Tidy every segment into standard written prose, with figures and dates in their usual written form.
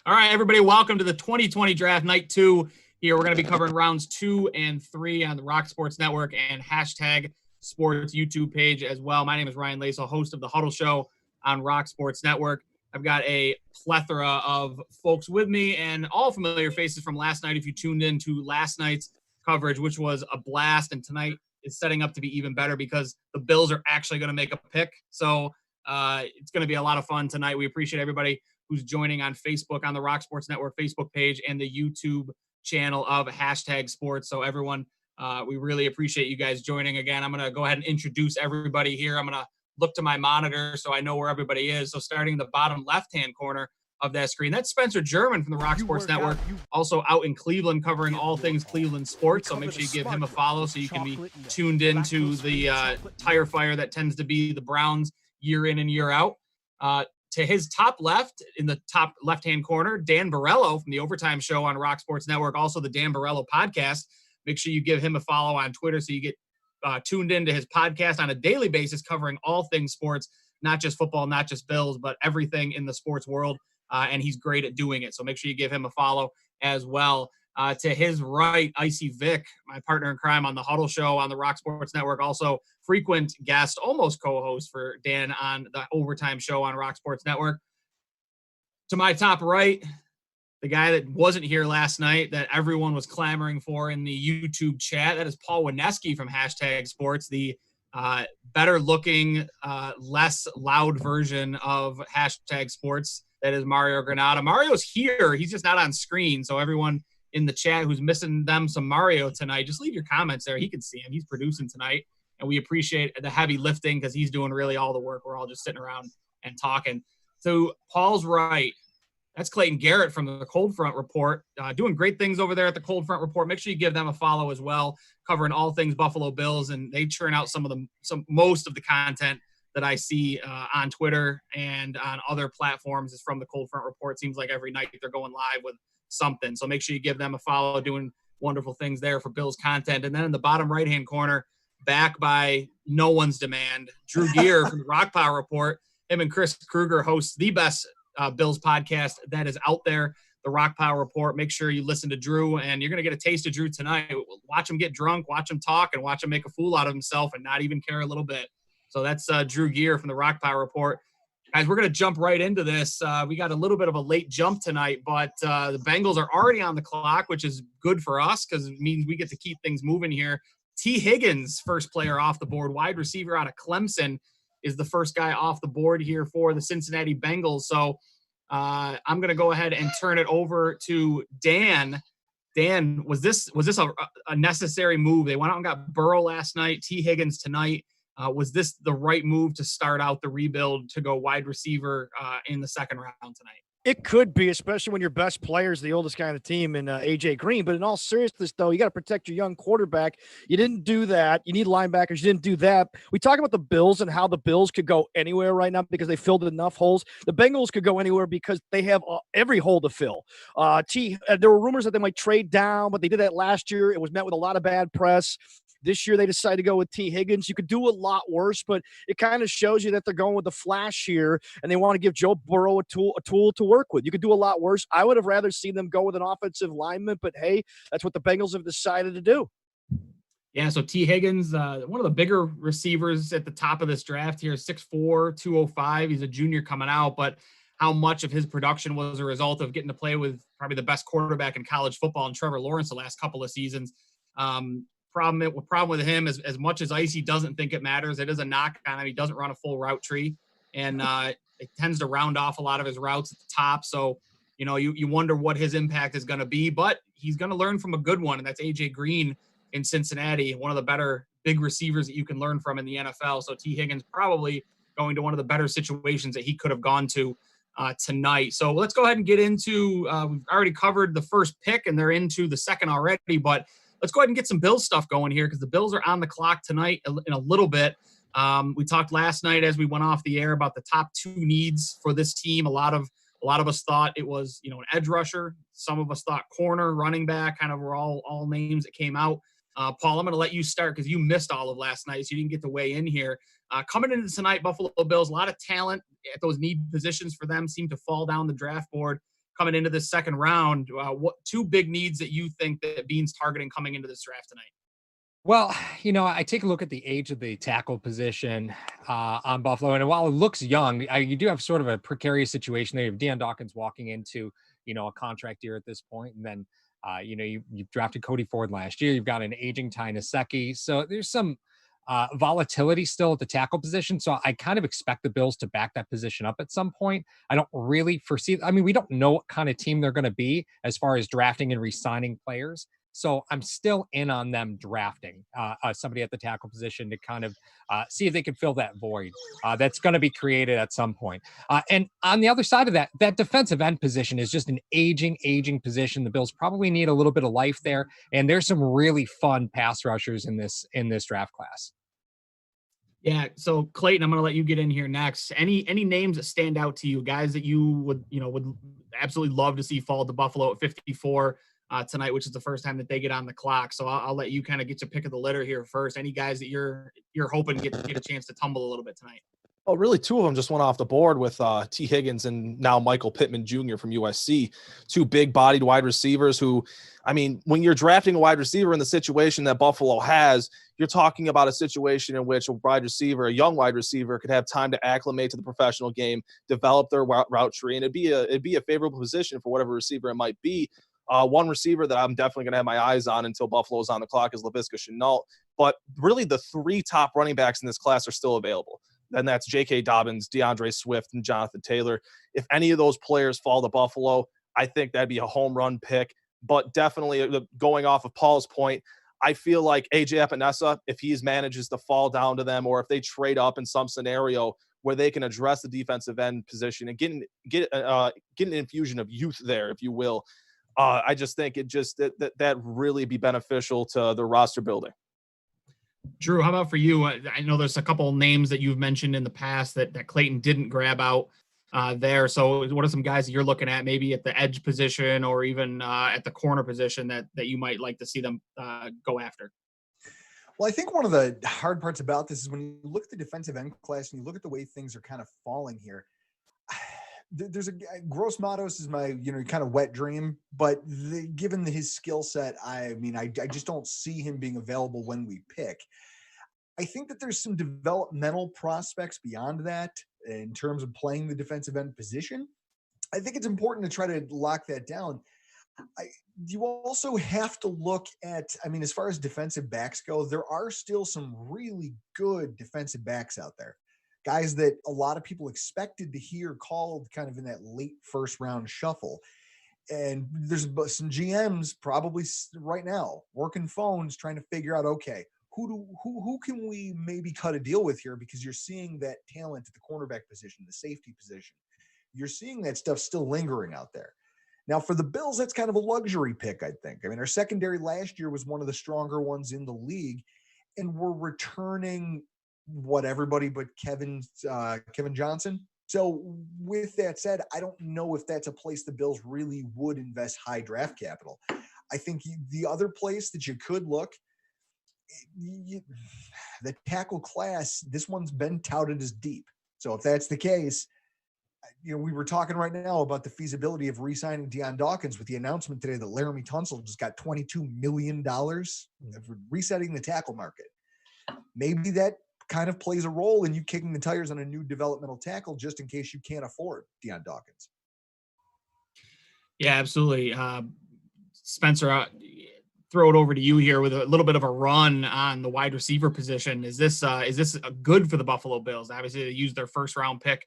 All right, everybody, welcome to the 2020 Draft Night 2. Here, we're going to be covering rounds 2 and 3 on the Rock Sports Network and hashtag Sports YouTube page as well. My name is Ryan Lasel, host of The Huddle Show on Rock Sports Network. I've got a plethora of folks with me and all familiar faces from last night if you tuned in to last night's coverage, which was a blast. And tonight is setting up to be even better because the Bills are actually going to make a pick. So it's going to be a lot of fun tonight. We appreciate everybody who's joining on Facebook, on the Rock Sports Network Facebook page, and the YouTube channel of hashtag sports. So everyone, we really appreciate you guys joining again. I'm going to go ahead and introduce everybody here. I'm going to look to my monitor so I know where everybody is. So starting in the bottom left-hand corner of that screen, that's Spencer German from the Rock Sports Network, also out in Cleveland covering all things Cleveland sports. So make sure you give him a follow so you can be tuned into the tire fire that tends to be the Browns year in and year out. To his top left, in the top left-hand corner, Dan Borello from the Overtime Show on Rock Sports Network, also the Dan Borello podcast. Make sure you give him a follow on Twitter so you get tuned into his podcast on a daily basis covering all things sports, not just football, not just Bills, but everything in the sports world, and he's great at doing it. So make sure you give him a follow as well. To his right, Icy Vick, my partner in crime on the Huddle Show on the Rock Sports Network, also frequent guest, almost co-host for Dan on the Overtime Show on Rock Sports Network. To my top right, the guy that wasn't here last night that everyone was clamoring for in the YouTube chat, that is Paul Wineski from hashtag sports, the better looking, less loud version of hashtag sports. That is Mario Granata. Mario's here. He's just not on screen. So everyone in the chat who's missing them some Mario tonight, just leave your comments there. He can see him. He's producing tonight. And we appreciate the heavy lifting because he's doing really all the work. We're all just sitting around and talking. So Paul's right. That's Clayton Garrett from the Cold Front Report, doing great things over there at the Cold Front Report. Make sure you give them a follow as well, covering all things Buffalo Bills, and they churn out most of the content that I see on Twitter and on other platforms is from the Cold Front Report. Seems like every night they're going live with something. So make sure you give them a follow, doing wonderful things there for Bills content. And then in the bottom right-hand corner, back by no one's demand, Drew Gear from the Rock Power Report. Him and Chris Kruger host the best Bills podcast that is out there, the Rock Power Report. Make sure you listen to Drew, and you're going to get a taste of Drew tonight. Watch him get drunk, watch him talk, and watch him make a fool out of himself and not even care a little bit. So that's Drew Gear from the Rock Power Report. Guys, we're going to jump right into this. We got a little bit of a late jump tonight, but the Bengals are already on the clock, which is good for us because it means we get to keep things moving here. T. Higgins, first player off the board, wide receiver out of Clemson, is the first guy off the board here for the Cincinnati Bengals. So I'm going to go ahead and turn it over to Dan. Dan, was this a necessary move? They went out and got Burrow last night, T. Higgins tonight. Was this the right move to start out the rebuild to go wide receiver in the second round tonight? It could be, especially when your best player is the oldest guy on the team in A.J. Green. But in all seriousness, though, you got to protect your young quarterback. You didn't do that. You need linebackers. You didn't do that. We talk about the Bills and how the Bills could go anywhere right now because they filled enough holes. The Bengals could go anywhere because they have every hole to fill. There were rumors that they might trade down, but they did that last year. It was met with a lot of bad press. This year, they decided to go with T. Higgins. You could do a lot worse, but it kind of shows you that they're going with the flash here, and they want to give Joe Burrow a tool to work with. You could do a lot worse. I would have rather seen them go with an offensive lineman, but hey, that's what the Bengals have decided to do. Yeah, so T. Higgins, one of the bigger receivers at the top of this draft here, 6'4", 205. He's a junior coming out, but how much of his production was a result of getting to play with probably the best quarterback in college football and Trevor Lawrence the last couple of seasons. Problem with him is as much as Icy doesn't think it matters, it is a knock on him. He doesn't run a full route tree, and it tends to round off a lot of his routes at the top. So, you wonder what his impact is going to be, but he's going to learn from a good one, and that's A.J. Green in Cincinnati, one of the better big receivers that you can learn from in the NFL. So T. Higgins probably going to one of the better situations that he could have gone to tonight. So let's go ahead and get into we've already covered the first pick, and they're into the second already, but let's go ahead and get some Bills stuff going here because the Bills are on the clock tonight in a little bit. We talked last night as we went off the air about the top two needs for this team. A lot of us thought it was, an edge rusher. Some of us thought corner, running back, kind of were all names that came out. Paul, I'm going to let you start because you missed all of last night, so you didn't get to weigh in here. Coming into tonight, Buffalo Bills, a lot of talent at those need positions for them seem to fall down the draft board. coming into this second round. What two big needs that you think that Beane's targeting coming into this draft tonight? Well, I take a look at the age of the tackle position on Buffalo, and while it looks young, you do have sort of a precarious situation there. You have Deion Dawkins walking into, a contract year at this point, and then, you've drafted Cody Ford last year. You've got an aging Ty Nsekhe, so there's some volatility still at the tackle position. So I kind of expect the Bills to back that position up at some point. I don't really foresee. I mean, we don't know what kind of team they're going to be as far as drafting and re-signing players. So I'm still in on them drafting somebody at the tackle position to kind of see if they can fill that void that's going to be created at some point. And on the other side of that, that defensive end position is just an aging position. The Bills probably need a little bit of life there. And there's some really fun pass rushers in this draft class. Yeah. So Clayton, I'm going to let you get in here next. Any names that stand out to you, guys that you would absolutely love to see fall to Buffalo at 54 tonight, which is the first time that they get on the clock. So I'll let you kind of get your pick of the litter here first. Any guys that you're hoping get a chance to tumble a little bit tonight? Oh, really? Two of them just went off the board with T. Higgins and now Michael Pittman Jr. from USC. Two big-bodied wide receivers who, I mean, when you're drafting a wide receiver in the situation that Buffalo has, you're talking about a situation in which a young wide receiver, could have time to acclimate to the professional game, develop their route tree, and it'd be a favorable position for whatever receiver it might be. One receiver that I'm definitely going to have my eyes on until Buffalo's on the clock is Laviska Shenault. But really, the three top running backs in this class are still available. And that's J.K. Dobbins, DeAndre Swift, and Jonathan Taylor. If any of those players fall to Buffalo, I think that'd be a home run pick. But definitely going off of Paul's point, I feel like A.J. Epinesa, if he manages to fall down to them, or if they trade up in some scenario where they can address the defensive end position and get an infusion of youth there, if you will, I just think that really be beneficial to the roster building. Drew, how about for you? I know there's a couple names that you've mentioned in the past that Clayton didn't grab out there. So what are some guys that you're looking at maybe at the edge position or even at the corner position that you might like to see them go after? Well, I think one of the hard parts about this is when you look at the defensive end class and you look at the way things are kind of falling here. There's Gross Matos is my, kind of wet dream, but given his skill set, I just don't see him being available when we pick. I think that there's some developmental prospects beyond that in terms of playing the defensive end position. I think it's important to try to lock that down. You also have to look at, as far as defensive backs go, there are still some really good defensive backs out there. Guys that a lot of people expected to hear called kind of in that late first round shuffle. And there's some GMs probably right now working phones trying to figure out, okay, who can we maybe cut a deal with here? Because you're seeing that talent at the cornerback position, the safety position. You're seeing that stuff still lingering out there. Now for the Bills, that's kind of a luxury pick, I think. Our secondary last year was one of the stronger ones in the league, and we're returning everybody but Kevin Johnson. So with that said, I don't know if that's a place the Bills really would invest high draft capital. I think the other place that you could look, the tackle class, this one's been touted as deep. So if that's the case, we were talking right now about the feasibility of re-signing Deion Dawkins with the announcement today that Laramie Tunsil just got $22 million for resetting the tackle market. Maybe that kind of plays a role in you kicking the tires on a new developmental tackle just in case you can't afford Deion Dawkins. Yeah, absolutely. Spencer, throw it over to you here with a little bit of a run on the wide receiver position. Is this good for the Buffalo Bills? Obviously, they used their first round pick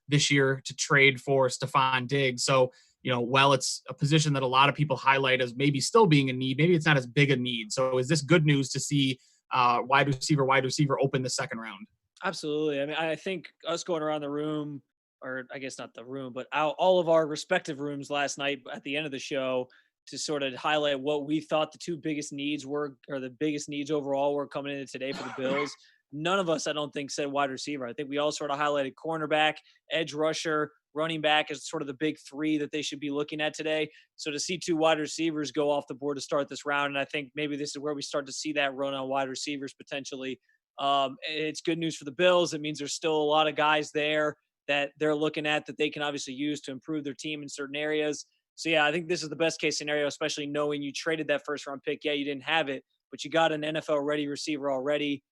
this year to trade for Stephon Diggs. So, it's a position that a lot of people highlight as maybe still being a need. Maybe it's not as big a need. So is this good news to see wide receiver open the second round? Absolutely. I think us going around the room, or I guess not the room, but all of our respective rooms last night at the end of the show to sort of highlight what we thought the two biggest needs were, or the biggest needs overall were coming into today for the Bills. None of us, I don't think, said wide receiver. I think we all sort of highlighted cornerback, edge rusher, running back as sort of the big three that they should be looking at today. So to see two wide receivers go off the board to start this round, and I think maybe this is where we start to see that run on wide receivers potentially. It's good news for the Bills. It means there's still a lot of guys there that they're looking at that they can obviously use to improve their team in certain areas. So yeah, I think this is the best case scenario, especially knowing you traded that first round pick. Yeah, you didn't have it, but you got an NFL ready receiver already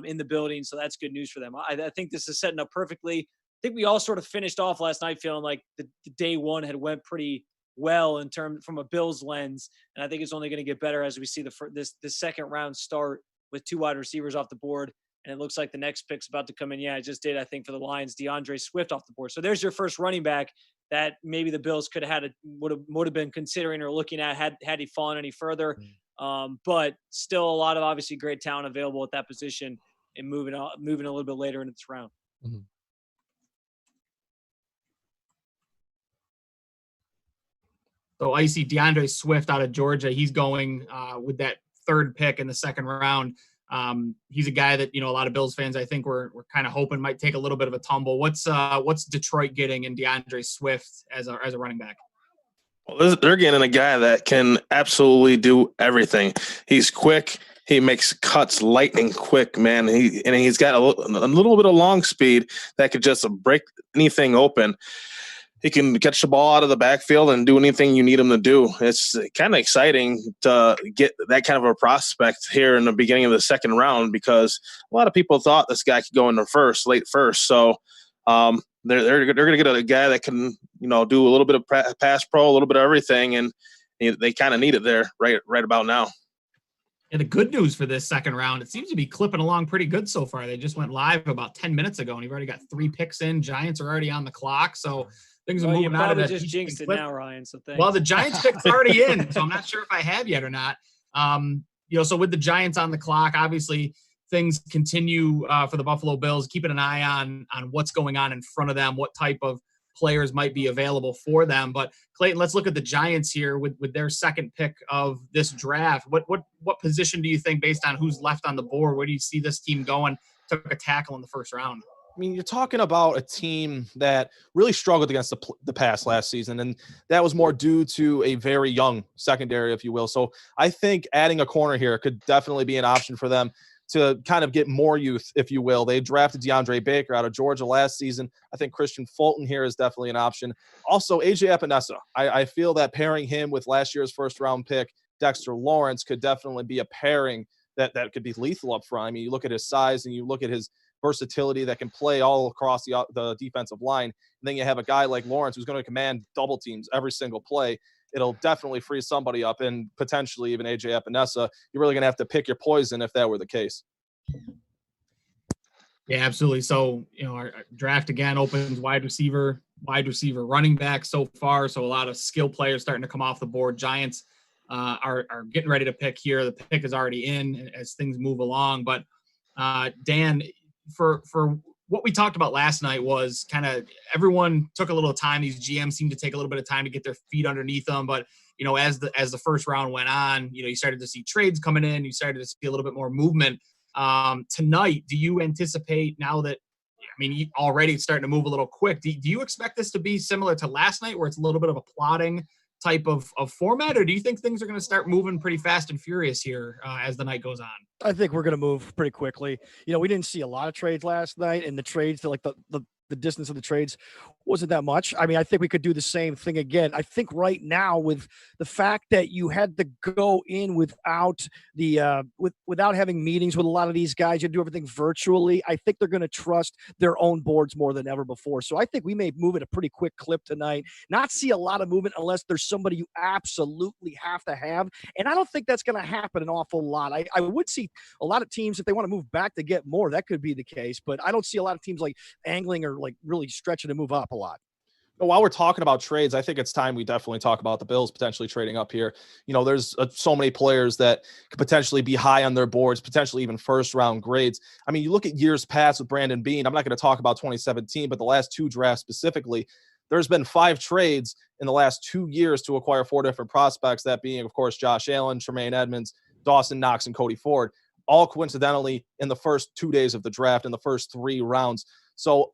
in the building. So that's good news for them. I think this is setting up perfectly. I think we all sort of finished off last night feeling like the day one had went pretty well in terms from a Bills lens. And I think it's only going to get better as we see this second round start with 2 wide receivers off the board. And it looks like the next pick's about to come in. Yeah, I just did, I think, for the Lions, DeAndre Swift off the board. So there's your first running back that maybe the Bills could have had would have been considering or looking at had he fallen any further. But still a lot of obviously great talent available at that position and moving a little bit later into this round. Mm-hmm. So I see DeAndre Swift out of Georgia. He's going with that third pick in the second round. He's a guy that, a lot of Bills fans, I think we're kind of hoping might take a little bit of a tumble. What's Detroit getting in DeAndre Swift as a running back? Well, they're getting a guy that can absolutely do everything. He's quick. He makes cuts lightning quick, man. He's got a little bit of long speed that could just break anything open. He can catch the ball out of the backfield and do anything you need him to do. It's kind of exciting to get that kind of a prospect here in the beginning of the second round because a lot of people thought this guy could go in the late first. So they're going to get a guy that can, do a little bit of pass pro, a little bit of everything, and they kind of need it there right about now. And the good news for this second round, it seems to be clipping along pretty good so far. They just went live about 10 minutes ago, and you've already got 3 picks in. Giants are already on the clock, so things are moving out of that. You just jinxed it now, Ryan, so thanks. Well, the Giants pick's already in, so I'm not sure if I have yet or not. So with the Giants on the clock, obviously things continue for the Buffalo Bills, keeping an eye on what's going on in front of them, what type of players might be available for them. But Clayton, let's look at the Giants here with their second pick of this draft. What position do you think, based on who's left on the board, where do you see this team going? Took a tackle in the first round. I mean, you're talking about a team that really struggled against the pass last season, and that was more due to a very young secondary, if you will. So I think adding a corner here could definitely be an option for them to kind of get more youth, if you will. They drafted DeAndre Baker out of Georgia last season. I think Christian Fulton here is definitely an option. Also, A.J. Epinesa. I feel that pairing him with last year's first-round pick, Dexter Lawrence, could definitely be a pairing that could be lethal up front. I mean, you look at his size and you look at his versatility that can play all across the defensive line. And then you have a guy like Lawrence who's going to command double teams every single play. It'll definitely free somebody up, and potentially even A.J. Epinesa. You're really going to have to pick your poison if that were the case. Yeah, absolutely. So, our draft again opens wide receiver, running back so far. So a lot of skill players starting to come off the board. Giants are getting ready to pick here. The pick is already in as things move along. But Dan, for what we talked about last night was kind of everyone took a little time. These GMs seemed to take a little bit of time to get their feet underneath them. But, as the first round went on, you started to see trades coming in. You started to see a little bit more movement. Tonight, do you anticipate, now that, already it's starting to move a little quick, do you expect this to be similar to last night where it's a little bit of a plotting type of format, or do you think things are going to start moving pretty fast and furious here as the night goes on? I think we're going to move pretty quickly. We didn't see a lot of trades last night, and the trades, like the distance of the trades wasn't that much. I think we could do the same thing again. I think right now, with the fact that you had to go in without without having meetings with a lot of these guys, you do everything virtually. I think they're going to trust their own boards more than ever before. So I think we may move at a pretty quick clip tonight, not see a lot of movement unless there's somebody you absolutely have to have. And I don't think that's going to happen an awful lot. I would see a lot of teams, if they want to move back to get more, that could be the case. But I don't see a lot of teams like angling or like really stretching to move up a lot. While we're talking about trades, I think it's time we definitely talk about the Bills potentially trading up here. There's so many players that could potentially be high on their boards, potentially even first-round grades. You look at years past with Brandon Beane. I'm not going to talk about 2017, but the last 2 drafts specifically, there's been 5 trades in the last 2 years to acquire 4 different prospects, that being, of course, Josh Allen, Tremaine Edmonds, Dawson Knox, and Cody Ford, all coincidentally in the first 2 days of the draft, in the first 3 rounds. So,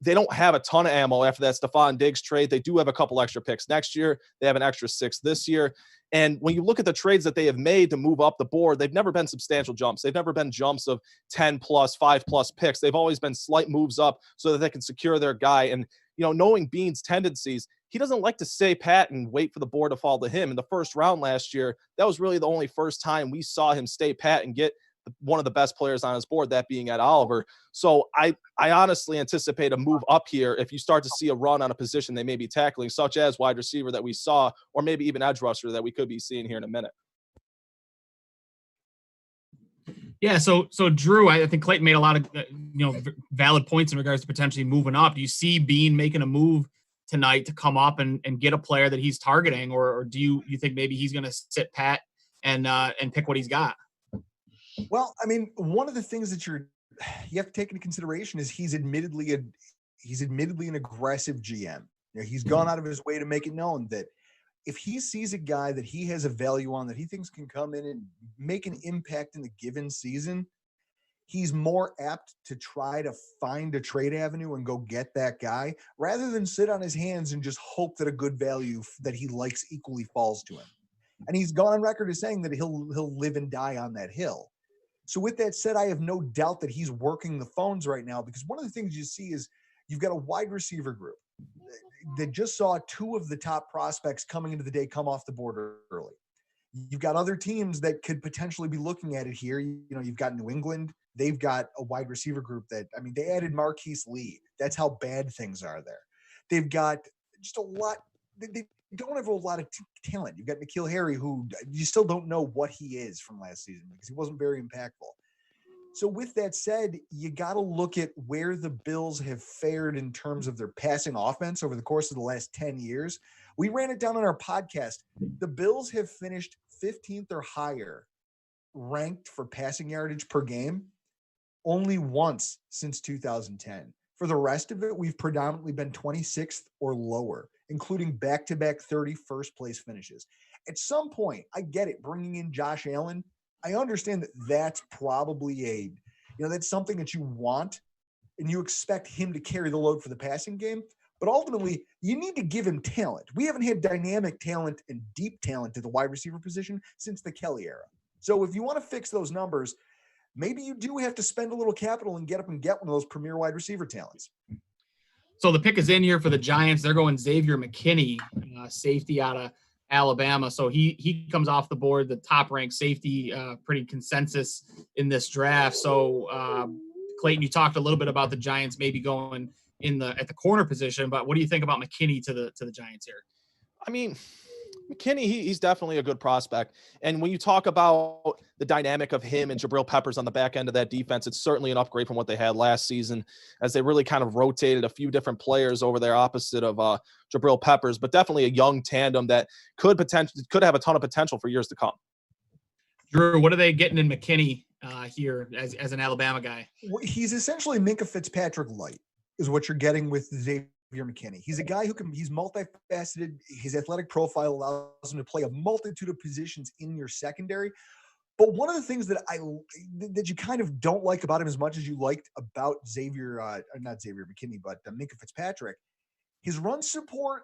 they don't have a ton of ammo after that Stephon Diggs trade. They do have a couple extra picks next year. They have an extra 6 this year. And when you look at the trades that they have made to move up the board, they've never been substantial jumps. They've never been jumps of 10 plus, 5 plus picks. They've always been slight moves up so that they can secure their guy. And, knowing Beane's tendencies, he doesn't like to stay pat and wait for the board to fall to him. In the first round last year, that was really the only first time we saw him stay pat and get one of the best players on his board, that being Ed Oliver. So I honestly anticipate a move up here if you start to see a run on a position they may be tackling, such as wide receiver that we saw, or maybe even edge rusher that we could be seeing here in a minute. Yeah, so Drew, I think Clayton made a lot of valid points in regards to potentially moving up. Do you see Beane making a move tonight to come up and get a player that he's targeting, or do you think maybe he's going to sit pat and pick what he's got? Well, I mean, one of the things that you have to take into consideration is he's admittedly an aggressive GM. He's gone out of his way to make it known that if he sees a guy that he has a value on, that he thinks can come in and make an impact in the given season, he's more apt to try to find a trade avenue and go get that guy rather than sit on his hands and just hope that a good value that he likes equally falls to him. And he's gone on record as saying that he'll live and die on that hill. So with that said, I have no doubt that he's working the phones right now, because one of the things you see is you've got a wide receiver group that just saw two of the top prospects coming into the day come off the board early. You've got other teams that could potentially be looking at it here. You've got New England. They've got a wide receiver group they added Marquise Lee. That's how bad things are there. They've got just a lot. They don't have a lot of talent. You've got N'Keal Harry, who you still don't know what he is from last season because he wasn't very impactful. So with that said, you got to look at where the Bills have fared in terms of their passing offense over the course of the last 10 years. We ran it down on our podcast. The Bills have finished 15th or higher ranked for passing yardage per game only once since 2010. For the rest of it, we've predominantly been 26th or lower, including back-to-back 31st place finishes. At some point, I get it, bringing in Josh Allen, I understand that that's probably that's something that you want and you expect him to carry the load for the passing game. But ultimately, you need to give him talent. We haven't had dynamic talent and deep talent at the wide receiver position since the Kelly era. So if you want to fix those numbers, maybe you do have to spend a little capital and get up and get one of those premier wide receiver talents. So the pick is in here for the Giants. They're going Xavier McKinney, safety out of Alabama. So he comes off the board, the top ranked safety, pretty consensus in this draft. So Clayton, you talked a little bit about the Giants maybe going at the corner position, but what do you think about McKinney to the Giants here? I mean, McKinney, he's definitely a good prospect. And when you talk about the dynamic of him and Jabril Peppers on the back end of that defense, it's certainly an upgrade from what they had last season, as they really kind of rotated a few different players over there opposite of Jabril Peppers, but definitely a young tandem that could have a ton of potential for years to come. Drew, what are they getting in McKinney here as an Alabama guy? He's essentially Minkah Fitzpatrick light is what you're getting with Xavier McKinney. He's a guy he's multifaceted. His athletic profile allows him to play a multitude of positions in your secondary. But one of the things that you kind of don't like about him as much as you liked about not Xavier McKinney, but Minkah Fitzpatrick, his run support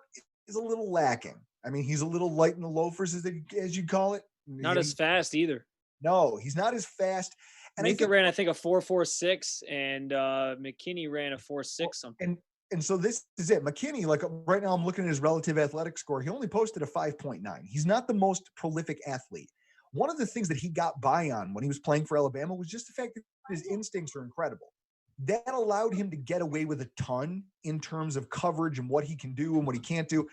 is a little lacking. I mean, he's a little light in the loafers, as you call it. Not as fast either. No, he's not as fast. And Minkah ran, I think, a 4.46, and McKinney ran a 4.6 something. And so this is it. McKinney, like right now I'm looking at his relative athletic score. He only posted a 5.9. He's not the most prolific athlete. One of the things that he got by on when he was playing for Alabama was just the fact that his instincts are incredible. That allowed him to get away with a ton in terms of coverage and what he can do and what he can't do.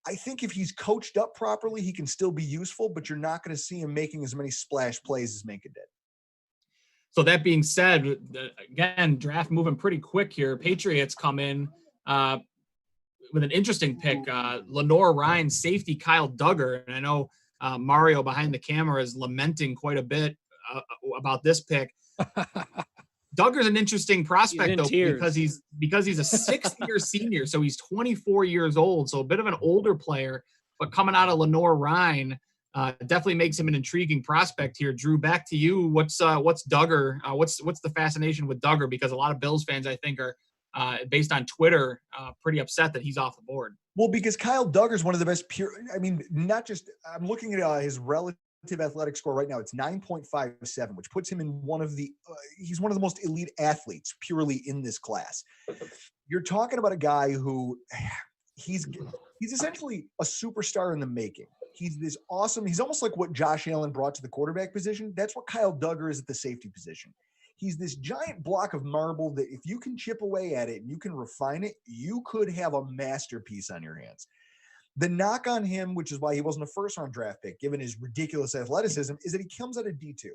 I think if he's coached up properly, he can still be useful, but you're not going to see him making as many splash plays as Minkah did. So that being said, again, draft moving pretty quick here. Patriots come in with an interesting pick. Lenoir-Rhyne safety Kyle Dugger. And I know Mario behind the camera is lamenting quite a bit about this pick. Duggar's an interesting prospect though, because he's a sixth-year senior, so he's 24 years old, so a bit of an older player, but coming out of Lenoir-Rhyne definitely makes him an intriguing prospect here. Drew, back to you. What's Duggar? What's the fascination with Duggar? Because a lot of Bills fans, I think, are based on Twitter, pretty upset that he's off the board. Well, because Kyle Duggar is one of the best not just – I'm looking at his relative athletic score right now. It's 9.57, which puts him in he's one of the most elite athletes purely in this class. You're talking about a guy who he's essentially a superstar in the making. He's this awesome. He's almost like what Josh Allen brought to the quarterback position. That's what Kyle Duggar is at the safety position. He's this giant block of marble that if you can chip away at it and you can refine it, you could have a masterpiece on your hands. The knock on him, which is why he wasn't a first-round draft pick, given his ridiculous athleticism, is that he comes out of D2.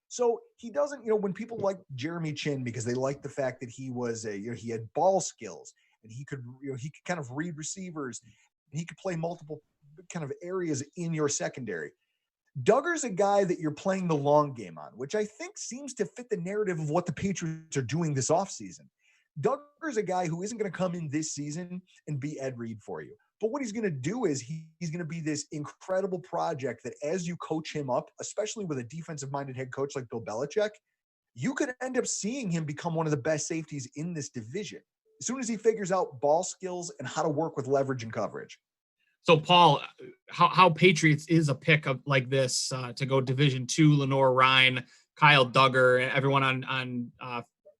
So he doesn't, when people like Jeremy Chin because they like the fact that he was he had ball skills and he could kind of read receivers, and he could play multiple kind of areas in your secondary. Duggar's a guy that you're playing the long game on, which I think seems to fit the narrative of what the Patriots are doing this offseason. Duggar's a guy who isn't going to come in this season and be Ed Reed for you. But what he's going to do is he's going to be this incredible project that as you coach him up, especially with a defensive-minded head coach like Bill Belichick, you could end up seeing him become one of the best safeties in this division as soon as he figures out ball skills and how to work with leverage and coverage. So, Paul, how Patriots is a pick of like this to go Division II, Lenore Ryan, Kyle Duggar, everyone on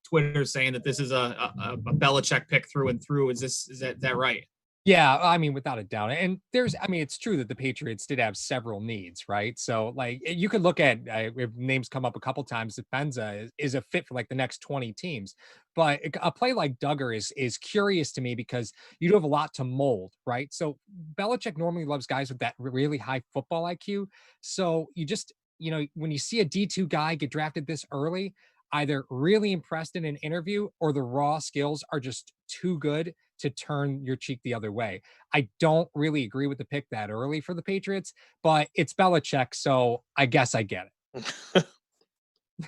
Twitter saying that this is a Belichick pick through and through. Is that right? Yeah, I mean, without a doubt. And it's true that the Patriots did have several needs, right? So, like, you could look at, if names come up a couple times, Defensa is a fit for like the next 20 teams. But a play like Duggar is curious to me because you do have a lot to mold, right? So, Belichick normally loves guys with that really high football IQ. So, you just, when you see a D2 guy get drafted this early, either really impressed in an interview or the raw skills are just too good to turn your cheek the other way. I don't really agree with the pick that early for the Patriots, but it's Belichick, so I guess I get it.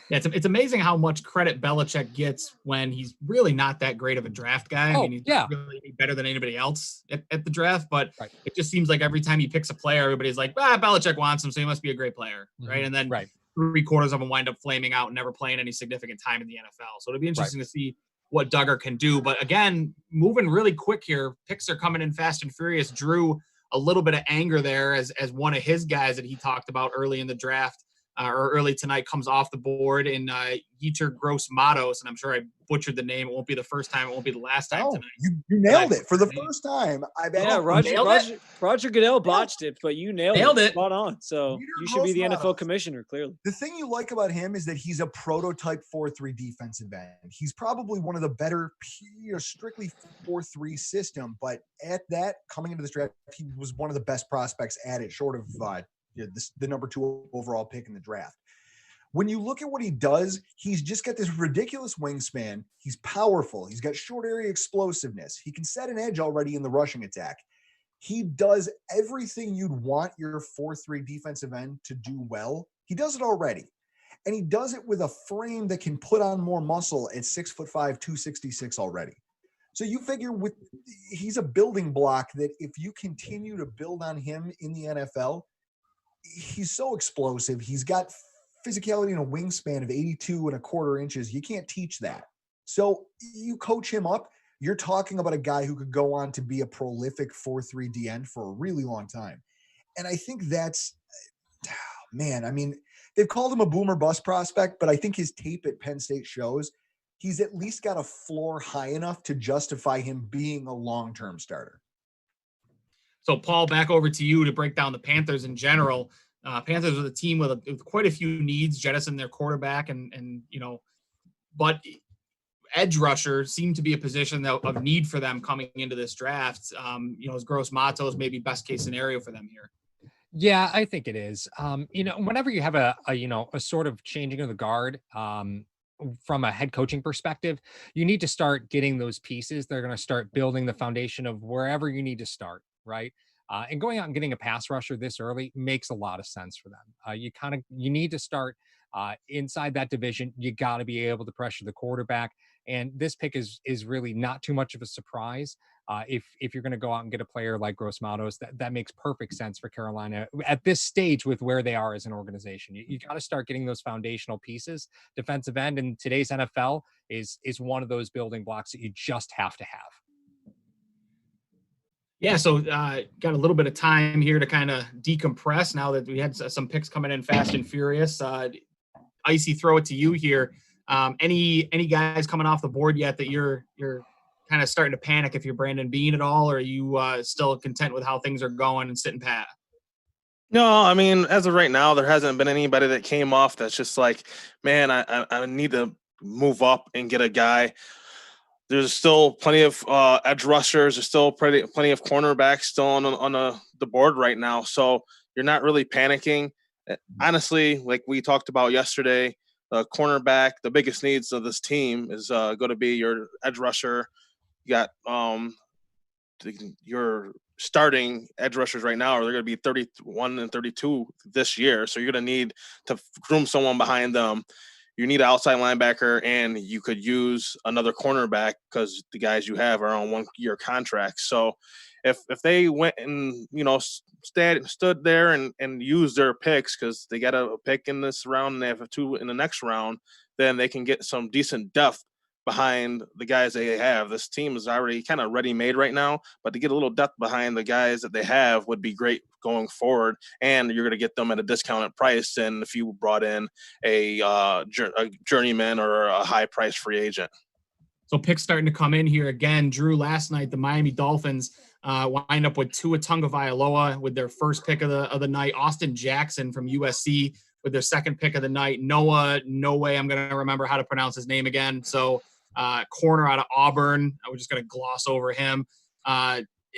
Yeah, it's amazing how much credit Belichick gets when he's really not that great of a draft guy. I mean, he's not really better than anybody else at the draft, but It just seems like every time he picks a player, everybody's like, Belichick wants him, so he must be a great player, right? And then 3/4 of them wind up flaming out and never playing any significant time in the NFL. So it'll be interesting to see what Duggar can do. But again, moving really quick here, picks are coming in fast and furious. Drew a little bit of anger there as one of his guys that he talked about early in the draft or early tonight comes off the board in Yetur Gross-Matos, and I'm sure I butchered the name. It won't be the first time. It won't be the last time tonight. You nailed it for the first time. Roger Goodell botched it, but you nailed it. Spot on. So you should be the NFL commissioner, clearly. The thing you like about him is that he's a prototype 4-3 defensive end. He's probably one of the better, strictly 4-3 system, but at that, coming into this draft, he was one of the best prospects at it, short of the number 2 overall pick in the draft. When you look at what he does, he's just got this ridiculous wingspan. He's powerful. He's got short area explosiveness. He can set an edge already in the rushing attack. He does everything you'd want your 4-3 defensive end to do well. He does it already. And he does it with a frame that can put on more muscle at 6'5", 266 already. So you figure he's a building block that if you continue to build on him in the NFL, he's so explosive. He's got physicality and a wingspan of 82.25 inches. You can't teach that. So you coach him up, you're talking about a guy who could go on to be a prolific 4-3 D end for a really long time. And I think that's, they've called him a boomer bust prospect, but I think his tape at Penn State shows he's at least got a floor high enough to justify him being a long-term starter. So, Paul, back over to you to break down the Panthers in general. Panthers are the team with quite a few needs, jettison their quarterback, but edge rusher seemed to be a position of need for them coming into this draft. As Gross-Matos maybe best case scenario for them here. Yeah, I think it is. Whenever you have a sort of changing of the guard, from a head coaching perspective, you need to start getting those pieces. They're going to start building the foundation of wherever you need to start. Right. And going out and getting a pass rusher this early makes a lot of sense for them. You need to start inside that division. You got to be able to pressure the quarterback. And this pick is really not too much of a surprise. If you're going to go out and get a player like Gross-Matos, that makes perfect sense for Carolina at this stage with where they are as an organization. You got to start getting those foundational pieces. Defensive end in today's NFL is one of those building blocks that you just have to have. Yeah, so got a little bit of time here to kind of decompress now that we had some picks coming in fast and furious. Icy, throw it to you here. Any guys coming off the board yet that you're kind of starting to panic if you're Brandon Beane at all, or are you still content with how things are going and sitting pat? No, I mean, as of right now, there hasn't been anybody that came off that's just like, man, I need to move up and get a guy. There's still plenty of edge rushers. There's still plenty of cornerbacks still on the board right now. So you're not really panicking. Honestly, like we talked about yesterday, the cornerback, the biggest needs of this team is going to be your edge rusher. You got your starting edge rushers right now, or they're going to be 31 and 32 this year. So you're going to need to groom someone behind them. You need an outside linebacker, and you could use another cornerback because the guys you have are on 1-year contracts. So if they went and, stood there and used their picks, because they got a pick in this round and they have 2 in the next round, then they can get some decent depth behind the guys they have. This team is already kind of ready-made right now, but to get a little depth behind the guys that they have would be great going forward, and you're going to get them at a discounted price than if you brought in a journeyman or a high-priced free agent. So picks starting to come in here again. Drew, last night, the Miami Dolphins wind up with Tua Tagovailoa with their first pick of the night. Austin Jackson from USC with their second pick of the night. Noah, no way I'm going to remember how to pronounce his name again. So corner out of Auburn. I was just going to gloss over him.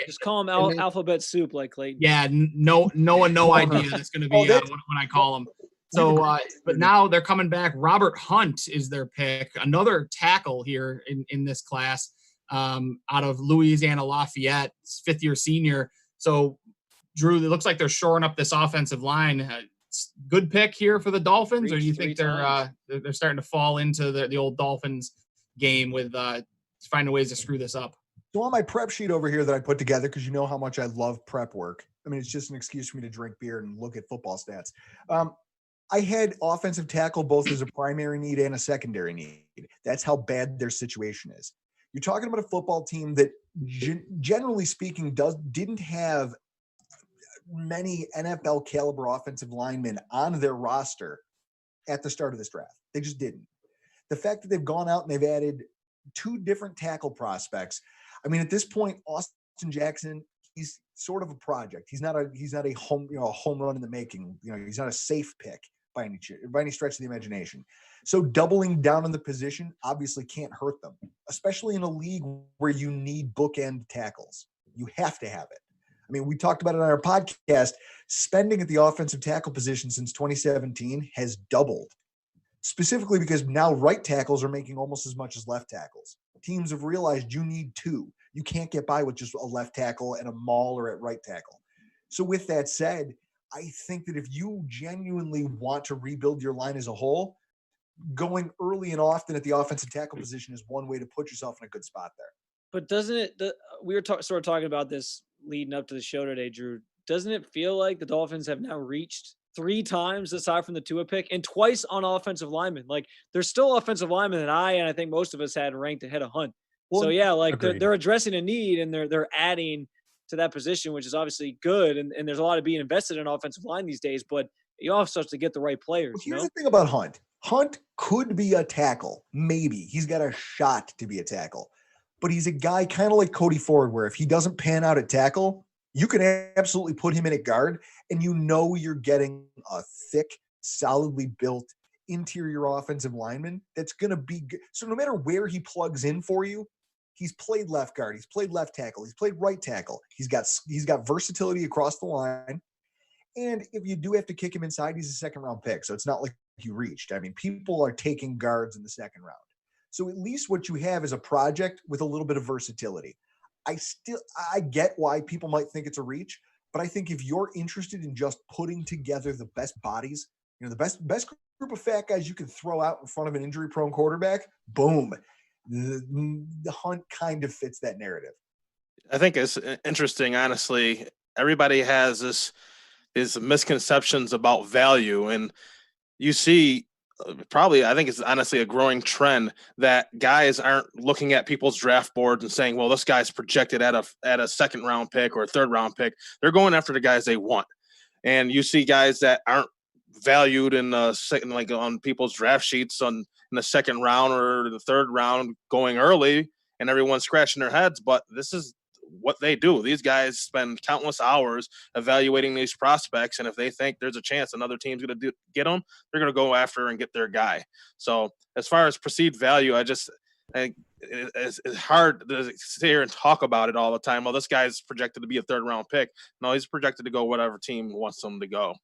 Just call him alphabet soup like Clayton. Yeah, Noah, no idea. That's going to be when I call him. So, but now they're coming back. Robert Hunt is their pick, another tackle here in this class, out of Louisiana Lafayette, 5th-year senior. So, Drew, it looks like they're shoring up this offensive line. Good pick here for the Dolphins, or do you think they're starting to fall into the old Dolphins game with finding ways to screw this up? So on my prep sheet over here that I put together, because you know how much I love prep work. I mean, it's just an excuse for me to drink beer and look at football stats. I had offensive tackle both as a primary need and a secondary need. That's how bad their situation is. You're talking about a football team that, generally speaking, didn't have many NFL caliber offensive linemen on their roster at the start of this draft. They just didn't. The fact that they've gone out and they've added 2 different tackle prospects. I mean, at this point, Austin Jackson, he's sort of a project. He's not a home run in the making. He's not a safe pick by any stretch of the imagination. So doubling down on the position obviously can't hurt them, especially in a league where you need bookend tackles. You have to have it. I mean, we talked about it on our podcast. Spending at the offensive tackle position since 2017 has doubled, specifically because now right tackles are making almost as much as left tackles. Teams have realized you need 2. You can't get by with just a left tackle and a mauler at right tackle. So with that said, I think that if you genuinely want to rebuild your line as a whole, going early and often at the offensive tackle position is one way to put yourself in a good spot there. But doesn't it we were sort of talking about this leading up to the show today, Drew. Doesn't it feel like the Dolphins have now reached 3 times aside from the Tua pick and twice on offensive linemen? Like, there's still offensive linemen that I think most of us had ranked ahead of Hunt. Well, so yeah, like they're addressing a need and they're adding to that position, which is obviously good. And there's a lot of being invested in offensive line these days, but you also have to get the right players. Well, here's the thing about Hunt. Hunt could be a tackle. Maybe he's got a shot to be a tackle, but he's a guy kind of like Cody Ford, where if he doesn't pan out at tackle, you can absolutely put him in at guard and you're getting a thick, solidly built interior offensive lineman that's going to be good. So no matter where he plugs in for you, he's played left guard, he's played left tackle, he's played right tackle. He's got versatility across the line. And if you do have to kick him inside, he's a second-round pick. So it's not like you reached. I mean, people are taking guards in the second round. So at least what you have is a project with a little bit of versatility. I get why people might think it's a reach, but I think if you're interested in just putting together the best bodies, the best group of fat guys you can throw out in front of an injury-prone quarterback, boom. The Hunt kind of fits that narrative. I think it's interesting, honestly. Everybody has these misconceptions about value, and you see I think it's honestly a growing trend that guys aren't looking at people's draft boards and saying, well, this guy's projected at a second round pick or a third round pick. They're going after the guys they want. And you see guys that aren't valued in the second, like on people's draft sheets in the second round or the third round going early, and everyone's scratching their heads, but this is what they do. These guys spend countless hours evaluating these prospects, and if they think there's a chance another team's going to get them, they're going to go after and get their guy. So as far as perceived value, I think it's hard to sit here and talk about it all the time. Well, this guy's projected to be a 3rd-round pick. No, he's projected to go whatever team wants him to go.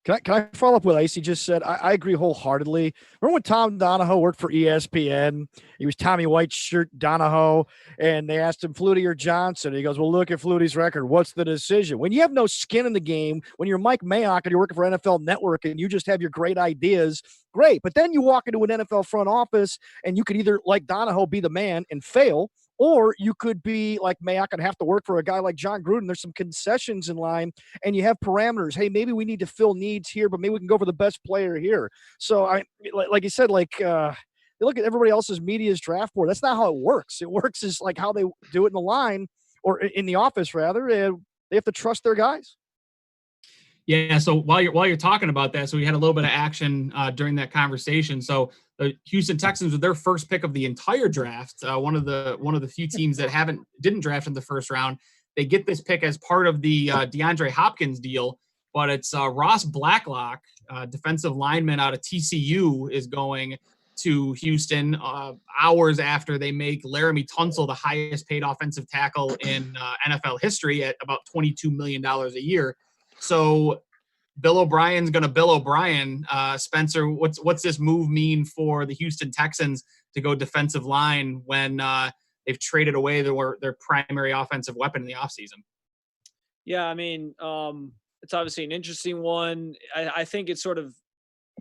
Can I follow up with what Icy just said? I agree wholeheartedly. Remember when Tom Donahoe worked for ESPN? He was Tommy White's shirt Donahoe, and they asked him Flutie or Johnson. He goes, well, look at Flutie's record. What's the decision? When you have no skin in the game, when you're Mike Mayock and you're working for NFL Network and you just have your great ideas, great. But then you walk into an NFL front office and you could either, like Donahoe, be the man and fail, or you could be like Mayock and have to work for a guy like John Gruden. There's some concessions in line, and you have parameters. Hey, maybe we need to fill needs here, but maybe we can go for the best player here. So, like you said, they look at everybody else's media's draft board. That's not how it works. It works is like how they do it in the line or in the office, rather. They have to trust their guys. Yeah. So while you're talking about that, so we had a little bit of action during that conversation. So the Houston Texans, with their first pick of the entire draft, one of the few teams that didn't draft in the first round, they get this pick as part of the DeAndre Hopkins deal. But it's Ross Blacklock, defensive lineman out of TCU, is going to Houston hours after they make Laramie Tunsil the highest paid offensive tackle in NFL history at about $22 million a year. So Bill O'Brien's going to Bill O'Brien. Spencer, what's this move mean for the Houston Texans to go defensive line when they've traded away their primary offensive weapon in the offseason? Yeah, I mean, it's obviously an interesting one. I think it sort of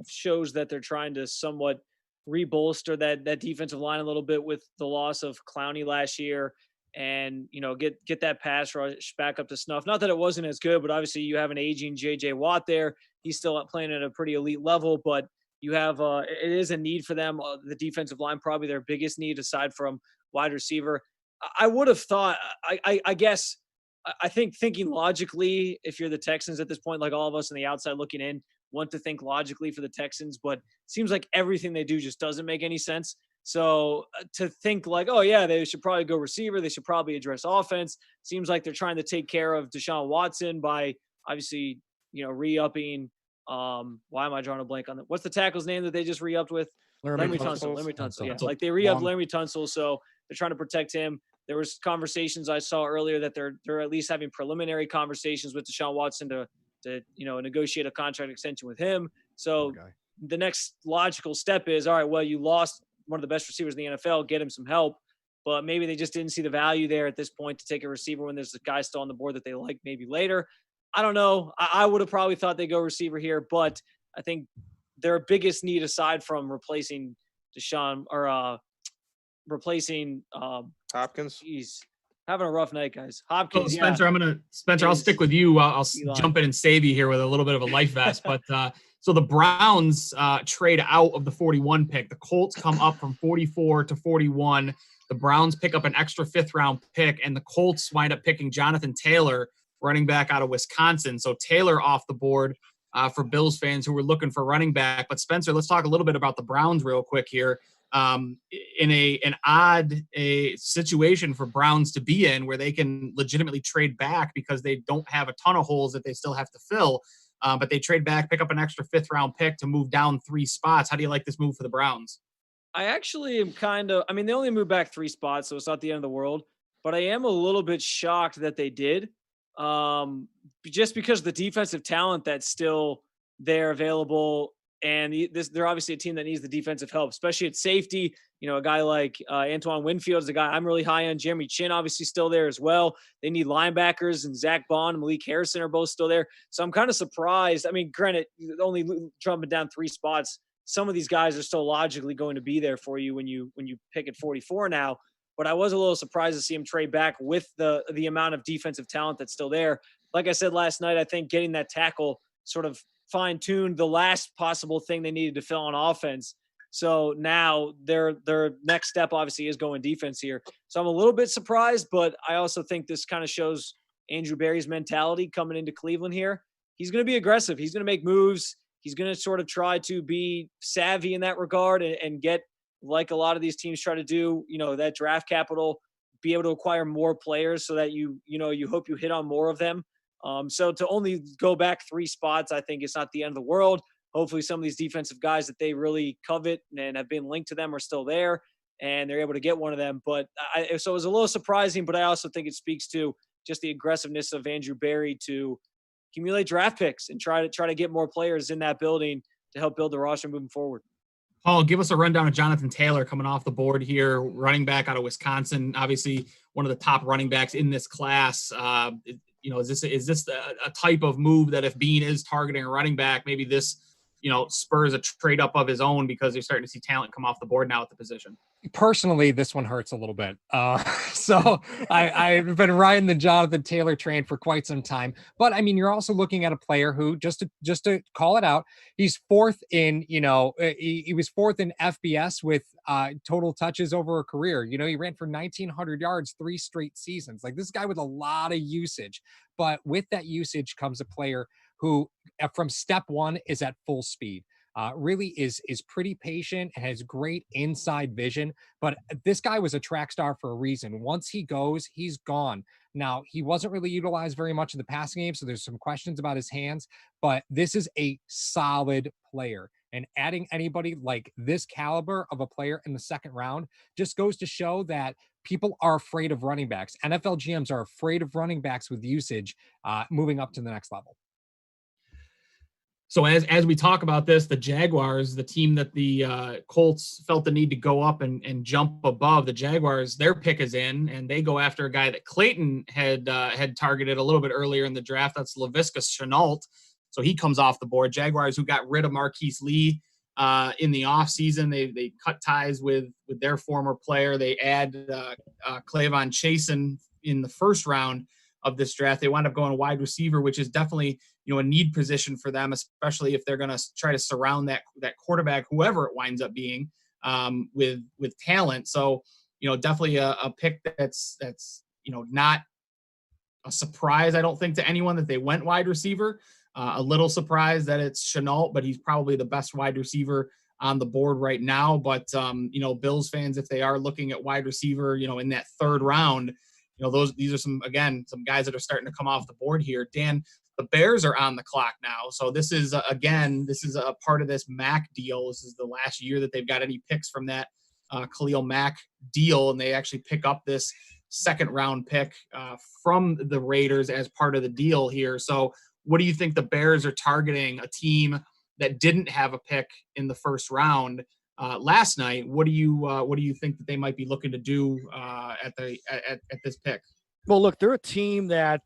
shows that they're trying to somewhat rebolster that defensive line a little bit with the loss of Clowney last year, and get that pass rush back up to snuff. Not that it wasn't as good, but obviously you have an aging J.J. Watt there. He's still playing at a pretty elite level, but you have it is a need for them. The defensive line, probably their biggest need aside from wide receiver. I would have thought, I guess, I think thinking logically, if you're the Texans at this point, like all of us on the outside looking in, want to think logically for the Texans, but it seems like everything they do just doesn't make any sense. So to think like, oh yeah, they should probably go receiver, they should probably address offense, seems like they're trying to take care of Deshaun Watson by obviously, re-upping. Why am I drawing a blank on that? What's the tackle's name that they just re-upped with? Laremy Tunsil. Yeah, like they re-upped Laremy Tunsil, so they're trying to protect him. There was conversations I saw earlier that they're at least having preliminary conversations with Deshaun Watson to negotiate a contract extension with him. So the next logical step is, all right, well, you lost one of the best receivers in the NFL, get him some help. But maybe they just didn't see the value there at this point to take a receiver when there's a guy still on the board that they like maybe later. I don't know. I would have probably thought they go receiver here, but I think their biggest need aside from replacing Deshaun or replacing Hopkins. He's having a rough night, guys. Hopkins. Spencer, I'll stick with you. I'll jump in and save you here with a little bit of a life vest. But so the Browns trade out of the 41 pick. The Colts come up from 44 to 41. The Browns pick up an extra 5th-round pick, and the Colts wind up picking Jonathan Taylor, running back out of Wisconsin. So Taylor off the board for Bills fans who were looking for running back. But Spencer, let's talk a little bit about the Browns real quick here. In an odd situation for Browns to be in, where they can legitimately trade back because they don't have a ton of holes that they still have to fill. But they trade back, pick up an extra 5th-round pick to move down 3 spots. How do you like this move for the Browns? I actually am they only moved back 3 spots, so it's not the end of the world. But I am a little bit shocked that they did, just because the defensive talent that's still there available. And they're obviously a team that needs the defensive help, especially at safety. A guy like Antoine Winfield is a guy I'm really high on. Jeremy Chin obviously still there as well. They need linebackers, and Zach Bond and Malik Harrison are both still there. So I'm kind of surprised. I mean, granted, only jumping down 3 spots, some of these guys are still logically going to be there for you when you pick at 44 now. But I was a little surprised to see him trade back with the amount of defensive talent that's still there. Like I said last night, I think getting that tackle sort of fine-tuned the last possible thing they needed to fill on offense. So now their next step obviously is going defense here. So I'm a little bit surprised, but I also think this kind of shows Andrew Berry's mentality coming into Cleveland here. He's going to be aggressive. He's going to make moves. He's going to sort of try to be savvy in that regard and get like a lot of these teams try to do, that draft capital, be able to acquire more players so that you hope you hit on more of them. So to only go back 3 spots, I think it's not the end of the world. Hopefully some of these defensive guys that they really covet and have been linked to them are still there and they're able to get one of them. But so it was a little surprising, but I also think it speaks to just the aggressiveness of Andrew Berry to accumulate draft picks and try to get more players in that building to help build the roster moving forward. Paul, give us a rundown of Jonathan Taylor coming off the board here, running back out of Wisconsin, obviously one of the top running backs in this class. Is this a type of move that if Bean is targeting a running back, maybe this, spurs a trade up of his own because you're starting to see talent come off the board now at the position? Personally, this one hurts a little bit. So I've been riding the Jonathan Taylor train for quite some time. But I mean, you're also looking at a player who, just to call it out, he's fourth in, he was fourth in FBS with total touches over a career. He ran for 1,900 yards 3 straight seasons. Like, this guy with a lot of usage. But with that usage comes a player who, from step one, is at full speed. Really is pretty patient and has great inside vision. But this guy was a track star for a reason. Once he goes, he's gone. Now, he wasn't really utilized very much in the passing game, so there's some questions about his hands, but this is a solid player. And adding anybody like this caliber of a player in the second round just goes to show that people are afraid of running backs. NFL GMs are afraid of running backs with usage moving up to the next level. So as we talk about this, the Jaguars, the team that the Colts felt the need to go up and jump above, the Jaguars, their pick is in, and they go after a guy that Clayton had targeted a little bit earlier in the draft. That's Laviska Shenault. So he comes off the board. Jaguars, who got rid of Marquise Lee in the offseason, they cut ties with their former player. They add Clavon Chasen in the first round of this draft. They wound up going wide receiver, which is definitely a need position for them, especially if they're going to try to surround that quarterback, whoever it winds up being, with talent. So definitely a pick that's not a surprise, I don't think, to anyone that they went wide receiver. A little surprised that it's Shenault, but he's probably the best wide receiver on the board right now. But Bills fans, if they are looking at wide receiver, in that third round, these are some guys that are starting to come off the board here. Dan, the Bears are on the clock now. So this is a part of this Mack deal. This is the last year that they've got any picks from that Khalil Mack deal. And they actually pick up this second round pick from the Raiders as part of the deal here. So what do you think the Bears are targeting? A team that didn't have a pick in the first round last night. What do you think that they might be looking to do at this pick? Well, look, they're a team that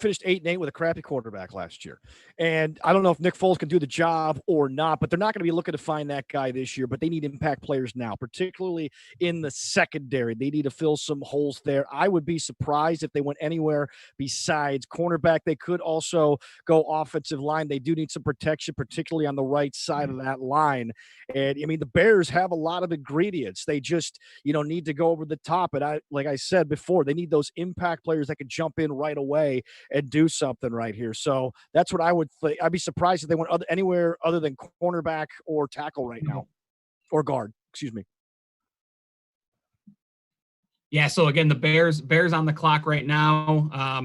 finished 8-8 with a crappy quarterback last year. And I don't know if Nick Foles can do the job or not, but they're not going to be looking to find that guy this year. But they need impact players now, particularly in the secondary. They need to fill some holes there. I would be surprised if they went anywhere besides cornerback. They could also go offensive line. They do need some protection, particularly on the right side of that line. And, I mean, the Bears have a lot of ingredients. They just, need to go over the top. And like I said before, they need those impact players that can jump in right away and do something right here. So that's what I would think. I'd be surprised if they went anywhere other than cornerback or tackle right now, or guard, excuse me. Yeah. So again, the Bears on the clock right now.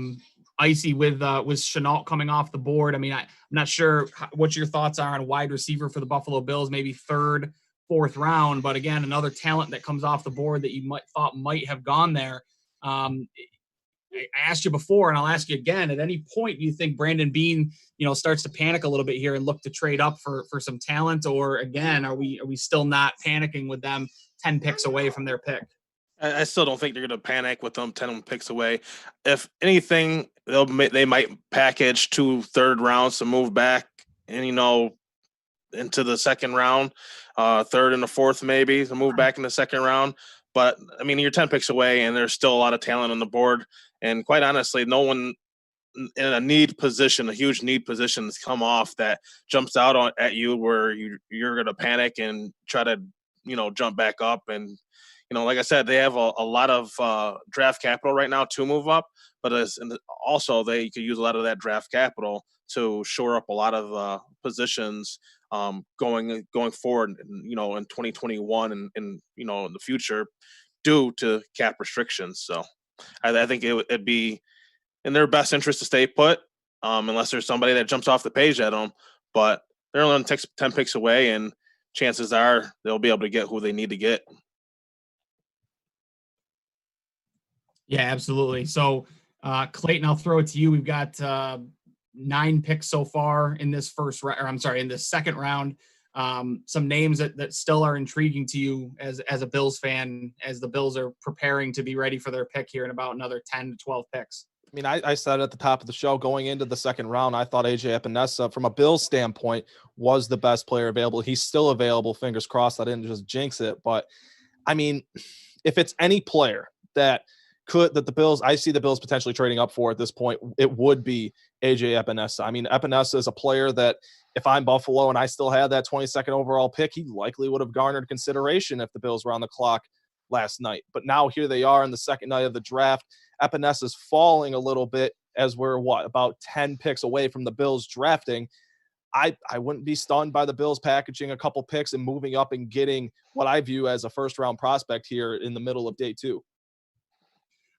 Icy with Shenault coming off the board. I mean, I'm not sure what your thoughts are on wide receiver for the Buffalo Bills, maybe third, fourth round, but again, another talent that comes off the board that you thought might have gone there. I asked you before, and I'll ask you again. At any point, do you think Brandon Beane, starts to panic a little bit here and look to trade up for some talent, or again, are we still not panicking with them 10 picks away from their pick? I still don't think they're going to panic with them 10 picks away. If anything, they might package 2 third rounds to move back and into the second round, third and the fourth maybe to move back in the second round. But I mean, you're 10 picks away, and there's still a lot of talent on the board. And quite honestly, no one in a huge need position has come off that jumps out at you where you're going to panic and try to, jump back up. And, like I said, they have a lot of draft capital right now to move up, but also they could use a lot of that draft capital to shore up a lot of positions going forward, in 2021 and in the future due to cap restrictions. So I think it'd be in their best interest to stay put, unless there's somebody that jumps off the page at them. But they're only 10 picks away, and chances are they'll be able to get who they need to get. Yeah, absolutely. So, Clayton, I'll throw it to you. We've got 9 picks so far in this in this second round. Some names that still are intriguing to you as a Bills fan, as the Bills are preparing to be ready for their pick here in about another 10 to 12 picks. I mean, I said at the top of the show going into the second round, I thought AJ Epinesa, from a Bills standpoint, was the best player available. He's still available. Fingers crossed I didn't just jinx it. But, I mean, if it's any player that the Bills, I see the Bills potentially trading up for at this point, it would be AJ Epinesa. I mean, Epinesa is a player that if I'm Buffalo and I still had that 22nd overall pick, he likely would have garnered consideration if the Bills were on the clock last night. But now here they are in the second night of the draft. Epinesa's falling a little bit as we're about 10 picks away from the Bills drafting. I wouldn't be stunned by the Bills packaging a couple picks and moving up and getting what I view as a first-round prospect here in the middle of day 2.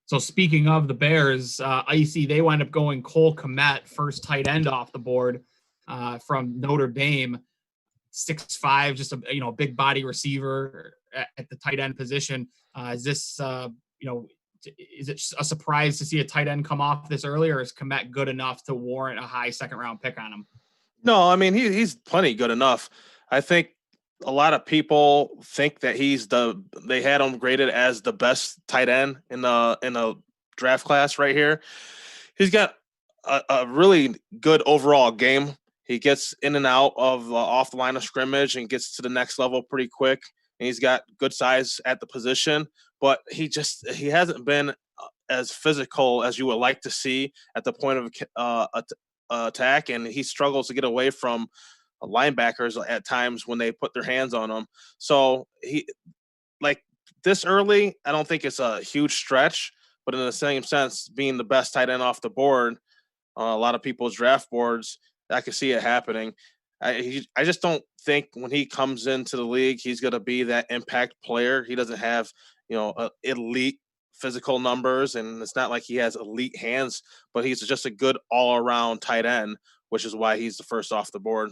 So speaking of the Bears, Icy, they wind up going Cole Kmet, first tight end off the board from Notre Dame, 6'5", just a big body receiver at the tight end position. Is this is it a surprise to see a tight end come off this early, or is Kmet good enough to warrant a high second round pick on him? No, I mean, he's plenty good enough. I think a lot of people think that they had him graded as the best tight end in the draft class right here. He's got a really good overall game. He gets in and out of off the line of scrimmage and gets to the next level pretty quick. And he's got good size at the position, but he hasn't been as physical as you would like to see at the point of attack, and he struggles to get away from linebackers at times when they put their hands on him. So he, like, this early, I don't think it's a huge stretch, but in the same sense, being the best tight end off the board, a lot of people's draft boards, I can see it happening. I just don't think when he comes into the league, he's going to be that impact player. He doesn't have, elite physical numbers, and it's not like he has elite hands, but he's just a good all-around tight end, which is why he's the first off the board.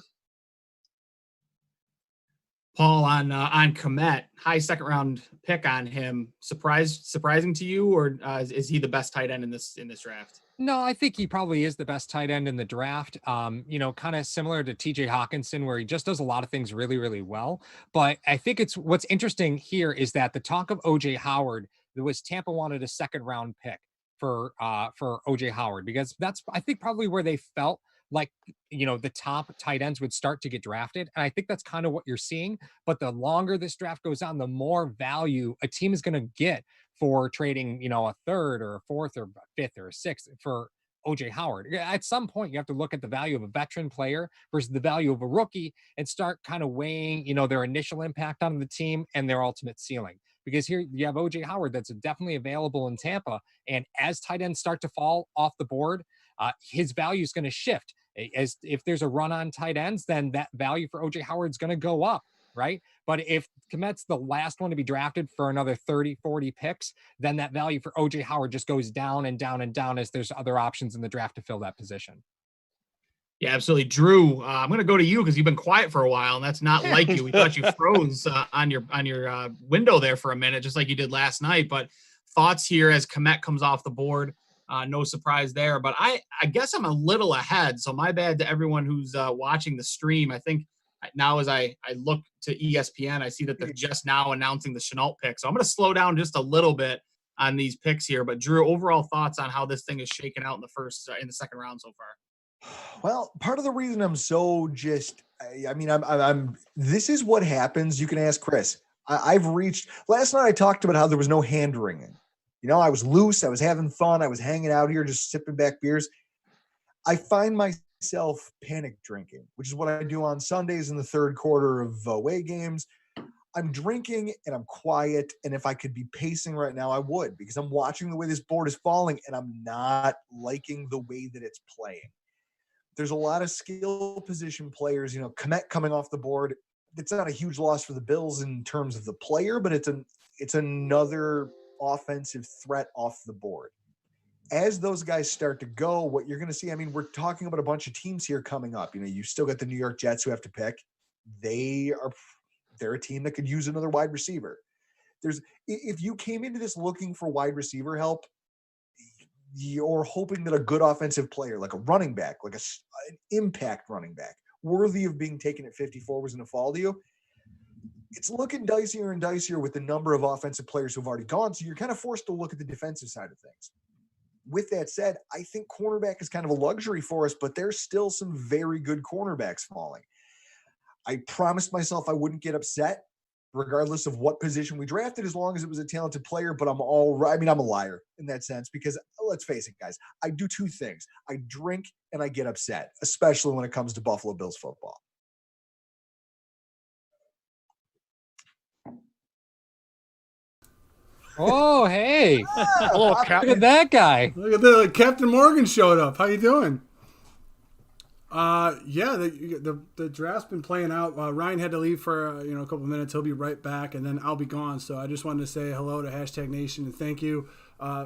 Paul, on Kmet, high second round pick on him, surprising to you, or is he the best tight end in this draft? No, I think he probably is the best tight end in the draft. Kind of similar to TJ Hawkinson, where he just does a lot of things really, really well. But I think what's interesting here is that the talk of OJ Howard, there was Tampa wanted a second round pick for OJ Howard, because that's, I think, probably where they felt like, the top tight ends would start to get drafted. And I think that's kind of what you're seeing. But the longer this draft goes on, the more value a team is going to get for trading, a third or a fourth or fifth or a sixth for OJ Howard. At some point, you have to look at the value of a veteran player versus the value of a rookie and start kind of weighing, their initial impact on the team and their ultimate ceiling. Because here you have OJ Howard that's definitely available in Tampa. And as tight ends start to fall off the board, his value is going to shift. As if there's a run on tight ends, then that value for OJ Howard's going to go up, right? But if Kmet's the last one to be drafted for another 30, 40 picks, then that value for OJ Howard just goes down and down and down as there's other options in the draft to fill that position. Yeah, absolutely. Drew, I'm going to go to you because you've been quiet for a while, and that's not like you. We thought you froze on your window there for a minute, just like you did last night. But thoughts here as Kmet comes off the board. No surprise there, but I guess I'm a little ahead. So my bad to everyone who's watching the stream. I think now as I look to ESPN, I see that they're just now announcing the Shenault pick. So I'm going to slow down just a little bit on these picks here. But Drew, overall thoughts on how this thing is shaken out in the second round so far? Well, part of the reason I'm so I'm this is what happens. You can ask Chris. I've reached last night. I talked about how there was no hand wringing. I was loose. I was having fun. I was hanging out here, just sipping back beers. I find myself panic drinking, which is what I do on Sundays in the third quarter of away games. I'm drinking and I'm quiet. And if I could be pacing right now, I would, because I'm watching the way this board is falling and I'm not liking the way that it's playing. There's a lot of skill position players. Kmet coming off the board. It's not a huge loss for the Bills in terms of the player, but it's another offensive threat off the board. As those guys start to go, what you're going to see, I mean, we're talking about a bunch of teams here coming up. You still got the New York Jets who have to pick. They're a team that could use another wide receiver. If you came into this looking for wide receiver help, you're hoping that a good offensive player, like a running back, like an impact running back, worthy of being taken at 54 was going to fall to you. It's looking dicier and dicier with the number of offensive players who've already gone. So you're kind of forced to look at the defensive side of things. With that said, I think cornerback is kind of a luxury for us, but there's still some very good cornerbacks falling. I promised myself I wouldn't get upset regardless of what position we drafted, as long as it was a talented player, but I'm a liar in that sense, because let's face it, guys, I do two things. I drink and I get upset, especially when it comes to Buffalo Bills football. Oh, hey. Hello, Look Captain. at that guy. Look at the Captain Morgan showed up. How you doing? Yeah, the draft's been playing out. Ryan had to leave for a couple of minutes. He'll be right back, and then I'll be gone. So I just wanted to say hello to Hashtag Nation and thank you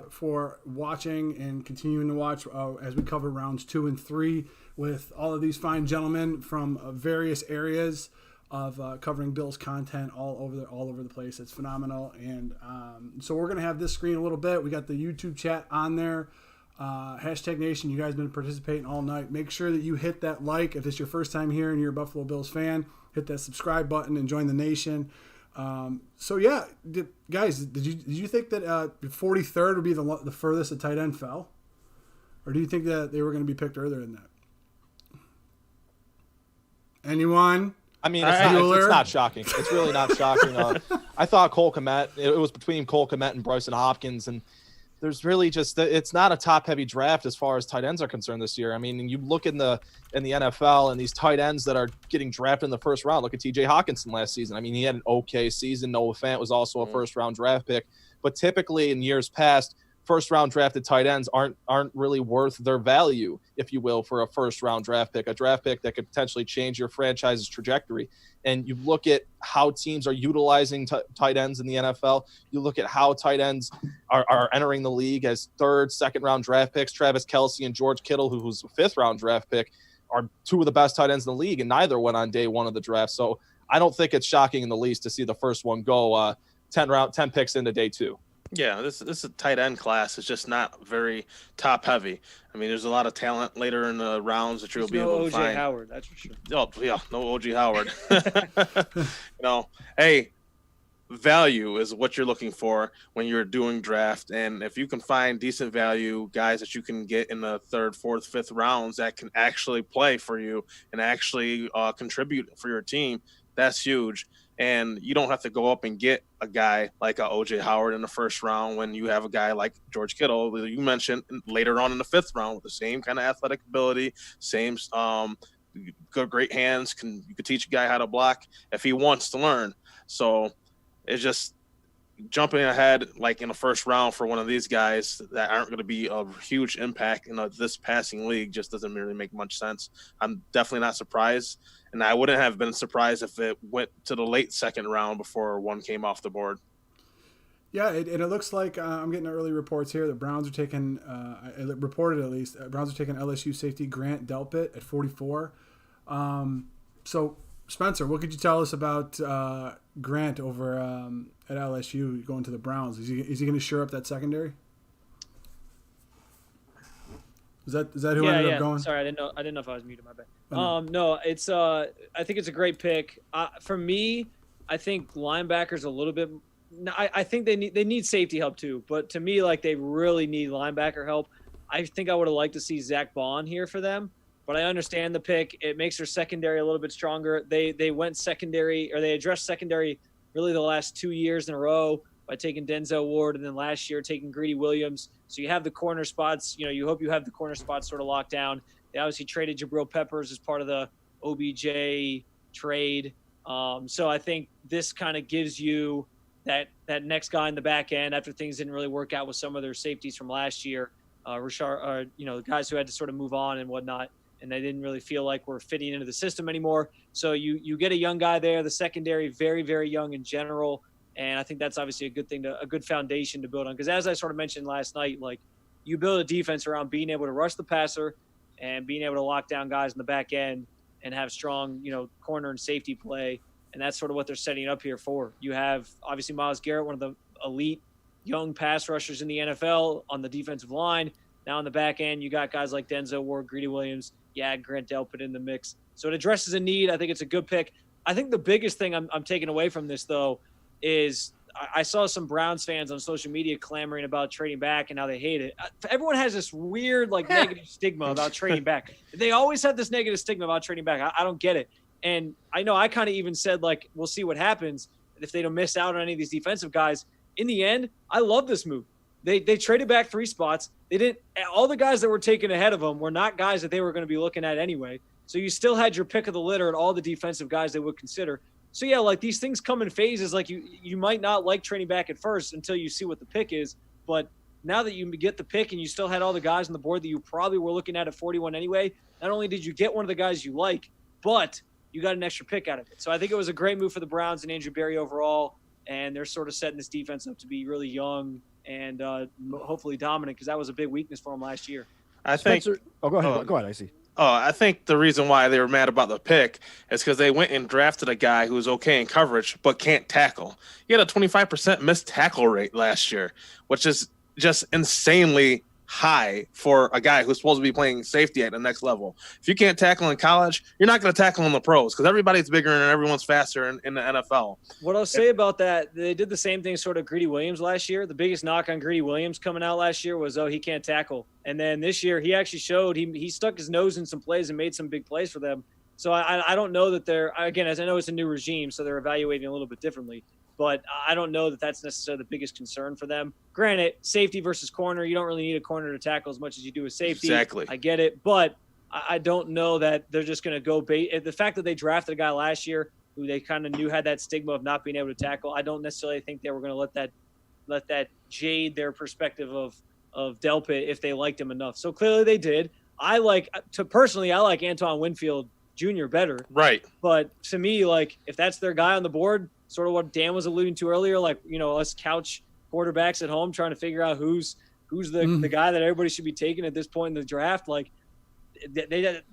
for watching and continuing to watch as we cover rounds 2 and 3 with all of these fine gentlemen from various areas of covering Bills content all over the place. It's phenomenal, and so we're gonna have this screen a little bit. We got the YouTube chat on there. Hashtag Nation, you guys have been participating all night. Make sure that you hit that like if it's your first time here and you're a Buffalo Bills fan. Hit that subscribe button and join the nation. So yeah, guys, did you think that 43rd would be the furthest a tight end fell, or do you think that they were going to be picked earlier than that? Anyone? I mean, it's not shocking. It's really not shocking. I thought Cole Kmet. It was between Cole Kmet and Bryson Hopkins, and there's really it's not a top-heavy draft as far as tight ends are concerned this year. I mean, you look in the NFL and these tight ends that are getting drafted in the first round. Look at T.J. Hawkinson last season. I mean, he had an okay season. Noah Fant was also a first-round draft pick. But typically in years past, first-round drafted tight ends aren't really worth their value, if you will, for a first-round draft pick, a draft pick that could potentially change your franchise's trajectory. And you look at how teams are utilizing tight ends in the NFL. You look at how tight ends are entering the league as third, second-round draft picks. Travis Kelce and George Kittle, who's a fifth-round draft pick, are two of the best tight ends in the league, and neither went on day one of the draft. So I don't think it's shocking in the least to see the first one go 10 picks into day 2. Yeah, this is a tight end class. It's just not very top heavy. I mean, there's a lot of talent later in the rounds that you'll be able to find. O.J. Howard, that's for sure. Oh yeah, no O.J. Howard. Hey, value is what you're looking for when you're doing draft, and if you can find decent value guys that you can get in the 3rd, 4th, 5th rounds that can actually play for you and actually contribute for your team, that's huge. And you don't have to go up and get a guy like a O.J. Howard in the first round when you have a guy like George Kittle, that you mentioned, later on in the 5th round with the same kind of athletic ability, same great hands. You could teach a guy how to block if he wants to learn. So it's just jumping ahead like in the first round for one of these guys that aren't going to be a huge impact in this passing league just doesn't really make much sense. I'm definitely not surprised. And I wouldn't have been surprised if it went to the late 2nd round before one came off the board. Yeah, it looks like I'm getting early reports here. The Browns are taking, reported at least, Browns are taking LSU safety Grant Delpit at 44. So, Spencer, what could you tell us about Grant over at LSU going to the Browns? Is he going to shore up that secondary? Is that who ended up going? Sorry, I didn't know if I was muted. My bad. No, it's I think it's a great pick. For me, I think linebackers a little bit. I think they need safety help too, but to me, like, they really need linebacker help. I think I would have liked to see Zach Bond here for them, but I understand the pick. It makes their secondary a little bit stronger. They went secondary, or they addressed secondary really the last 2 years in a row by taking Denzel Ward, and then last year taking Greedy Williams. So you have the corner spots. You hope you have the corner spots sort of locked down. They obviously traded Jabril Peppers as part of the OBJ trade. So I think this kind of gives you that next guy in the back end after things didn't really work out with some of their safeties from last year. Rashard, the guys who had to sort of move on and whatnot. and they didn't really feel like we're fitting into the system anymore. So you get a young guy there, the secondary, very, very young in general. And I think that's obviously a good thing, a good foundation to build on. Because as I sort of mentioned last night, like you build a defense around being able to rush the passer and being able to lock down guys in the back end and have strong, corner and safety play. And that's sort of what they're setting up here for. You have obviously Myles Garrett, one of the elite young pass rushers in the NFL on the defensive line. Now on the back end, you got guys like Denzel Ward, Greedy Williams. You add Grant Delpit in the mix. So it addresses a need. I think it's a good pick. I think the biggest thing I'm taking away from this, though, is I saw some Browns fans on social media clamoring about trading back and how they hate it. Everyone has this weird, negative stigma about trading back. They always have this negative stigma about trading back. I don't get it. And I know I kind of even said, we'll see what happens if they don't miss out on any of these defensive guys. In the end, I love this move. They traded back 3 spots. They didn't. All the guys that were taken ahead of them were not guys that they were going to be looking at anyway. So you still had your pick of the litter and all the defensive guys they would consider. So yeah, these things come in phases. You might not like trading back at first until you see what the pick is. But now that you get the pick and you still had all the guys on the board that you probably were looking at 41 anyway, not only did you get one of the guys you like, but you got an extra pick out of it. So I think it was a great move for the Browns and Andrew Berry overall. And they're sort of setting this defense up to be really young and hopefully dominant, because that was a big weakness for them last year. I think. Spencer, go ahead. Go ahead, I see. I think the reason why they were mad about the pick is because they went and drafted a guy who's okay in coverage but can't tackle. He had a 25% missed tackle rate last year, which is just insanely high for a guy who's supposed to be playing safety at the next level. If you can't tackle in college, you're not going to tackle in the pros, because everybody's bigger and everyone's faster in the NFL. What I'll say about that, they did the same thing sort of Greedy Williams last year. The biggest knock on Greedy Williams coming out last year was, he can't tackle. And then this year he actually showed he stuck his nose in some plays and made some big plays for them. So I don't know that they're, again, as I know it's a new regime, so they're evaluating a little bit differently. But I don't know that that's necessarily the biggest concern for them. Granted, safety versus corner, you don't really need a corner to tackle as much as you do a safety. Exactly. I get it. But I don't know that they're just going to go bait. The fact that they drafted a guy last year who they kind of knew had that stigma of not being able to tackle, I don't necessarily think they were going to let that jade their perspective of Delpit if they liked him enough. So clearly they did. I like Antoine Winfield Jr. better. Right. But to me, if that's their guy on the board, sort of what Dan was alluding to earlier, us couch quarterbacks at home trying to figure out who's the guy that everybody should be taking at this point in the draft.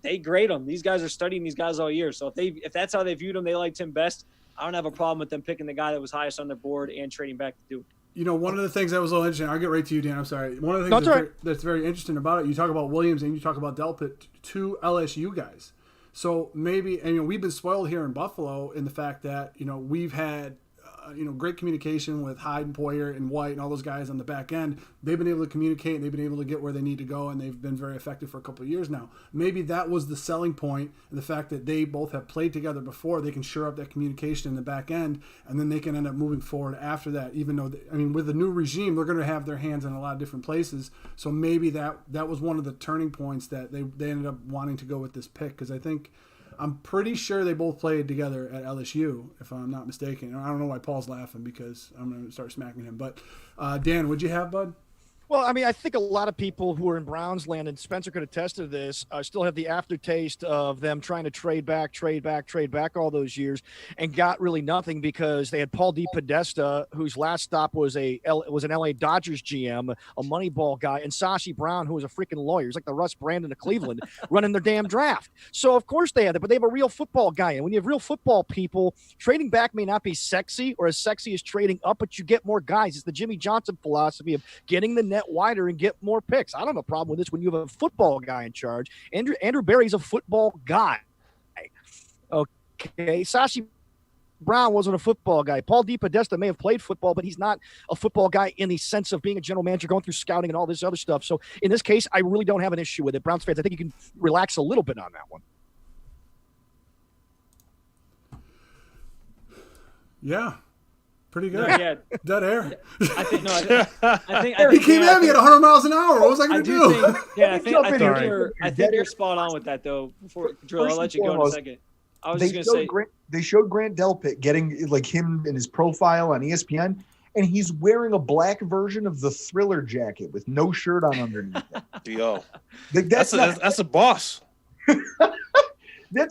They grade them. These guys are studying these guys all year. So if that's how they viewed them, they liked him best. I don't have a problem with them picking the guy that was highest on their board and trading back to do it. One of the things that was a little interesting, I'll get right to you, Dan. I'm sorry. One of the things that's very interesting about it, you talk about Williams and you talk about Delpit, 2 LSU guys. So maybe, we've been spoiled here in Buffalo in the fact that, we've had, great communication with Hyde and Poyer and White and all those guys on the back end. They've been able to communicate and they've been able to get where they need to go, and they've been very effective for a couple of years now. Maybe that was the selling point, and the fact that they both have played together before, they can shore up that communication in the back end, and then they can end up moving forward after that, even though, with the new regime, they're going to have their hands in a lot of different places. So maybe that was one of the turning points that they ended up wanting to go with this pick, because I'm pretty sure they both played together at LSU, if I'm not mistaken. I don't know why Paul's laughing, because I'm going to start smacking him. But, Dan, what'd you have, bud? Well, I think a lot of people who are in Browns land, and Spencer could attest to this, still have the aftertaste of them trying to trade back all those years, and got really nothing, because they had Paul DePodesta, whose last stop was an LA Dodgers GM, a Moneyball guy, and Sashi Brown, who was a freaking lawyer. He's like the Russ Brandon of Cleveland, running their damn draft. So, of course they had that, but they have a real football guy. And when you have real football people, trading back may not be sexy or as sexy as trading up, but you get more guys. It's the Jimmy Johnson philosophy of getting the net wider and get more picks. I don't have a problem with this when you have a football guy in charge. Andrew Berry's a football guy. Okay, Sashi Brown wasn't a football guy. Paul DePodesta may have played football, but he's not a football guy in the sense of being a general manager, going through scouting and all this other stuff. So in this case, I really don't have an issue with it. Browns fans, I think you can relax a little bit on that one. Yeah. Pretty good. Yeah. Dead air. I think he came at me at 100 miles an hour. What was I going to do? I think you're spot on with that, though. Before Drill, I'll let you go in a second. I was just going to say they showed Grant Delpit getting him in his profile on ESPN, and he's wearing a black version of the Thriller jacket with no shirt on underneath it. That's a boss. I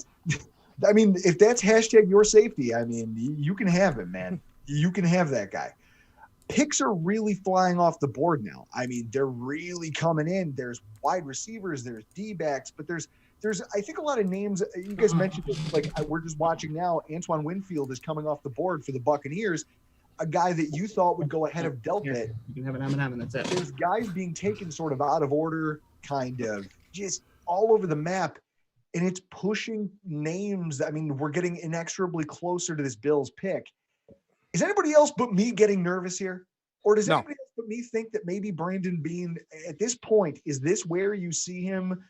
mean, if that's hashtag your safety, I mean, you can have him, man. You can have that guy. Picks are really flying off the board now. I mean, they're really coming in. There's wide receivers, there's D-backs, but there's I think a lot of names. You guys mentioned it, like we're just watching now. Antoine Winfield is coming off the board for the Buccaneers, a guy that you thought would go ahead of Delpit. You can have an M&M and that's it. There's guys being taken sort of out of order, kind of just all over the map, and it's pushing names. I mean, we're getting inexorably closer to this Bills pick. Is anybody else but me getting nervous here? Or does anybody else but me think that maybe Brandon Beane, at this point, is this where you see him?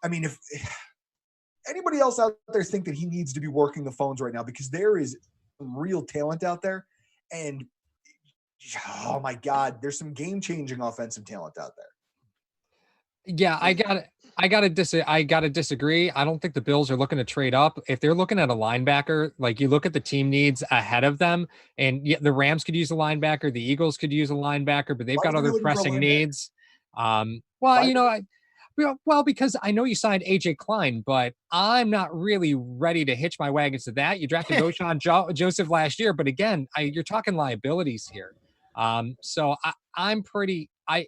I mean, if anybody else out there think that he needs to be working the phones right now, because there is real talent out there. And, oh, my God, there's some game-changing offensive talent out there. Yeah, I gotta disagree. I don't think the Bills are looking to trade up. If they're looking at a linebacker, like you look at the team needs ahead of them, and the Rams could use a linebacker, the Eagles could use a linebacker, but they've got other pressing needs. Because I know you signed AJ Klein, but I'm not really ready to hitch my wagons to that. You drafted O'Shawn Joseph last year, but again, you're talking liabilities here. So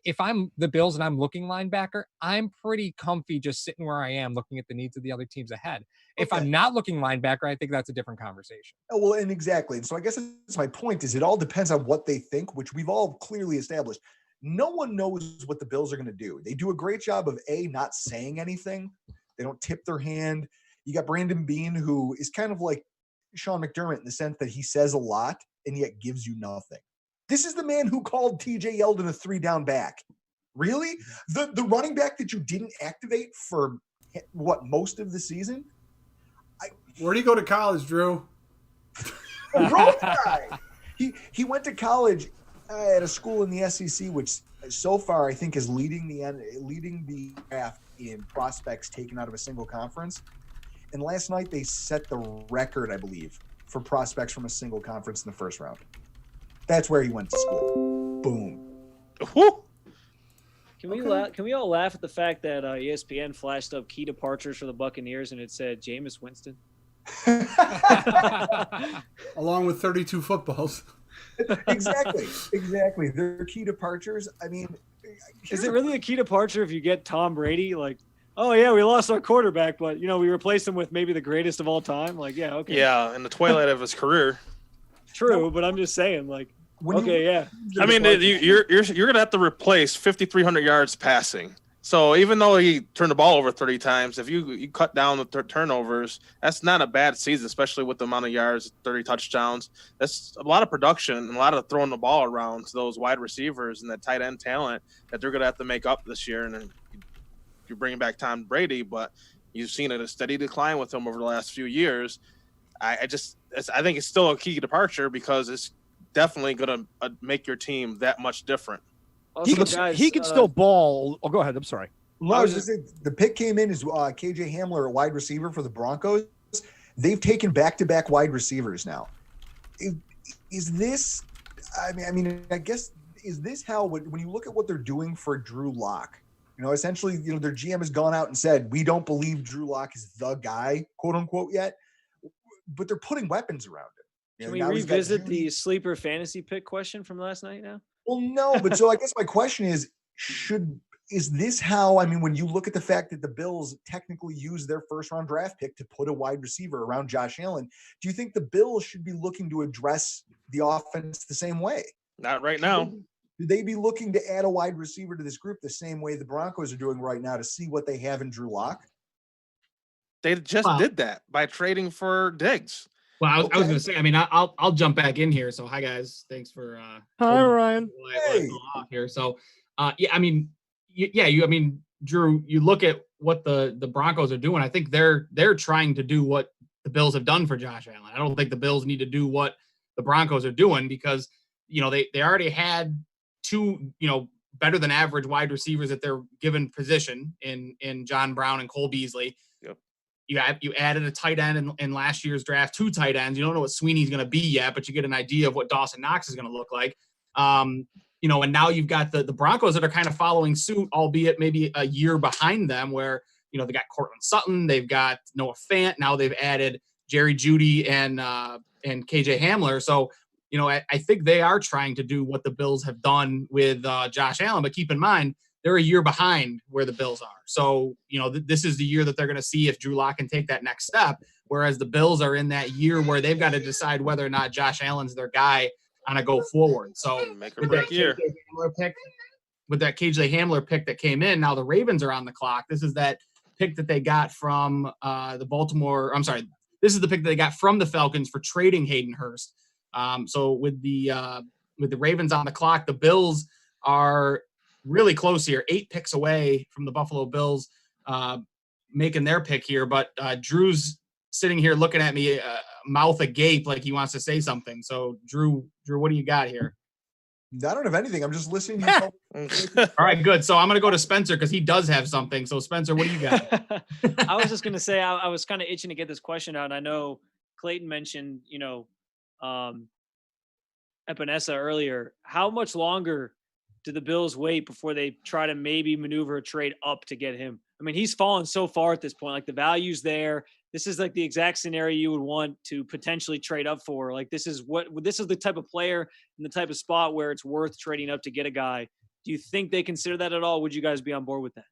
if I'm the Bills and I'm looking linebacker, I'm pretty comfy just sitting where I am looking at the needs of the other teams ahead. If I'm not looking linebacker, I think that's a different conversation. Oh, well, and exactly. And so I guess that's my point, is it all depends on what they think, which we've all clearly established. No one knows what the Bills are going to do. They do a great job of not saying anything. They don't tip their hand. You got Brandon Beane, who is kind of like Sean McDermott in the sense that he says a lot and yet gives you nothing. This is the man who called TJ Yeldon a 3-down back. Really? The running back that you didn't activate for most of the season? Where'd he go to college, Drew? A road guy. He went to college at a school in the SEC, which so far I think is leading the draft in prospects taken out of a single conference. And last night they set the record, I believe, for prospects from a single conference in the first round. That's where he went to school. Boom. Woo. Can we all laugh at the fact that ESPN flashed up key departures for the Buccaneers and it said Jameis Winston? Along with 32 footballs. Exactly. Their key departures. I mean, is it really a key departure if you get Tom Brady? Like, oh yeah, we lost our quarterback, but we replaced him with maybe the greatest of all time. Like, yeah, okay. Yeah, in the twilight of his career. True, but I'm just saying, like, yeah. I mean, you're gonna have to replace 5,300 yards passing. So even though he turned the ball over 30 times, if you cut down the turnovers, that's not a bad season, especially with the amount of yards, 30 touchdowns. That's a lot of production and a lot of throwing the ball around to those wide receivers and that tight end talent that they're gonna have to make up this year. And then you're bringing back Tom Brady, but you've seen a steady decline with him over the last few years. I think it's still a key departure because it's definitely going to make your team that much different. Also, he can still ball. Oh, go ahead. I'm sorry. Well, the pick came in as KJ Hamler, a wide receiver for the Broncos. They've taken back-to-back wide receivers now. Is this? I guess is this how when you look at what they're doing for Drew Lock? Essentially, their GM has gone out and said we don't believe Drew Lock is the guy, quote unquote, yet. But they're putting weapons around him. Can we revisit the sleeper fantasy pick question from last night now? Well, no, but so I guess my question is, is this how, when you look at the fact that the Bills technically used their first round draft pick to put a wide receiver around Josh Allen, do you think the Bills should be looking to address the offense the same way? Not right now. Should they be looking to add a wide receiver to this group the same way the Broncos are doing right now to see what they have in Drew Lock? They just did that by trading for Diggs. Well, I was going to say, I'll jump back in here. So, hi guys, thanks for hi Ryan. Here. So, Drew, you look at what the Broncos are doing. I think they're trying to do what the Bills have done for Josh Allen. I don't think the Bills need to do what the Broncos are doing because they already had two better than average wide receivers at their given position in John Brown and Cole Beasley. You added a tight end in last year's draft, 2 tight ends. You don't know what Sweeney's going to be yet, but you get an idea of what Dawson Knox is going to look like. And now you've got the Broncos that are kind of following suit, albeit maybe a year behind them, where You know, they got Cortland Sutton, they've got Noah Fant. Now they've added Jerry Jeudy and KJ Hamler. So, you know, I think they are trying to do what the Bills have done with Josh Allen. But keep in mind, they're a year behind where the Bills are. So, you know, this is the year that they're going to see if Drew Lock can take that next step. Whereas the Bills are in that year where they've got to decide whether or not Josh Allen's their guy on a go forward. So with that KJ Hamler pick that came in, now the Ravens are on the clock. This is that pick that they got from this is the pick that they got from the Falcons for trading Hayden Hurst. So with the Ravens on the clock, the Bills are really close here, 8 picks away from the Buffalo Bills making their pick here. But Drew's sitting here looking at me, mouth agape, like he wants to say something. So Drew, what do you got here? I don't have anything. I'm just listening. To All right, good. So I'm going to go to Spencer because he does have something. So Spencer, what do you got? I was just going to say, I was kind of itching to get this question out. I know Clayton mentioned, Epinesa earlier. How much longer do the Bills wait before they try to maybe maneuver a trade up to get him? I mean, he's fallen so far at this point. Like, the value's there. This is like the exact scenario you would want to potentially trade up for. Like, this is the type of player and the type of spot where it's worth trading up to get a guy. Do you think they consider that at all? Would you guys be on board with that?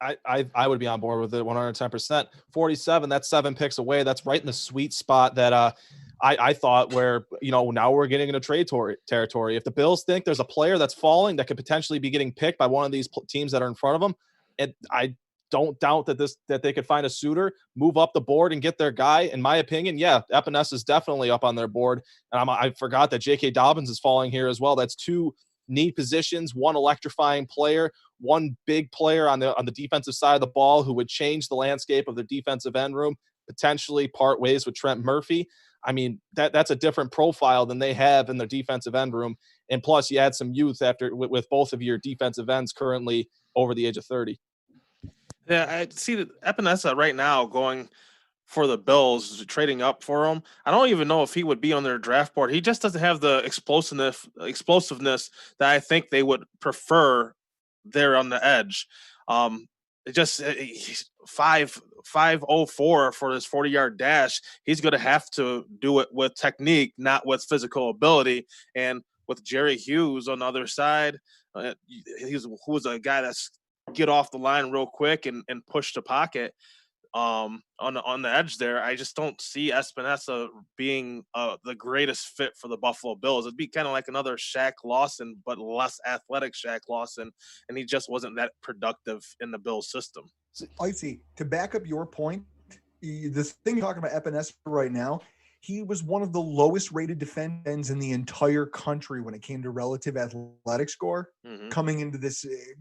I would be on board with it 110%. 47, that's 7 picks away. That's right in the sweet spot that I thought where, now we're getting into trade territory. If the Bills think there's a player that's falling that could potentially be getting picked by one of these teams that are in front of them, and I don't doubt that they could find a suitor, move up the board and get their guy. In my opinion, yeah, Epinesa is definitely up on their board. And I forgot that J.K. Dobbins is falling here as well. That's 2 need positions, 1 electrifying player, 1 big player on the defensive side of the ball who would change the landscape of the defensive end room, potentially part ways with Trent Murphy. I mean, that's a different profile than they have in their defensive end room. And plus, you add some youth with both of your defensive ends currently over the age of 30. Yeah, I see that Epinesa right now going for the Bills, trading up for him. I don't even know if he would be on their draft board. He just doesn't have the explosiveness that I think they would prefer there on the edge. He's 5.04 for his 40-yard dash. He's going to have to do it with technique, not with physical ability. And with Jerry Hughes on the other side, who's a guy that's get off the line real quick and push the pocket on the edge there. I just don't see Epinesa being the greatest fit for the Buffalo Bills. It'd be kind of like another Shaq Lawson, but less athletic Shaq Lawson, and he just wasn't that productive in the Bills system. I see. To back up your point, the thing you're talking about Epinesa right now, he was one of the lowest rated defense ends in the entire country when it came to relative athletic score coming into the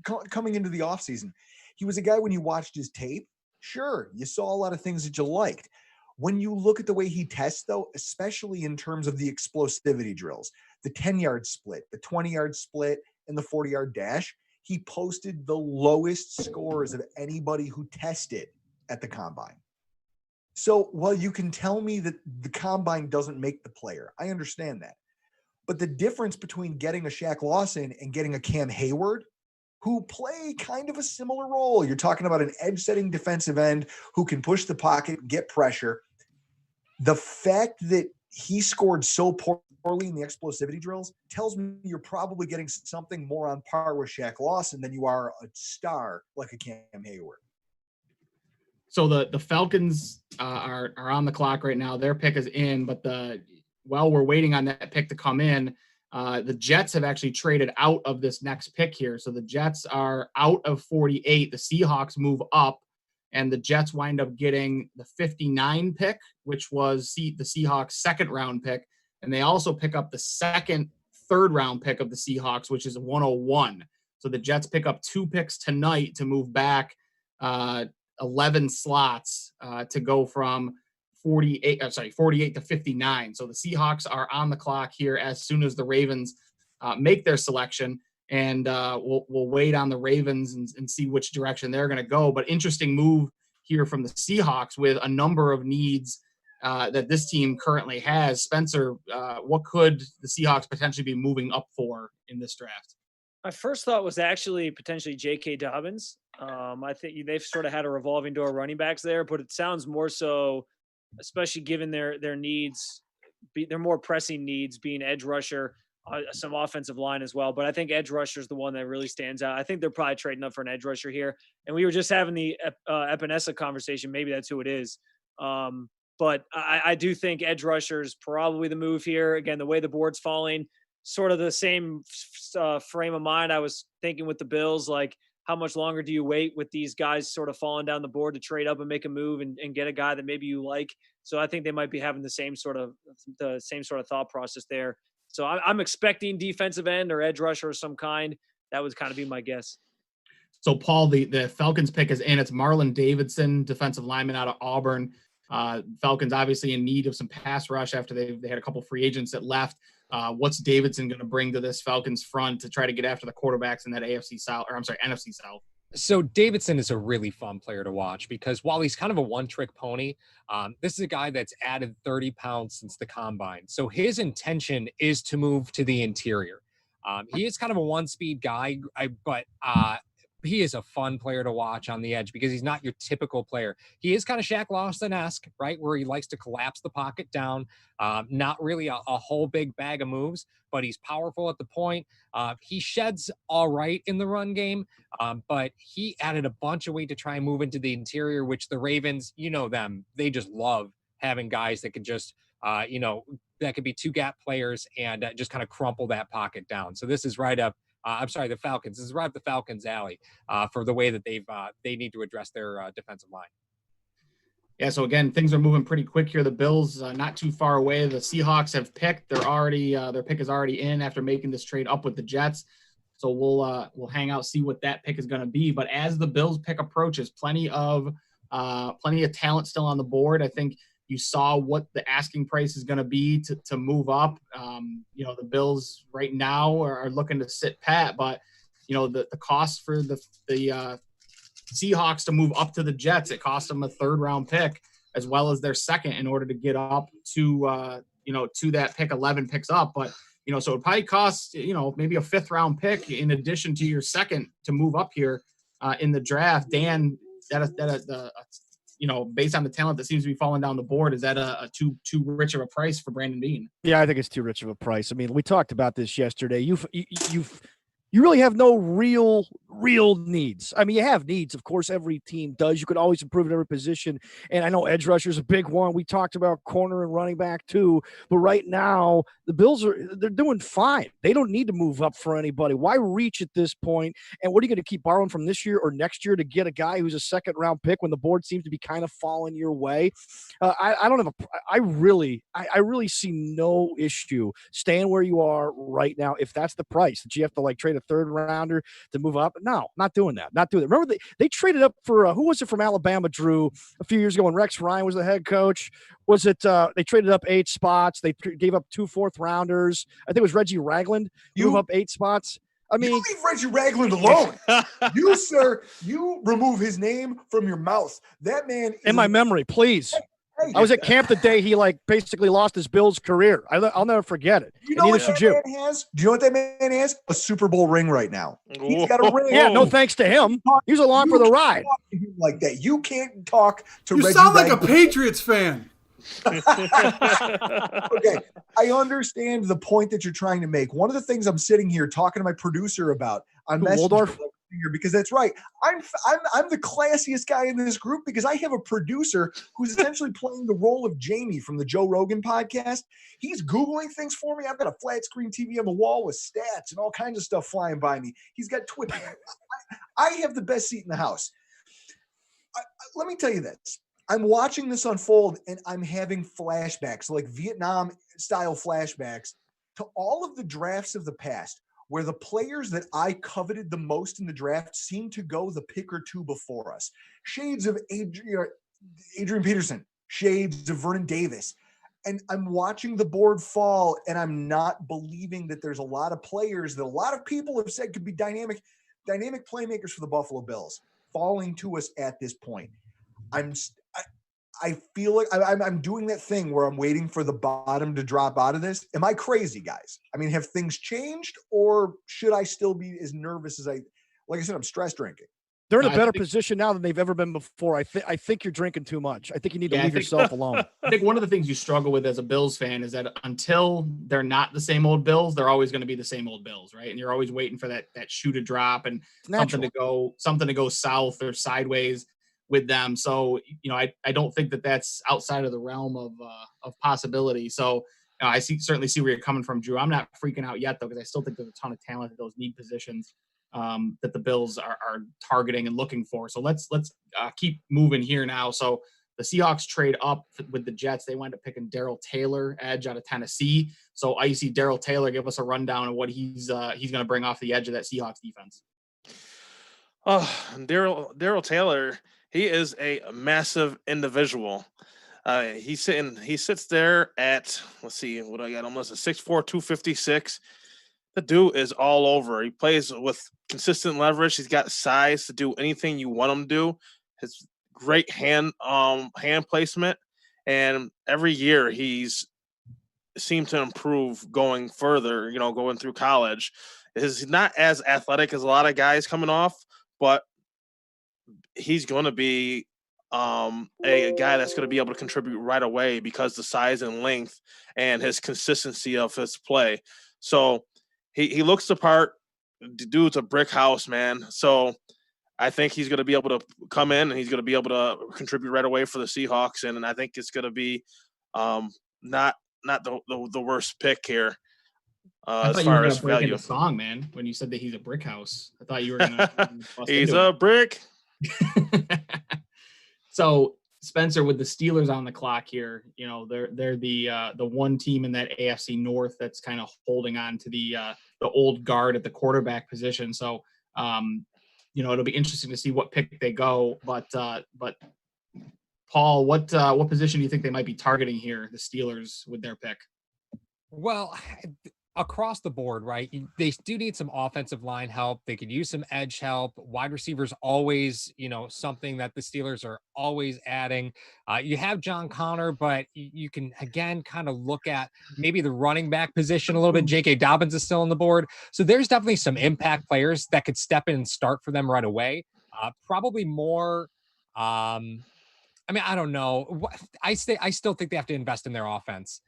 offseason. He was a guy, when you watched his tape, sure, you saw a lot of things that you liked. When you look at the way he tests, though, especially in terms of the explosivity drills, the 10-yard split, the 20-yard split, and the 40-yard dash, he posted the lowest scores of anybody who tested at the combine. So while you can tell me that the combine doesn't make the player, I understand that. But the difference between getting a Shaq Lawson and getting a Cam Hayward, who play kind of a similar role, you're talking about an edge-setting defensive end who can push the pocket, get pressure. The fact that he scored so poorly in the explosivity drills tells me you're probably getting something more on par with Shaq Lawson than you are a star like a Cam Hayward. So the Falcons are on the clock right now. Their pick is in, but while we're waiting on that pick to come in, the Jets have actually traded out of this next pick here. So the Jets are out of 48. The Seahawks move up, and the Jets wind up getting the 59 pick, which was the Seahawks' second-round pick. And they also pick up the third-round pick of the Seahawks, which is 101. So the Jets pick up 2 picks tonight to move back 11 slots to go from 48 to 59. So the Seahawks are on the clock here as soon as the Ravens make their selection, and we'll wait on the Ravens and see which direction they're going to go. But interesting move here from the Seahawks with a number of needs that this team currently has. Spencer, what could the Seahawks potentially be moving up for in this draft? My first thought was actually potentially J.K. Dobbins. I think they've sort of had a revolving door of running backs there, but it sounds more so, especially given their needs, their more pressing needs being edge rusher, some offensive line as well. But I think edge rusher is the one that really stands out. I think they're probably trading up for an edge rusher here. And we were just having the Epinesa conversation. Maybe that's who it is. But I do think edge rusher is probably the move here. Again, the way the board's falling, sort of the same frame of mind I was thinking with the Bills. Like, how much longer do you wait with these guys sort of falling down the board to trade up and make a move and get a guy that maybe you like? So I think they might be having the same sort of thought process there. So I'm expecting defensive end or edge rusher of some kind. That would kind of be my guess. So Paul, the Falcons pick is in. It's Marlon Davidson, defensive lineman out of Auburn. Falcons obviously in need of some pass rush after they had a couple free agents that left. What's Davidson going to bring to this Falcons front to try to get after the quarterbacks in that NFC South? So Davidson is a really fun player to watch because while he's kind of a one-trick pony, this is a guy that's added 30 pounds since the combine. So his intention is to move to the interior. He is kind of a one-speed guy, but he is a fun player to watch on the edge because he's not your typical player. He is kind of Shaq Lawson-esque, right, where he likes to collapse the pocket down. Not really a whole big bag of moves, but he's powerful at the point. He sheds all right in the run game, but he added a bunch of weight to try and move into the interior, which the Ravens, you know them, they just love having guys that can just, that could be two-gap players and just kind of crumple that pocket down. So this is right up, the Falcons. This is right up the Falcons' alley for the way that they need to address their defensive line. Yeah, so again, things are moving pretty quick here. The Bills not too far away. The Seahawks have picked. They're already their pick is already in after making this trade up with the Jets. So we'll hang out, see what that pick is going to be. But as the Bills pick approaches, plenty of talent still on the board. I think you saw what the asking price is going to be to move up. The Bills right now are looking to sit pat, but the cost for the Seahawks to move up to the Jets, it cost them a third-round pick as well as their second in order to get up to that pick. 11 picks up, but so it probably costs maybe a fifth-round pick in addition to your second to move up here in the draft. Dan, based on the talent that seems to be falling down the board, is that a too rich of a price for Brandon Beane? Yeah, I think it's too rich of a price. I mean, we talked about this yesterday. You really have no real needs. I mean, you have needs. Of course, every team does. You could always improve at every position. And I know edge rusher is a big one. We talked about corner and running back too. But right now, the Bills they're doing fine. They don't need to move up for anybody. Why reach at this point? And what are you going to keep borrowing from this year or next year to get a guy who's a second-round pick when the board seems to be kind of falling your way? I really see no issue staying where you are right now if that's the price that you have to trade a third rounder to move up. No, not doing that. Remember they traded up for who was it from Alabama, Drew, a few years ago when Rex Ryan was the head coach? Was it they traded up 8 spots? They gave up 2 fourth-rounders. I think it was Reggie Ragland. Move up 8 spots. I mean, you leave Reggie Ragland alone. You, sir, you remove his name from your mouth. That man is in my memory, please. I was at camp the day he basically lost his Bills career. I'll never forget it. You know what that man has? Do you know what that man has? A Super Bowl ring right now. He's got a ring. Yeah, no thanks to him. He was along for the ride. Like that. You can't talk to You Reggie sound like Ragland. a Patriots fan. Okay, I understand the point that you're trying to make. One of the things I'm sitting here talking to my producer about on Messenger here, because that's right. I'm the classiest guy in this group because I have a producer who's essentially playing the role of Jamie from the Joe Rogan podcast. He's Googling things for me. I've got a flat screen TV on the wall with stats and all kinds of stuff flying by me. He's got Twitter. I have the best seat in the house. Let me tell you this. I'm watching this unfold and I'm having flashbacks, like Vietnam style flashbacks to all of the drafts of the past where the players that I coveted the most in the draft seem to go the pick or two before us. Shades of Adrian Peterson, shades of Vernon Davis. And I'm watching the board fall and I'm not believing that there's a lot of players that a lot of people have said could be dynamic playmakers for the Buffalo Bills falling to us at this point. I feel like I'm doing that thing where I'm waiting for the bottom to drop out of this. Am I crazy, guys? I mean, have things changed or should I still be as nervous as like I said, I'm stress drinking? They're in No, a I better think- position now than they've ever been before. I think you're drinking too much. I think you need to Yeah, I leave think- yourself alone. I think one of the things you struggle with as a Bills fan is that until they're not the same old Bills, they're always going to be the same old Bills, right? And you're always waiting for that shoe to drop and It's natural. something to go south or sideways with them. So I don't think that that's outside of the realm of possibility. So I certainly see where you're coming from, Drew. I'm not freaking out yet though, because I still think there's a ton of talent at those need positions that the Bills are targeting and looking for. So let's keep moving here now. So the Seahawks trade up with the Jets. They wind up picking Darrell Taylor, edge out of Tennessee. So Icy, Darrell Taylor, give us a rundown of what he's going to bring off the edge of that Seahawks defense. Oh, Darrell Taylor, he is a massive individual. He sits there at, let's see, what I got, almost a 6'4", 256. The dude is all over. He plays with consistent leverage. He's got size to do anything you want him to do. His great hand placement, and every year he's seemed to improve going further. Going through college, he's not as athletic as a lot of guys coming off, but he's going to be a guy that's going to be able to contribute right away because the size and length and his consistency of his play. So he looks the part. The dude's a brick house, man. So I think he's going to be able to come in and he's going to be able to contribute right away for the Seahawks. And I think it's going to be not the worst pick here as far as value. The song, man, when you said that he's a brick house, I thought you were going to. He's a brick. So Spencer, with the Steelers on the clock here, they're the one team in that AFC North that's kind of holding on to the old guard at the quarterback position. So it'll be interesting to see what pick they go. But Paul, what position do you think they might be targeting here, the Steelers, with their pick? Well, across the board, right? They do need some offensive line help. They could use some edge help. Wide receivers always, something that the Steelers are always adding. You have John Connor, but you can again kind of look at maybe the running back position a little bit. J.K. Dobbins is still on the board, so there's definitely some impact players that could step in and start for them right away. Probably more. I don't know. I still think they have to invest in their offense.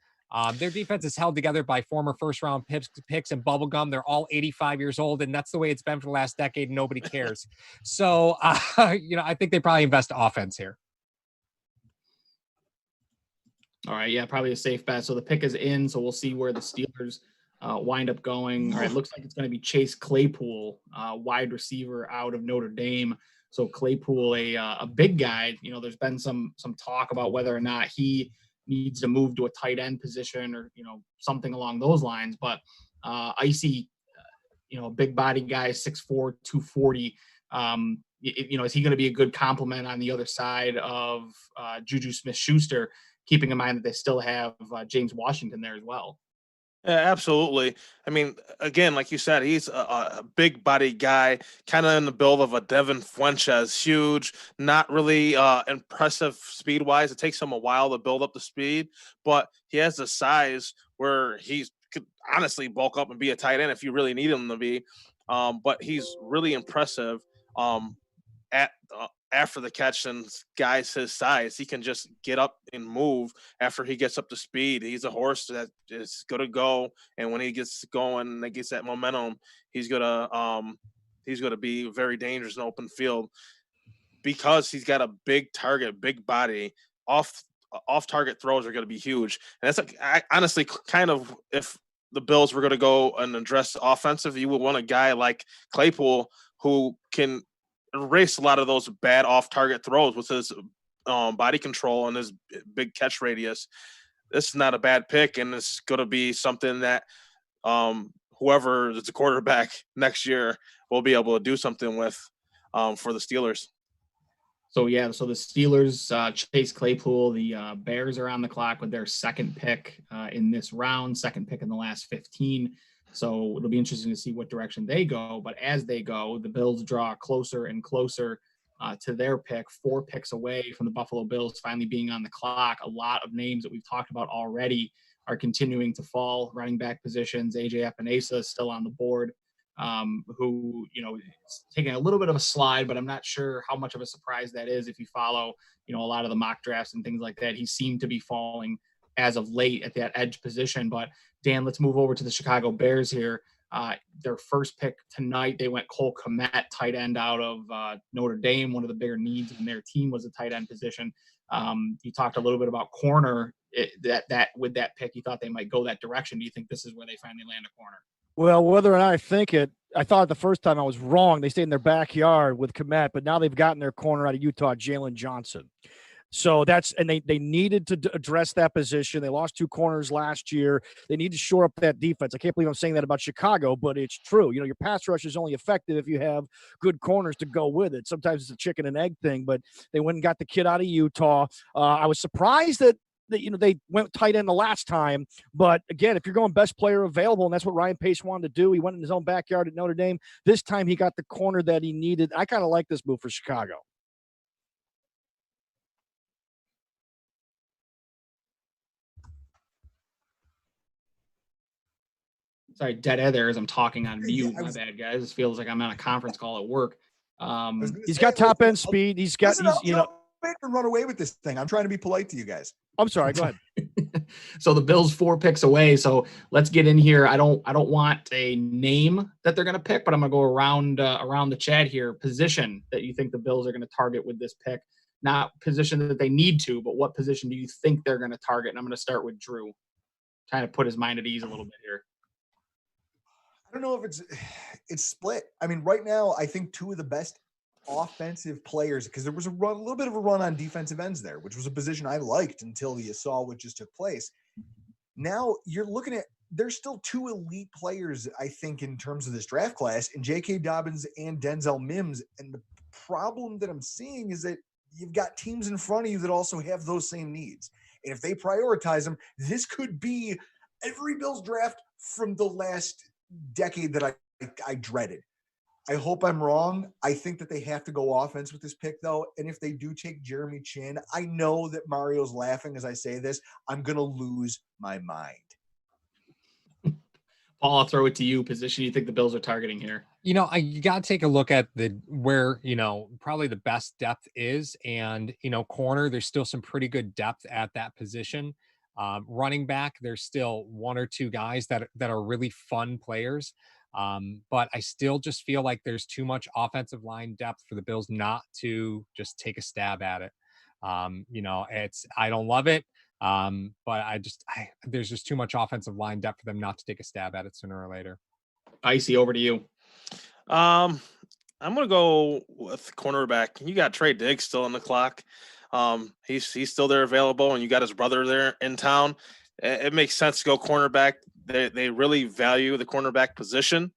Their defense is held together by former first-round picks and bubblegum. They're all 85 years old, and that's the way it's been for the last decade. And nobody cares. So, I think they probably invest offense here. All right, yeah, probably a safe bet. So the pick is in, so we'll see where the Steelers wind up going. All right, looks like it's going to be Chase Claypool, wide receiver out of Notre Dame. So Claypool, a big guy. There's been some talk about whether or not he needs to move to a tight end position or something along those lines. But Icy, a big body guy, 6'4", 240. Is he going to be a good complement on the other side of Juju Smith-Schuster, keeping in mind that they still have James Washington there as well? Yeah, absolutely. I mean, again, like you said, he's a big body guy, kind of in the build of a Devin Fuentes, huge, not really impressive speed wise. It takes him a while to build up the speed, but he has the size where he could honestly bulk up and be a tight end if you really need him to be. But he's really impressive after the catch, and guys his size, he can just get up and move after he gets up to speed. He's a horse that is going to go, and when he gets going and gets that momentum, he's gonna be very dangerous in open field because he's got a big target, big body. Off target throws are going to be huge, and that's honestly kind of if the Bills were going to go and address offensive, you would want a guy like Claypool who can erase a lot of those bad off-target throws with his body control and his big catch radius. This is not a bad pick, and it's going to be something that whoever is the quarterback next year will be able to do something with for the Steelers. So the Steelers, Chase Claypool, the Bears are on the clock with their second pick in this round, second pick in the last 15. So it'll be interesting to see what direction they go. But as they go, the Bills draw closer and closer to their pick, 4 picks away from the Buffalo Bills finally being on the clock. A lot of names that we've talked about already are continuing to fall. Running back positions, AJ Epinesa is still on the board. who, is taking a little bit of a slide, but I'm not sure how much of a surprise that is if you follow, a lot of the mock drafts and things like that. He seemed to be falling as of late at that edge position. But Dan, let's move over to the Chicago Bears here. Their first pick tonight, they went Cole Kmet, tight end out of Notre Dame. One of the bigger needs in their team was a tight end position. You talked a little bit about corner, that with that pick, you thought they might go that direction. Do you think this is where they finally land a corner? Well, whether or not I think it, I thought the first time I was wrong. They stayed in their backyard with Kmet, but now they've gotten their corner out of Utah, Jalen Johnson. So and they needed to address that position. They lost 2 corners last year. They need to shore up that defense. I can't believe I'm saying that about Chicago, but it's true. Your pass rush is only effective if you have good corners to go with it. Sometimes it's a chicken and egg thing, but they went and got the kid out of Utah. I was surprised that they went tight end the last time. But again, if you're going best player available, and that's what Ryan Pace wanted to do, he went in his own backyard at Notre Dame. This time he got the corner that he needed. I kind of like this move for Chicago. Sorry, dead air there as I'm talking on mute. My bad, guys. This feels like I'm on a conference call at work. He's got top end speed. He's and run away with this thing. I'm trying to be polite to you guys. I'm sorry. Go ahead. So the Bills 4 picks away. So let's get in here. I don't want a name that they're going to pick, but I'm going to go around the chat here. Position that you think the Bills are going to target with this pick, not position that they need to, but what position do you think they're going to target? And I'm going to start with Drew, kind of put his mind at ease a little bit here. I don't know if it's split. I mean, right now, I think 2 of the best offensive players, because there was a little bit of a run on defensive ends there, which was a position I liked until you saw what just took place. Now you're looking at, there's still 2 elite players, I think, in terms of this draft class, and J.K. Dobbins and Denzel Mims. And the problem that I'm seeing is that you've got teams in front of you that also have those same needs. And if they prioritize them, this could be every Bills draft from the last decade that I dreaded. I hope I'm wrong. I think that they have to go offense with this pick, though. And if they do take Jeremy Chinn, I know that Mario's laughing as I say this. I'm going to lose my mind. Paul, I'll throw it to you. Position you think the Bills are targeting here? You got to take a look at where probably the best depth is. And, corner, there's still some pretty good depth at that position. Running back, there's still 1 or 2 guys that are really fun players. But I still just feel like there's too much offensive line depth for the Bills not to just take a stab at it. I don't love it. But there's just too much offensive line depth for them not to take a stab at it sooner or later. Icy, over to you. I'm going to go with cornerback. You got Trey Diggs still on the clock. He's still there available, and you got his brother there in town. It makes sense to go cornerback. They really value the cornerback position.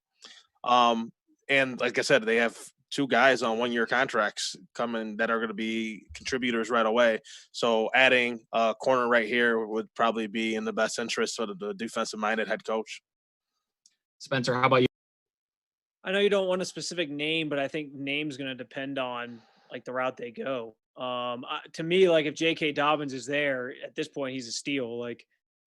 And like I said, they have 2 guys on 1-year contracts coming that are going to be contributors right away. So adding a corner right here would probably be in the best interest of the defensive-minded head coach. Spencer, how about you? I know you don't want a specific name, but I think name's going to depend on the route they go. To me, if J.K. Dobbins is there at this point, he's a steal.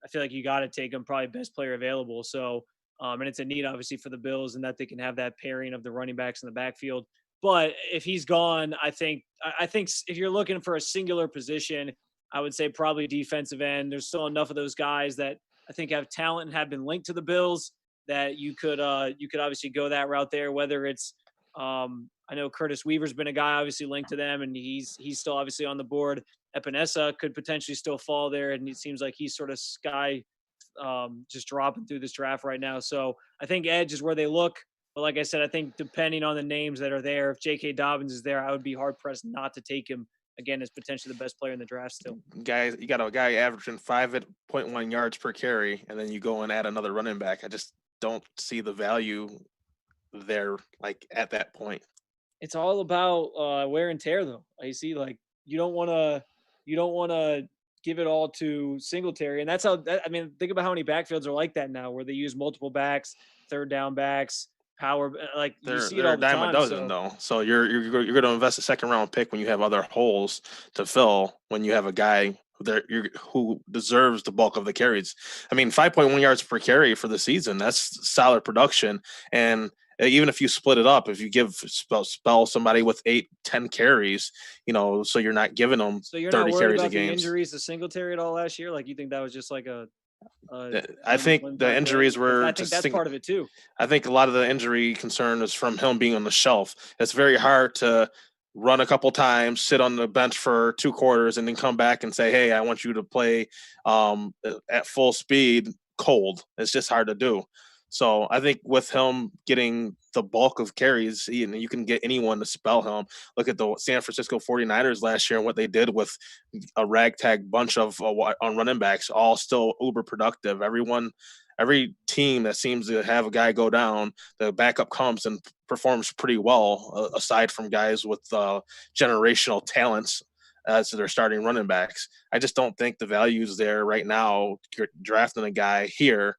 I feel like you got to take him, probably best player available. So, and it's a need obviously for the Bills, and that they can have that pairing of the running backs in the backfield. But if he's gone, I think if you're looking for a singular position, I would say probably defensive end. There's still enough of those guys that I think have talent and have been linked to the Bills that you could obviously go that route there. Whether it's I know Curtis Weaver's been a guy obviously linked to them, and he's still obviously on the board. Epinesa could potentially still fall there, and it seems like he's sort of just dropping through this draft right now. So I think edge is where they look. But like I said, I think depending on the names that are there, if J.K. Dobbins is there, I would be hard-pressed not to take him, again, as potentially the best player in the draft still. Guys, you got a guy averaging 5.1 yards per carry, and then you go and add another running back. I just don't see the value there, at that point. It's all about wear and tear, though. I see, you don't want to give it all to Singletary, and that's how. Think about how many backfields are like that now, where they use multiple backs, third down backs, power. You see it all the time. They're a dime a dozen, though. So you're going to invest a second round pick when you have other holes to fill. When you have a guy who deserves the bulk of the carries. 5.1 yards per carry for the season. That's solid production, and even if you split it up, if you spell somebody with 8-10 carries, so you're not giving them So you're 30 not worried carries a about the game. injuries to Singletary at all last year? Like, you think that was just like I think the injuries were. I think that's part of it too. I think a lot of the injury concern is from him being on the shelf. It's very hard to run a couple times, sit on the bench for 2 quarters, and then come back and say, "Hey, I want you to play at full speed, cold." It's just hard to do. So I think with him getting the bulk of carries, you can get anyone to spell him. Look at the San Francisco 49ers last year and what they did with a ragtag bunch of on running backs, all still uber productive. Every team that seems to have a guy go down, the backup comes and performs pretty well, aside from guys with generational talents as their starting running backs. I just don't think the value is there right now. You're drafting a guy here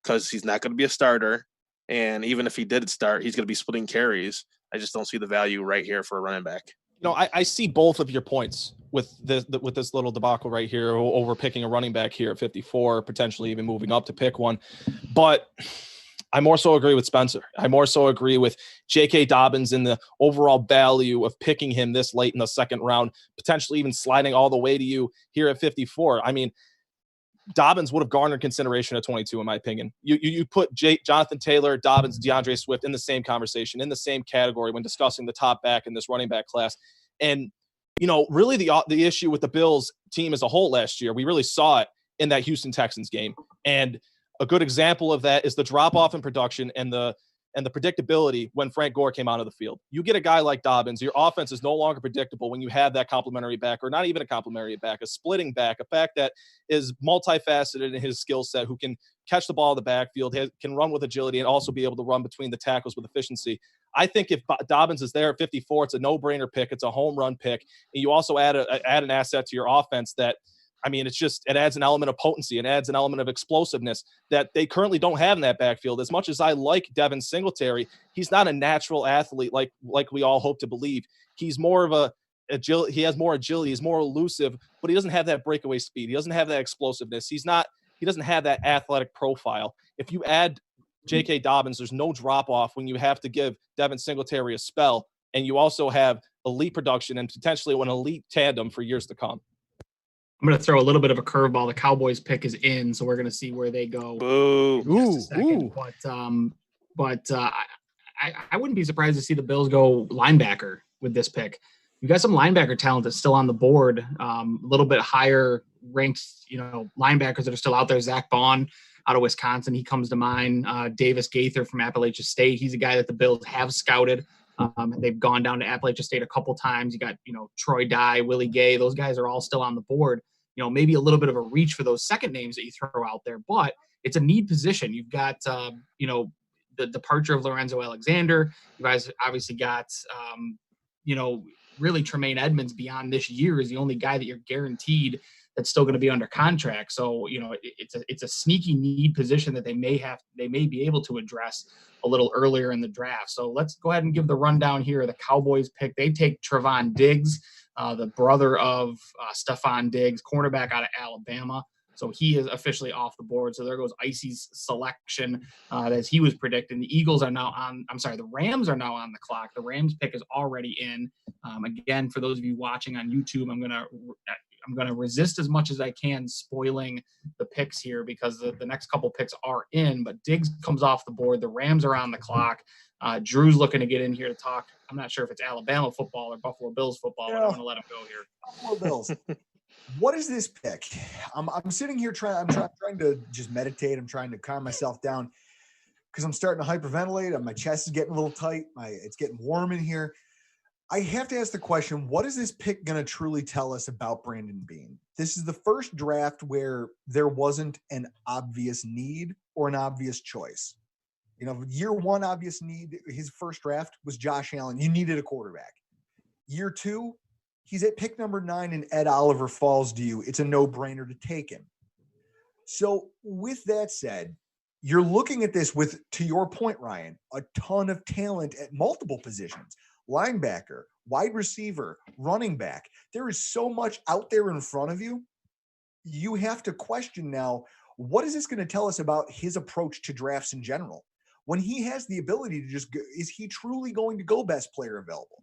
because he's not going to be a starter. And even if he did start, he's going to be splitting carries. I just don't see the value right here for a running back. I see both of your points with this little debacle right here over picking a running back here at 54, potentially even moving up to pick one. But I more so agree with Spencer. I more so agree with J.K. Dobbins in the overall value of picking him this late in the second round, potentially even sliding all the way to you here at 54. I mean, Dobbins would have garnered consideration at 22, in my opinion. You put Jonathan Taylor, Dobbins, DeAndre Swift in the same conversation, in the same category when discussing the top back in this running back class. And, really the issue with the Bills team as a whole last year, we really saw it in that Houston Texans game. And a good example of that is the drop-off in production and the predictability when Frank Gore came out of the field. You get a guy like Dobbins, your offense is no longer predictable when you have that complementary back, or not even a complementary back, a splitting back, a back that is multifaceted in his skill set, who can catch the ball in the backfield, can run with agility, and also be able to run between the tackles with efficiency. I think if Dobbins is there at 54, it's a no-brainer pick. It's a home run pick. And you also add an asset to your offense that, it adds an element of potency and adds an element of explosiveness that they currently don't have in that backfield. As much as I like Devin Singletary, he's not a natural athlete like we all hope to believe. He's more of he has more agility, he's more elusive, but he doesn't have that breakaway speed. He doesn't have that explosiveness. He doesn't have that athletic profile. If you add J.K. Dobbins, there's no drop-off when you have to give Devin Singletary a spell, and you also have elite production and potentially an elite tandem for years to come. I'm going to throw a little bit of a curveball. The Cowboys pick is in, so we're going to see where they go. Boo. Ooh. But I wouldn't be surprised to see the Bills go linebacker with this pick. You've got some linebacker talent that's still on the board, a little bit higher ranked, linebackers that are still out there. Zach Bond out of Wisconsin, he comes to mind. Davis Gaither from Appalachia State, he's a guy that the Bills have scouted. They've gone down to Appalachia State a couple times. You got, Troy Dye, Willie Gay. Those guys are all still on the board. Maybe a little bit of a reach for those second names that you throw out there, but it's a need position. You've got, the departure of Lorenzo Alexander. You guys obviously got, really Tremaine Edmonds beyond this year is the only guy that you're guaranteed that's still going to be under contract. So, it's a sneaky need position that they may be able to address a little earlier in the draft. So let's go ahead and give the rundown here. The Cowboys pick, they take Trevon Diggs, the brother of Stephon Diggs, cornerback out of Alabama. So he is officially off the board. So there goes Icy's selection as he was predicting. The Rams are now on the clock. The Rams pick is already in. Again, for those of you watching on YouTube, I'm going to resist as much as I can spoiling the picks here because the next couple picks are in, but Diggs comes off the board. The Rams are on the clock. Drew's looking to get in here to talk. I'm not sure if it's Alabama football or Buffalo Bills football, but I'm going to let him go here. Buffalo Bills. What is this pick? I'm sitting here trying to just meditate. I'm trying to calm myself down because I'm starting to hyperventilate. My chest is getting a little tight. It's getting warm in here. I have to ask the question, what is this pick going to truly tell us about Brandon Beane? This is the first draft where there wasn't an obvious need or an obvious choice. Year one obvious need, his first draft was Josh Allen. You needed a quarterback. Year two, he's at pick number 9 and Ed Oliver falls to you. It's a no-brainer to take him. So with that said, you're looking at this with, to your point, Ryan, a ton of talent at multiple positions. Linebacker, wide receiver, running back. There is so much out there in front of you. You have to question now, what is this going to tell us about his approach to drafts in general? when he has the ability to just go, is he truly going to go best player available?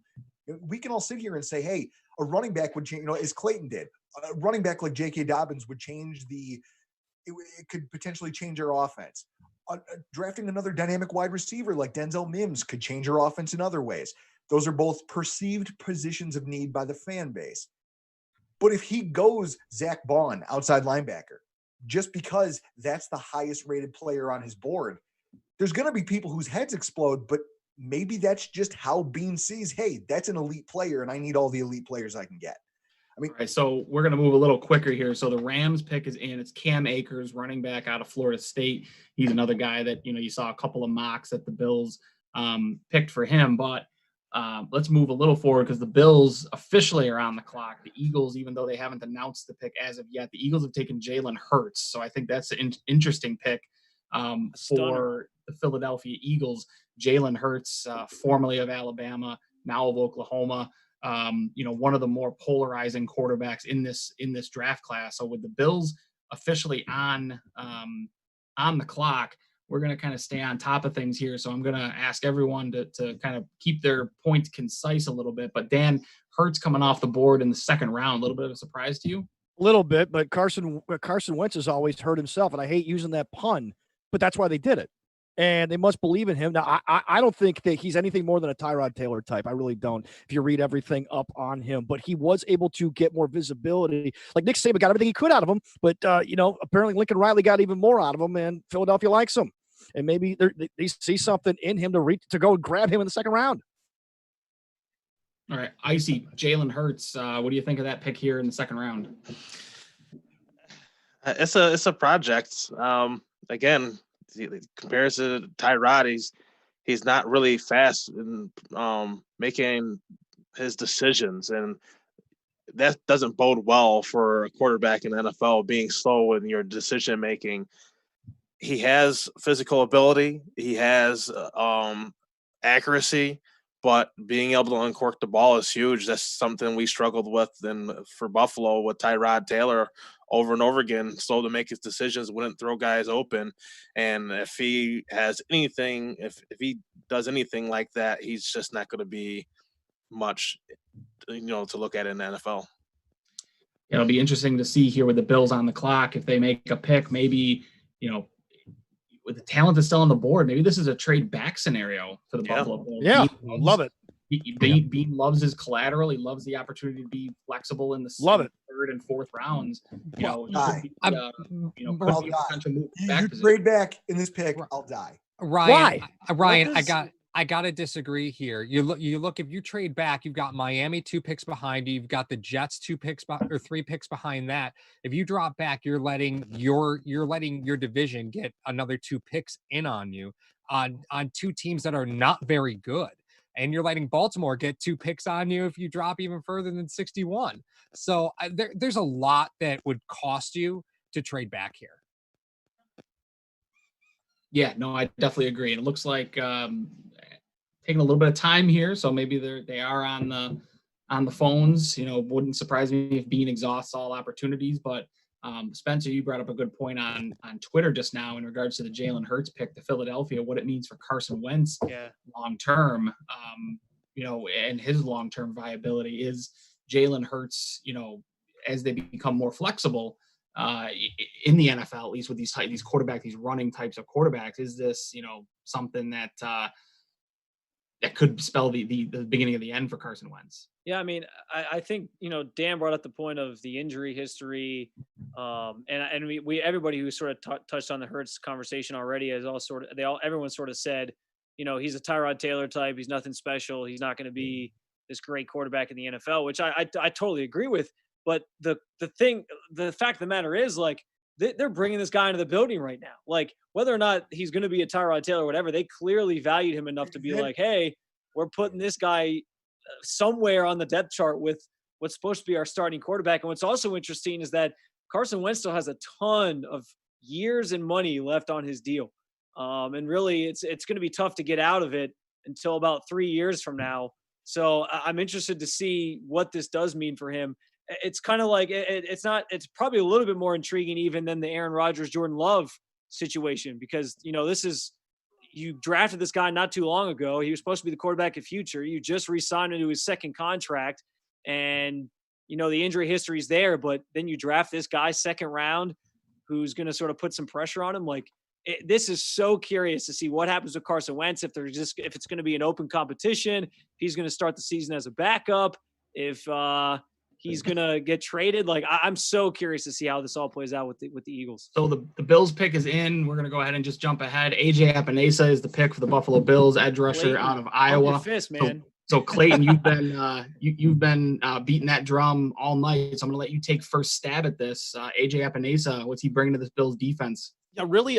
We can all sit here and say, hey, a running back would change, as Clayton did. A running back like J.K. Dobbins would change it could potentially change our offense. Drafting another dynamic wide receiver like Denzel Mims could change our offense in other ways. Those are both perceived positions of need by the fan base. But if he goes Zach Bond, outside linebacker, just because that's the highest rated player on his board, there's going to be people whose heads explode, but maybe that's just how Beane sees, hey, that's an elite player, and I need all the elite players I can get. I mean, all right, so we're going to move a little quicker here. So the Rams pick is in. It's Cam Akers, running back out of Florida State. He's another guy that, you saw a couple of mocks that the Bills picked for him. But let's move a little forward because the Bills officially are on the clock. The Eagles, even though they haven't announced the pick as of yet, the Eagles have taken Jalen Hurts. So I think that's an interesting pick for the Philadelphia Eagles. Jalen Hurts, formerly of Alabama, now of Oklahoma. One of the more polarizing quarterbacks in this draft class. So with the Bills officially on the clock, we're going to kind of stay on top of things here. So I'm going to ask everyone to kind of keep their points concise a little bit. But Dan, Hurts coming off the board in the second round, a little bit of a surprise to you? A little bit, but Carson Wentz has always hurt himself, and I hate using that pun, but that's why they did it. And they must believe in him. Now, I don't think that he's anything more than a Tyrod Taylor type. I really don't, if you read everything up on him. But he was able to get more visibility. Like Nick Saban got everything he could out of him. But, apparently Lincoln Riley got even more out of him, and Philadelphia likes him. And maybe they see something in him to go and grab him in the second round. All right, Icy, Jalen Hurts. What do you think of that pick here in the second round? It's a project. Again, compared to Tyrod, he's not really fast in making his decisions, and that doesn't bode well for a quarterback in the NFL, being slow in your decision making. He has physical ability, he has accuracy, but being able to uncork the ball is huge. That's something we struggled with for Buffalo with Tyrod Taylor over and over again, slow to make his decisions, wouldn't throw guys open. And if he has anything, if he does anything like that, he's just not going to be much, to look at in the NFL. It'll be interesting to see here with the Bills on the clock, if they make a pick, maybe, with the talent that's still on the board, maybe this is a trade back scenario for the Buffalo Bills. Yeah, love it. Beane loves his collateral. He loves the opportunity to be flexible in the third and fourth rounds. I'll die. You trade back in this pick, I'll die. Ryan, I gotta disagree here. You look. If you trade back, you've got Miami 2 picks behind you. You've got the Jets 2 picks or 3 picks behind that. If you drop back, you're letting your division get another 2 picks in on you on 2 teams that are not very good. And you're letting Baltimore get 2 picks on you if you drop even further than 61. So there's a lot that would cost you to trade back here. Yeah, no, I definitely agree. And it looks like taking a little bit of time here, so maybe they are on the phones. Wouldn't surprise me if Beane exhausts all opportunities. But Spencer, you brought up a good point on Twitter just now in regards to the Jalen Hurts pick to Philadelphia, what it means for Carson Wentz long term, and his long term viability. Is Jalen Hurts, as they become more flexible in the NFL, at least with these quarterbacks, these running types of quarterbacks, is this something that that could spell the beginning of the end for Carson Wentz? Yeah, I mean, I think Dan brought up the point of the injury history, and we everybody who sort of touched on the Hurts conversation already has everyone sort of said, he's a Tyrod Taylor type, he's nothing special, he's not going to be this great quarterback in the NFL, which I totally agree with. But the fact of the matter is, like, they're bringing this guy into the building right now. Like, whether or not he's going to be a Tyrod Taylor or whatever, they clearly valued him enough to be like, hey, we're putting this guy somewhere on the depth chart with what's supposed to be our starting quarterback. And what's also interesting is that Carson Wentz still has a ton of years and money left on his deal. And really, it's going to be tough to get out of it until about 3 years from now. So I'm interested to see what this does mean for him. It's kind of like it's probably a little bit more intriguing even than the Aaron Rodgers, Jordan Love situation, because, this is, you drafted this guy not too long ago. He was supposed to be the quarterback of future. You just re-signed him to his second contract, and the injury history is there. But then you draft this guy second round, who's going to sort of put some pressure on him. This is so curious to see what happens with Carson Wentz. If it's going to be an open competition, if he's going to start the season as a backup, if he's going to get traded. I'm so curious to see how this all plays out with the Eagles. So the Bills pick is in. We're going to go ahead and just jump ahead. AJ Epinesa is the pick for the Buffalo Bills, edge rusher out of Iowa. Fist, man. So Clayton, you've been beating that drum all night. So I'm going to let you take first stab at this. AJ Epinesa, what's he bringing to this Bills defense? Yeah, really,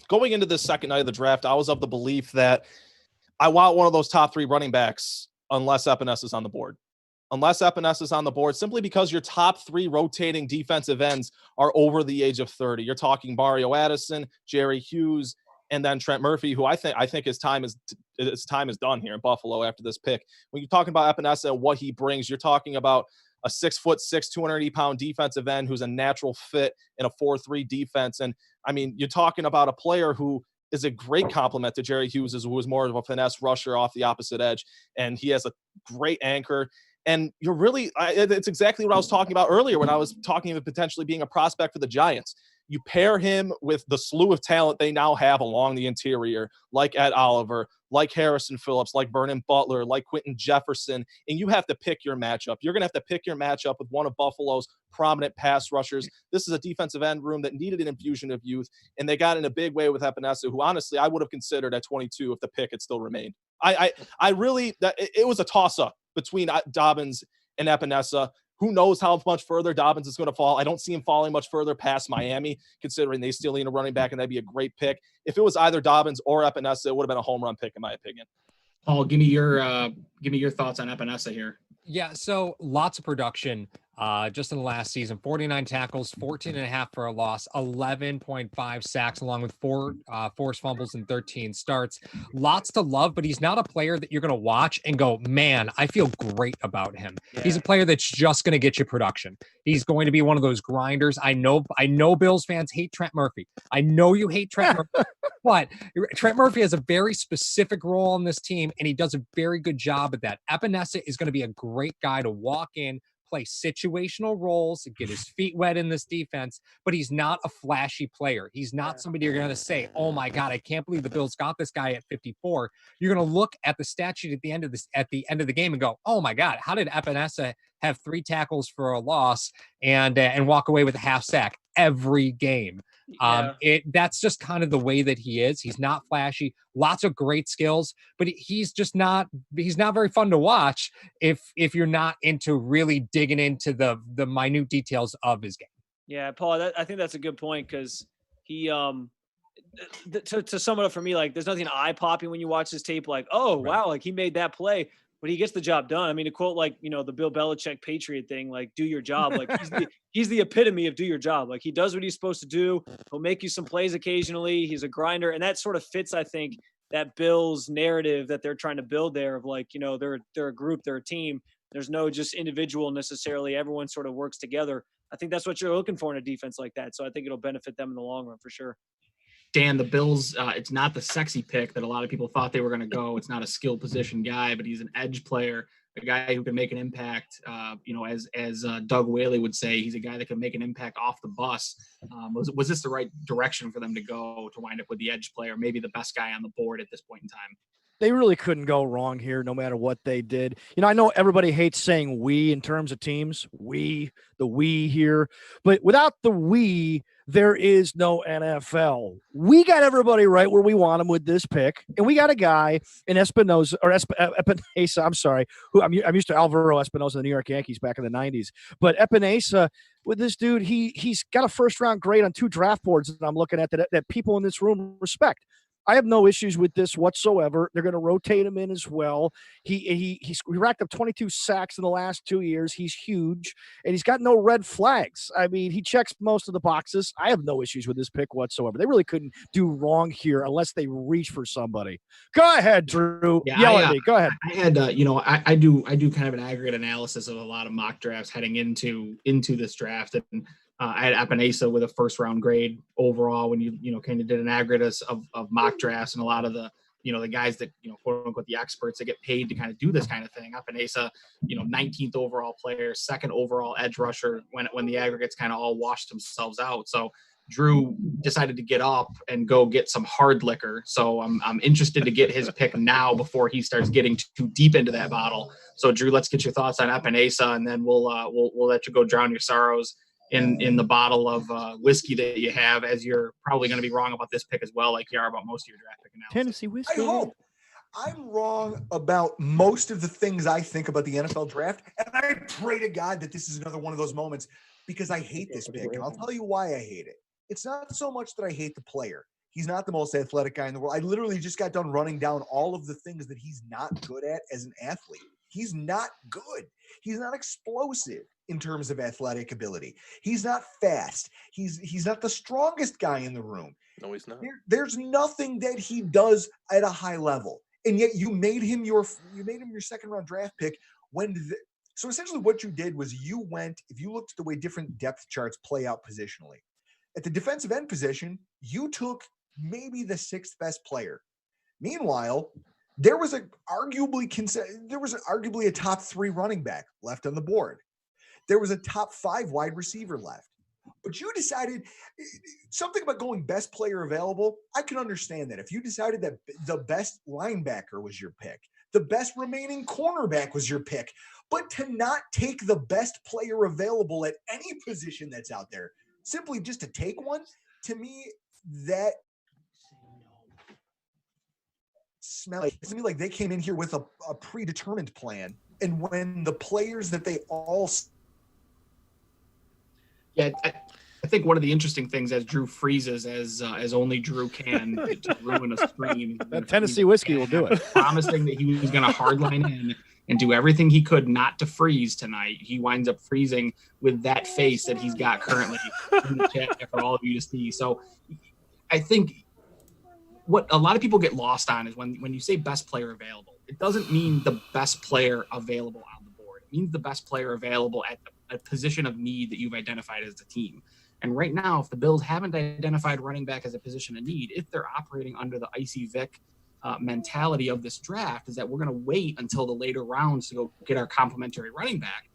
going into this second night of the draft, I was of the belief that I want one of those top 3 running backs unless Epinesa is on the board. Simply because your top 3 rotating defensive ends are over the age of 30. You're talking Mario Addison, Jerry Hughes, and then Trent Murphy, who I think his time is done here in Buffalo after this pick. When you're talking about Epinesa and what he brings, you're talking about a 6'6", 280-pound defensive end who's a natural fit in a 4-3 defense. And I mean, you're talking about a player who is a great complement to Jerry Hughes, who is more of a finesse rusher off the opposite edge. And he has a great anchor. And you're really, it's exactly what I was talking about earlier when I was talking about potentially being a prospect for the Giants. You pair him with the slew of talent they now have along the interior, like Ed Oliver, like Harrison Phillips, like Vernon Butler, like Quentin Jefferson, and you have to pick your matchup. You're going to have to pick your matchup with one of Buffalo's prominent pass rushers. This is a defensive end room that needed an infusion of youth, and they got in a big way with Epinesa, who honestly I would have considered at 22 if the pick had still remained. I really, it was a toss-up between Dobbins and Epinesa. Who knows how much further Dobbins is going to fall? I don't see him falling much further past Miami, considering they still need a running back, and that'd be a great pick. If it was either Dobbins or Epinesa, it would have been a home run pick, in my opinion. Paul, give me your thoughts on Epinesa here. Yeah, so lots of production just in the last season. 49 tackles, 14.5 for a loss, 11.5 sacks, along with 4 forced fumbles and 13 starts. Lots to love, but he's not a player that you're going to watch and go, man, I feel great about him. Yeah. He's a player that's just going to get you production. He's going to be one of those grinders. I know Bills fans hate Trent Murphy. I know you hate Trent Murphy, but Trent Murphy has a very specific role on this team, and he does a very good job at that. Epinesa is going to be a great guy to walk in, play situational roles, get his feet wet in this defense, but he's not a flashy player. He's not somebody you're going to say, oh my God, I can't believe the Bills got this guy at 54. You're going to look at the stat sheet at the end of the game and go, oh my God, how did Epinesa have 3 tackles for a loss and walk away with a half sack every game? Yeah. That's just kind of the way that he is. He's not flashy, lots of great skills, but he's not very fun to watch if you're not into really digging into the minute details of his game. Yeah, Paul, I think that's a good point, because he to sum it up for me, like, there's nothing eye-popping when you watch this tape, like, oh wow, like he made that play, but he gets the job done. I mean, to quote, like, the Bill Belichick Patriot thing, like, do your job. Like, he's the epitome of do your job. Like, he does what he's supposed to do. He'll make you some plays occasionally. He's a grinder. And that sort of fits, I think, that Bills narrative that they're trying to build there of, like, they're a group, they're a team. There's no just individual necessarily. Everyone sort of works together. I think that's what you're looking for in a defense like that. So I think it'll benefit them in the long run for sure. Dan, the Bills, it's not the sexy pick that a lot of people thought they were going to go. It's not a skill position guy, but he's an edge player, a guy who can make an impact. As Doug Whaley would say, he's a guy that can make an impact off the bus. Was this the right direction for them to go to wind up with the edge player, maybe the best guy on the board at this point in time? They really couldn't go wrong here, no matter what they did. I know everybody hates saying we in terms of teams, the we here, but without the we, there is no NFL. We got everybody right where we want them with this pick, and we got a guy in Epinesa. I'm sorry, who I'm used to Alvaro Espinosa, the New York Yankees back in the '90s, but Epinesa with this dude, he's got a first-round grade on 2 draft boards that I'm looking at that people in this room respect. I have no issues with this whatsoever. They're going to rotate him in as well. He racked up 22 sacks in the last 2 years. He's huge, and he's got no red flags. I mean, he checks most of the boxes. I have no issues with this pick whatsoever. They really couldn't do wrong here unless they reach for somebody. Go ahead, Drew. Yell at me. Go ahead. I had, I do kind of an aggregate analysis of a lot of mock drafts heading into this draft, and I had Epinesa with a first round grade overall when you kind of did an aggregate of mock drafts, and a lot of the the guys that quote unquote the experts that get paid to kind of do this kind of thing. Epinesa, 19th overall player, second overall edge rusher when the aggregates kind of all washed themselves out. So Drew decided to get up and go get some hard liquor. So I'm interested to get his pick now before he starts getting too deep into that bottle. So Drew, let's get your thoughts on Epinesa, and then we'll let you go drown your sorrows in the bottle of whiskey that you have, as you're probably going to be wrong about this pick as well, like you are about most of your draft pick analysis. Tennessee whiskey. I hope. I'm wrong about most of the things I think about the NFL draft, and I pray to God that this is another one of those moments, because I hate this pick, and I'll tell you why I hate it. It's not so much that I hate the player. He's not the most athletic guy in the world. I literally just got done running down all of the things that he's not good at as an athlete. He's not good. He's not explosive in terms of athletic ability. He's not fast. He's not the strongest guy in the room. No, he's not. There's nothing that he does at a high level, and yet you made him your second round draft pick. So essentially, what you did was you went. If you looked at the way different depth charts play out positionally, at the defensive end position, you took maybe the sixth best player. Meanwhile, there was arguably a top 3 running back left on the board. There was a top 5 wide receiver left. But you decided something about going best player available. I can understand that. If you decided that the best linebacker was your pick, the best remaining cornerback was your pick, but to not take the best player available at any position that's out there, simply just to take one, to me, that smells to me like they came in here with a predetermined plan. And when the players that they all... Yeah, I think one of the interesting things as Drew freezes, as only Drew can, to ruin a stream. That Tennessee whiskey will do it. Promising that he was going to hardline in and do everything he could not to freeze tonight. He winds up freezing with that face that he's got currently in the chat for all of you to see. So I think what a lot of people get lost on is when you say best player available, it doesn't mean the best player available on the board. It means the best player available at a position of need that you've identified as the team. And right now, if the Bills haven't identified running back as a position of need, if they're operating under the Icy Vic mentality of this draft, is that we're going to wait until the later rounds to go get our complementary running back,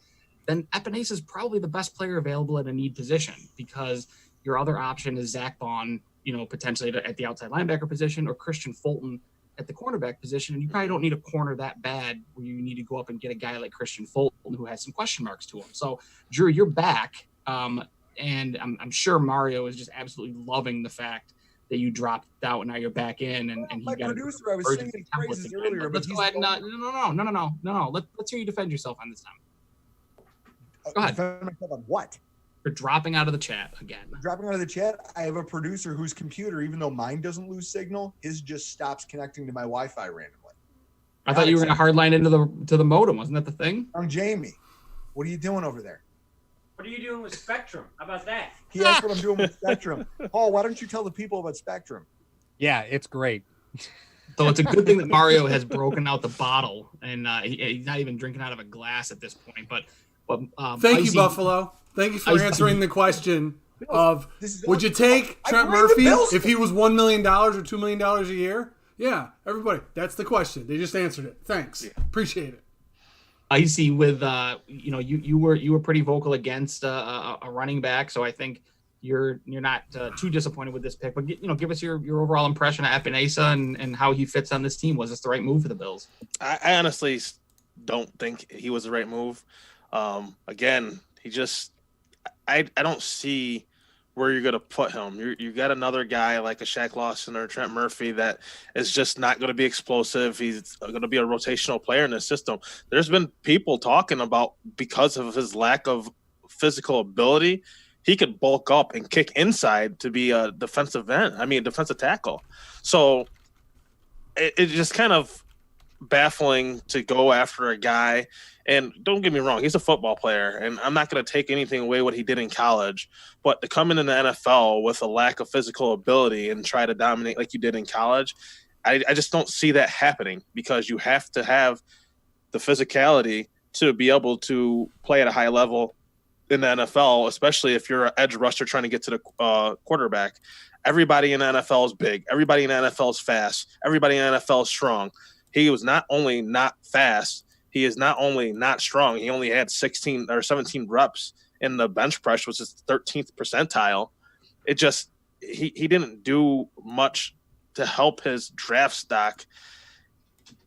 then Epinesa is probably the best player available at a need position, because your other option is Zach Bond, potentially at the outside linebacker position, or Christian Fulton at the cornerback position. And you probably don't need a corner that bad where you need to go up and get a guy like Christian Fulton who has some question marks to him. So Drew, you're back. And I'm sure Mario is just absolutely loving the fact that you dropped out and now you're back in. And he my got producer, I was saying his praises earlier, but let's go ahead. No. Let's hear you defend yourself on this time. Go ahead. Defend myself on what? You're dropping out of the chat again. Dropping out of the chat. I have a producer whose computer, even though mine doesn't lose signal, his just stops connecting to my Wi-Fi randomly. I thought you were going to hardline into the modem. Wasn't that the thing? I'm Jamie. What are you doing over there? What are you doing with Spectrum? How about that? He asked what I'm doing with Spectrum. Paul, why don't you tell the people about Spectrum? Yeah, it's great. So it's a good thing that Mario has broken out the bottle, and he's not even drinking out of a glass at this point. But thank you, Buffalo. Thank you for answering the question of would you take Trent Murphy if he was $1 million or $2 million a year? Yeah, everybody. That's the question. They just answered it. Thanks. Yeah. Appreciate it. Icy with you were pretty vocal against a running back, so I think you're not too disappointed with this pick. But give us your overall impression of Epinesa and how he fits on this team. Was this the right move for the Bills? I honestly don't think he was the right move. Again, I don't see where you're going to put him. You got another guy like a Shaq Lawson or Trent Murphy that is just not going to be explosive. He's going to be a rotational player in the system. There's been people talking about, because of his lack of physical ability, he could bulk up and kick inside to be a defensive tackle. So it's just kind of baffling to go after a guy. And don't get me wrong, he's a football player, and I'm not going to take anything away what he did in college. But to come into the NFL with a lack of physical ability and try to dominate like you did in college, I just don't see that happening, because you have to have the physicality to be able to play at a high level in the NFL, especially if you're an edge rusher trying to get to the quarterback. Everybody in the NFL is big. Everybody in the NFL is fast. Everybody in the NFL is strong. He was not only not fast, he is not only not strong. He only had 16 or 17 reps in the bench press, which is 13th percentile. It just he didn't do much to help his draft stock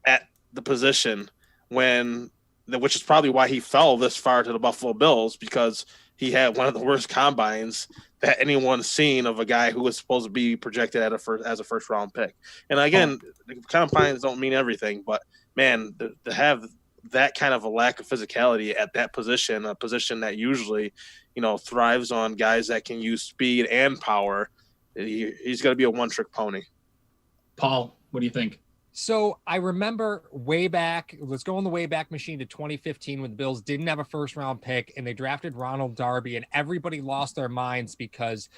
at the position which is probably why he fell this far to the Buffalo Bills, because he had one of the worst combines that anyone's seen of a guy who was supposed to be projected as a first round pick. And again, the combines don't mean everything, but man, to have that kind of a lack of physicality at that position, a position that usually, thrives on guys that can use speed and power, he's going to be a one-trick pony. Paul, what do you think? So I remember way back, let's go on the way back machine to 2015 when the Bills didn't have a first round pick and they drafted Ronald Darby, and everybody lost their minds because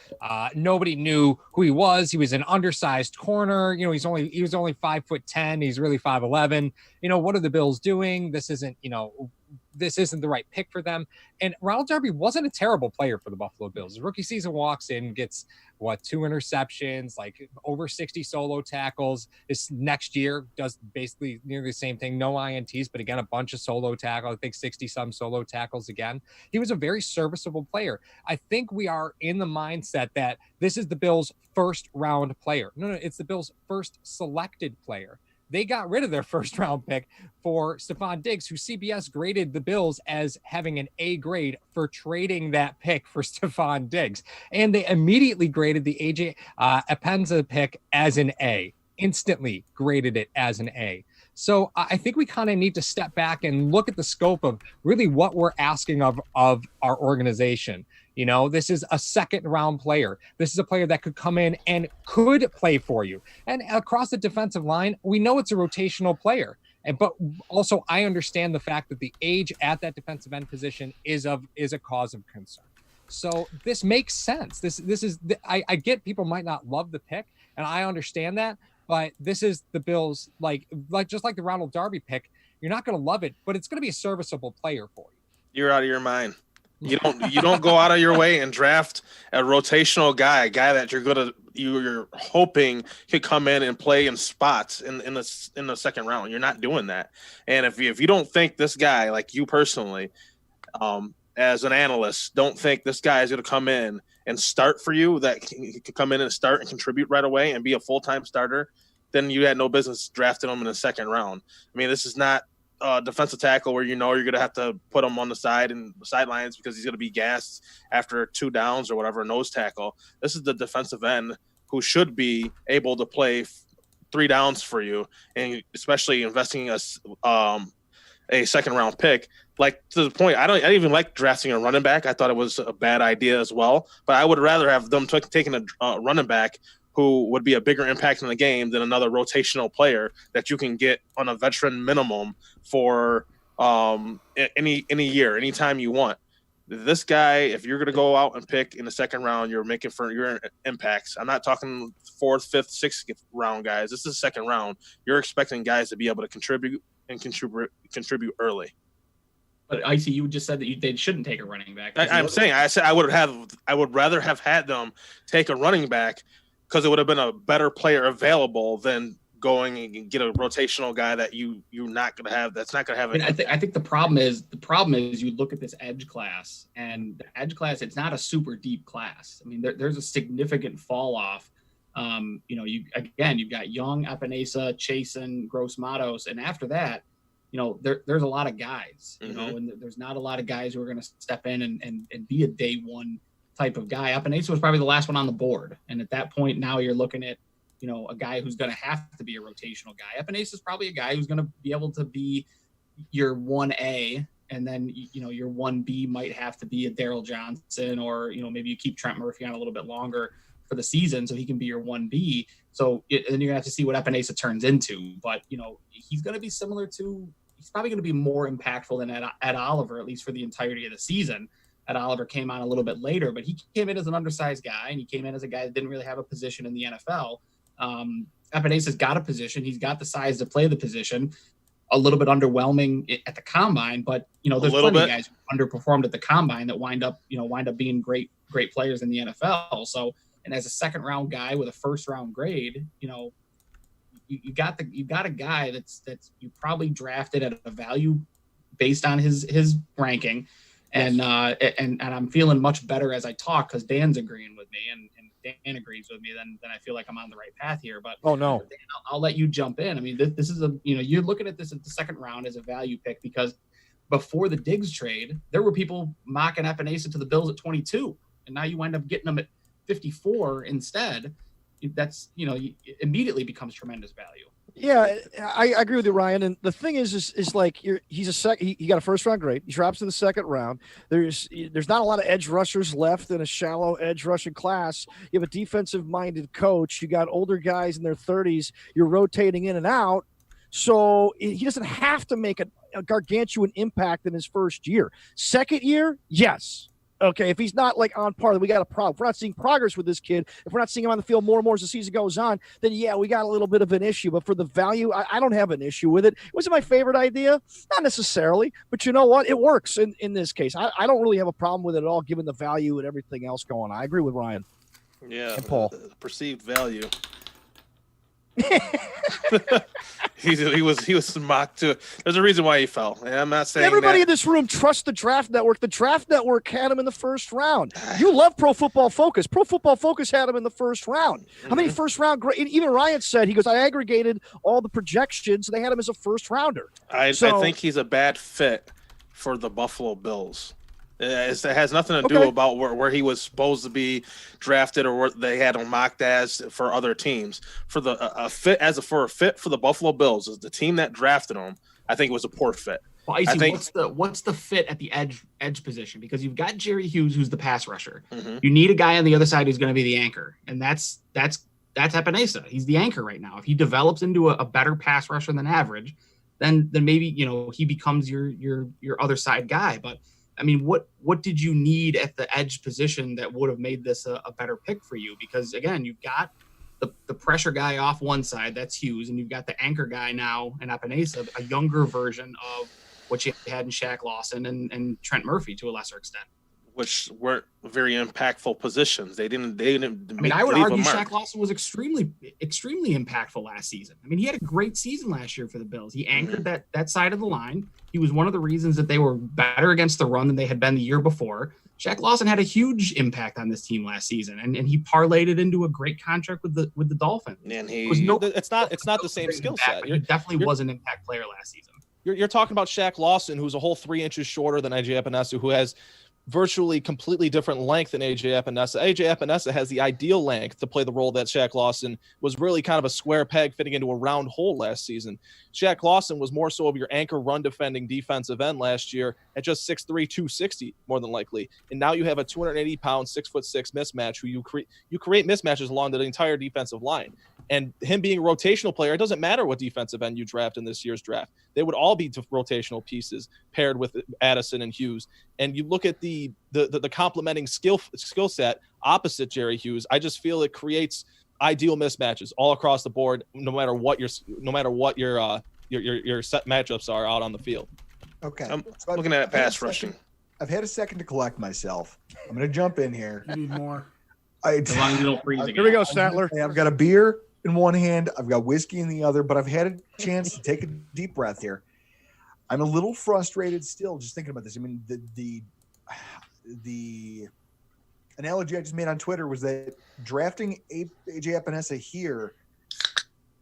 nobody knew who he was. He was an undersized corner. He was only 5'10". He's really 5'11". What are the Bills doing? This isn't the right pick for them. And Ronald Darby wasn't a terrible player for the Buffalo Bills. His rookie season walks in, gets 2 interceptions, like over 60 solo tackles. This next year does basically nearly the same thing. No INTs, but again, a bunch of solo tackles. I think 60 some solo tackles again. He was a very serviceable player. I think we are in the mindset that this is the Bills' first round player. No, it's the Bills' first selected player. They got rid of their first round pick for Stephon Diggs, who CBS graded the Bills as having an A grade for trading that pick for Stephon Diggs. And they immediately graded the AJ Epenesa pick as an A, instantly graded it as an A. So I think we kind of need to step back and look at the scope of really what we're asking of our organization. This is a second round player. This is a player that could come in and could play for you. And across the defensive line, we know it's a rotational player. But also I understand the fact that the age at that defensive end position is a cause of concern. So this makes sense. I get people might not love the pick, and I understand that, but this is the Bills, like just like the Ronald Darby pick. You're not going to love it, but it's going to be a serviceable player for you. You're out of your mind. You don't go out of your way and draft a rotational guy, a guy that you're hoping could come in and play in spots in the second round. You're not doing that. And if you don't think this guy, like you personally, as an analyst, don't think this guy is going to come in and start for you, that he could come in and start and contribute right away and be a full-time starter, then you had no business drafting him in the second round. I mean, this is not defensive tackle where you're going to have to put him on the sidelines because he's going to be gassed after 2 downs or whatever, nose tackle. This is the defensive end who should be able to play 3 downs for you, and especially investing a second round pick. Like, to the point, I didn't even like drafting a running back. I thought it was a bad idea as well, but I would rather have them taking a running back who would be a bigger impact in the game than another rotational player that you can get on a veteran minimum for any year, anytime you want. This guy, if you're going to go out and pick in the second round, you're making for your impacts. I'm not talking 4th, 5th, 6th round guys. This is second round. You're expecting guys to be able to contribute early. But Icy, you just said that they shouldn't take a running back. I said I would rather have had them take a running back, because it would have been a better player available than going and get a rotational guy that you're not going to have. That's not going to have. I think the problem is you look at this edge class, and the edge class, it's not a super deep class. I mean, there's a significant fall off. You've got Young, Epenesa, Chasen, Gross Matos, and after that, there's a lot of guys, and there's not a lot of guys who are going to step in and be a day one type of guy. Epenesa was probably the last one on the board. And at that point, now you're looking at, a guy who's going to have to be a rotational guy. Epenesa is probably a guy who's going to be able to be your 1A, and then, your 1B might have to be a Daryl Johnson, or, maybe you keep Trent Murphy on a little bit longer for the season so he can be your 1B. So then you're going to have to see what Epenesa turns into. But, he's going to be he's probably going to be more impactful than Ed Oliver, at least for the entirety of the season. Ed Oliver came on a little bit later, but he came in as an undersized guy, and he came in as a guy that didn't really have a position in the NFL. Epenesa's got a position. He's got the size to play the position. a little bit underwhelming at the combine, but there's plenty of guys who underperformed at the combine that wind up being great players in the NFL. So, and as a second round guy with a first round grade, you got a guy that's you probably drafted at a value based on his ranking. And I'm feeling much better as I talk because Dan's agreeing with me and Dan agrees with me, then I feel like I'm on the right path here. But Dan, I'll let you jump in. I mean, this is you're looking at this at the second round as a value pick because before the Diggs trade, there were people mocking Epinesa to the Bills at 22, and now you wind up getting them at 54 instead. That's it immediately becomes tremendous value. Yeah, I agree with you, Ryan. And the thing is like he got a first round grade. He drops to the second round. There's not a lot of edge rushers left in a shallow edge rushing class. You have a defensive minded coach. You got older guys in their 30s. You're rotating in and out. So he doesn't have to make a gargantuan impact in his first year. Second year, yes. Okay, if he's not like on par, then we got a problem. If we're not seeing progress with this kid, if we're not seeing him on the field more and more as the season goes on, then yeah, we got a little bit of an issue. But for the value, I don't have an issue with it. Was it my favorite idea? Not necessarily, but you know what? It works in this case. I don't really have a problem with it at all, given the value and everything else going on. I agree with Ryan. Yeah, and Paul. Perceived value. he was mocked too. There's a reason why he fell. And I'm not saying everybody in this room trusts the Draft Network. The Draft Network had him in the first round. You love Pro Football Focus. Pro Football Focus had him in the first round. How many first round? Even Ryan said, he goes, I aggregated all the projections. They had him as a first rounder. I think he's a bad fit for the Buffalo Bills. It has nothing to do about where he was supposed to be drafted or what they had him mocked as for other teams. For a fit for the Buffalo Bills as the team that drafted him, I think it was a poor fit. Well, Icy, what's the fit at the edge position? Because you've got Jerry Hughes, who's the pass rusher. Mm-hmm. You need a guy on the other side who's going to be the anchor, and that's Epinesa. He's the anchor right now. If he develops into a better pass rusher than average, then maybe he becomes your other side guy. But I mean, what did you need at the edge position that would have made this a better pick for you? Because again, you've got the pressure guy off one side, that's Hughes, and you've got the anchor guy now in Epinesa, a younger version of what you had in Shaq Lawson and Trent Murphy to a lesser extent, which weren't very impactful positions. They didn't. I mean, I would argue Shaq Lawson was extremely impactful last season. I mean, he had a great season last year for the Bills. He anchored that side of the line. He was one of the reasons that they were better against the run than they had been the year before. Shaq Lawson had a huge impact on this team last season, and he parlayed it into a great contract with the Dolphins. And it's not the same skill set. He definitely was an impact player last season. You're talking about Shaq Lawson, who's a whole 3 inches shorter than AJ Epinesa, who has virtually completely different length than AJ Epinesa. AJ Epinesa has the ideal length to play the role that Shaq Lawson was really kind of a square peg fitting into a round hole last season. Shaq Lawson was more so of your anchor run defending defensive end last year at just 6'3", 260 more than likely. And now you have a 280-pound, 6'6" mismatch who you create mismatches along the entire defensive line. And him being a rotational player, it doesn't matter what defensive end you draft in this year's draft. They would all be rotational pieces paired with Addison and Hughes. And you look at the complementing skill set opposite Jerry Hughes, I just feel it creates ideal mismatches all across the board, no matter what your set matchups are out on the field. Okay, I'm looking at pass rushing. I've had a second to collect myself. I'm going to jump in here. You need more. Here we go, Statler. I've got a beer in one hand. I've got whiskey in the other, but I've had a chance to take a deep breath here. I'm a little frustrated still just thinking about this. I mean, the analogy I just made on Twitter was that drafting AJ Epinesa here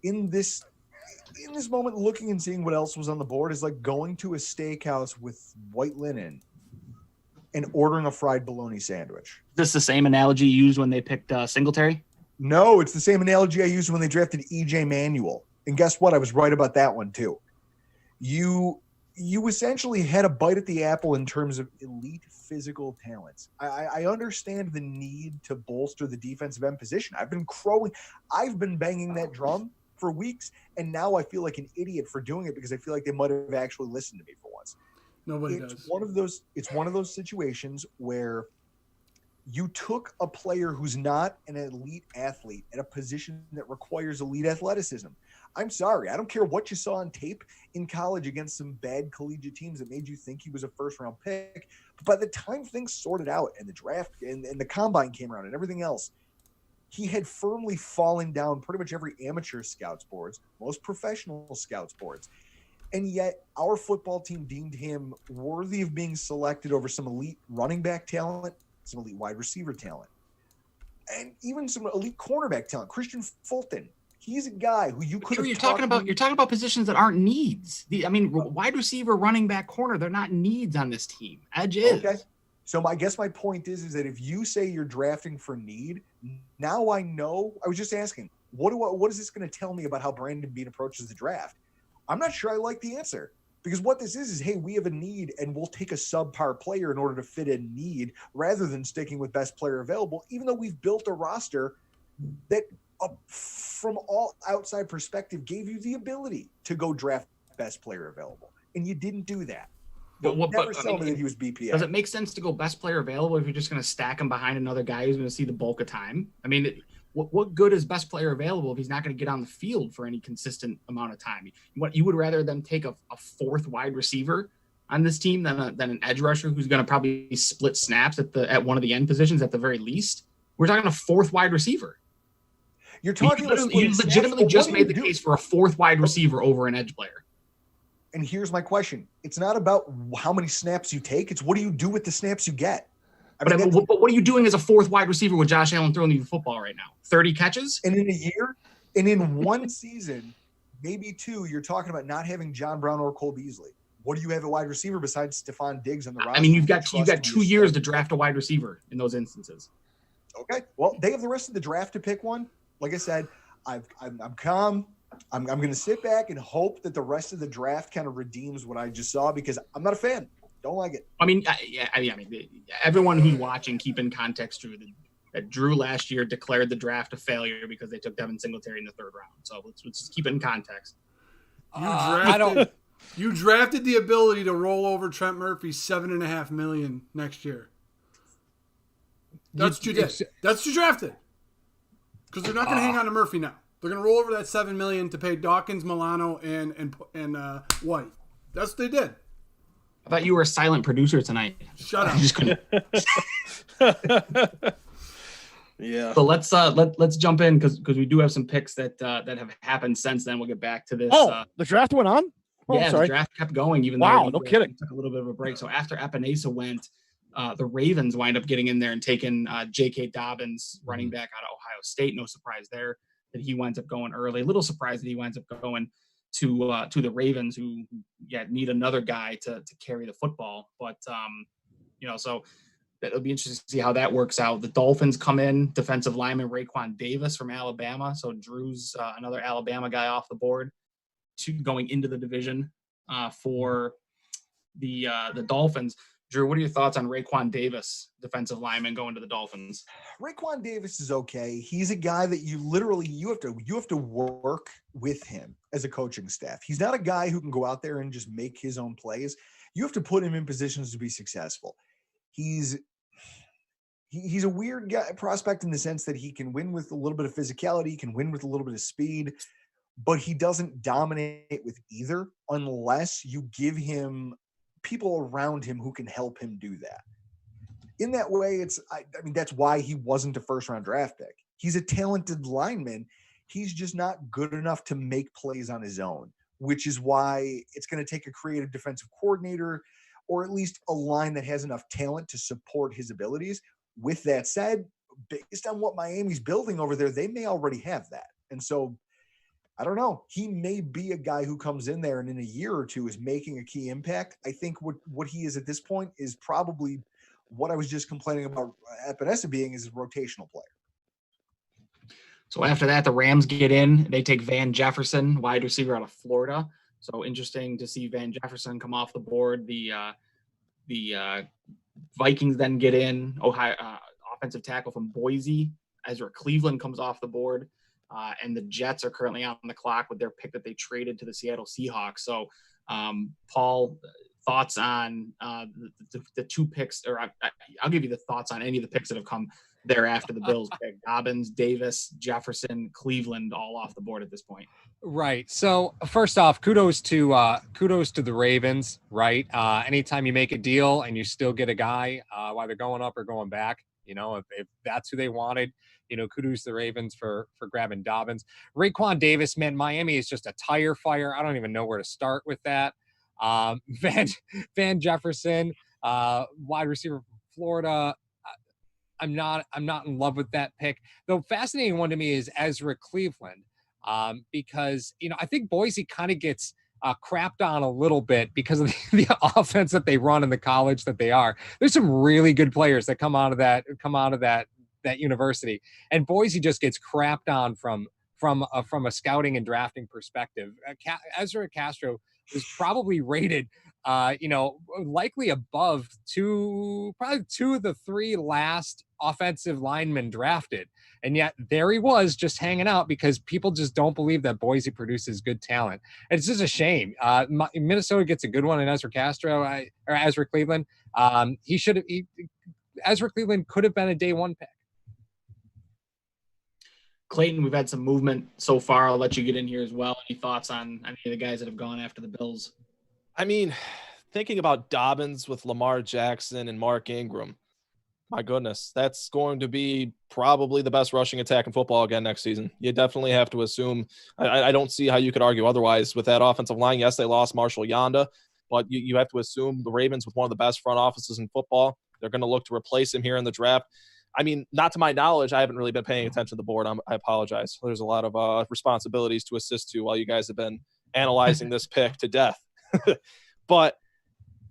in this moment, looking and seeing what else was on the board, is like going to a steakhouse with white linen and ordering a fried bologna sandwich. Is this the same analogy used when they picked Singletary? No, it's the same analogy I used when they drafted EJ Manuel. And guess what? I was right about that one too. You essentially had a bite at the apple in terms of elite physical talents. I understand the need to bolster the defensive end position. I've been banging that drum for weeks, and now I feel like an idiot for doing it because I feel like they might have actually listened to me for once. Nobody does. It's one of those situations where you took a player who's not an elite athlete at a position that requires elite athleticism. I'm sorry. I don't care what you saw on tape in college against some bad collegiate teams that made you think he was a first-round pick. But by the time things sorted out and the draft and the combine came around and everything else, he had firmly fallen down pretty much every amateur scouts boards, most professional scouts boards. And yet our football team deemed him worthy of being selected over some elite running back talent, some elite wide receiver talent, and even some elite cornerback talent. Christian Fulton. He's a guy who you could have. You're talking about positions that aren't needs. Wide receiver, running back, corner, they're not needs on this team. Edge is. Okay. So I guess my point is that if you say you're drafting for need, now I know. I was just asking, what is this going to tell me about how Brandon Beane approaches the draft? I'm not sure I like the answer, because what this is hey, we have a need and we'll take a subpar player in order to fit a need rather than sticking with best player available, even though we've built a roster that from all outside perspective gave you the ability to go draft best player available, and you didn't do that. Never tell me that he was BPA. Does it make sense to go best player available if you're just going to stack him behind another guy who's going to see the bulk of time? I mean, what good is best player available if he's not going to get on the field for any consistent amount of time? What you would rather them take a fourth wide receiver on this team than an edge rusher who's going to probably split snaps at one of the end positions at the very least? We're talking a fourth wide receiver. You're talking. You legitimately just made the case for a fourth wide receiver over an edge player. And here's my question: it's not about how many snaps you take; it's what do you do with the snaps you get. But what are you doing as a fourth wide receiver with Josh Allen throwing you the football right now? 30 catches? And in a year, and in one season, maybe two, you're talking about not having John Brown or Cole Beasley. What do you have at wide receiver besides Stephon Diggs on the roster? I mean, you've got 2 years to draft a wide receiver in those instances. Okay, well, they have the rest of the draft to pick one. Like I said, I'm calm. I'm going to sit back and hope that the rest of the draft kind of redeems what I just saw, because I'm not a fan. Don't like it. I mean, everyone who's watching, keep in context, Drew, that Drew last year declared the draft a failure because they took Devin Singletary in the third round. So let's just keep it in context. You drafted the ability to roll over Trent Murphy's $7.5 million next year. That's what you did. That's what you drafted. Because they're not going to hang on to Murphy now. They're going to roll over that $7 million to pay Dawkins, Milano, and White. That's what they did. I thought you were a silent producer tonight. Shut up. You just couldn't. Yeah. So let's jump in because we do have some picks that have happened since then. We'll get back to this. The draft went on? Oh, yeah, the draft kept going even though no kidding. Took a little bit of a break. So after Epinesa went, the Ravens wind up getting in there and taking J.K. Dobbins, running back out of Ohio State. No surprise there that he winds up going early. A little surprised that he winds up going to the Ravens, who need another guy to carry the football. But so it'll be interesting to see how that works out. The Dolphins come in, defensive lineman Raekwon Davis from Alabama. So Drew's another Alabama guy off the board going into the division for the Dolphins. Drew, what are your thoughts on Raekwon Davis, defensive lineman, going to the Dolphins? Raekwon Davis is okay. He's a guy that you have to work with him as a coaching staff. He's not a guy who can go out there and just make his own plays. You have to put him in positions to be successful. He's a weird guy, prospect in the sense that he can win with a little bit of physicality, he can win with a little bit of speed, but he doesn't dominate with either unless you give him people around him who can help him do that. In that way, that's why he wasn't a first-round draft pick. He's a talented lineman. He's just not good enough to make plays on his own, which is why it's going to take a creative defensive coordinator or at least a line that has enough talent to support his abilities. With that said, based on what Miami's building over there, they may already have that. And so I don't know. He may be a guy who comes in there and in a year or two is making a key impact. I think what he is at this point is probably what I was just complaining about Epinesa being is a rotational player. So after that, the Rams get in. They take Van Jefferson, wide receiver out of Florida. So interesting to see Van Jefferson come off the board. The Vikings then get in. Ohio offensive tackle from Boise, Ezra Cleveland, comes off the board. And the Jets are currently on the clock with their pick that they traded to the Seattle Seahawks. So, Paul, thoughts on the two picks, or I'll give you the thoughts on any of the picks that have come there after the Bills pick. Dobbins, Davis, Jefferson, Cleveland, all off the board at this point. Right. So first off, kudos to the Ravens. Right. Anytime you make a deal and you still get a guy, whether going up or going back, if that's who they wanted, kudos to the Ravens for grabbing Dobbins. Raekwon Davis, man, Miami is just a tire fire. I don't even know where to start with that. Van Jefferson, wide receiver from Florida. I'm not in love with that pick. The fascinating one to me is Ezra Cleveland, because I think Boise kind of gets crapped on a little bit because of the offense that they run in the college that they are. There's some really good players that come out of that university, and Boise just gets crapped on from a scouting and drafting perspective. Ezra Castro was probably rated likely above probably two of the three last offensive linemen drafted. And yet there he was just hanging out because people just don't believe that Boise produces good talent. And it's just a shame. Minnesota gets a good one in Ezra Cleveland. Ezra Cleveland could have been a day one pick. Clayton, we've had some movement so far. I'll let you get in here as well. Any thoughts on any of the guys that have gone after the Bills? I mean, thinking about Dobbins with Lamar Jackson and Mark Ingram, my goodness, that's going to be probably the best rushing attack in football again next season. You definitely have to assume. I don't see how you could argue otherwise with that offensive line. Yes, they lost Marshall Yanda, but you have to assume the Ravens, with one of the best front offices in football, they're going to look to replace him here in the draft. I mean, not to my knowledge, I haven't really been paying attention to the board. I apologize. There's a lot of responsibilities to assist to while you guys have been analyzing this pick to death. But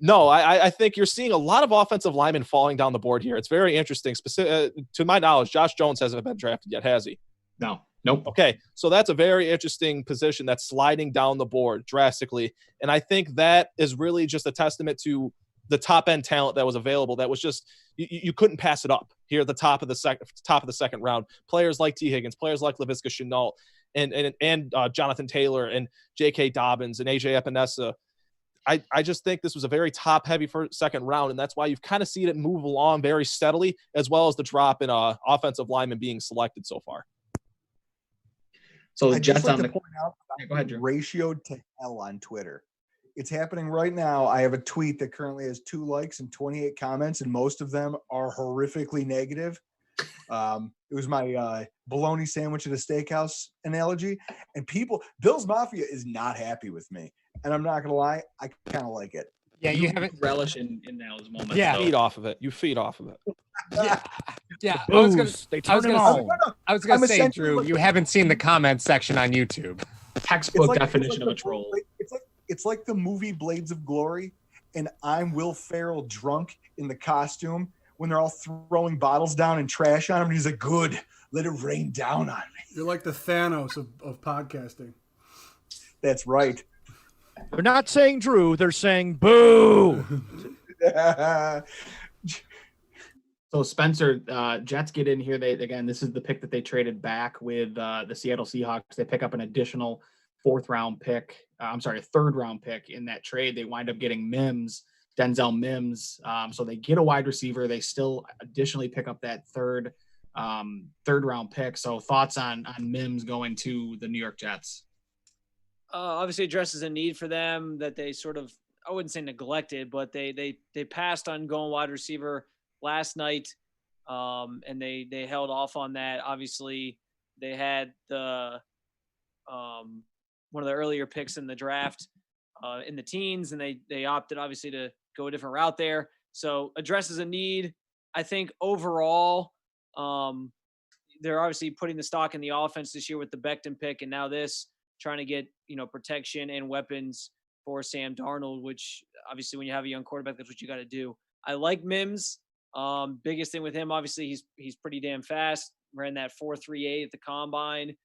no, I think you're seeing a lot of offensive linemen falling down the board here. It's very interesting. To my knowledge, Josh Jones hasn't been drafted yet, has he? No. Nope. Okay, so that's a very interesting position that's sliding down the board drastically. And I think that is really just a testament to the top end talent that was available. That was just you couldn't pass it up here at the top of the second round. Players like T. Higgins, players like Laviska Shenault, and Jonathan Taylor and J.K. Dobbins and A.J. Epinesa. I just think this was a very top-heavy second round, and that's why you've kind of seen it move along very steadily, as well as the drop in offensive linemen being selected so far. So the I Jets just like on to the point out go ahead, Drew. ratio to hell on Twitter. It's happening right now. I have a tweet that currently has 2 likes and 28 comments, and most of them are horrifically negative. It was my bologna sandwich at a steakhouse analogy, and Bill's Mafia is not happy with me. And I'm not gonna lie, I kind of like it. Yeah, you haven't relish in those moments. Yeah. Feed off of it. You feed off of it. Yeah. I was gonna say, Drew, like- you haven't seen the comments section on YouTube. Textbook definition of a troll. It's like the movie Blades of Glory, and I'm Will Ferrell drunk in the costume when they're all throwing bottles down and trash on him. And he's like, "Good, let it rain down on me." You're like the Thanos of podcasting. That's right. They're not saying Drew. They're saying boo. So Spencer, Jets get in here. This is the pick that they traded back with the Seattle Seahawks. They pick up an additional third round pick in that trade. They wind up getting Denzel Mims. So they get a wide receiver. They still additionally pick up that third round pick. So thoughts on Mims going to the New York Jets? Obviously addresses a need for them that they sort of, I wouldn't say neglected, but they passed on going wide receiver last night, and they held off on that. Obviously, they had the one of the earlier picks in the draft in the teens, and they opted obviously to go a different route there. So addresses a need. I think overall, they're obviously putting the stock in the offense this year with the Becton pick, and now this, trying to get protection and weapons for Sam Darnold, which obviously when you have a young quarterback, that's what you got to do. I like Mims. Biggest thing with him, obviously, he's pretty damn fast. Ran that 4.38 at the combine.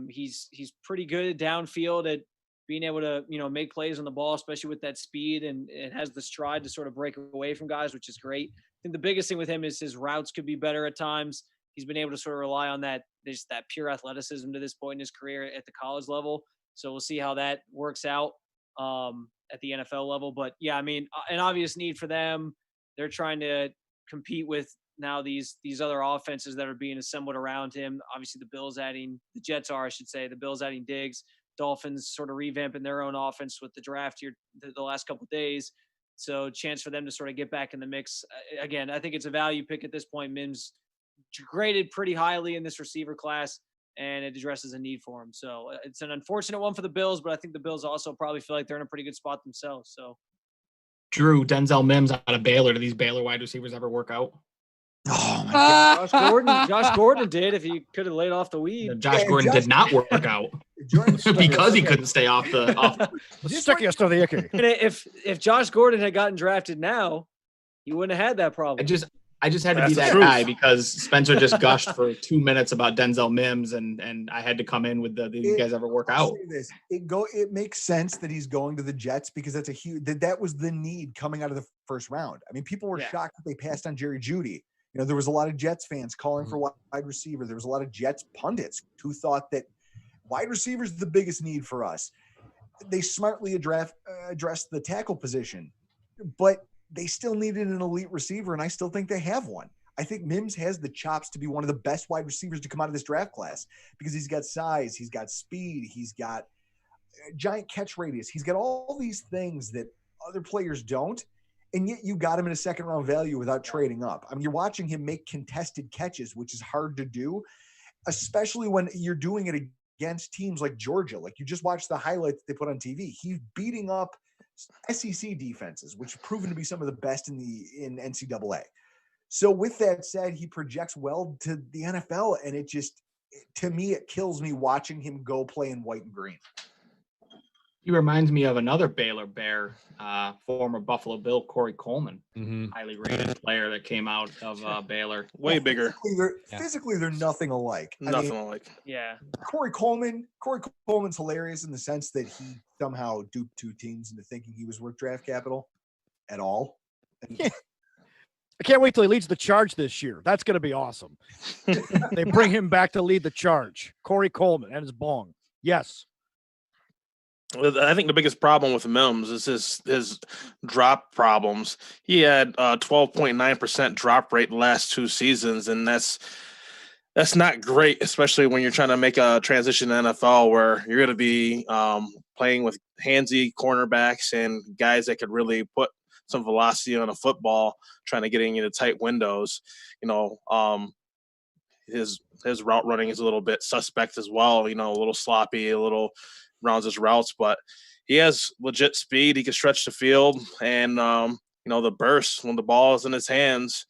He's pretty good downfield at being able to make plays on the ball, especially with that speed, and it has the stride to sort of break away from guys, which is great. I think the biggest thing with him is his routes could be better at times. He's been able to sort of rely on that pure athleticism to this point in his career at the college level. So we'll see how that works out at the NFL level. But yeah, I mean, an obvious need for them. They're trying to compete with now these other offenses that are being assembled around him. Obviously, the Jets are, I should say, the Bills adding Diggs, Dolphins sort of revamping their own offense with the draft here the last couple of days. So chance for them to sort of get back in the mix. Again, I think it's a value pick at this point. Mims graded pretty highly in this receiver class, and it addresses a need for him. So it's an unfortunate one for the Bills, but I think the Bills also probably feel like they're in a pretty good spot themselves. So Drew, Denzel Mims out of Baylor. Do these Baylor wide receivers ever work out? Oh my God. Josh Gordon did if he could have laid off the weed. Josh Gordon did not work out because he couldn't stay off the stickiest of the icky. If Josh Gordon had gotten drafted now, he wouldn't have had that problem. I just had to be that guy because Spencer just gushed for 2 minutes about Denzel Mims, and I had to come in with these guys ever work out. It makes sense that he's going to the Jets because that's that was the need coming out of the first round. I mean, people were shocked that they passed on Jerry Jeudy. You know, there was a lot of Jets fans calling for wide receiver. There was a lot of Jets pundits who thought that wide receiver is the biggest need for us. They smartly addressed the tackle position, but they still needed an elite receiver, and I still think they have one. I think Mims has the chops to be one of the best wide receivers to come out of this draft class because he's got size, he's got speed, he's got giant catch radius. He's got all these things that other players don't, and yet you got him in a second-round value without trading up. I mean, you're watching him make contested catches, which is hard to do, especially when you're doing it against teams like Georgia. Like, you just watched the highlights they put on TV. He's beating up SEC defenses, which have proven to be some of the best in NCAA. So with that said, he projects well to the NFL, and to me, it kills me watching him go play in white and green. He reminds me of another Baylor Bear, former Buffalo Bill, Corey Coleman, highly rated player that came out of Baylor. Way bigger. Physically, they're nothing alike. Nothing alike. Yeah. Corey Coleman's hilarious in the sense that he somehow duped two teams into thinking he was worth draft capital at all. I can't wait till he leads the charge this year. That's going to be awesome. They bring him back to lead the charge. Corey Coleman and his bong. Yes. I think the biggest problem with Mims is his drop problems. He had 12.9% drop rate the last 2 seasons, and that's not great, especially when you're trying to make a transition to NFL where you're going to be playing with handsy cornerbacks and guys that could really put some velocity on a football, trying to get into tight windows. You know, his route running is a little bit suspect as well. You know, a little sloppy, a little rounds his routes, but he has legit speed. He can stretch the field, and you know, the burst when the ball is in his hands,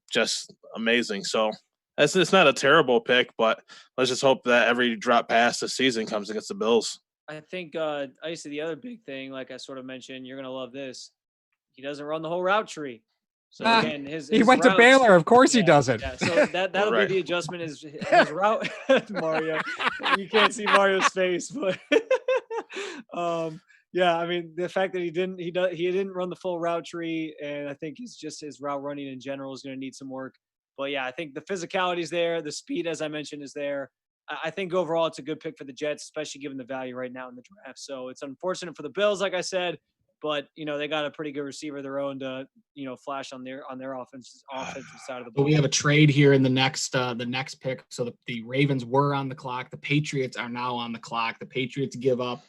just amazing. So it's not a terrible pick, but let's just hope that every drop pass this season comes against the Bills. I think obviously the other big thing, like I sort of mentioned, you're gonna love this. He doesn't run the whole route tree. So again, he went to Baylor. Of course he doesn't. Yeah, so that'll be the adjustment. His route, Mario. You can't see Mario's face, but yeah, I mean, the fact that he didn't run the full route tree, and I think his route running in general is going to need some work. But yeah, I think the physicality is there, the speed, as I mentioned, is there. I think overall it's a good pick for the Jets, especially given the value right now in the draft. So it's unfortunate for the Bills, like I said. But, you know, they got a pretty good receiver of their own to, you know, flash on their offensive side of the ball. So we have a trade here in the next pick. So the Ravens were on the clock. The Patriots are now on the clock. The Patriots give up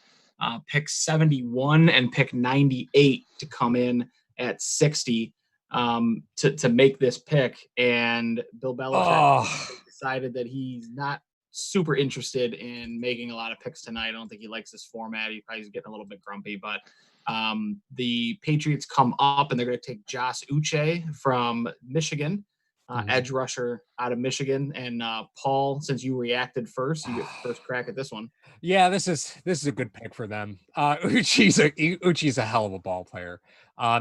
pick 71 and pick 98 to come in at 60 to make this pick. And Bill Belichick decided that he's not super interested in making a lot of picks tonight. I don't think he likes this format. He probably is getting a little bit grumpy, but the Patriots come up and they're going to take Josh Uche from Michigan, edge rusher out of Michigan. And Paul, since you reacted first, you get the first crack at this one. Yeah, this is a good pick for them. Uche's a hell of a ball player.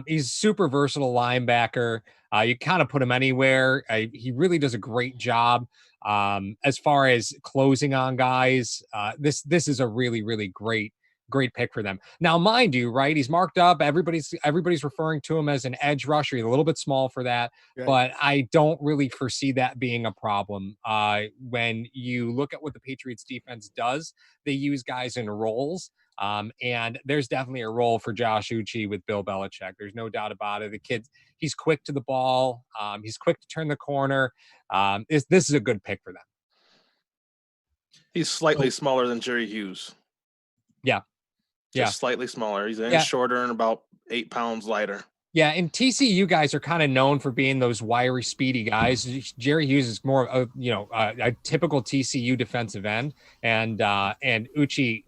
He's super versatile linebacker. You kind of put him anywhere. He really does a great job as far as closing on guys. This is a really, really great pick for them. Now, mind you, right, he's marked up. Everybody's referring to him as an edge rusher. He's a little bit small for that, but I don't really foresee that being a problem. When you look at what the Patriots defense does, they use guys in roles. And there's definitely a role for Josh Uche with Bill Belichick. There's no doubt about it. The kid, he's quick to the ball. He's quick to turn the corner. This is a good pick for them. He's slightly smaller than Jerry Hughes. Yeah. Just slightly smaller. He's shorter and about 8 pounds lighter. Yeah, and TCU guys are kind of known for being those wiry, speedy guys. Jerry Hughes is more of a typical TCU defensive end, and Uche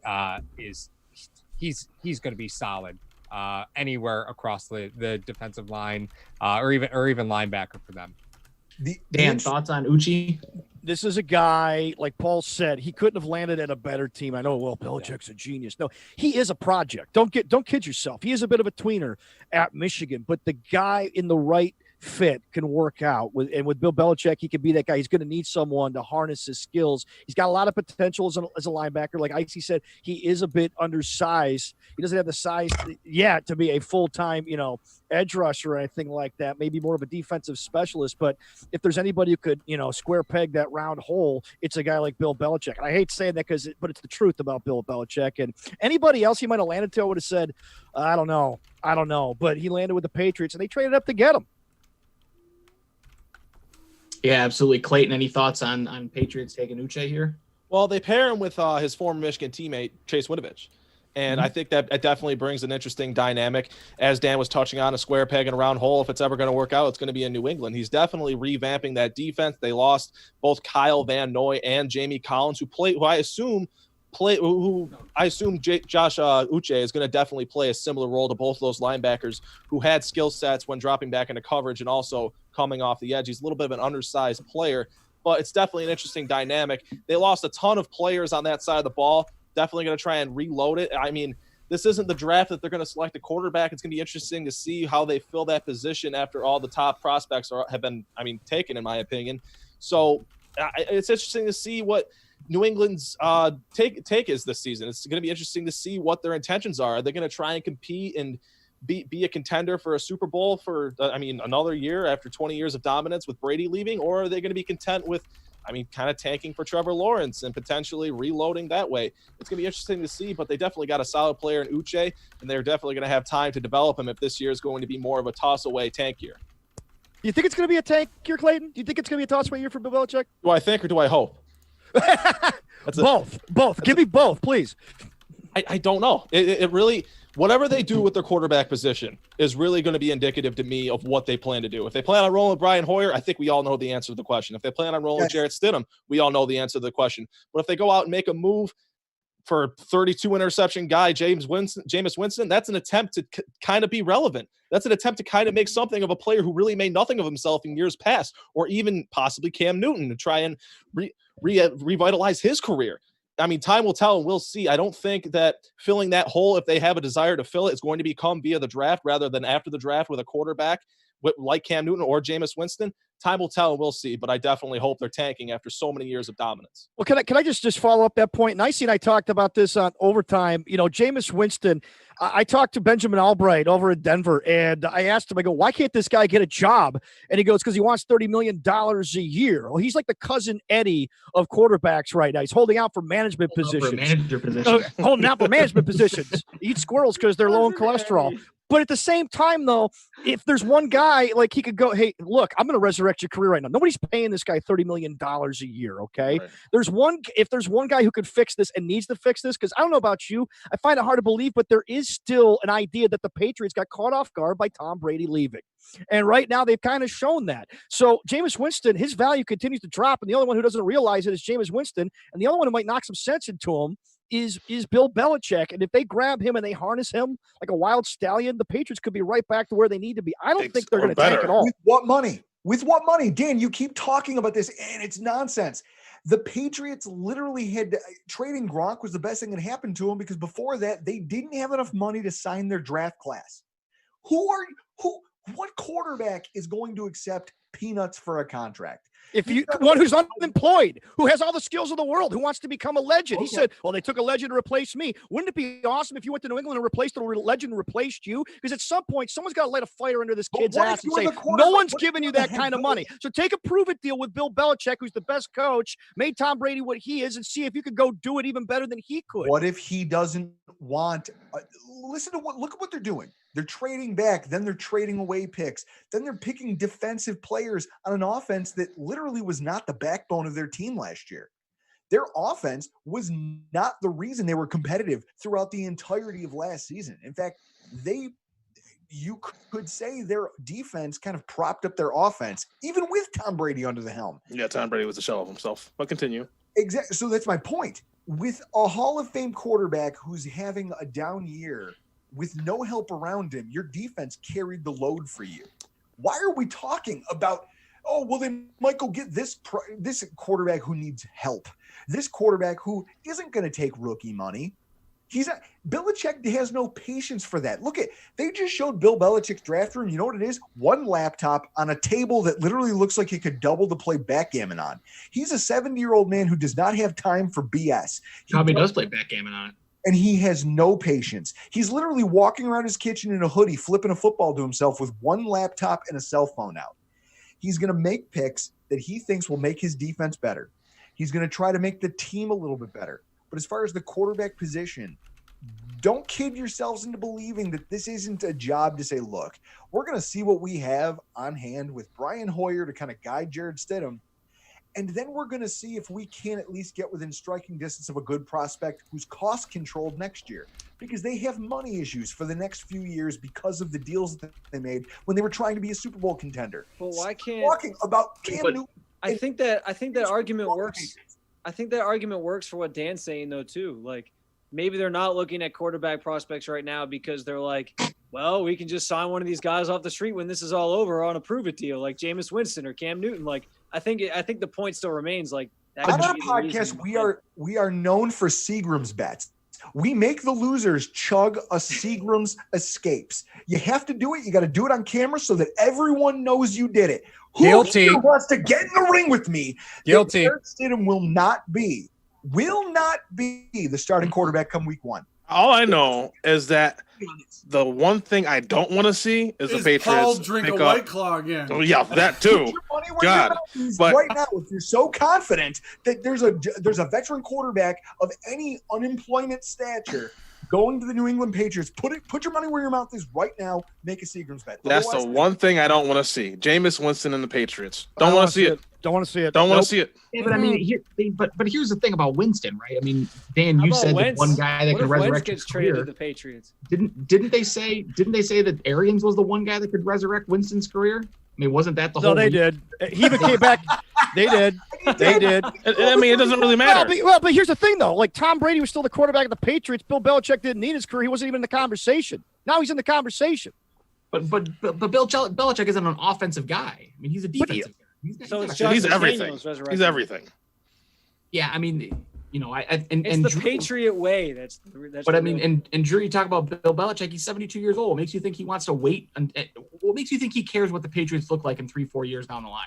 he's going to be solid anywhere across the defensive line or even linebacker for them. Dan, thoughts on Uche? This is a guy, like Paul said, he couldn't have landed at a better team. I know, well, Belichick's a genius. No, he is a project. Don't kid yourself. He is a bit of a tweener at Michigan, but the guy in the right fit can work out. And with Bill Belichick, he can be that guy. He's going to need someone to harness his skills. He's got a lot of potential as a linebacker. Like Icy said, he is a bit undersized. He doesn't have the size yet to be a full-time, edge rusher or anything like that. Maybe more of a defensive specialist. But if there's anybody who could, square peg that round hole, it's a guy like Bill Belichick. And I hate saying that but it's the truth about Bill Belichick. And anybody else he might have landed to, I would have said, I don't know. But he landed with the Patriots, and they traded up to get him. Yeah, absolutely. Clayton, any thoughts on Patriots taking Uche here? Well, they pair him with his former Michigan teammate, Chase Winovich. And I think that it definitely brings an interesting dynamic. As Dan was touching on, a square peg and a round hole. If it's ever going to work out, it's going to be in New England. He's definitely revamping that defense. They lost both Kyle Van Noy and Jamie Collins, who I assume Josh Uche is going to definitely play a similar role to both of those linebackers who had skill sets when dropping back into coverage and also coming off the edge. He's a little bit of an undersized player, but it's definitely an interesting dynamic. They lost a ton of players on that side of the ball. Definitely going to try and reload it. I mean, this isn't the draft that they're going to select a quarterback. It's going to be interesting to see how they fill that position after all the top prospects have been taken, in my opinion. So it's interesting to see what New England's take is this season. It's going to be interesting to see what their intentions are. Are they going to try and compete and be a contender for a Super Bowl for another year after 20 years of dominance with Brady leaving, or are they going to be content with kind of tanking for Trevor Lawrence and potentially reloading that way? It's going to be interesting to see, but they definitely got a solid player in Uche, and they're definitely going to have time to develop him if this year is going to be more of a toss-away tank year. Do you think it's going to be a tank year, Clayton? Do you think it's going to be a toss-away year for Bill Belichick? Do I think or do I hope? Both. Give me both, please. I don't know. It really – whatever they do with their quarterback position is really going to be indicative to me of what they plan to do. If they plan on rolling with Brian Hoyer, I think we all know the answer to the question. If they plan on rolling with Jarrett Stidham, we all know the answer to the question. But if they go out and make a move for 32 interception guy, Jameis Winston, that's an attempt to kind of be relevant. That's an attempt to kind of make something of a player who really made nothing of himself in years past, or even possibly Cam Newton to try and revitalize his career. Time will tell and we'll see. I don't think that filling that hole, if they have a desire to fill it, is going to become via the draft rather than after the draft with a quarterback like Cam Newton or Jameis Winston. Time will tell and we'll see, but I definitely hope they're tanking after so many years of dominance. Well, can I just follow up that point? Nicey and I talked about this on Overtime. Jameis Winston, I talked to Benjamin Albright over in Denver, and I asked him, I go, why can't this guy get a job? And he goes, because he wants $30 million a year. Well, he's like the cousin Eddie of quarterbacks right now. He's holding out for management positions. Holding out for management positions. Eat squirrels because they're low in cholesterol. But at the same time, though, if there's one guy, like he could go, hey, look, I'm going to resurrect your career right now. Nobody's paying this guy $30 million a year, okay? Right. If there's one guy who could fix this and needs to fix this, because I don't know about you, I find it hard to believe, but there is still an idea that the Patriots got caught off guard by Tom Brady leaving. And right now, they've kind of shown that. So Jameis Winston, his value continues to drop, and the only one who doesn't realize it is Jameis Winston, and the only one who might knock some sense into him is Bill Belichick. And if they grab him and they harness him like a wild stallion, the Patriots could be right back to where they need to be. I don't think they're going to tank at all. With what money? With what money? Dan, you keep talking about this, and it's nonsense. The Patriots literally had trading Gronk was the best thing that happened to them, because before that, they didn't have enough money to sign their draft class. What quarterback is going to accept peanuts for a contract. If you one who's unemployed, who has all the skills of the world, who wants to become a legend. He said, well, they took a legend to replace me. Wouldn't it be awesome if you went to New England and replaced the legend and replaced you? Because at some point, someone's got to light a fire under this kid's ass and say, no one's giving you that kind of money. So take a prove-it deal with Bill Belichick, who's the best coach, made Tom Brady what he is, and see if you could go do it even better than he could. What if he doesn't want listen to look at what they're doing. They're trading back, then they're trading away picks, then they're picking defensive players on an offense that literally was not the backbone of their team last year. Their offense was not the reason they were competitive throughout the entirety of last season. In fact, you could say their defense kind of propped up their offense, even with Tom Brady under the helm. Yeah, Tom Brady was a shell of himself. But continue. Exactly. So that's my point. With a Hall of Fame quarterback who's having a down year, with no help around him, your defense carried the load for you. Why are we talking about, oh, well, then Michael, get this quarterback who needs help, this quarterback who isn't going to take rookie money? Belichick has no patience for that. They just showed Bill Belichick's draft room. You know what it is? One laptop on a table that literally looks like he could double to play backgammon on. He's a 70-year-old man who does not have time for BS. He probably does play backgammon on it. And he has no patience. He's literally walking around his kitchen in a hoodie, flipping a football to himself with one laptop and a cell phone out. He's going to make picks that he thinks will make his defense better. He's going to try to make the team a little bit better. But as far as the quarterback position, don't kid yourselves into believing that this isn't a job to say, look, we're going to see what we have on hand with Brian Hoyer to kind of guide Jared Stidham. And then we're going to see if we can at least get within striking distance of a good prospect who's cost controlled next year, because they have money issues for the next few years because of the deals that they made when they were trying to be a Super Bowl contender. Well, why can't talking about Cam Newton? I think that argument works. I think that argument works for what Dan's saying though too. Like maybe they're not looking at quarterback prospects right now because they're like, well, we can just sign one of these guys off the street when this is all over on a prove-it deal, like Jameis Winston or Cam Newton. Like I think the point still remains. Like that on our podcast, we are known for Seagram's bets. We make the losers chug a Seagram's escapes. You have to do it. You got to do it on camera so that everyone knows you did it. Guilty. Who wants to get in the ring with me? Guilty. Jared Stidham will not be the starting quarterback come week one. All I know is that the one thing I don't want to see is the Patriots Paul drink a White Claw again. Oh, yeah, that too. God, but right now, if you're so confident that there's a veteran quarterback of any unemployment stature going to the New England Patriots, put your money where your mouth is right now. Make a Seagram's bet. That's the one thing I don't want to see. Jameis Winston and the Patriots. Don't want to see it. Don't want to see it. Don't want to see it. Yeah, but I mean, but here's the thing about Winston, right? I mean, Dan, you said that one guy that could resurrect his career. To the Patriots? Didn't they say that Arians was the one guy that could resurrect Winston's career? I mean, wasn't that the whole? No, they did. He even came back. They did. They did. I mean, it doesn't really matter. But here's the thing, though. Like Tom Brady was still the quarterback of the Patriots. Bill Belichick didn't need his career. He wasn't even in the conversation. Now he's in the conversation. But Bill Belichick isn't an offensive guy. I mean, he's a defensive guy. He's everything. He's everything. Yeah, I mean, you know, it's and the Drew, Patriot way. That's but I mean, and Drew, you talk about Bill Belichick. He's 72 years old. What makes you think he wants to wait? And what makes you think he cares what the Patriots look like in 3-4 years down the line?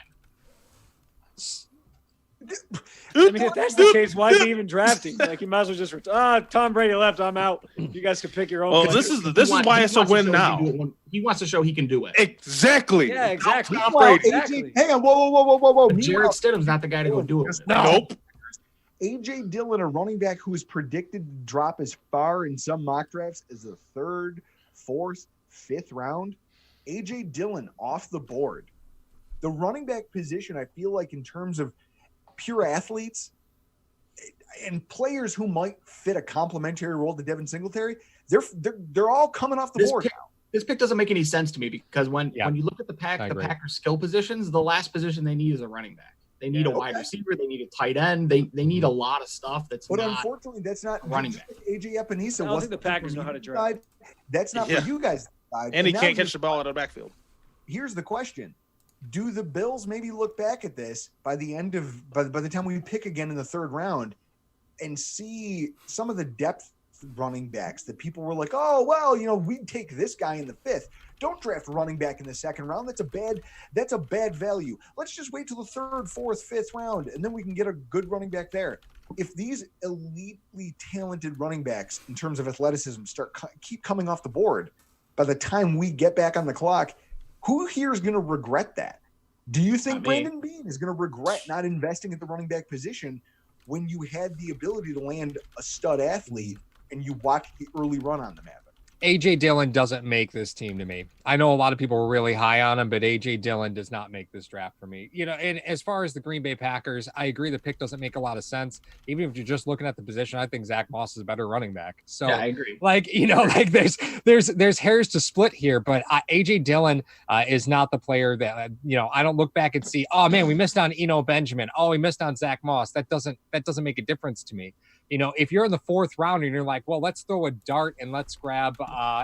I mean, if that's the case, why is he even drafting? Like, he might as well just Tom Brady left. I'm out. You guys can pick your own. Well, this is why it's a win now. He wants to show he can do it. Exactly. Yeah, exactly. Hang on. Whoa. Jared Stidham's not the guy to go do it. Nope. A.J. Dillon, a running back who is predicted to drop as far in some mock drafts as the 3rd, 4th, 5th round. A.J. Dillon off the board. The running back position, I feel like in terms of pure athletes and players who might fit a complementary role to Devin Singletary, they're all coming off the board now. This pick doesn't make any sense to me because when you look at the Packers skill positions, the last position they need is a running back. They need a wide receiver. They need a tight end. They need a lot of stuff. But unfortunately, that's not running back. AJ Epinesa. I don't think the Packers know how to draft. That's not for you guys. And he can't catch the ball out of the backfield. Here's the question. Do the Bills maybe look back at this by the time we pick again in the 3rd round and see some of the depth running backs that people were like, oh, well, we'd take this guy in the 5th. Don't draft running back in the 2nd round. That's a bad value. Let's just wait till the 3rd, 4th, 5th round, and then we can get a good running back there. If these elitely talented running backs in terms of athleticism keep coming off the board, by the time we get back on the clock, who here is going to regret that? Do you think Brandon Beane is going to regret not investing at the running back position when you had the ability to land a stud athlete and you watched the early run on them happen? A.J. Dillon doesn't make this team to me. I know a lot of people were really high on him, but A.J. Dillon does not make this draft for me. And as far as the Green Bay Packers, I agree the pick doesn't make a lot of sense. Even if you're just looking at the position, I think Zach Moss is a better running back. So yeah, I agree. There's hairs to split here, but A.J. Dillon is not the player that, I don't look back and see, oh man, we missed on Eno Benjamin. Oh, we missed on Zach Moss. That doesn't make a difference to me. If you're in the 4th round and you're like, well, let's throw a dart and let's grab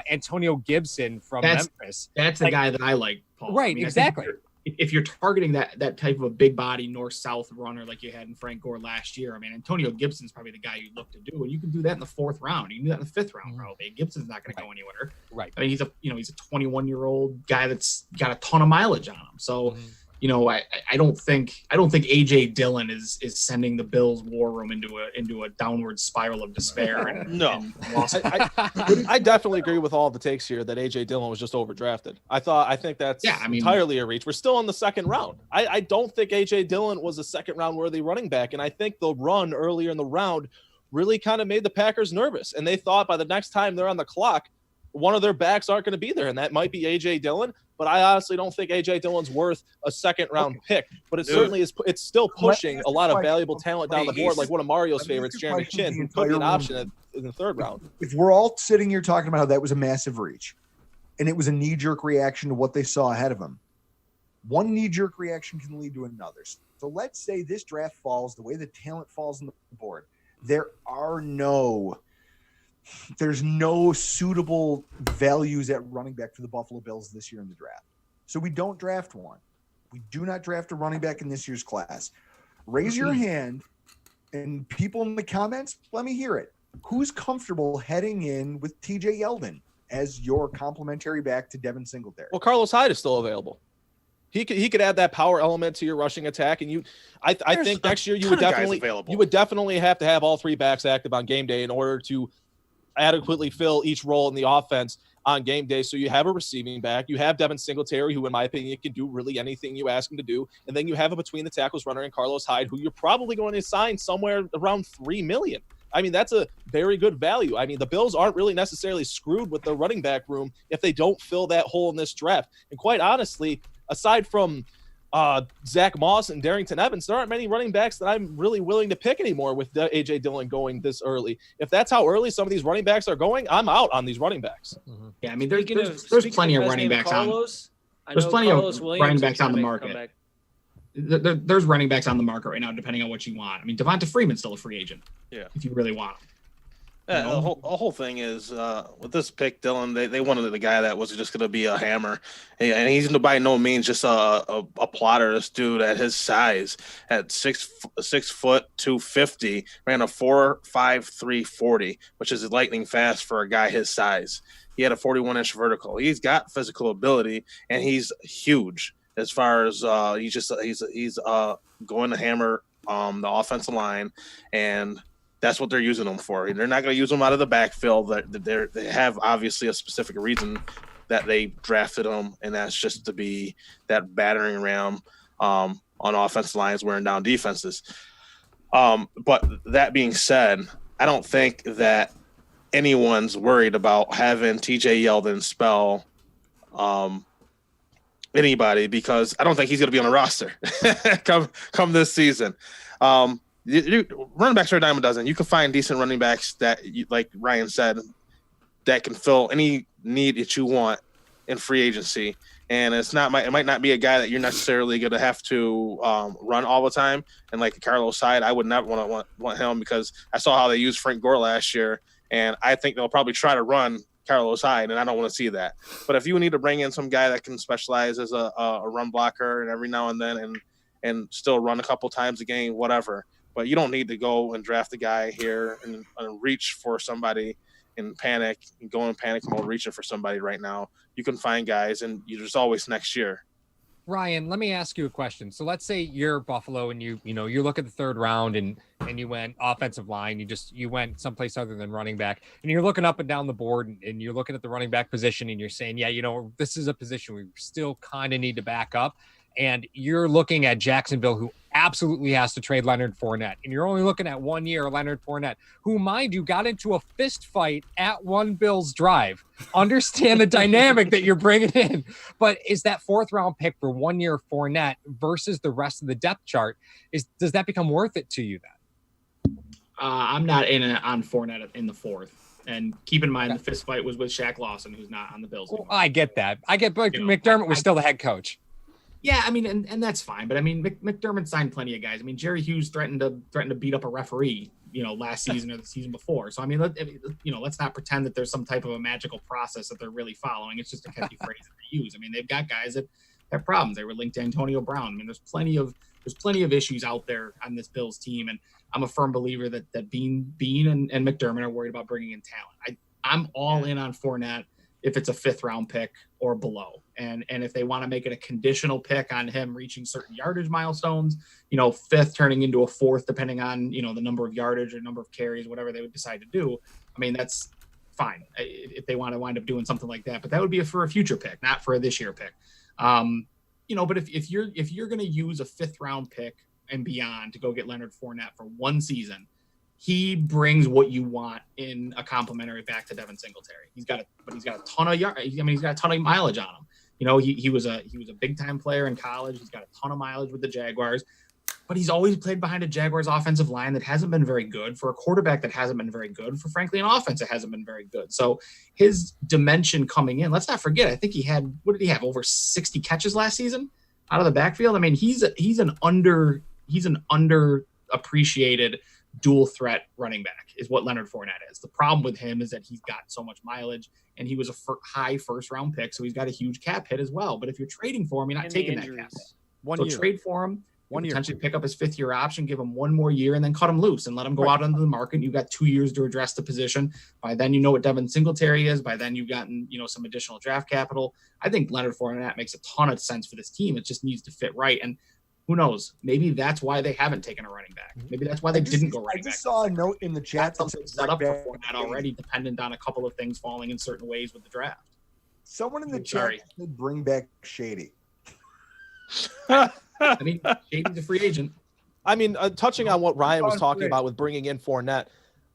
Antonio Gibson from Memphis. That's the guy that I like, Paul. Right, exactly. If you're targeting that type of a big body north-south runner like you had in Frank Gore last year, Antonio Gibson's probably the guy you look to do, and you can do that in the 4th round. You can do that in the 5th round, probably. Gibson's not going to go anywhere. Right. He's a 21-year-old guy that's got a ton of mileage on him. So. I don't think A.J. Dillon is sending the Bills war room into a downward spiral of despair. No. I definitely agree with all the takes here that A.J. Dillon was just overdrafted. I think that's entirely a reach. We're still in the 2nd round. I don't think A.J. Dillon was a 2nd round worthy running back, and I think the run earlier in the round really kind of made the Packers nervous, and they thought by the next time they're on the clock, one of their backs aren't going to be there, and that might be A.J. Dillon. But I honestly don't think A.J. Dillon's worth a 2nd round pick. But it certainly is. It's still pushing a lot of valuable talent down the board, like one of Mario's favorites, Jeremy Chin, who could be an option in the 3rd round. If we're all sitting here talking about how that was a massive reach, and it was a knee-jerk reaction to what they saw ahead of them, one knee-jerk reaction can lead to another. So let's say this draft falls the way the talent falls on the board. There's no suitable values at running back for the Buffalo Bills this year in the draft. So we don't draft one. We do not draft a running back in this year's class. Raise your hand, and people in the comments, let me hear it. Who's comfortable heading in with TJ Yeldon as your complementary back to Devin Singletary? Well, Carlos Hyde is still available. He could add that power element to your rushing attack, and I think next year you would definitely have to have all 3 backs active on game day in order to adequately fill each role in the offense on game day. So you have a receiving back, you have Devin Singletary, who in my opinion can do really anything you ask him to do, and then you have a between the tackles runner in Carlos Hyde, who you're probably going to sign somewhere around $3 million. That's a very good value. The Bills aren't really necessarily screwed with the running back room if they don't fill that hole in this draft. And quite honestly, aside from Zach Moss and Darrington Evans, there aren't many running backs that I'm really willing to pick anymore with A.J. Dillon going this early. If that's how early some of these running backs are going, I'm out on these running backs. Yeah, there's plenty of running backs on. There's plenty of running backs on the market. There's running backs on the market right now, depending on what you want. Devonta Freeman's still a free agent. Yeah, if you really want him. Yeah, the whole thing is with this pick, Dillon, they wanted the guy that was just going to be a hammer, and he's by no means just a plotter. This dude at his size, at 6 foot 250, ran a 4.53 40, which is lightning fast for a guy his size. He had a 41-inch vertical. He's got physical ability, and he's huge as far as he's going to hammer the offensive line, and that's what they're using them for. They're not going to use them out of the backfield. They have obviously a specific reason that they drafted them, and that's just to be that battering ram on offensive lines, wearing down defenses. But that being said, I don't think that anyone's worried about having TJ Yeldon spell anybody, because I don't think he's going to be on the roster come this season. Running backs are a dime a dozen. You can find decent running backs that, like Ryan said, that can fill any need that you want in free agency. And it might not be a guy that you're necessarily going to have to run all the time. And like Carlos Hyde, I would never want him, because I saw how they used Frank Gore last year, and I think they'll probably try to run Carlos Hyde, and I don't want to see that. But if you need to bring in some guy that can specialize as a run blocker and every now and then and still run a couple times a game, whatever. But you don't need to go and draft a guy here and reach for somebody in panic and go in panic mode reaching for somebody right now. You can find guys, and there's always next year. Ryan, let me ask you a question. So let's say you're Buffalo and you look at the third round and you went offensive line. You went someplace other than running back, and you're looking up and down the board and you're looking at the running back position and you're saying, yeah, this is a position we still kind of need to back up. And you're looking at Jacksonville, who absolutely has to trade Leonard Fournette. And you're only looking at 1 year Leonard Fournette, who, mind you, got into a fist fight at one Bills drive. Understand the dynamic that you're bringing in. But is that 4th round pick for 1 year Fournette versus the rest of the depth chart, does that become worth it to you then? I'm not on Fournette in the 4th. And keep in mind, the fist fight was with Shaq Lawson, who's not on the Bills anymore. Well, I get that. But McDermott was still the head coach. Yeah, I mean, and that's fine. But I mean, McDermott signed plenty of guys. I mean, Jerry Hughes threatened to beat up a referee, last season or the season before. So I mean, let's not pretend that there's some type of a magical process that they're really following. It's just a catchy phrase that they use. I mean, they've got guys that have problems. They were linked to Antonio Brown. I mean, there's plenty of issues out there on this Bills team, and I'm a firm believer that Bean and McDermott are worried about bringing in talent. I'm all in on Fournette if it's a 5th round pick or below. And if they want to make it a conditional pick on him reaching certain yardage milestones, 5th turning into a 4th, depending on, the number of yardage or number of carries, whatever they would decide to do. I mean, that's fine if they want to wind up doing something like that, but that would be for a future pick, not for a this year pick. But if you're going to use a 5th round pick and beyond to go get Leonard Fournette for 1 season, he brings what you want in a complimentary back to Devin Singletary. He's got a ton of yards. I mean, he's got a ton of mileage on him. He was a big time player in college. He's got a ton of mileage with the Jaguars, but he's always played behind a Jaguars offensive line that hasn't been very good, for a quarterback that hasn't been very good, for frankly an offense that hasn't been very good. So his dimension coming in, let's not forget, I think what did he have, over 60 catches last season out of the backfield? I mean, he's an underappreciated dual threat running back is what Leonard Fournette is. The problem with him is that he's got so much mileage, and he was a high 1st round pick, so he's got a huge cap hit as well. But if you're trading for him, you're not taking that cap hit. 1 so year. Trade for him, 1 year. potentially pick up his 5th year option, give him 1 more year, and then cut him loose and let him go out into the market. You've got 2 years to address the position. By then, you know what Devin Singletary is. By then, you've gotten some additional draft capital. I think Leonard Fournette makes a ton of sense for this team. It just needs to fit right. And who knows? Maybe that's why they haven't taken a running back. Maybe that's why they didn't go running back. I just saw a note in the chat that said set up for Fournette already, dependent on a couple of things falling in certain ways with the draft. Someone in the chat said bring back Shady. I mean, Shady's a free agent. I mean, touching on what Ryan was talking about with bringing in Fournette,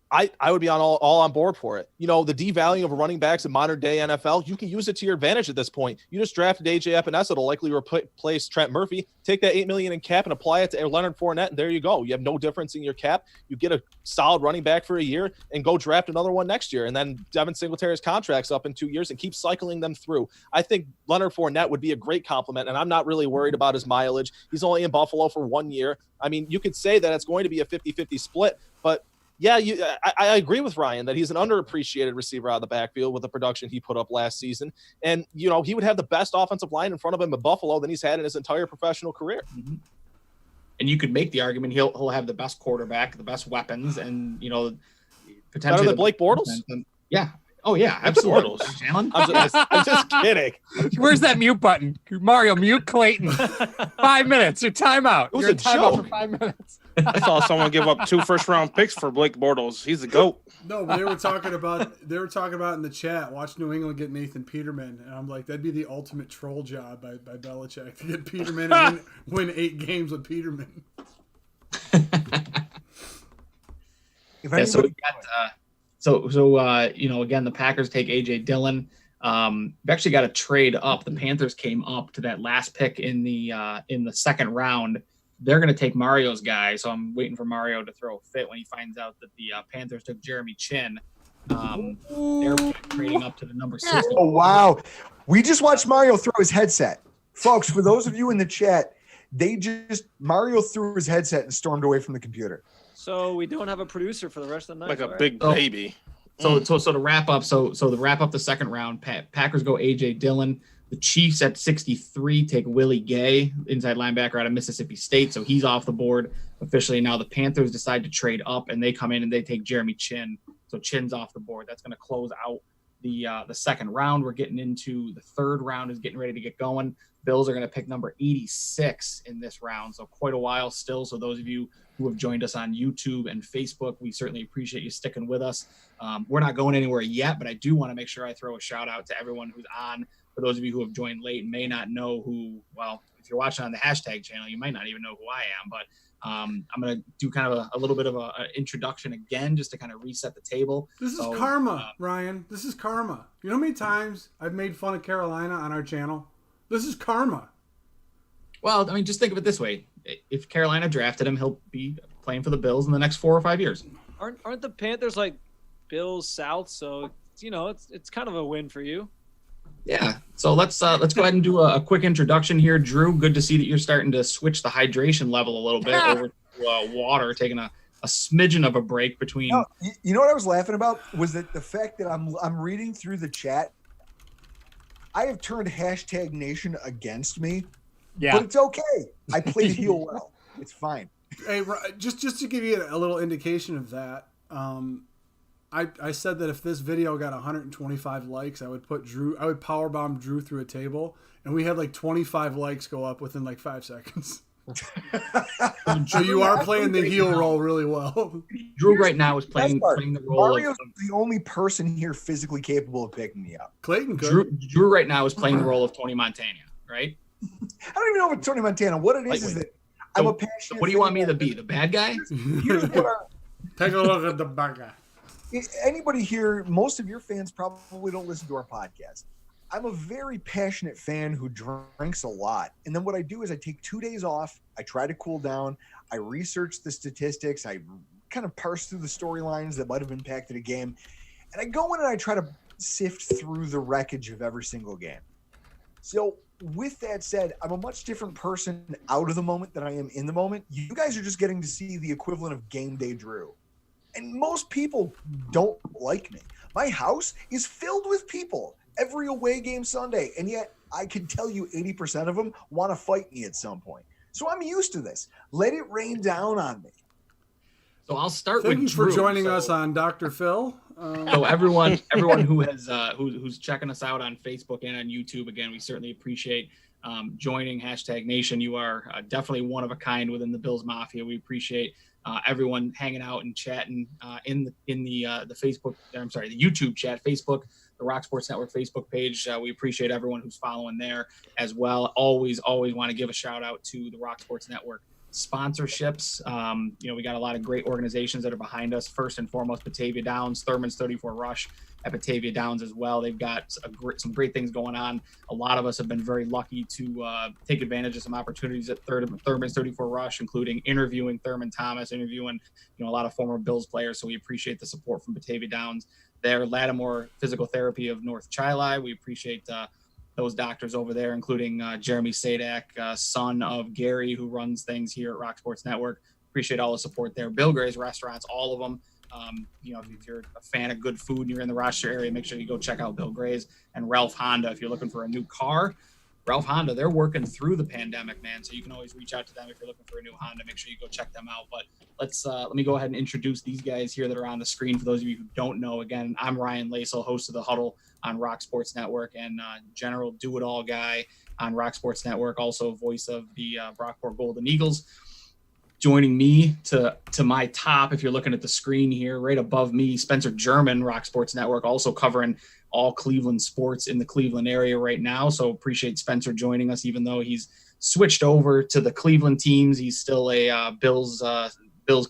I would be all on board for it. The devaluing of running backs in modern day NFL, you can use it to your advantage at this point. You just drafted AJ Epinesa to likely replace Trent Murphy. Take that $8 million in cap and apply it to Leonard Fournette, and there you go. You have no difference in your cap. You get a solid running back for a year and go draft another one next year. And then Devin Singletary's contract's up in 2 years and keep cycling them through. I think Leonard Fournette would be a great compliment, and I'm not really worried about his mileage. He's only in Buffalo for 1 year. I mean, you could say that it's going to be a 50-50 split, but yeah, I agree with Ryan that he's an underappreciated receiver out of the backfield with the production he put up last season. And, he would have the best offensive line in front of him at Buffalo than he's had in his entire professional career. Mm-hmm. And you could make the argument he'll have the best quarterback, the best weapons, and, potentially better than Blake Bortles? Yeah. Oh, yeah, absolutely. I'm just kidding. Where's that mute button? Mario, mute Clayton. 5 minutes or timeout. It was a timeout joke. for 5 minutes. I saw someone give up 2 first-round picks for Blake Bortles. He's the GOAT. No, but they were talking about in the chat, watch New England get Nathan Peterman, and I'm like, that'd be the ultimate troll job by Belichick to get Peterman and win 8 games with Peterman. So we got again, the Packers take AJ Dillon. We actually got a trade up. The Panthers came up to that last pick in the 2nd round. They're going to take Mario's guy, so I'm waiting for Mario to throw a fit when he finds out that the Panthers took Jeremy Chin. They're trading up to the number 6. Oh, wow. We just watched Mario throw his headset. Folks, for those of you in the chat, Mario threw his headset and stormed away from the computer. So we don't have a producer for the rest of the night. Like a big baby. So to wrap up, so to wrap up the 2nd round, Packers go AJ Dillon. The Chiefs at 63 take Willie Gay, inside linebacker out of Mississippi State. So he's off the board officially. Now the Panthers decide to trade up, and they come in and they take Jeremy Chin So chins off the board. That's going to close out the second round. We're getting into the third round, is getting ready to get going. Bills are going to pick number 86 in this round. So quite a while still. So those of you who have joined us on YouTube and Facebook, we certainly appreciate you sticking with us. We're not going anywhere yet, but I do want to make sure I throw a shout out to everyone who's on. For those of you who have joined late and may not know who, well, if you're watching on the hashtag channel, you might not even know who I am, but I'm going to do kind of a little bit of an introduction again, just to kind of reset the table. This is karma, Ryan. This is karma. You know how many times I've made fun of Carolina on our channel? This is karma. Well, I mean, just think of it this way. If Carolina drafted him, he'll be playing for the Bills in the next 4 or 5 years. Aren't the Panthers like Bills South? So, it's kind of a win for you. Yeah. So let's go ahead and do a quick introduction here. Drew, good to see that you're starting to switch the hydration level a little bit over to water, taking a smidgen of a break between. No, you know what I was laughing about was that the fact that I'm reading through the chat. I have turned hashtag nation against me. Yeah. But it's okay. I played heel well. It's fine. Hey, just to give you a little indication of that, I said that if this video got 125 likes, I would powerbomb Drew through a table, and we had like 25 likes go up within like 5 seconds. So you are playing the heel role really well. Drew right now is playing the role. Mario's the only person here physically capable of picking me up. Clayton could. Drew right now is playing the role of Tony Montana, right? I don't even know what Tony Montana. What it is that I'm a passionate. So what do you want me to be? The bad guy? Take a look at the bad guy. Anybody here, most of your fans probably don't listen to our podcast. I'm a very passionate fan who drinks a lot. And then what I do is I take 2 days off. I try to cool down. I research the statistics. I kind of parse through the storylines that might have impacted a game. And I go in and I try to sift through the wreckage of every single game. So with that said, I'm a much different person out of the moment than I am in the moment. You guys are just getting to see the equivalent of game day Drew. And most people don't like me. My house is filled with people every away game Sunday, and yet I can tell you 80% of them want to fight me at some point. So I'm used to this. Let it rain down on me. So I'll start Thank with you Drew. for joining us on Dr. Phil. So everyone who has who's checking us out on Facebook and on YouTube, again, we certainly appreciate joining hashtag Nation. You are definitely one of a kind within the Bills Mafia. We appreciate everyone hanging out and chatting in the Facebook. I'm sorry, the YouTube chat, Facebook, the Rock Sports Network Facebook page. We appreciate everyone who's following there as well. Always want to give a shout out to the Rock Sports Network sponsorships. We got a lot of great organizations that are behind us. First and foremost, Batavia Downs, Thurman's 34 Rush at Batavia Downs as well. They've got some great things going on. A lot of us have been very lucky to take advantage of some opportunities at Thurman's 34 Rush, including interviewing Thurman Thomas, interviewing a lot of former Bills players. So we appreciate the support from Batavia Downs there. Lattimore Physical Therapy of North Chili. We appreciate those doctors over there, including Jeremy Sadak, son of Gary, who runs things here at Rock Sports Network. Appreciate all the support there. Bill Gray's restaurants, all of them. If you're a fan of good food and you're in the Rochester area, make sure you go check out Bill Gray's. And Ralph Honda, if you're looking for a new car. Ralph Honda, they're working through the pandemic, man. So you can always reach out to them if you're looking for a new Honda. Make sure you go check them out. But let me go ahead and introduce these guys here that are on the screen. For those of you who don't know, again, I'm Ryan Lasel, host of The Huddle on Rock Sports Network, and general do-it-all guy on Rock Sports Network, also voice of the Brockport Golden Eagles. Joining me to my top, if you're looking at the screen here, right above me, Spencer German, Rock Sports Network, also covering all Cleveland sports in the Cleveland area right now. So appreciate Spencer joining us, even though he's switched over to the Cleveland teams. He's still a Bills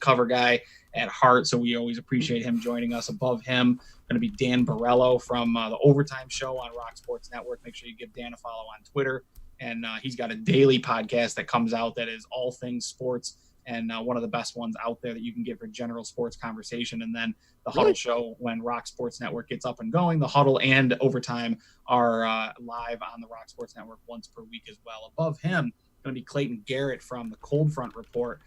cover guy at heart. So we always appreciate him joining us. Above him, going to be Dan Borello from the Overtime Show on Rock Sports Network. Make sure you give Dan a follow on Twitter. And he's got a daily podcast that comes out that is all things sports, and one of the best ones out there that you can get for general sports conversation. And then the Huddle Show, when Rock Sports Network gets up and going, the Huddle and Overtime are live on the Rock Sports Network once per week as well. Above him, going to be Clayton Garrett from the Cold Front Report.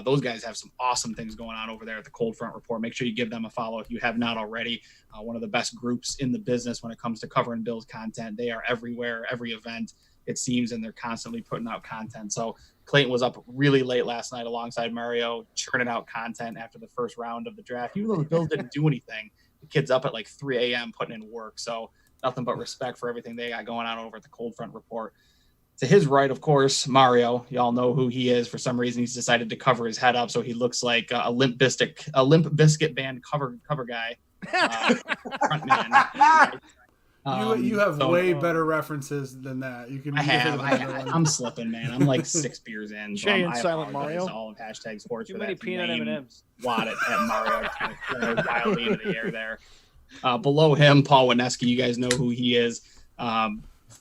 Those guys have some awesome things going on over there at the Cold Front Report. Make sure you give them a follow if you have not already. One of the best groups in the business when it comes to covering Bills content. They are everywhere, every event. it seems, and they're constantly putting out content. So Clayton was up really late last night alongside Mario, churning out content after the first round of the draft. Even though the Bills didn't do anything, the kid's up at like 3 a.m. putting in work. So nothing but respect for everything they got going on over at the Cold Front Report. To his right, of course, Mario. Y'all know who he is. For some reason, he's decided to cover his head up so he looks like a Limp Bizkit band cover guy. Front man. You have way better references than that. You can. I'm slipping, man. I'm like 6 beers in. Jay and Silent Mario. All of hashtag sports. Too many peanut M&Ms. Wad it at Mario. Kind of wildly into the air there. Below him, Paul Wineski. You guys know who he is.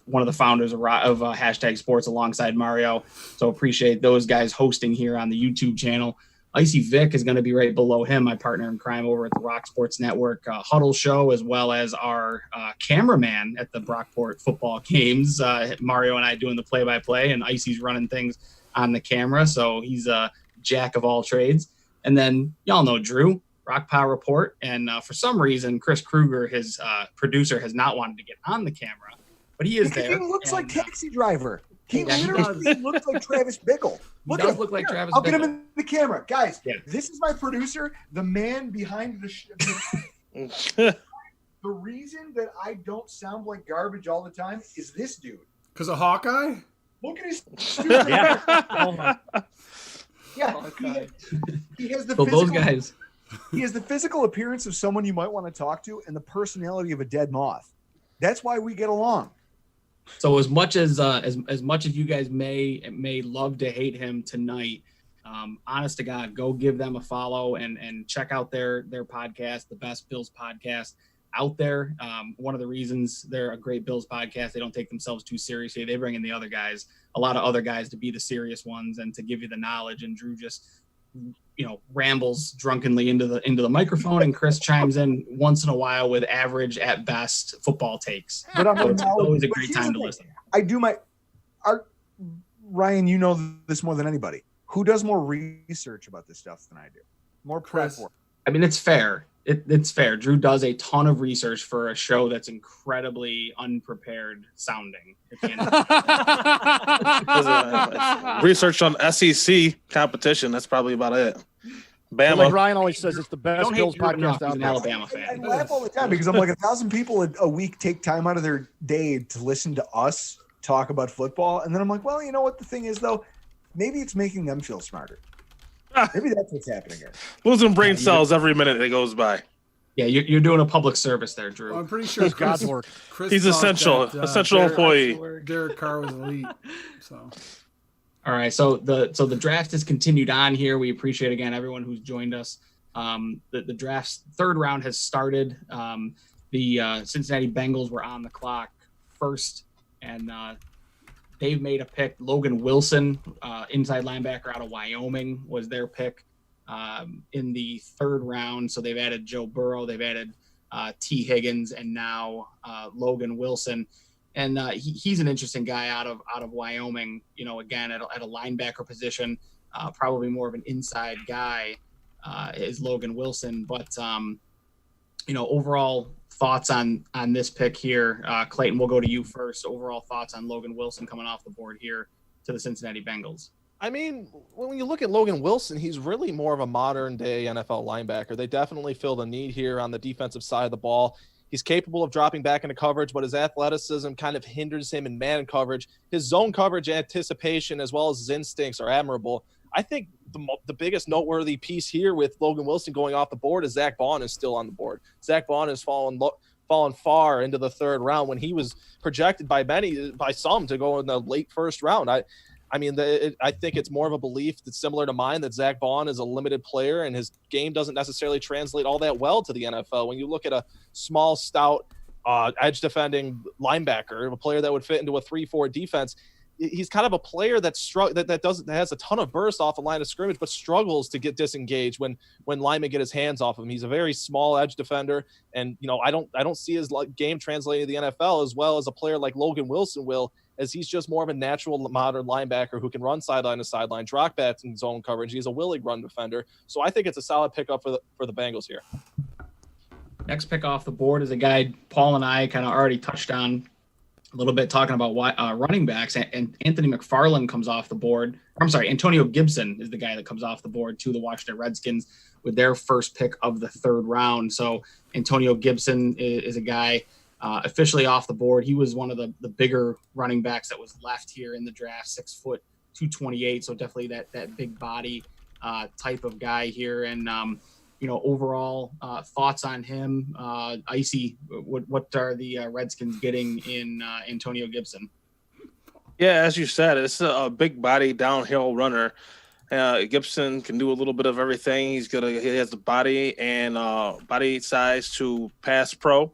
One of the founders of hashtag sports alongside Mario. So appreciate those guys hosting here on the YouTube channel. Icy Vic is going to be right below him, my partner in crime over at the Rock Sports Network Huddle Show, as well as our cameraman at the Brockport football games. Mario and I doing the play-by-play, and Icy's running things on the camera. So he's a jack of all trades. And then y'all know Drew, Rock Power Report. And for some reason, Chris Kruger, his producer, has not wanted to get on the camera. But he is there. He looks like Taxi Driver. He literally looks like Travis Bickle. Look like Travis I'll Bickle. get him in the camera. Guys, Yeah. This is my producer, the man behind the The reason that I don't sound like garbage all the time is this dude. Because of Hawkeye? Look at his Yeah. he has the So physical, those guys. he has the physical appearance of someone you might want to talk to and the personality of a dead moth. That's why we get along. So as much as you guys may love to hate him tonight, honest to God, go give them a follow and check out their podcast, the Best Bills Podcast out there. One of the reasons they're a great Bills podcast, they don't take themselves too seriously. They bring in the other guys, a lot of other guys, to be the serious ones and to give you the knowledge. And Drew just rambles drunkenly into the microphone, and Chris chimes in once in a while with average at best football takes. But I'm it's always a great time to listen. I do Ryan, you know this more than anybody. Who does more research about this stuff than I do? More prep work. I mean, it's fair. It's fair. Drew does a ton of research for a show that's incredibly unprepared sounding. At the end of research on SEC competition. That's probably about it. Bama. Like Ryan always says, it's the best Bills podcast out an there. Alabama fan. I laugh all the time because I'm like 1,000 people a week take time out of their day to listen to us talk about football. And then I'm like, well, you know what the thing is, though? Maybe it's making them feel smarter. Maybe that's what's happening here. Losing brain cells every minute that goes by. Yeah, you're doing a public service there, Drew. Well, I'm pretty sure God's work. He's essential employee. Derek Carr was elite. So. All right, so the draft has continued on here. We appreciate again everyone who's joined us. The draft's third round has started. The Cincinnati Bengals were on the clock first, and they've made a pick. Logan Wilson, inside linebacker out of Wyoming, was their pick in the third round. So they've added Joe Burrow, they've added T. Higgins, and now Logan Wilson. And he's an interesting guy out of Wyoming. Again at a linebacker position, probably more of an inside guy is Logan Wilson. But overall thoughts on this pick here. Clayton, we'll go to you first. Overall thoughts on Logan Wilson coming off the board here to the Cincinnati Bengals. I mean, when you look at Logan Wilson, he's really more of a modern day NFL linebacker. They definitely fill the need here on the defensive side of the ball. He's capable of dropping back into coverage, but his athleticism kind of hinders him in man coverage. His zone coverage anticipation, as well as his instincts, are admirable. I think the biggest noteworthy piece here with Logan Wilson going off the board is Zach Bond is still on the board. Zach Bond has fallen far into the third round when he was projected by some to go in the late first round. I think it's more of a belief that's similar to mine that Zach Bond is a limited player and his game doesn't necessarily translate all that well to the NFL. When you look at a small, stout, edge defending linebacker, a player that would fit into a 3-4 defense, he's kind of a player that has a ton of burst off the line of scrimmage, but struggles to get disengaged when linemen get his hands off him. He's a very small edge defender, and I don't see his game translating to the NFL as well as a player like Logan Wilson will, as he's just more of a natural modern linebacker who can run sideline to sideline, drop back in zone coverage. He's a willing run defender, so I think it's a solid pickup for the Bengals here. Next pick off the board is a guy Paul and I kind of already touched on a little bit talking about running backs, and Anthony McFarland comes off the board. I'm sorry, Antonio Gibson is the guy that comes off the board to the Washington Redskins with their first pick of the 3rd round. So Antonio Gibson is a guy officially off the board. He was one of the bigger running backs that was left here in the draft, 6 foot, 228. So definitely that big body type of guy here. And, overall thoughts on him. Icy, what are the Redskins getting in Antonio Gibson? Yeah, as you said, it's a big body downhill runner. Gibson can do a little bit of everything. He has the body and body size to pass pro,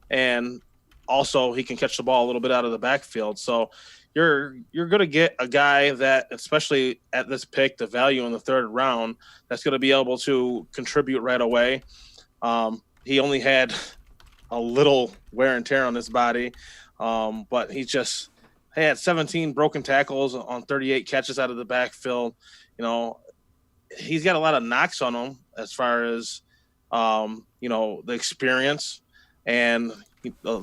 and also he can catch the ball a little bit out of the backfield. So you're going to get a guy that, especially at this pick, the value in the 3rd round, that's going to be able to contribute right away. He only had a little wear and tear on his body, but he had 17 broken tackles on 38 catches out of the backfield. He's got a lot of knocks on him as far as, the experience, and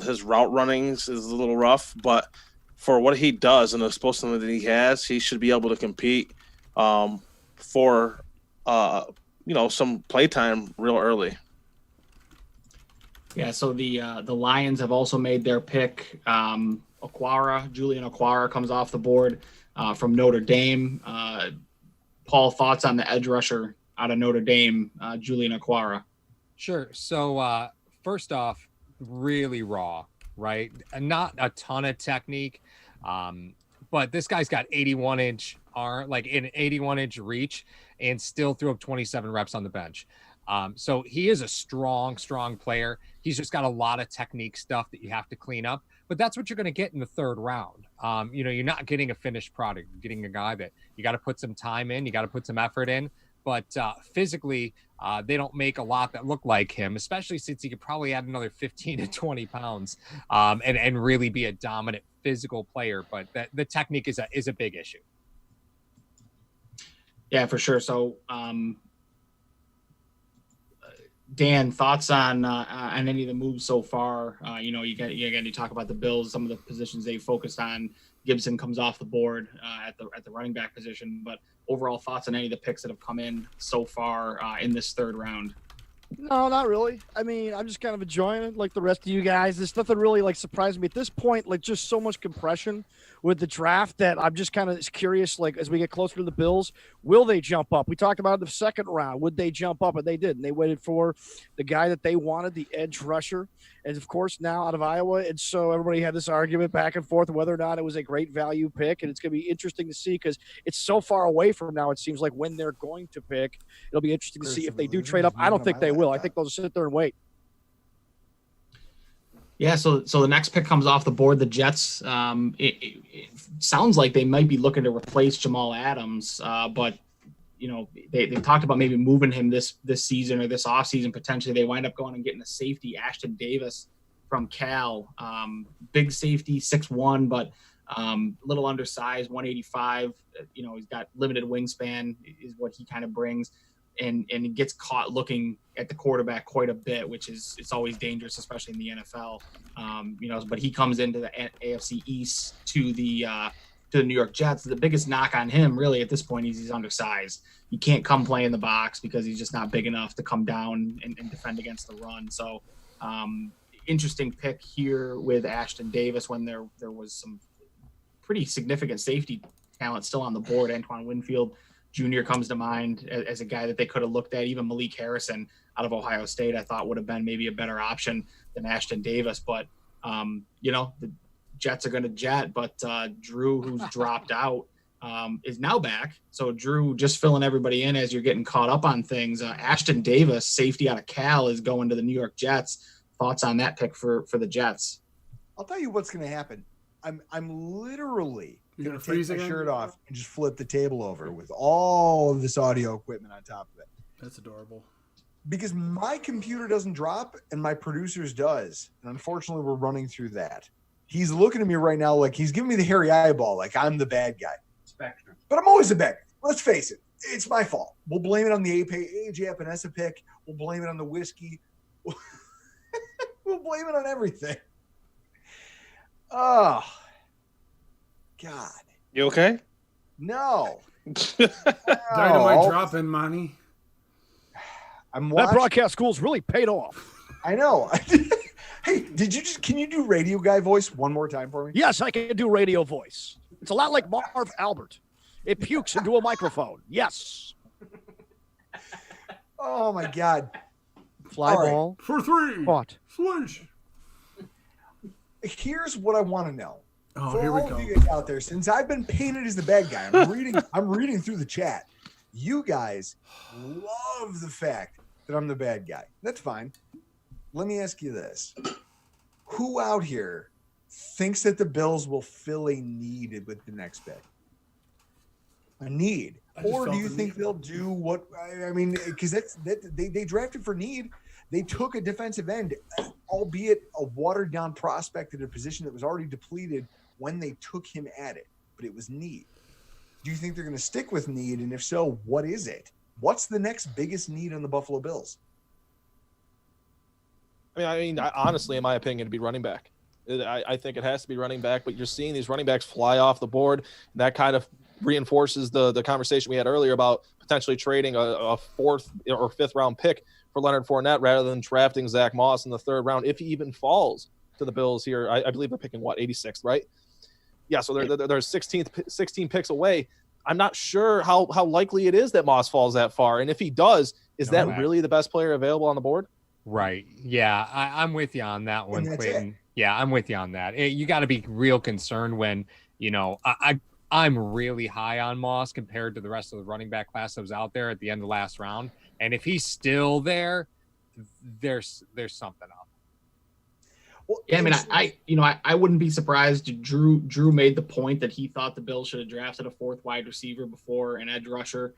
his route runnings is a little rough, but for what he does and the explosiveness that he has, he should be able to compete for some playtime real early. Yeah, so the Lions have also made their pick. Julian Okwara comes off the board from Notre Dame. Paul, thoughts on the edge rusher out of Notre Dame, Julian Okwara? Sure. So first off, really raw, right? Not a ton of technique, but this guy's got 81-inch arm, like an 81-inch reach, and still threw up 27 reps on the bench. So he is a strong player. He's just got a lot of technique stuff that you have to clean up, but that's what you're going to get in the 3rd round. You're not getting a finished product. You're getting a guy that you got to put some time in, you got to put some effort in, but physically they don't make a lot that look like him, especially since he could probably add another 15 to 20 pounds and really be a dominant physical player. But the technique is a big issue. Yeah, for sure. So, Dan, thoughts on any of the moves so far? You talk about the Bills, some of the positions they focused on. Gibson comes off the board at the running back position, but overall thoughts on any of the picks that have come in so far in this 3rd round? No, not really. I mean, I'm just kind of enjoying it like the rest of you guys. There's nothing really surprising me at this point, just so much compression with the draft that I'm just kind of curious, as we get closer to the Bills, will they jump up? We talked about it in the 2nd round. Would they jump up? And they did. And they waited for the guy that they wanted, the edge rusher. And of course, now out of Iowa. And so everybody had this argument back and forth whether or not it was a great value pick. And it's going to be interesting to see because it's so far away from now. It seems like when they're going to pick, it'll be interesting to see if they do trade up. I don't think they will. I think they'll just sit there and wait. Yeah, so the next pick comes off the board. The Jets, it sounds like they might be looking to replace Jamal Adams, but they talked about maybe moving him this season or this offseason potentially. They wind up going and getting a safety, Ashton Davis from Cal, big safety, 6'1", but a little undersized, 185. He's got limited wingspan is what he kind of brings. And he gets caught looking at the quarterback quite a bit, which it's always dangerous, especially in the NFL. But he comes into the AFC East to the New York Jets. The biggest knock on him really at this point is he's undersized. He can't come play in the box because he's just not big enough to come down and defend against the run. So interesting pick here with Ashton Davis when there was some pretty significant safety talent still on the board. Antoine Winfield Jr. comes to mind as a guy that they could have looked at. Even Malik Harrison out of Ohio State, I thought would have been maybe a better option than Ashton Davis. But, the Jets are going to jet, but Drew, who's dropped out, is now back. So Drew just filling everybody in as you're getting caught up on things. Ashton Davis, safety out of Cal, is going to the New York Jets. Thoughts on that pick for the Jets? I'll tell you what's going to happen. I'm literally You're going gonna to take freeze my again? shirt off and just flip the table over with all of this audio equipment on top of it. That's adorable. Because my computer doesn't drop and my producer's does. And unfortunately, we're running through that. He's looking at me right now like he's giving me the hairy eyeball, like I'm the bad guy. Spectrum. But I'm always the bad guy. Let's face it. It's my fault. We'll blame it on the AJ Epinesa pick. We'll blame it on the whiskey. We'll blame it on everything. Oh, God. You okay? No. Dynamite dropping, Monty. I'm That watching. broadcast school's really paid off. I know. Hey, can you do radio guy voice one more time for me? Yes, I can do radio voice. It's a lot like Marv Albert. It pukes into a microphone. Yes. Oh, my God. Fly All right. ball. For 3. What? Swish. Here's what I want to know. Oh, For here we all go. of you guys out there, since I've been painted as the bad guy, I'm reading through the chat. You guys love the fact that I'm the bad guy. That's fine. Let me ask you this. Who out here thinks that the Bills will fill a need with the next pick? A need. I just Or do felt you the think need. they'll do what I mean, because they drafted for need. They took a defensive end, albeit a watered down prospect at a position that was already depleted when they took him at it, but it was need. Do you think they're going to stick with need? And if so, what is it? What's the next biggest need on the Buffalo Bills? Honestly, in my opinion, it'd be running back. I think it has to be running back, but you're seeing these running backs fly off the board. And that kind of reinforces the conversation we had earlier about potentially trading a 4th or 5th round pick for Leonard Fournette rather than drafting Zach Moss in the 3rd round, if he even falls to the Bills here. I believe they're picking, 86th, right? Yeah, so they're 16 picks away. I'm not sure how likely it is that Moss falls that far. And if he does, is that really the best player available on the board? Right. Yeah, I'm with you on that one, And that's Clayton. Yeah, I'm with you on that. You got to be real concerned when, I'm really high on Moss compared to the rest of the running back class that was out there at the end of the last round. And if he's still there, there's something up. Well, Yeah, I wouldn't be surprised. Drew made the point that he thought the Bills should have drafted a 4th wide receiver before an edge rusher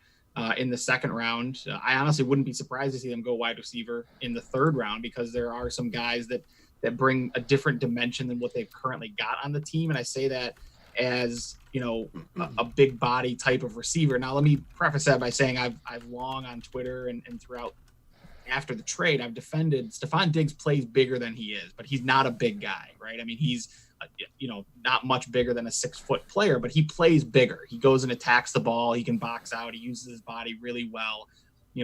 in the 2nd round. I honestly wouldn't be surprised to see them go wide receiver in the 3rd round because there are some guys that bring a different dimension than what they've currently got on the team. And I say that as, a big body type of receiver. Now, let me preface that by saying I've long on Twitter and throughout after the trade, I've defended Stephon Diggs plays bigger than he is, but he's not a big guy, right? I mean, he's, not much bigger than a 6-foot player, but he plays bigger. He goes and attacks the ball. He can box out. He uses his body really well,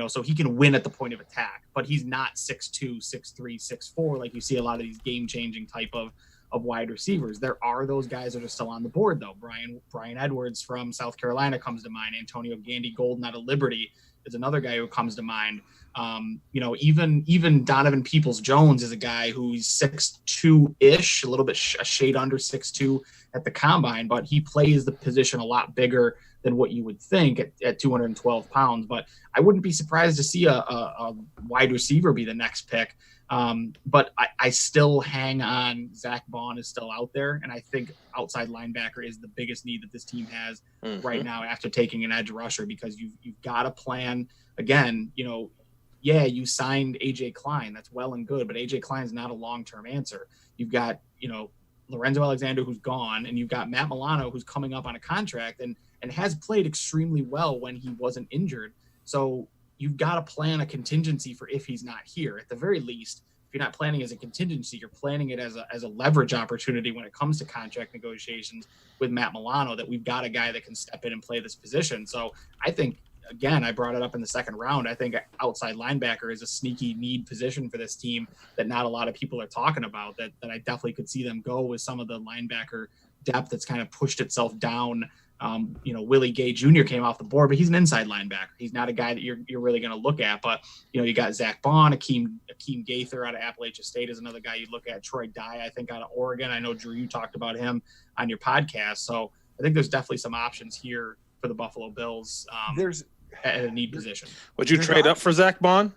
so he can win at the point of attack, but he's not 6'2", 6'3", 6'4", like you see a lot of these game-changing type of wide receivers. There are those guys that are still on the board, though. Brian Edwards from South Carolina comes to mind. Antonio Gandy-Golden out of Liberty is another guy who comes to mind. Even Donovan Peoples-Jones is a guy who's 6'2"-ish, a little bit a shade under 6'2" at the combine, but he plays the position a lot bigger than what you would think at 212 pounds. But I wouldn't be surprised to see a wide receiver be the next pick. But I still hang on Zach Bond is still out there. And I think outside linebacker is the biggest need that this team has right now after taking an edge rusher, because you've got to plan again, you signed AJ Klein. That's well and good, but AJ Klein is not a long-term answer. You've got, Lorenzo Alexander, who's gone, and you've got Matt Milano, who's coming up on a contract and has played extremely well when he wasn't injured. So you've got to plan a contingency for if he's not here. At the very least, if you're not planning as a contingency, you're planning it as a leverage opportunity when it comes to contract negotiations with Matt Milano, that we've got a guy that can step in and play this position. So I think, again, I brought it up in the 2nd round. I think outside linebacker is a sneaky need position for this team that not a lot of people are talking about, that I definitely could see them go with some of the linebacker depth that's kind of pushed itself down. Willie Gay Jr. came off the board, but he's an inside linebacker. He's not a guy that you're really going to look at. But, you got Zach Bond, Akeem Gaither out of Appalachia State is another guy you look at. Troy Dye, I think, out of Oregon. I know, Drew, you talked about him on your podcast. So I think there's definitely some options here for the Buffalo Bills at a need position. Would you trade up for Zach Bond?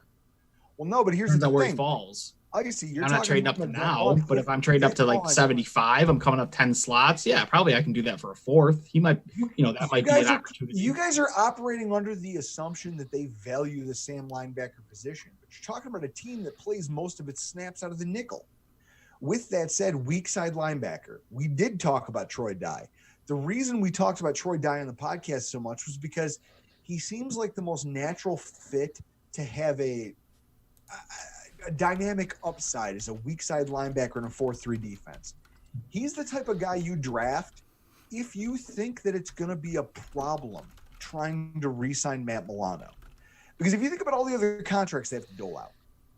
Well, no, but here's Depends the on where he thing. falls. Obviously, I'm not trading up to now, but if I'm trading up to like 75, I'm coming up 10 slots. Yeah, probably I can do that for a 4th. He might, that might be an opportunity. You guys are operating under the assumption that they value the Sam linebacker position, but you're talking about a team that plays most of its snaps out of the nickel. With that said, weak side linebacker. We did talk about Troy Dye. The reason we talked about Troy Dye on the podcast so much was because he seems like the most natural fit to have a dynamic upside as a weak side linebacker in a 4-3 defense. He's the type of guy you draft if you think that it's going to be a problem trying to re-sign Matt Milano. Because if you think about all the other contracts they have to dole out,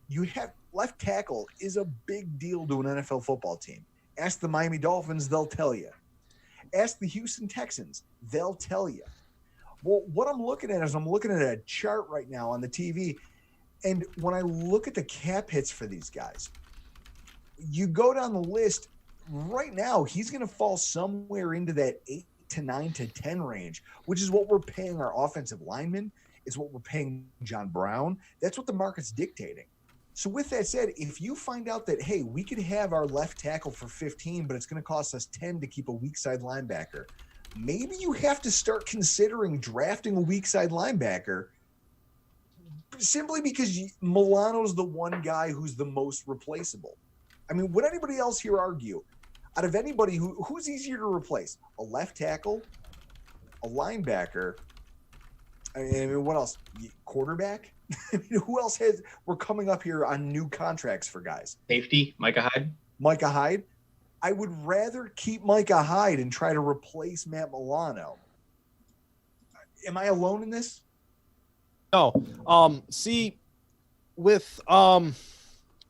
you have left tackle is a big deal to an NFL football team. Ask the Miami Dolphins, they'll tell you. Ask the Houston Texans, they'll tell you. Well, what I'm looking at is I'm looking at a chart right now on the TV, and when I look at the cap hits for these guys, you go down the list, right now he's going to fall somewhere into that 8 to 9 to 10 range, which is what we're paying our offensive linemen. It's what we're paying John Brown. That's what the market's dictating. So with that said, if you find out that, hey, we could have our left tackle for 15, but it's going to cost us 10 to keep a weak side linebacker, maybe you have to start considering drafting a weak side linebacker simply because Milano's the one guy who's the most replaceable. I mean, would anybody else here argue, out of anybody, who's easier to replace? A left tackle, a linebacker, I mean, what else? Quarterback? I mean, who else has? We're coming up here on new contracts for guys. Safety, Micah Hyde. Micah Hyde. I would rather keep Micah Hyde and try to replace Matt Milano. Am I alone in this? No. See, with the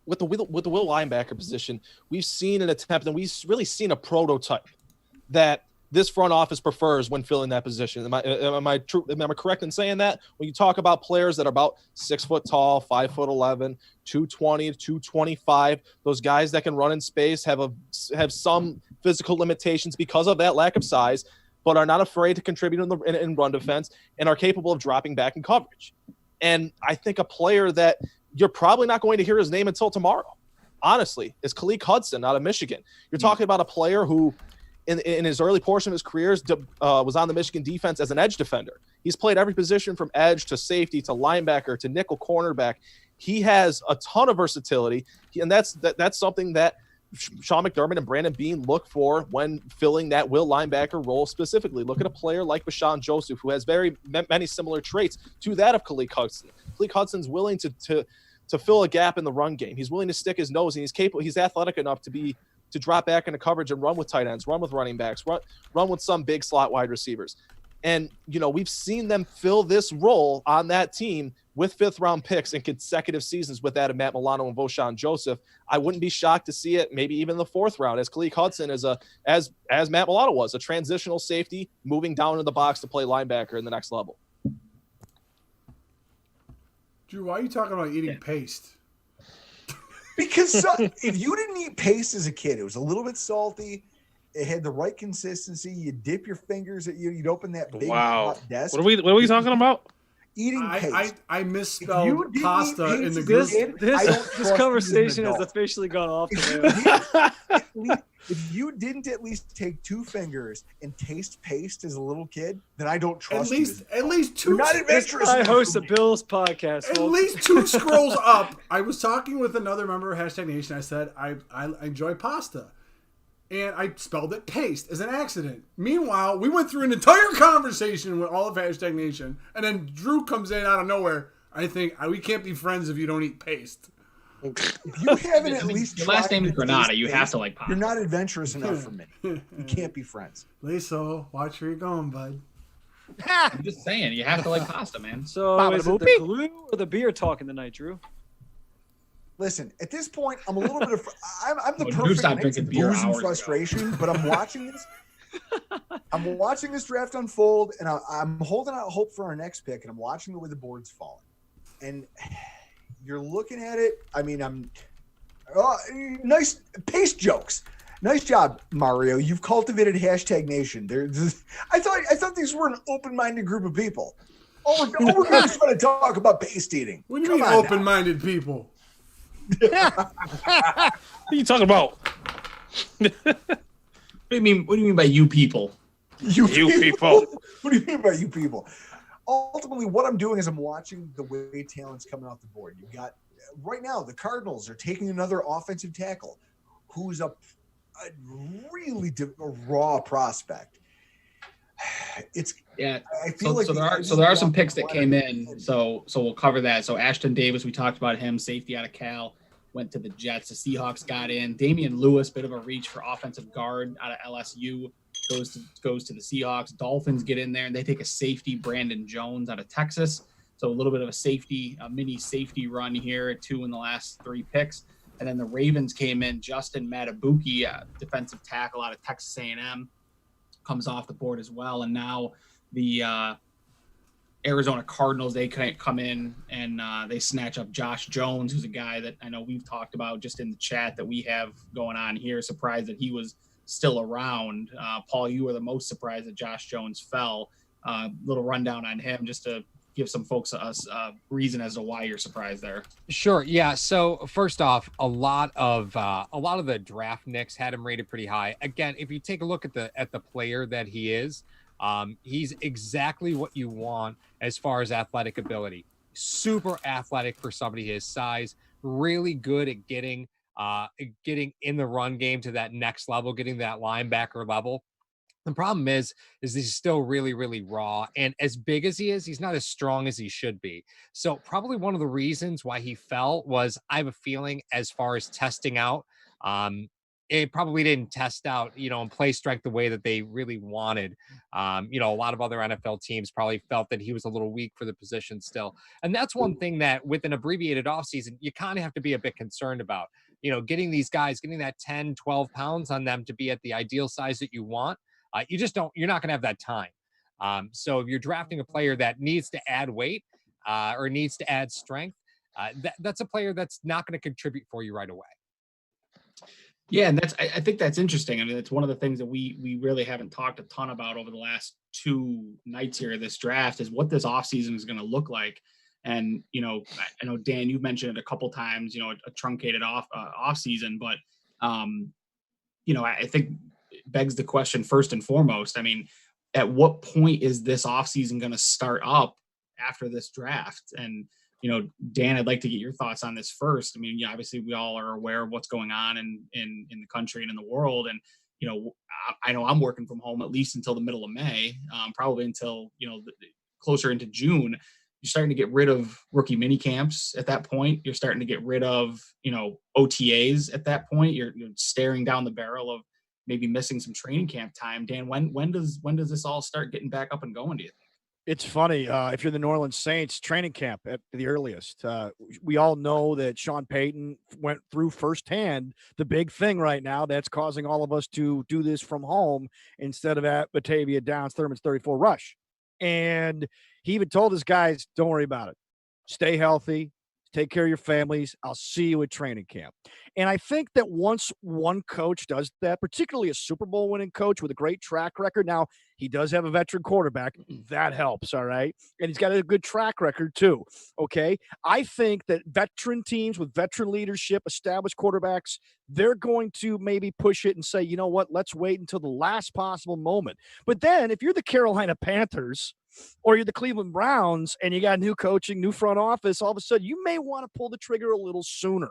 will linebacker position, we've seen an attempt, and we've really seen a prototype that this front office prefers when filling that position. Am I correct in saying that? When you talk about players that are about 6 foot tall, 5'11", 220 to 225, those guys that can run in space have some physical limitations because of that lack of size, but are not afraid to contribute in run defense and are capable of dropping back in coverage. And I think a player that you're probably not going to hear his name until tomorrow, honestly, is Khaleke Hudson out of Michigan. You're talking about a player who, in his early portion of his career, was on the Michigan defense as an edge defender. He's played every position from edge to safety to linebacker to nickel cornerback. He has a ton of versatility, and that's something that Sean McDermott and Brandon Beane look for when filling that will linebacker role specifically. Look at a player like Bashan Joseph, who has very many similar traits to that of Khaleke Hudson. Khaleke Hudson's willing to fill a gap in the run game. He's willing to stick his nose, and he's capable. He's athletic enough to drop back into coverage and run with tight ends, run with running backs, run with some big slot wide receivers. And, we've seen them fill this role on that team with 5th-round picks in consecutive seasons with that of Matt Milano and Vosean Joseph. I wouldn't be shocked to see it maybe even in the 4th round, as Khaleke Hudson is as Matt Milano was, a transitional safety moving down in the box to play linebacker in the next level. Drew, why are you talking about eating paste? Because if you didn't eat paste as a kid, it was a little bit salty. It had the right consistency. You dip your fingers at you'd open that big hot desk. What are we talking about? Eating paste. I misspelled pasta in the group. This conversation has officially gone off the rails. If you didn't at least take 2 fingers and taste paste as a little kid, then I don't trust you. At least 2. You're not adventurous. I host a Bills podcast. At least 2 scrolls up. I was talking with another member of Hashtag Nation. I said I enjoy pasta. And I spelled it paste as an accident. Meanwhile, we went through an entire conversation with all of Hashtag Nation, and then Drew comes in out of nowhere. I think we can't be friends if you don't eat paste. If you haven't at least your last name is Granada, you have to like pasta. You're not adventurous enough for me. You can't be friends. Liso, watch where you're going, bud. I'm just saying, you have to like pasta, man. So is it the glue or the beer talking tonight, Drew? Listen, at this point, I'm a little bit of I'm the perfect mix of booze and frustration, but I'm watching this. I'm watching this draft unfold, and I'm holding out hope for our next pick, and I'm watching the way the board's falling. And you're looking at it. I mean, nice paste jokes. Nice job, Mario. You've cultivated Hashtag Nation. I thought these were an open-minded group of people. We're just going to talk about paste eating. What do you mean open-minded people? What are you talking about? What do you mean by you people? You people. What do you mean by you people? Ultimately, what I'm doing is I'm watching the way talent's coming off the board. You got right now the Cardinals are taking another offensive tackle who's a really raw prospect. I feel there are some picks that came in, so we'll cover that. So Ashton Davis, we talked about him, safety out of Cal. went to the Jets. The Seahawks got in. Damian Lewis, bit of a reach for offensive guard out of LSU, goes to the Seahawks. Dolphins get in there, and they take a safety, Brandon Jones, out of Texas. So a little bit of a mini safety run here, 2 in the last 3 picks. And then the Ravens came in. Justin Matabuki, defensive tackle out of Texas A&M, comes off the board as well. And now the Arizona Cardinals, they come in and they snatch up Josh Jones, who's a guy that I know we've talked about just in the chat that we have going on here. Surprised that he was still around. Paul, you were the most surprised that Josh Jones fell. Little rundown on him just to give some folks a reason as to why you're surprised there. Sure. Yeah. So first off, a lot of the draft nicks had him rated pretty high. Again, if you take a look at the player that he is, he's exactly what you want as far as athletic ability. Super athletic for somebody his size, really good at getting in the run game to that next level, getting that linebacker level. The problem is he's still really, really raw. And as big as he is, he's not as strong as he should be. So probably one of the reasons why he fell was, I have a feeling, as far as testing out, it probably didn't test out, and play strength the way that they really wanted. A lot of other NFL teams probably felt that he was a little weak for the position still. And that's one thing that with an abbreviated offseason, you kind of have to be a bit concerned about, getting these guys, getting that 10, 12 pounds on them to be at the ideal size that you want. You're not going to have that time. So if you're drafting a player that needs to add weight or needs to add strength, that's a player that's not going to contribute for you right away. Yeah, and I think that's interesting. I mean, it's one of the things that we really haven't talked a ton about over the last 2 nights here of this draft is what this offseason is going to look like. And, I know, Dan, you've mentioned it a couple times, a truncated offseason, but, I think begs the question first and foremost. I mean, at what point is this offseason going to start up after this draft? And, Dan, I'd like to get your thoughts on this first. I mean, obviously we all are aware of what's going on in the country and in the world. And, I know I'm working from home at least until the middle of May, probably until, closer into June. You're starting to get rid of rookie mini camps at that point. You're starting to get rid of, OTAs at that point. You're staring down the barrel of maybe missing some training camp time. Dan, when does this all start getting back up and going, do you think? It's funny. If you're the New Orleans Saints, training camp at the earliest. We all know that Sean Payton went through firsthand the big thing right now that's causing all of us to do this from home instead of at Batavia Downs, Thurman's 34 Rush. And he even told his guys, don't worry about it. Stay healthy. Take care of your families. I'll see you at training camp. And I think that once one coach does that, particularly a Super Bowl winning coach with a great track record, now he does have a veteran quarterback. That helps, all right? And he's got a good track record too, okay? I think that veteran teams with veteran leadership, established quarterbacks, they're going to maybe push it and say, you know what, let's wait until the last possible moment. But then if you're the Carolina Panthers or you're the Cleveland Browns and you got new coaching, new front office, all of a sudden you may want to pull the trigger a little sooner.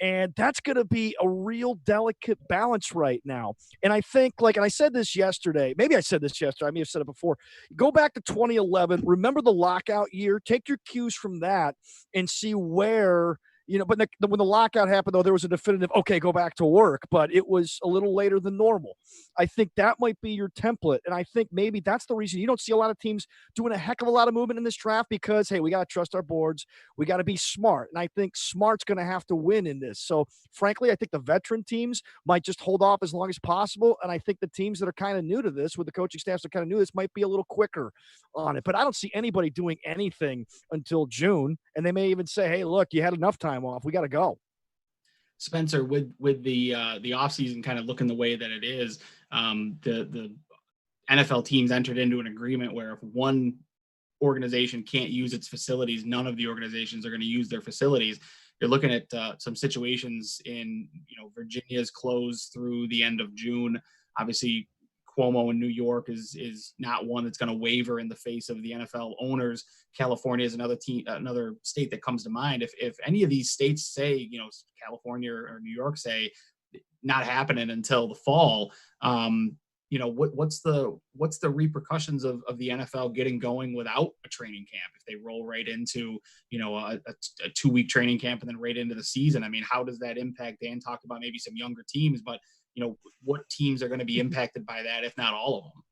And that's going to be a real delicate balance right now. And I think, and I said this yesterday, maybe I said this yesterday, I may have said it before. Go back to 2011. Remember the lockout year? Take your cues from that and see where, but when the lockout happened, though, there was a definitive, okay, go back to work, but it was a little later than normal. I think that might be your template. And I think maybe that's the reason you don't see a lot of teams doing a heck of a lot of movement in this draft because, hey, we got to trust our boards. We got to be smart. And I think smart's going to have to win in this. So, frankly, I think the veteran teams might just hold off as long as possible. And I think the teams that are kind of new to this, with the coaching staffs that are kind of new to this, might be a little quicker on it. But I don't see anybody doing anything until June. And they may even say, hey, look, you had enough time off. We got to go. Spencer, with the offseason kind of looking the way that it is, the NFL teams entered into an agreement where if one organization can't use its facilities, none of the organizations are going to use their facilities. You're looking at some situations in, Virginia's closed through the end of June. Obviously, Cuomo in New York is not one that's going to waver in the face of the NFL owners. California is another state that comes to mind. If any of these states say, California or New York say not happening until the fall, you know, what's the repercussions of the NFL getting going without a training camp if they roll right into, you know, a 2-week training camp and then right into the season? I mean, how does that impact? Dan talked about maybe some younger teams, but you know, what teams are going to be impacted by that, if not all of them?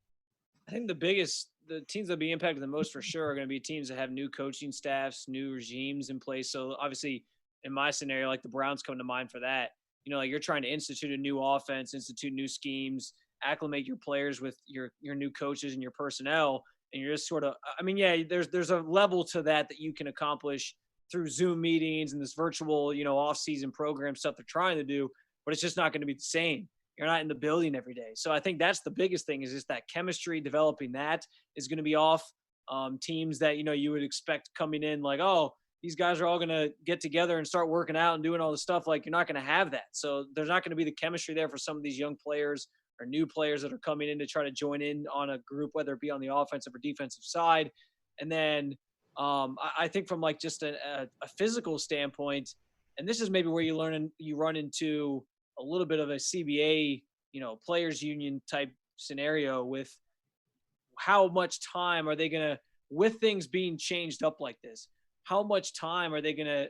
I think the teams that be impacted the most for sure are going to be teams that have new coaching staffs, new regimes in place. So obviously, in my scenario, like the Browns come to mind for that. You know, like you're trying to institute a new offense, institute new schemes, acclimate your players with your new coaches and your personnel, and you're just sort of. I mean, yeah, there's a level to that you can accomplish through Zoom meetings and this virtual, you know, off-season program stuff they're trying to do, but it's just not going to be the same. You're not in the building every day. So I think that's the biggest thing is just that chemistry, developing that is going to be off. Teams that, you know, you would expect coming in like, oh, these guys are all going to get together and start working out and doing all this stuff. Like, you're not going to have that. So there's not going to be the chemistry there for some of these young players or new players that are coming in to try to join in on a group, whether it be on the offensive or defensive side. And then I think from like just a physical standpoint, and this is maybe where you run into a little bit of a CBA, you know, players union type scenario with how much time are they going to, with things being changed up like this, how much time are they going to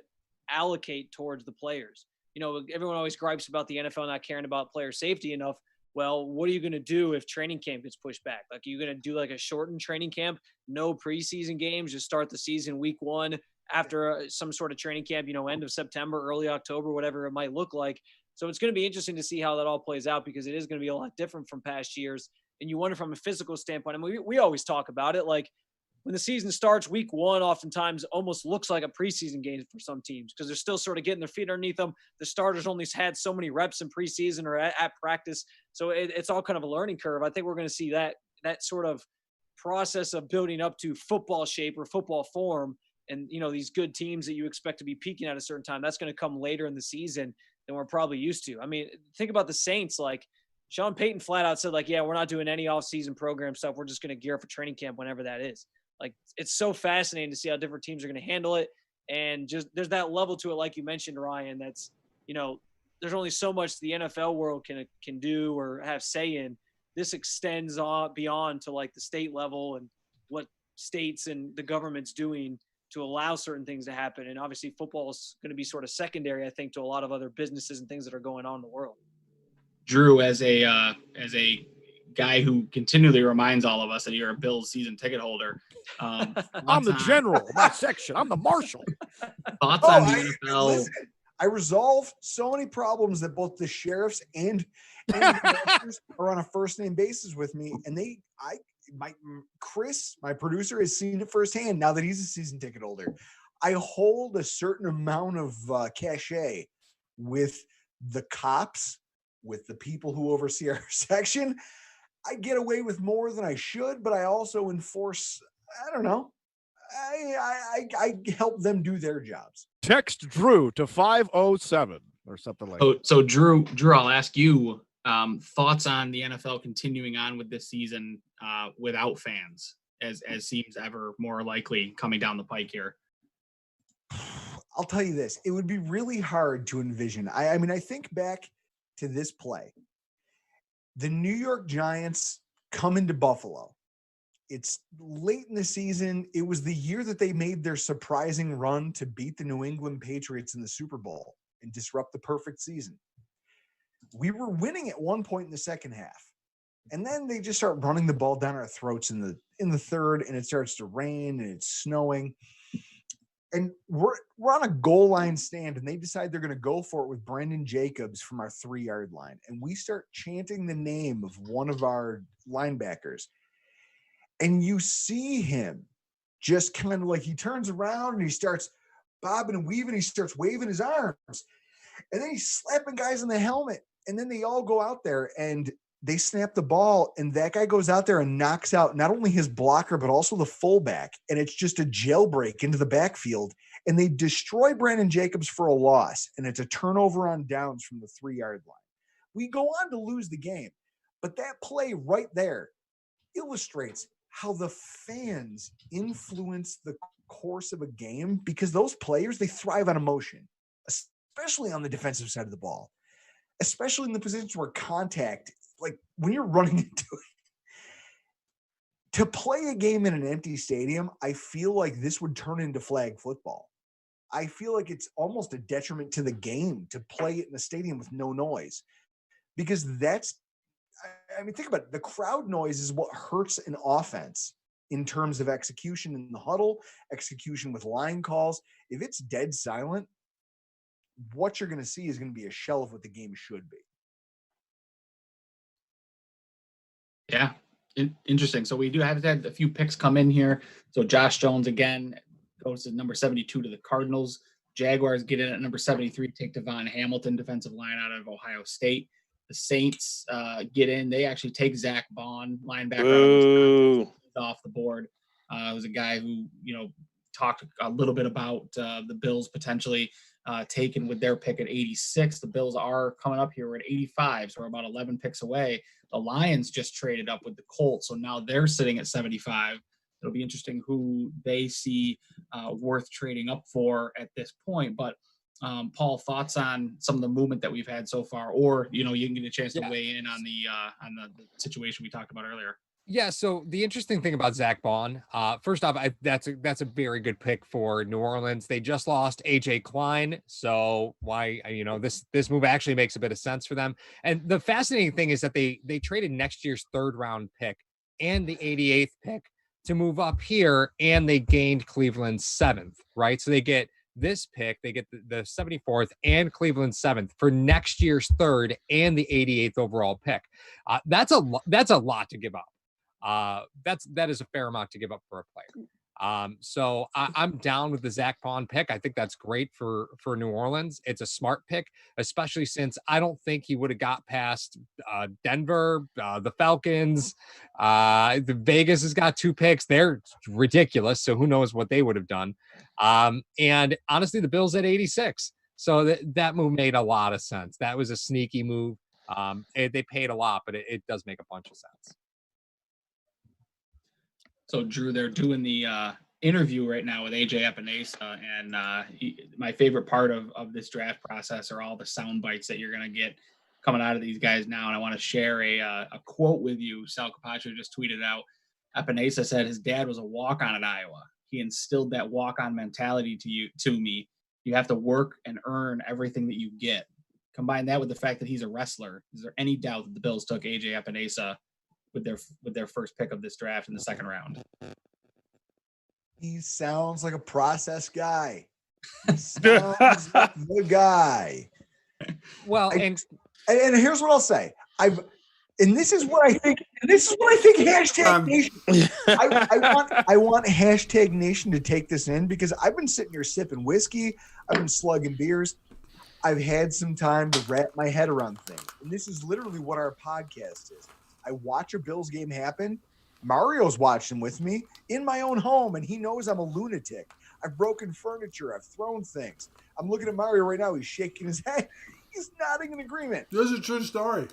allocate towards the players? You know, everyone always gripes about the NFL not caring about player safety enough. Well, what are you going to do if training camp gets pushed back? Like, are you going to do like a shortened training camp, no preseason games, just start the season week 1 after some sort of training camp, you know, end of September, early October, whatever it might look like. So it's going to be interesting to see how that all plays out because it is going to be a lot different from past years. And you wonder from a physical standpoint, I mean, we always talk about it. Like when the season starts, week 1 oftentimes almost looks like a preseason game for some teams because they're still sort of getting their feet underneath them. The starters only had so many reps in preseason or at practice. So it's all kind of a learning curve. I think we're going to see that sort of process of building up to football shape or football form. And, you know, these good teams that you expect to be peaking at a certain time, that's going to come later in the season than we're probably used to. I mean, think about the Saints. Like Sean Payton flat out said, like, yeah, we're not doing any off-season program stuff. We're just going to gear up for training camp whenever that is. Like, it's so fascinating to see how different teams are going to handle it. And just there's that level to it, like you mentioned, Ryan, that's, you know, there's only so much the NFL world can do or have say in. This extends on beyond to like the state level and what states and the government's doing to allow certain things to happen. And obviously football is going to be sort of secondary, I think, to a lot of other businesses and things that are going on in the world. Drew, as a guy who continually reminds all of us that you're a Bills season ticket holder. I'm the general, my section. I'm the marshal. Thoughts on the NFL? Listen, I resolve so many problems that both the sheriffs and the are on a first name basis with me. And Chris, my producer, has seen it firsthand now that he's a season ticket holder. I hold a certain amount of cachet with the cops, with the people who oversee our section. I get away with more than I should, but I also enforce, I don't know. I help them do their jobs. Text Drew to 507 or something like that. So Drew, I'll ask you thoughts on the NFL continuing on with this season without fans, as seems ever more likely coming down the pike here. I'll tell you this. It would be really hard to envision. I mean, I think back to this play. The New York Giants come into Buffalo. It's late in the season. It was the year that they made their surprising run to beat the New England Patriots in the Super Bowl and disrupt the perfect season. We were winning at one point in the second half. And then they just start running the ball down our throats in the third, and it starts to rain and it's snowing. And we're on a goal line stand, and they decide they're going to go for it with Brandon Jacobs from our 3-yard line. And we start chanting the name of one of our linebackers. And you see him just kind of like he turns around and he starts bobbing and weaving. He starts waving his arms. And then he's slapping guys in the helmet. And then they all go out there and they snap the ball. And that guy goes out there and knocks out not only his blocker, but also the fullback. And it's just a jailbreak into the backfield. And they destroy Brandon Jacobs for a loss. And it's a turnover on downs from the 3-yard line. We go on to lose the game. But that play right there illustrates how the fans influence the course of a game, because those players, they thrive on emotion, especially on the defensive side of the ball, especially in the positions where contact like when you're running into it, to play a game in an empty stadium, I feel like this would turn into flag football. I feel like it's almost a detriment to the game to play it in a stadium with no noise, because I mean, think about it. The crowd noise is what hurts an offense in terms of execution in the huddle, execution with line calls. If it's dead silent, what you're going to see is going to be a shell of what the game should be. Yeah. Interesting. So we do have had a few picks come in here. So Josh Jones again goes to number 72 to the Cardinals. Jaguars get in at number 73, take Devon Hamilton, defensive line out of Ohio State. The Saints get in. They actually take Zach Bond, linebacker, off the board. Who's a guy who, talked a little bit about the Bills potentially taken with their pick at 86. The Bills are coming up here. We're at 85, so we're about 11 picks away. The Lions just traded up with the Colts, so now they're sitting at 75. It'll be interesting who they see worth trading up for at this point. But Paul, thoughts on some of the movement that we've had so far, or you can get a chance to weigh in on the situation we talked about earlier. Yeah. So the interesting thing about Zach Bond, first off, that's a very good pick for New Orleans. They just lost AJ Klein, so why this move actually makes a bit of sense for them. And the fascinating thing is that they traded next year's 3rd round pick and the 88th pick to move up here, and they gained Cleveland's 7th, right? So they get this pick, they get the 74th and Cleveland's 7th for next year's 3rd and the 88th overall pick. That's a lot to give up. That is a fair amount to give up for a player. So I'm down with the Zach Bond pick. I think that's great for New Orleans. It's a smart pick, especially since I don't think he would have got past Denver, the Falcons. The Vegas has got 2 picks. They're ridiculous. So who knows what they would have done. And honestly, the Bills at 86. So that move made a lot of sense. That was a sneaky move. They paid a lot, but it does make a bunch of sense. So, Drew, they're doing the interview right now with AJ Epinesa, and my favorite part of this draft process are all the sound bites that you're going to get coming out of these guys now. And I want to share a quote with you. Sal Capaccio just tweeted out, Epinesa said his dad was a walk-on at Iowa. He instilled that walk-on mentality to me. You have to work and earn everything that you get. Combine that with the fact that he's a wrestler. Is there any doubt that the Bills took AJ Epinesa with their first pick of this draft in the 2nd round? He sounds like a process guy. He sounds like the guy. Well, and here's what I'll say. This is what I think hashtag Nation. I want hashtag Nation to take this in, because I've been sitting here sipping whiskey. I've been slugging beers. I've had some time to wrap my head around things. And this is literally what our podcast is. I watch a Bills game happen. Mario's watching with me in my own home, and he knows I'm a lunatic. I've broken furniture. I've thrown things. I'm looking at Mario right now. He's shaking his head. He's nodding in agreement. This is a true story.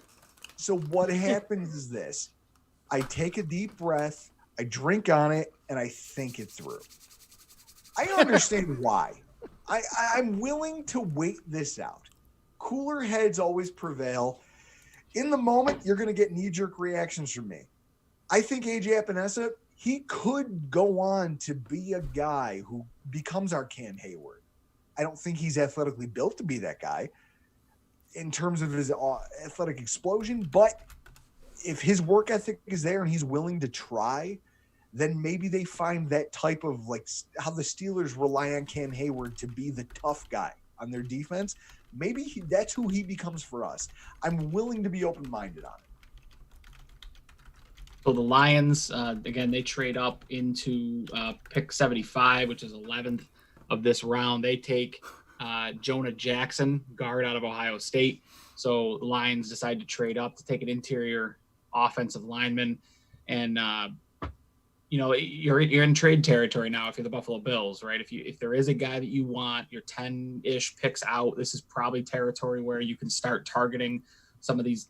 So what happens is this. I take a deep breath, I drink on it, and I think it through. I understand why. I'm willing to wait this out. Cooler heads always prevail. In the moment, you're going to get knee-jerk reactions from me. I think AJ Epinesa, he could go on to be a guy who becomes our Cam Hayward. I don't think he's athletically built to be that guy in terms of his athletic explosion, but if his work ethic is there and he's willing to try, then maybe they find that type of, like how the Steelers rely on Cam Hayward to be the tough guy on their defense. Maybe that's who he becomes for us. I'm willing to be open-minded on it. So the Lions, again, they trade up into pick 75, which is 11th of this round. They take Jonah Jackson, guard out of Ohio State. So the Lions decide to trade up to take an interior offensive lineman. And, you're in trade territory now if you're the Buffalo Bills, right? If there is a guy that you want, you're 10-ish picks out, this is probably territory where you can start targeting some of these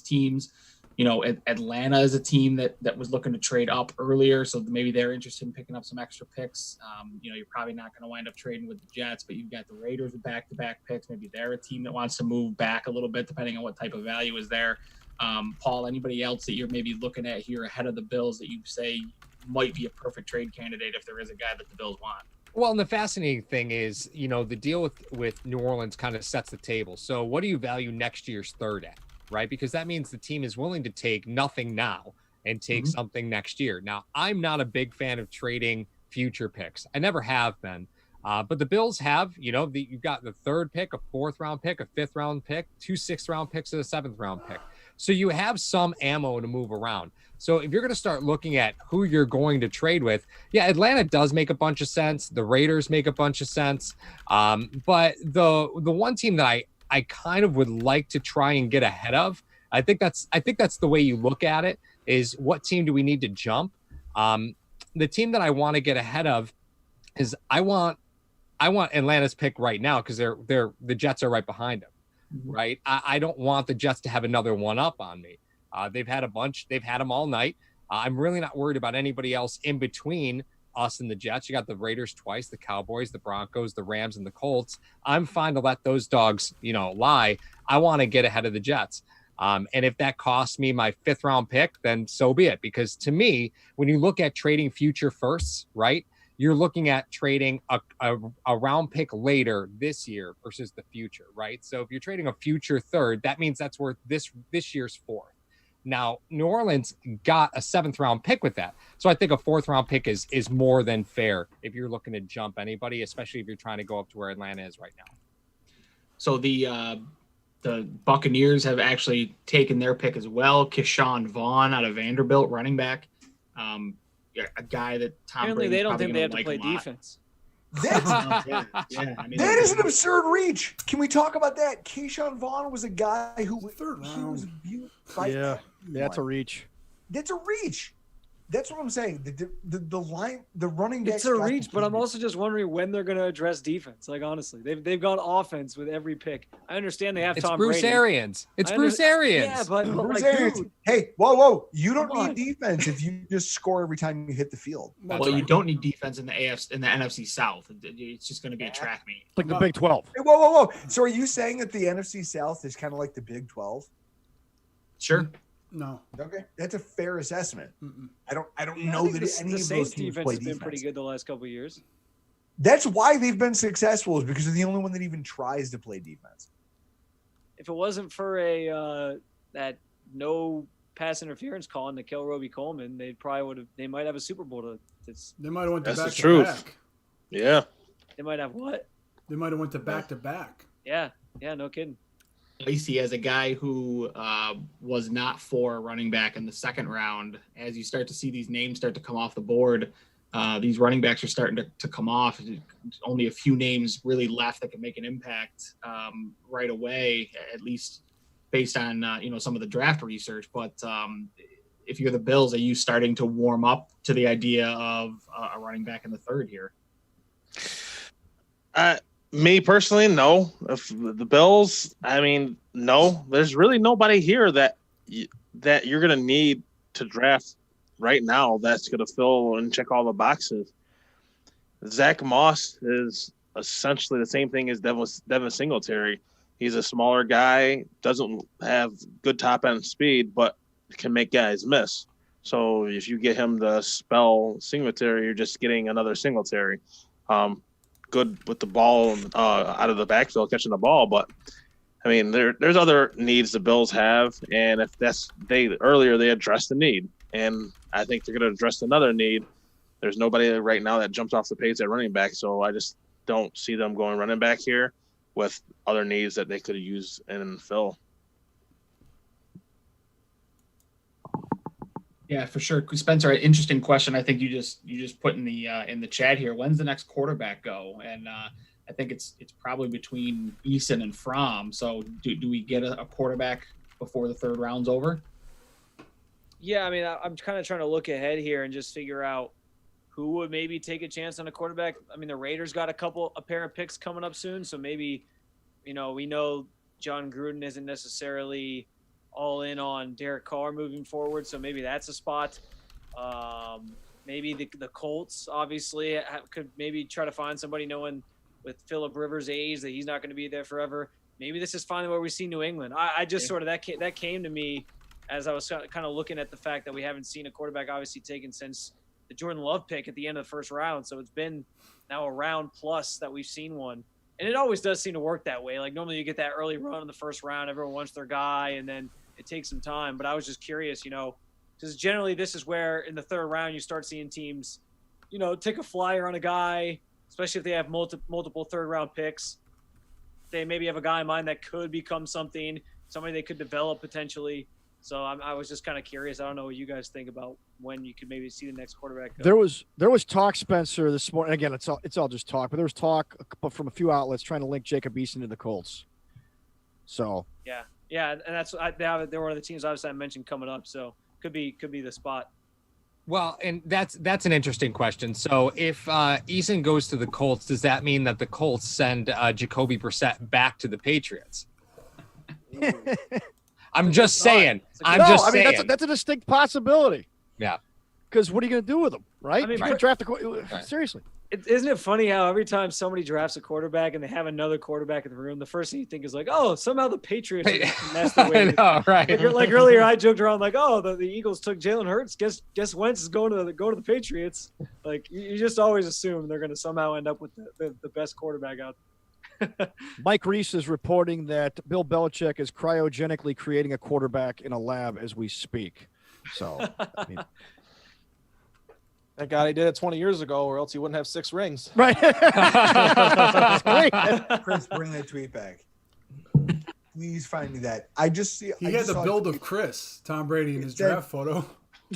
teams. Atlanta is a team that was looking to trade up earlier, so maybe they're interested in picking up some extra picks. You're probably not going to wind up trading with the Jets, but you've got the Raiders with back-to-back picks. Maybe they're a team that wants to move back a little bit, depending on what type of value is there. Paul, anybody else that you're maybe looking at here ahead of the Bills that you say might be a perfect trade candidate if there is a guy that the Bills want? Well, and the fascinating thing is, the deal with New Orleans kind of sets the table. So what do you value next year's third at, right? Because that means the team is willing to take nothing now and take something next year. Now, I'm not a big fan of trading future picks. I never have been. But the Bills have, you've got the third pick, a fourth round pick, a fifth round pick, 2 sixth round picks, and a seventh round pick. So you have some ammo to move around. So if you're going to start looking at who you're going to trade with, yeah, Atlanta does make a bunch of sense. The Raiders make a bunch of sense. But the one team that I kind of would like to try and get ahead of, I think that's the way you look at it, is what team do we need to jump? The team that I want to get ahead of is I want Atlanta's pick right now because the Jets are right behind them, right? I don't want the Jets to have another one up on me. They've had a bunch. They've had them all night. I'm really not worried about anybody else in between us and the Jets. You got the Raiders twice, the Cowboys, the Broncos, the Rams, and the Colts. I'm fine to let those dogs, lie. I want to get ahead of the Jets. And if that costs me my fifth round pick, then so be it. Because to me, when you look at trading future firsts, right, you're looking at trading a round pick later this year versus the future, right? So if you're trading a future third, that means that's worth this year's fourth. Now, New Orleans got a seventh round pick with that. So I think a fourth round pick is more than fair if you're looking to jump anybody, especially if you're trying to go up to where Atlanta is right now. So the Buccaneers have actually taken their pick as well. Keyshawn Vaughn out of Vanderbilt, running back. A guy that Tom Apparently Brady's they don't think they have like to play defense. yeah. I mean, That is an absurd reach. Can we talk about that? Keyshawn Vaughn was a guy who Third he round. was viewed by Yeah, that's a everyone. reach. That's a reach. That's what I'm saying. The line, the running back. It's a reach, but I'm also just wondering when they're going to address defense. Like, honestly, they've gone offense with every pick. I understand they have It's Tom Bruce Brady. Arians. It's I Bruce under- Arians. Yeah, but Bruce like, Arians. dude, Hey, whoa! You don't Come on. need defense if you just score every time you hit the field. well, you don't need defense in the NFC South. It's just going to be a track meet. It's like the Big 12. Hey, whoa! So are you saying that the NFC South is kind of like the Big 12? Sure. No. Okay, that's a fair assessment. Mm-mm. I don't I know think that any the of those Saints teams defense play has been pretty defense. good the last couple of years. That's why they've been successful, is because they're the only one that even tries to play defense. If it wasn't for that no pass interference call on Nikel Roby-Coleman, they might have a Super Bowl to They might have went to That's the back to truth. back. Yeah. they might have what? They might have went to back to back. Yeah, no kidding. Lacey, as a guy who was not for a running back in the second round, as you start to see these names start to come off the board, these running backs are starting to come off. Only a few names really left that can make an impact right away, at least based on some of the draft research. But if you're the Bills, are you starting to warm up to the idea of a running back in the third here? Me personally, no. If the Bills, no. There's really nobody here that you're going to need to draft right now that's going to fill and check all the boxes. Zach Moss is essentially the same thing as Devin Singletary. He's a smaller guy, doesn't have good top-end speed, but can make guys miss. So if you get him to spell Singletary, you're just getting another Singletary. Good with the ball out of the backfield, catching the ball. But, there's other needs the Bills have, and if earlier they addressed the need, and I think they're going to address another need. There's nobody right now that jumps off the page at running back, so I just don't see them going running back here with other needs that they could use and fill. Yeah, for sure. Spencer, interesting question. I think you just put in the chat here. When's the next quarterback go? And I think it's probably between Eason and Fromm. So do we get a quarterback before the third round's over? Yeah, I'm kind of trying to look ahead here and just figure out who would maybe take a chance on a quarterback. The Raiders got a pair of picks coming up soon, so maybe, we know John Gruden isn't necessarily all in on Derek Carr moving forward, so maybe that's a spot. Maybe the Colts obviously could maybe try to find somebody, knowing with Phillip Rivers' age that he's not going to be there forever. Maybe this is finally where we see New England. I just sort of that came to me as I was kind of looking at the fact that we haven't seen a quarterback obviously taken since the Jordan Love pick at the end of the first round. So it's been now a round plus that we've seen one. And it always does seem to work that way. Like normally you get that early run in the first round, everyone wants their guy, and then it takes some time. But I was just curious, because generally this is where in the third round you start seeing teams, take a flyer on a guy, especially if they have multiple third round picks. They maybe have a guy in mind that could become somebody they could develop potentially. So I was just kind of curious. I don't know what you guys think about when you could maybe see the next quarterback go. There was talk, Spencer, this morning. Again, it's all just talk, but there was talk from a few outlets trying to link Jacob Eason to the Colts. So yeah, and they're one of the teams obviously I mentioned coming up. So could be the spot. Well, and that's an interesting question. So if Eason goes to the Colts, does that mean that the Colts send Jacoby Brissett back to the Patriots? I'm just saying. That's a distinct possibility. Yeah. Because what are you going to do with them, right? I mean, you can draft seriously. Isn't it funny how every time somebody drafts a quarterback and they have another quarterback in the room, the first thing you think is like, oh, somehow the Patriots messed away. Right. Like earlier, I joked around like, oh, the Eagles took Jalen Hurts. Guess Wentz is going to the Patriots. Like you just always assume they're going to somehow end up with the best quarterback out there. Mike Reese is reporting that Bill Belichick is cryogenically creating a quarterback in a lab as we speak. So, Thank God he did it 20 years ago, or else he wouldn't have 6 rings. Right. That's great. Chris, bring that tweet back. Please find me that. I just see. He had the build of Chris, Tom Brady, in his draft photo.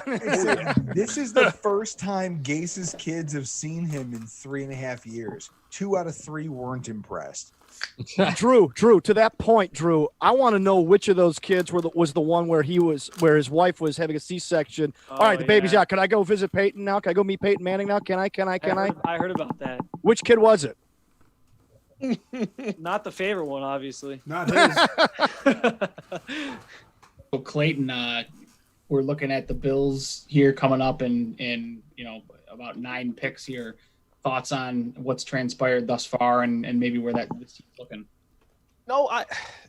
This is the first time Gase's kids have seen him in 3.5 years. 2 out of 3 weren't impressed. Drew, to that point, Drew, I want to know which of those kids was the one where his wife was having a C-section. All right, the baby's out. Can I go visit Peyton now? Can I go meet Peyton Manning now? Can I? I heard about that. Which kid was it? Not the favorite one, obviously. Not his. So Clayton, we're looking at the Bills here coming up in about 9 picks here. Thoughts on what's transpired thus far and maybe where this team's looking? No,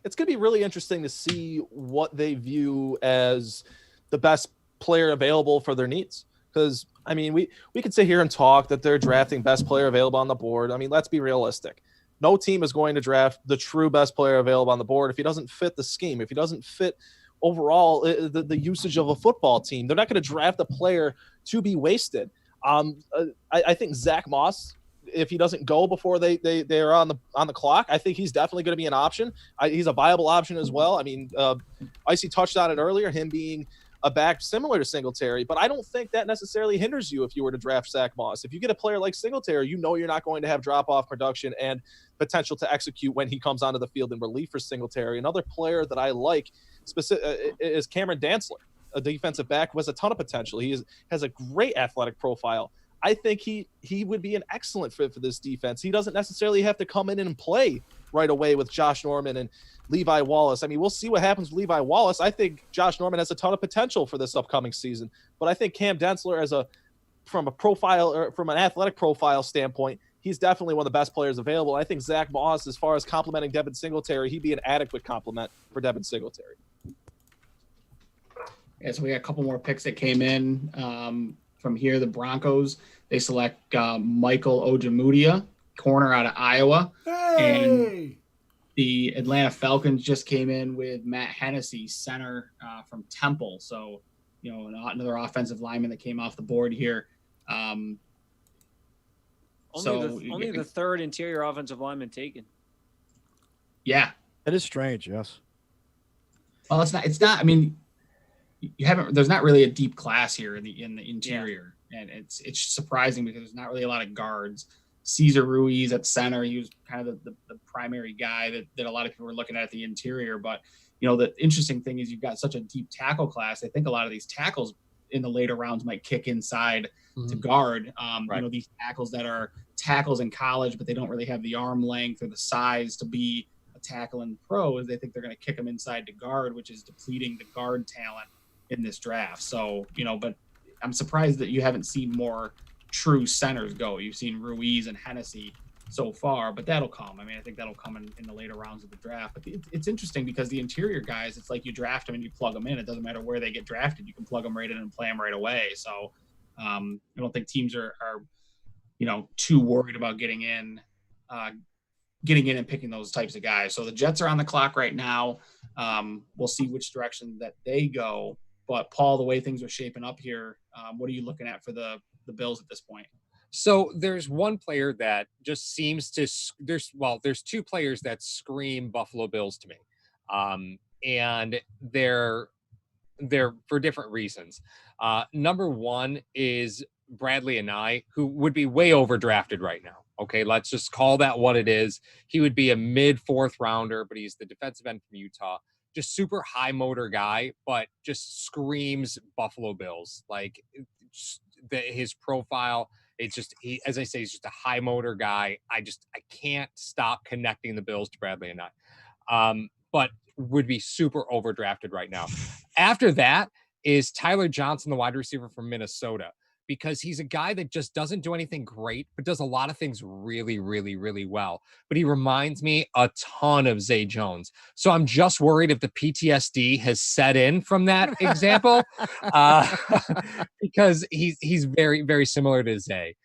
it's going to be really interesting to see what they view as the best player available for their needs. Because, I mean, we could sit here and talk that they're drafting best player available on the board. I mean, let's be realistic. No team is going to draft the true best player available on the board if he doesn't fit the scheme, if he doesn't fit overall the usage of a football team. They're not going to draft a player to be wasted. I think Zach Moss, if he doesn't go before they are on the clock, I think he's definitely going to be an option. He's a viable option as well. I mean, Icy touched on it earlier, him being a back similar to Singletary, but I don't think that necessarily hinders you if you were to draft Zach Moss. If you get a player like Singletary, you're not going to have drop-off production and potential to execute when he comes onto the field in relief for Singletary. Another player that I like is Cameron Dantzler, a defensive back, was a ton of potential. He has a great athletic profile. I think he would be an excellent fit for this defense. He doesn't necessarily have to come in and play right away with Josh Norman and Levi Wallace. I mean, we'll see what happens with Levi Wallace. I think Josh Norman has a ton of potential for this upcoming season, but I think Cam Dantzler from an athletic profile standpoint, he's definitely one of the best players available. I think Zach Moss, as far as complementing Devin Singletary, he'd be an adequate complement for Devin Singletary. Yeah, so we got a couple more picks that came in from here. The Broncos, they select Michael Ojemudia, corner out of Iowa. Hey! And the Atlanta Falcons just came in with Matt Hennessy, center from Temple. So, another offensive lineman that came off the board here. Only the third interior offensive lineman taken. Yeah. That is strange, yes. Well, it's not, I mean, there's not really a deep class here in the interior. Yeah. And it's surprising because there's not really a lot of guards. Cesar Ruiz at center, he was kind of the primary guy that a lot of people were looking at the interior. But, the interesting thing is you've got such a deep tackle class. I think a lot of these tackles in the later rounds might kick inside to guard. Right. These tackles that are tackles in college, but they don't really have the arm length or the size to be a tackle in pros. They think they're going to kick them inside to guard, which is depleting the guard talent in this draft. So, but I'm surprised that you haven't seen more true centers go. You've seen Ruiz and Hennessy so far, but that'll come. I mean, I think that'll come in the later rounds of the draft. But it's interesting because the interior guys, it's like you draft them and you plug them in. It doesn't matter where they get drafted. You can plug them right in and play them right away. So I don't think teams are too worried about getting in and picking those types of guys. So the Jets are on the clock right now. We'll see which direction that they go. But Paul, the way things are shaping up here, what are you looking at for the Bills at this point? So there's one player that just seems to there's two players that scream Buffalo Bills to me. And they're for different reasons. Number one is Bradley Anae, who would be way overdrafted right now. Okay, let's just call that what it is. He would be a mid-4th rounder, but he's the defensive end from Utah. Just super high motor guy, but just screams Buffalo Bills. Like his profile, it's just as I say, he's just a high motor guy. I can't stop connecting the Bills to Bradley Anae. But would be super overdrafted right now. After that is Tyler Johnson, the wide receiver from Minnesota, because he's a guy that just doesn't do anything great, but does a lot of things really, really, really well. But he reminds me a ton of Zay Jones. So I'm just worried if the PTSD has set in from that example, because he's very, very similar to Zay.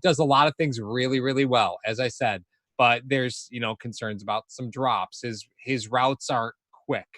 Does a lot of things really, really well, as I said. But there's, concerns about some drops. His routes aren't quick,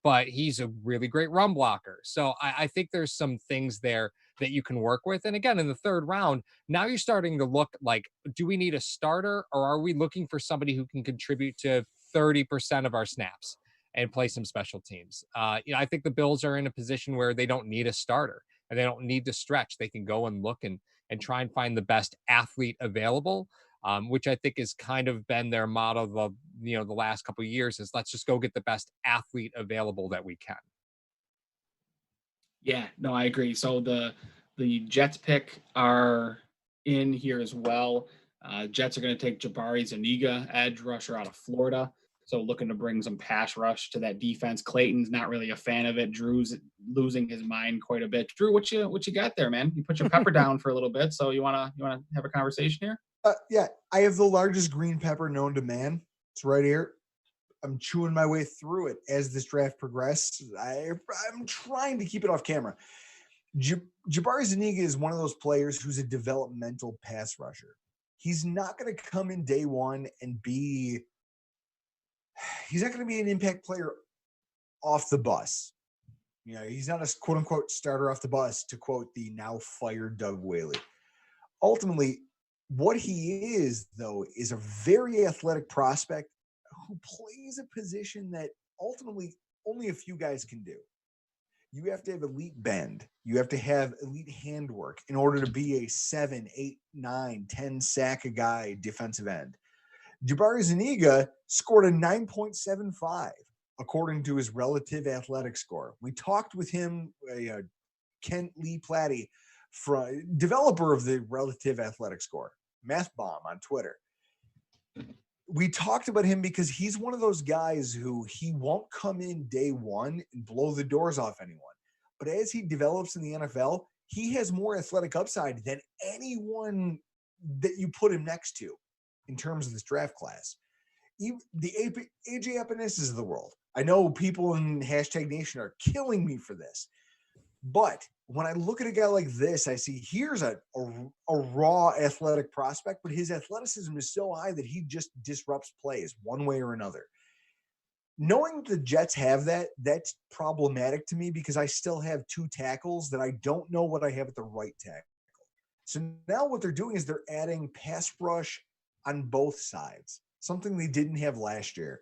but he's a really great run blocker. So I think there's some things there that you can work with. And again, in the 3rd round, now you're starting to look like, do we need a starter, or are we looking for somebody who can contribute to 30% of our snaps and play some special teams? I think the Bills are in a position where they don't need a starter and they don't need to stretch. They can go and look and try and find the best athlete available. Which I think has kind of been their motto the last couple of years, is let's just go get the best athlete available that we can. Yeah, no, I agree. So the Jets pick are in here as well. Jets are going to take Jabari Zuniga, edge rusher out of Florida. So looking to bring some pass rush to that defense. Clayton's not really a fan of it. Drew's losing his mind quite a bit. Drew, what you got there, man? You put your pepper down for a little bit. So you wanna have a conversation here? Yeah, I have the largest green pepper known to man. It's right here. I'm chewing my way through it as this draft progresses. I'm trying to keep it off camera. Jabari Zuniga is one of those players who's a developmental pass rusher. He's not going to come in day one and he's not going to be an impact player off the bus. He's not a quote unquote starter off the bus, to quote the now fired Doug Whaley. Ultimately, what he is, though, is a very athletic prospect who plays a position that ultimately only a few guys can do. You have to have elite bend. You have to have elite handwork in order to be a 7, 8, 9, 10 sack a guy defensive end. Jabari Zuniga scored a 9.75 according to his relative athletic score. We talked with him, Kent Lee Platty, developer of the relative athletic score, Math Bomb on Twitter. We talked about him because he's one of those guys who he won't come in day one and blow the doors off anyone. But as he develops in the NFL, he has more athletic upside than anyone that you put him next to in terms of this draft class. The AJ Epeneses of the world. I know people in #Nation are killing me for this. But when I look at a guy like this, I see here's a raw athletic prospect, but his athleticism is so high that he just disrupts plays one way or another. Knowing the Jets have that's problematic to me because I still have 2 tackles that I don't know what I have at the right tackle. So now what they're doing is they're adding pass rush on both sides, something they didn't have last year.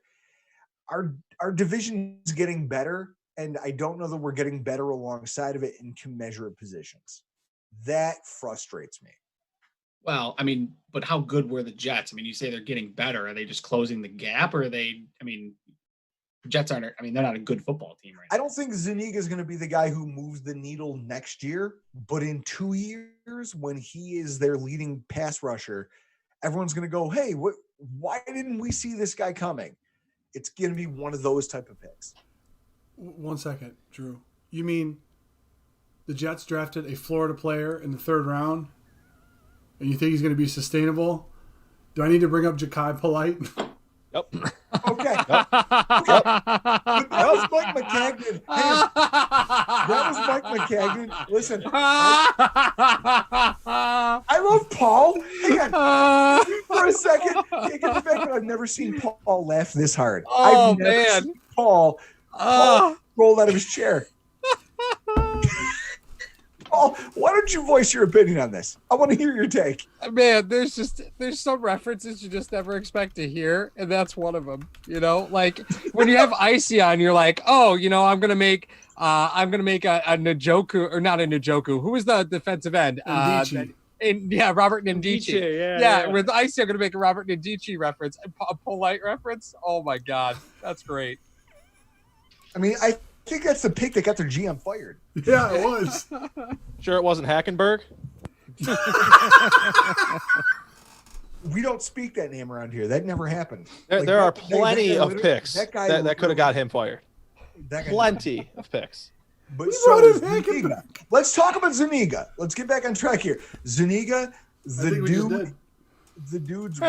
Our division is getting better, and I don't know that we're getting better alongside of it in commensurate positions. That frustrates me. Well, I mean, but how good were the Jets? I mean, you say they're getting better. Are they just closing the gap, or are they, the Jets aren't, they're not a good football team right now. I don't think Zuniga is going to be the guy who moves the needle next year, but in 2 years, when he is their leading pass rusher, everyone's going to go, hey, why didn't we see this guy coming? It's going to be one of those type of picks. 1 second, Drew. You mean the Jets drafted a Florida player in the 3rd round, and you think he's going to be sustainable Do I need to bring up Ja'Kai Polite? Yep. Okay. But that was Mike Maccagnan. Hey, that was Mike Maccagnan. Listen, I love Paul. Hang on. For a second, take it back. I've never seen Paul laugh this hard. Oh, I've never man. seen Paul rolled out of his chair. Paul, why don't you voice your opinion on this? I want to hear your take. Man, there's some references you just never expect to hear, and that's one of them. You know, like when you have Icy on, you're like, oh, you know, I'm gonna make a Njoku, or not a Njoku. Who was the defensive end? Ndici. Robert Ndici. Yeah, with Icy, I'm gonna make a Robert Ndici reference, a Polite reference. Oh my god, that's great. I mean, I think that's the pick that got their GM fired. Yeah, it was. Sure, it wasn't Hackenberg. We don't speak that name around here. That never happened. There are plenty of picks that could have got him fired. Plenty of picks. But We so brought in Zuniga. Let's talk about Zuniga. Let's get back on track here. Zuniga, the dude's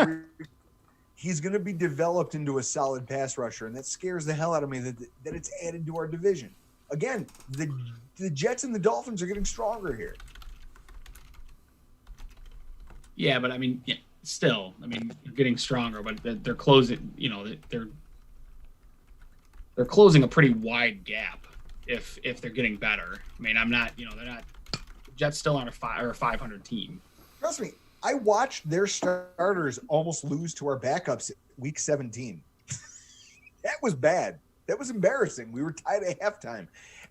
he's going to be developed into a solid pass rusher, and that scares the hell out of me that it's added to our division. Again, the Jets and the Dolphins are getting stronger here. Yeah, but I mean, still, I mean, they're getting stronger, but they're closing. You know, they're closing a pretty wide gap if they're getting better. I mean, I'm not. You know, they're not. The Jets still aren't a 500 team. Trust me, I watched their starters almost lose to our backups at week 17. That was bad. That was embarrassing. We were tied at halftime.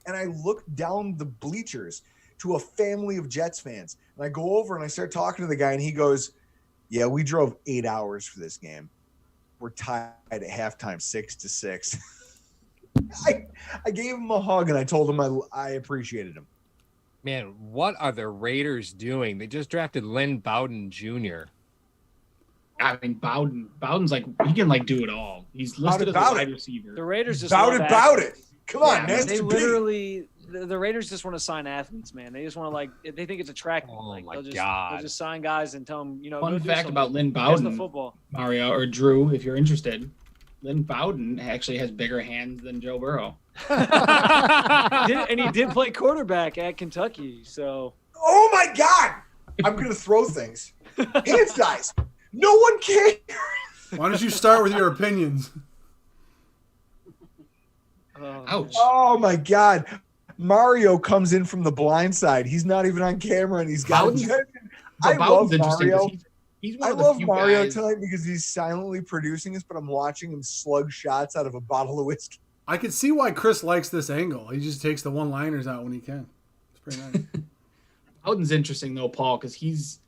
And I looked down the bleachers to a family of Jets fans. And I go over and I start talking to the guy, and he goes, yeah, we drove 8 hours for this game. We're tied at halftime 6-6. I gave him a hug, and I told him I appreciated him. Man, what are the Raiders doing? They just drafted Lynn Bowden Jr. I mean, Bowden's like, he can like do it all. He's listed as a wide receiver. The Raiders just Bout it. Come on, man. They literally, the Raiders just want to sign athletes, man. They just want to they think it's attractive. Oh like, my they'll God. just sign guys and tell them, you know. Fun go do fact something. about Lynn Here's the Bowden, football. Mario or Drew, if you're interested, Lynn Bowden actually has bigger hands than Joe Burrow. And he did play quarterback at Kentucky, so. Oh my God! I'm gonna throw things. Hand size. No one cares. Why don't you start with your opinions? Ouch. Oh my God. Mario comes in from the blind side. He's not even on camera, and he's got. I love Mario. He's one I of the love few Mario guys. tonight because he's silently producing this, but I'm watching him slug shots out of a bottle of whiskey. I can see why Chris likes this angle. He just takes the one-liners out when he can. It's pretty nice. Bowden's interesting though, Paul, because he's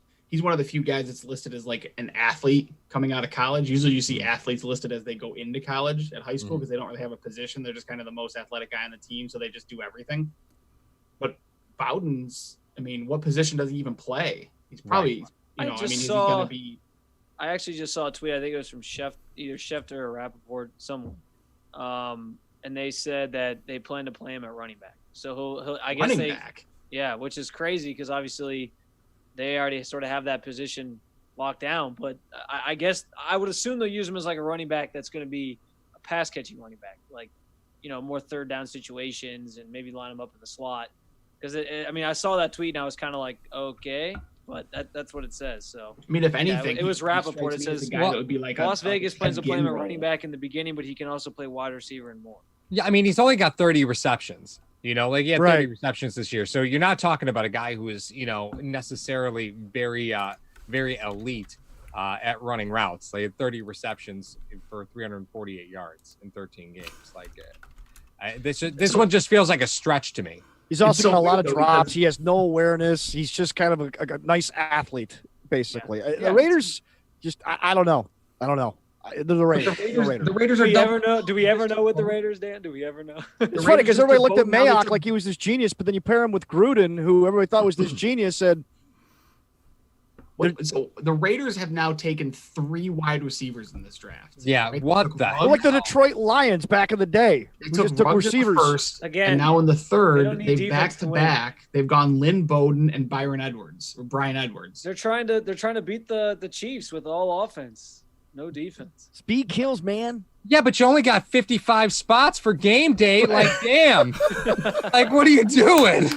one of the few guys that's listed as like an athlete coming out of college. Usually you see athletes listed as they go into college at high school because they don't really have a position. They're just kind of the most athletic guy on the team, so they just do everything. But Bowden's, I mean, what position does he even play? He's probably, is he going to be? I actually just saw a tweet. I think it was from either Schefter or Rappaport, someone. And they said that they plan to play him at running back. So he'll I guess running back. Yeah, which is crazy because obviously they already sort of have that position locked down. But I guess I would assume they'll use him as like a running back that's going to be a pass catching running back, like, you know, more third down situations and maybe line him up in the slot. Because I mean, I saw that tweet and I was kind of like, okay, but that's what it says. So I mean, if anything, it was Rappaport. It says that would be like Las Vegas plans to play him at role. running back in the beginning, but he can also play wide receiver and more. Yeah, I mean, he's only got 30 receptions. You know, like he had 30 Right. receptions this year. So you're not talking about a guy who is, you know, necessarily very elite at running routes. They had 30 receptions for 348 yards in 13 games. Like this one just feels like a stretch to me. He's also so got a lot weird, of though, drops. because- He has no awareness. He's just kind of a nice athlete, basically. Yeah. The Raiders, just I don't know. They're the Raiders. The Raiders Do are we double- ever know? Do we ever know with the Raiders, Dan? Do we ever know? It's funny because everybody looked at now that Mayock they're- like he was this genius, but then you pair him with Gruden, who everybody thought was this genius, said, So the Raiders have now taken 3 wide receivers in this draft. Yeah, right? what the? They're like the Detroit Lions back in the day. They We just took Ruggs in the receivers. first, Again, and now in the they don't third, need they've defense back to to win. back. They've gone Lynn Bowden and Brian Edwards. They're trying to beat the Chiefs with all offense, no defense. Speed kills, man. Yeah, but you only got 55 spots for game day. Like, damn. Like, what are you doing?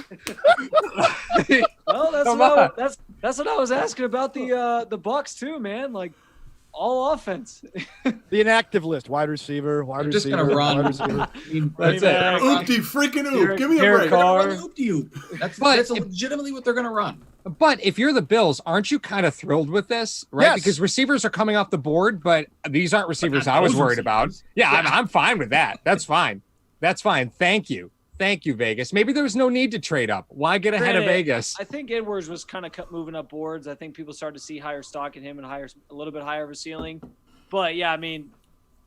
Well, that's what I was asking about the Bucks too, man. Like, all offense. The inactive list: wide receiver, wide They're receiver, just gonna run. wide receiver. I mean, That's it. Oopty freaking oop. Derek- Give me a Derek break. Carr. Run the oop to you. That's But legitimately what they're gonna run. But if you're the Bills, aren't you kind of thrilled with this, right? Yes. Because receivers are coming off the board, but these aren't receivers I was those worried about. receivers. Yeah, Yeah. I'm fine with that. That's fine. That's fine. Thank you, Vegas. Maybe there was no need to trade up. Why get ahead of Granted, Vegas? I think Edwards was kind of moving up boards. I think people started to see higher stock in him and a little bit higher of a ceiling. But yeah, I mean,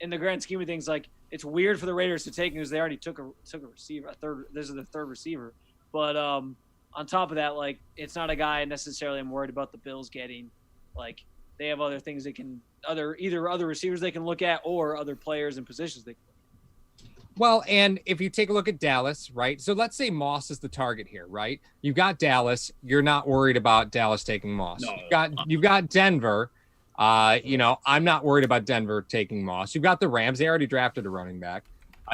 in the grand scheme of things, like, it's weird for the Raiders to take him because they already took a receiver, this is the third receiver. But on top of that, like, it's not a guy necessarily I'm worried about the Bills getting. Like, they have other things they can either other receivers they can look at or other players and positions they can. Well, and if you take a look at Dallas, right? So let's say Moss is the target here, right? You've got Dallas. You're not worried about Dallas taking Moss. No. You've got Denver. I'm not worried about Denver taking Moss. You've got the Rams. They already drafted a running back.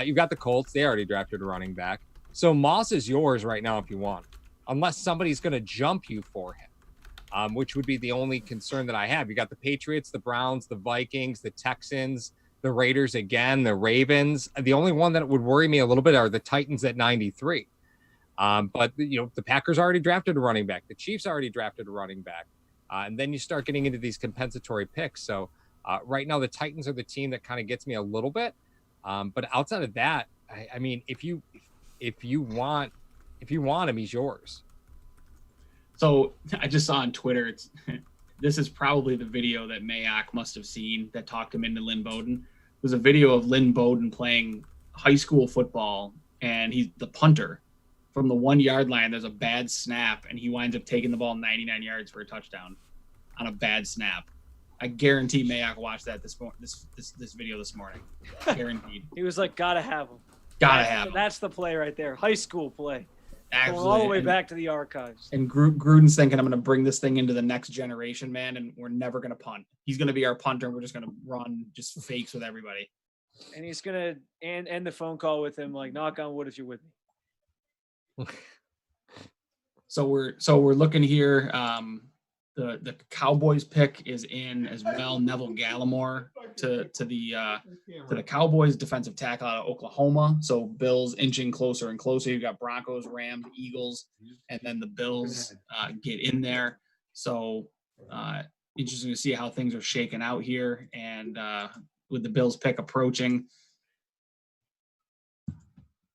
You've got the Colts. They already drafted a running back. So Moss is yours right now if you want, unless somebody's going to jump you for him, which would be the only concern that I have. You got the Patriots, the Browns, the Vikings, the Texans, the Raiders again, the Ravens. The only one that would worry me a little bit are the Titans at 93. But the Packers already drafted a running back. The Chiefs already drafted a running back. And then you start getting into these compensatory picks. So right now the Titans are the team that kind of gets me a little bit. But outside of that, I mean, if you want him, he's yours. So I just saw on Twitter, this is probably the video that Mayock must have seen that talked him into Lynn Bowden. It was a video of Lynn Bowden playing high school football, and he's the punter. From the 1 yard line, there's a bad snap, and he winds up taking the ball 99 yards for a touchdown on a bad snap. I guarantee Mayock watched that this video this morning. Guaranteed. He was like, gotta have him. Gotta have him. That's the play right there. High school play. Absolutely. Going all the way back to the archives. And Gruden's thinking, I'm going to bring this thing into the next generation, man, and we're never going to punt. He's going to be our punter, and we're just going to run just fakes with everybody. And he's going to end the phone call with him, like, knock on wood if you're with me. So we're looking here. The Cowboys pick is in as well. Neville Gallimore to the Cowboys, defensive tackle out of Oklahoma. So Bills inching closer and closer. You've got Broncos, Rams, Eagles, and then the Bills get in there. So interesting to see how things are shaking out here, and with the Bills pick approaching.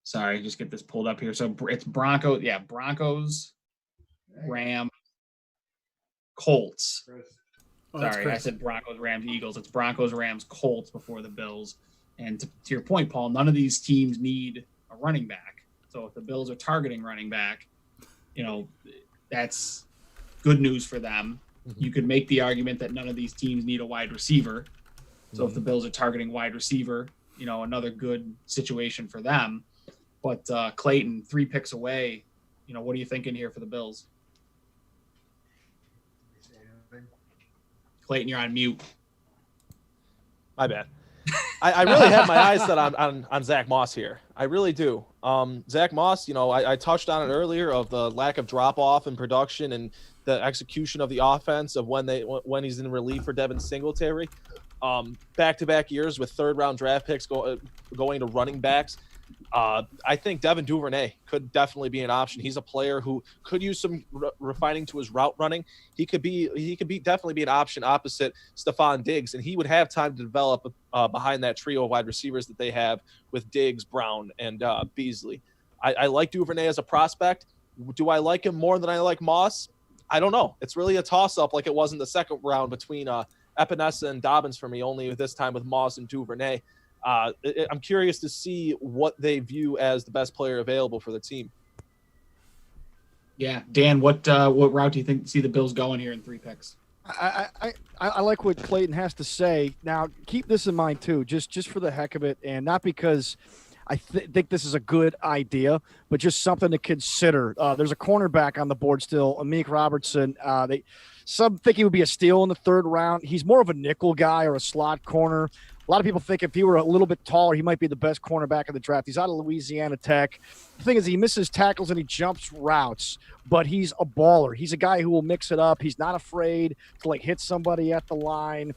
Sorry, just get this pulled up here. So it's Broncos, Rams, Colts. Sorry, I said Broncos, Rams, Eagles. It's Broncos, Rams, Colts before the Bills. And to your point, Paul, none of these teams need a running back. So if the Bills are targeting running back, that's good news for them. Mm-hmm. You could make the argument that none of these teams need a wide receiver. So if the Bills are targeting wide receiver, another good situation for them. But Clayton, 3 picks away. What are you thinking here for the Bills? Clayton, you're on mute. My bad. I really have my eyes set on Zach Moss here. I really do. Zach Moss, I touched on it earlier of the lack of drop off in production and the execution of the offense of when he's in relief for Devin Singletary. Back-to-back years with third-round draft picks going to running backs. I think Devin Duvernay could definitely be an option. He's a player who could use some refining to his route running. He could definitely be an option opposite Stephon Diggs, and he would have time to develop behind that trio of wide receivers that they have with Diggs, Brown, and Beasley. I like Duvernay as a prospect. Do I like him more than I like Moss? I don't know. It's really a toss-up like it was in the second round between Epinesa and Dobbins for me, only this time with Moss and Duvernay. I'm curious to see what they view as the best player available for the team. Yeah, Dan, what route do you see the Bills going here in 3 picks? I like what Clayton has to say. Now, keep this in mind too, just for the heck of it, and not because I think this is a good idea, but just something to consider. There's a cornerback on the board still, Amik Robertson. Some think he would be a steal in the third round. He's more of a nickel guy or a slot corner. A lot of people think if he were a little bit taller, he might be the best cornerback in the draft. He's out of Louisiana Tech. The thing is, he misses tackles and he jumps routes, but he's a baller. He's a guy who will mix it up. He's not afraid to hit somebody at the line.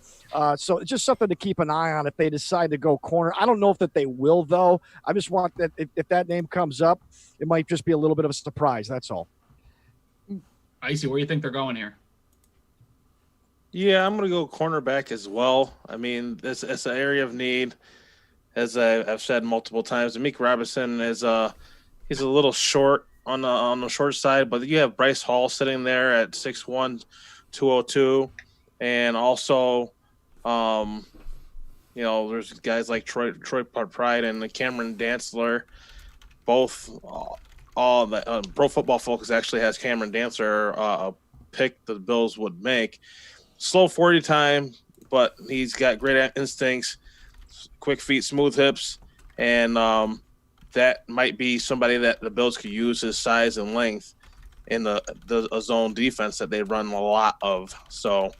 So it's just something to keep an eye on if they decide to go corner. I don't know if that they will, though. I just want that if that name comes up, it might just be a little bit of a surprise. That's all. Icy, where do you think they're going here? Yeah, I'm going to go cornerback as well. I mean, it's an area of need, as I've said multiple times. Amik Robertson he's a little short on the short side, but you have Bryce Hall sitting there at 6'1", 202, and also, there's guys like Troy Pride and Cameron Dantzler, both. All the Pro Football Focus actually has Cameron Dantzler a pick the Bills would make. Slow 40 time, but he's got great instincts, quick feet, smooth hips, and that might be somebody that the Bills could use his size and length in the zone defense that they run a lot of. So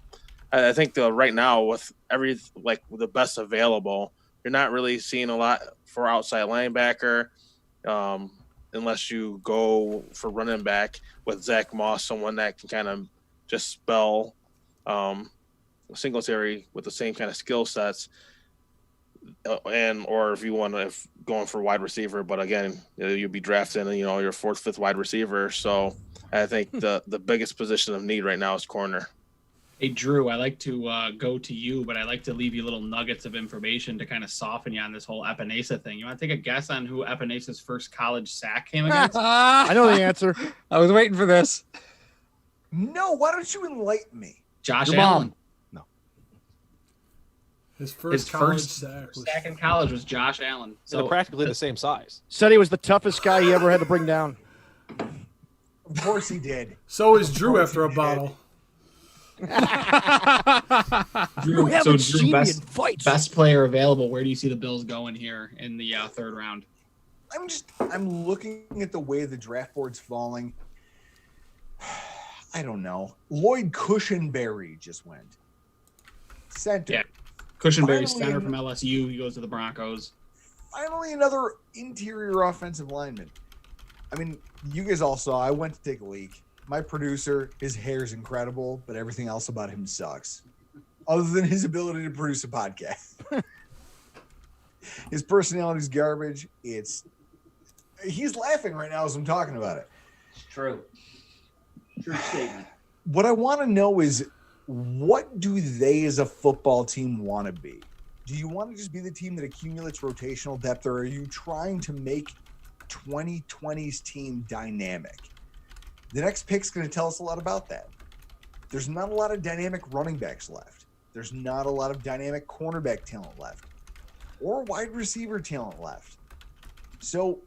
I think right now with the best available, you're not really seeing a lot for outside linebacker unless you go for running back with Zach Moss, someone that can kind of just spell Singletary with the same kind of skill sets, or if you want to going for wide receiver, but again, you'll be drafting your fourth, fifth wide receiver. So I think the biggest position of need right now is corner. Hey Drew, I like to go to you, but I like to leave you little nuggets of information to kind of soften you on this whole Epinesa thing. You want to take a guess on who Epinesa's first college sack came against? I know the answer. I was waiting for this. No, why don't you enlighten me? Josh Your Allen. mom. No. His first sack in college was Josh Allen. So they're practically the same size. Said he was the toughest guy he ever had to bring down. Of course he did. So is Drew after a bottle. Drew, best player available. Where do you see the Bills going here in the third round? I'm looking at the way the draft board's falling. I don't know. Lloyd Cushenberry just went. Center. Yeah. Cushenberry, center from LSU. He goes to the Broncos. Finally, another interior offensive lineman. I mean, you guys all saw, I went to take a leak. My producer, his hair is incredible, but everything else about him sucks. Other than his ability to produce a podcast. His personality's garbage. He's laughing right now as I'm talking about it. It's true. True statement. What I want to know is, what do they as a football team want to be? Do you want to just be the team that accumulates rotational depth, or are you trying to make 2020's team dynamic? The next pick's going to tell us a lot about that. There's not a lot of dynamic running backs left. There's not a lot of dynamic cornerback talent left, or wide receiver talent left. So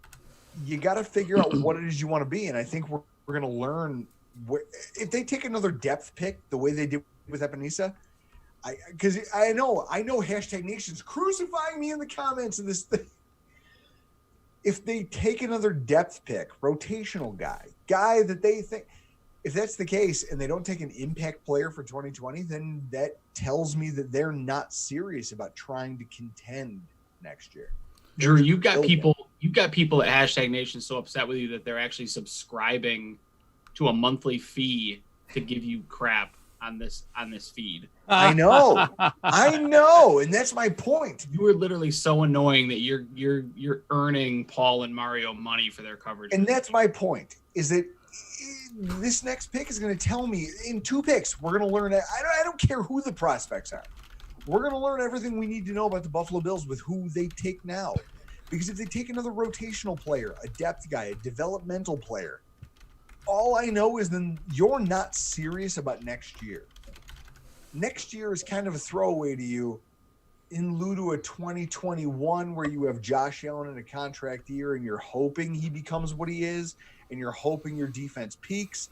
you got to figure out what it is you want to be, and I think we're going to learn. If they take another depth pick the way they did with Epinesa, because I know hashtag Nation's crucifying me in the comments of this thing. If they take another depth pick, rotational guy that they think, if that's the case and they don't take an impact player for 2020, then that tells me that they're not serious about trying to contend next year. Drew, you've got people at hashtag Nation so upset with you that they're actually subscribing to a monthly fee to give you crap on this feed. I know, and that's my point. You are literally so annoying that you're earning Paul and Mario money for their coverage. And that's my point, is that this next pick is going to tell me in 2 picks, we're going to learn. I don't care who the prospects are. We're going to learn everything we need to know about the Buffalo Bills with who they take now. Because if they take another rotational player, a depth guy, a developmental player, all I know is then you're not serious about next year. Next year is kind of a throwaway to you in lieu to a 2021 where you have Josh Allen in a contract year and you're hoping he becomes what he is and you're hoping your defense peaks.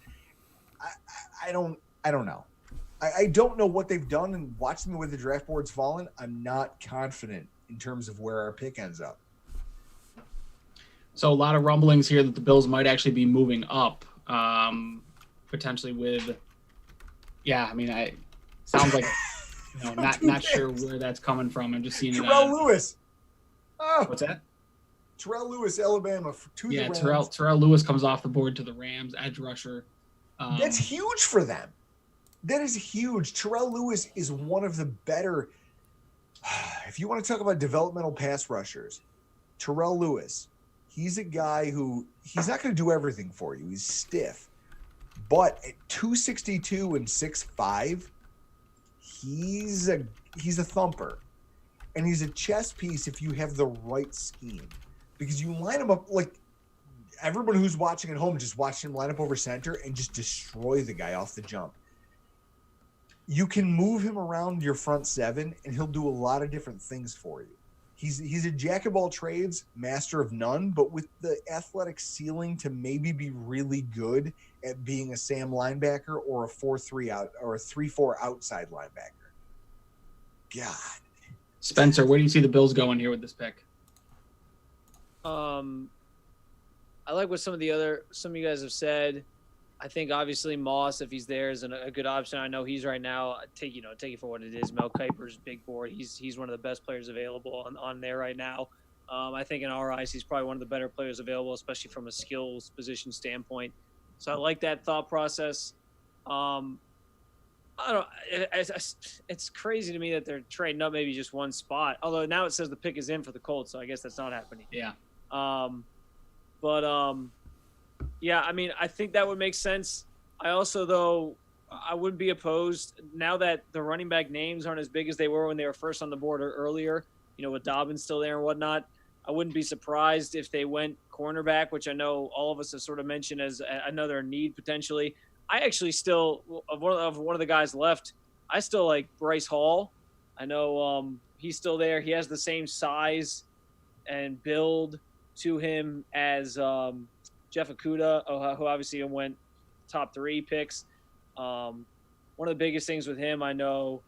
I don't know. I don't know what they've done, and watching the way the draft board's fallen, I'm not confident in terms of where our pick ends up. So a lot of rumblings here that the Bills might actually be moving up, potentially with. Yeah, I mean, sounds like not sure where that's coming from. I'm just seeing Terrell Lewis. Oh, what's that? Terrell Lewis, Alabama to the Rams. Terrell Lewis comes off the board to the Rams, edge rusher. That's huge for them. That is huge. Terrell Lewis is one of the better. If you want to talk about developmental pass rushers, Terrell Lewis, he's a guy who he's not going to do everything for you. He's stiff. But at 262 and 6'5", he's a thumper. And he's a chess piece if you have the right scheme. Because you line him up like everyone who's watching at home, just watch him line up over center and just destroy the guy off the jump. You can move him around your front seven and he'll do a lot of different things for you. He's a jack of all trades, master of none, but with the athletic ceiling to maybe be really good at being a Sam linebacker or a 4-3 out or a 3-4 outside linebacker. God. Spencer, where do you see the Bills going here with this pick? I like what some of you guys have said. I think obviously Moss, if he's there, is a good option. I know he's right now. Take it for what it is. Mel Kiper's big board. He's one of the best players available on there right now. I think in our eyes, he's probably one of the better players available, especially from a skills position standpoint. So I like that thought process. I don't. It's crazy to me that they're trading up maybe just one spot. Although now it says the pick is in for the Colts, so I guess that's not happening. Yeah. Yeah, I mean, I think that would make sense. I also, though, I wouldn't be opposed now that the running back names aren't as big as they were when they were first on the board or earlier, with Dobbins still there and whatnot. I wouldn't be surprised if they went cornerback, which I know all of us have sort of mentioned as another need potentially. I actually still, of one of the guys left, I still like Bryce Hall. I know he's still there. He has the same size and build to him as Jeff Okudah, who obviously went top 3 picks. One of the biggest things with him, I know,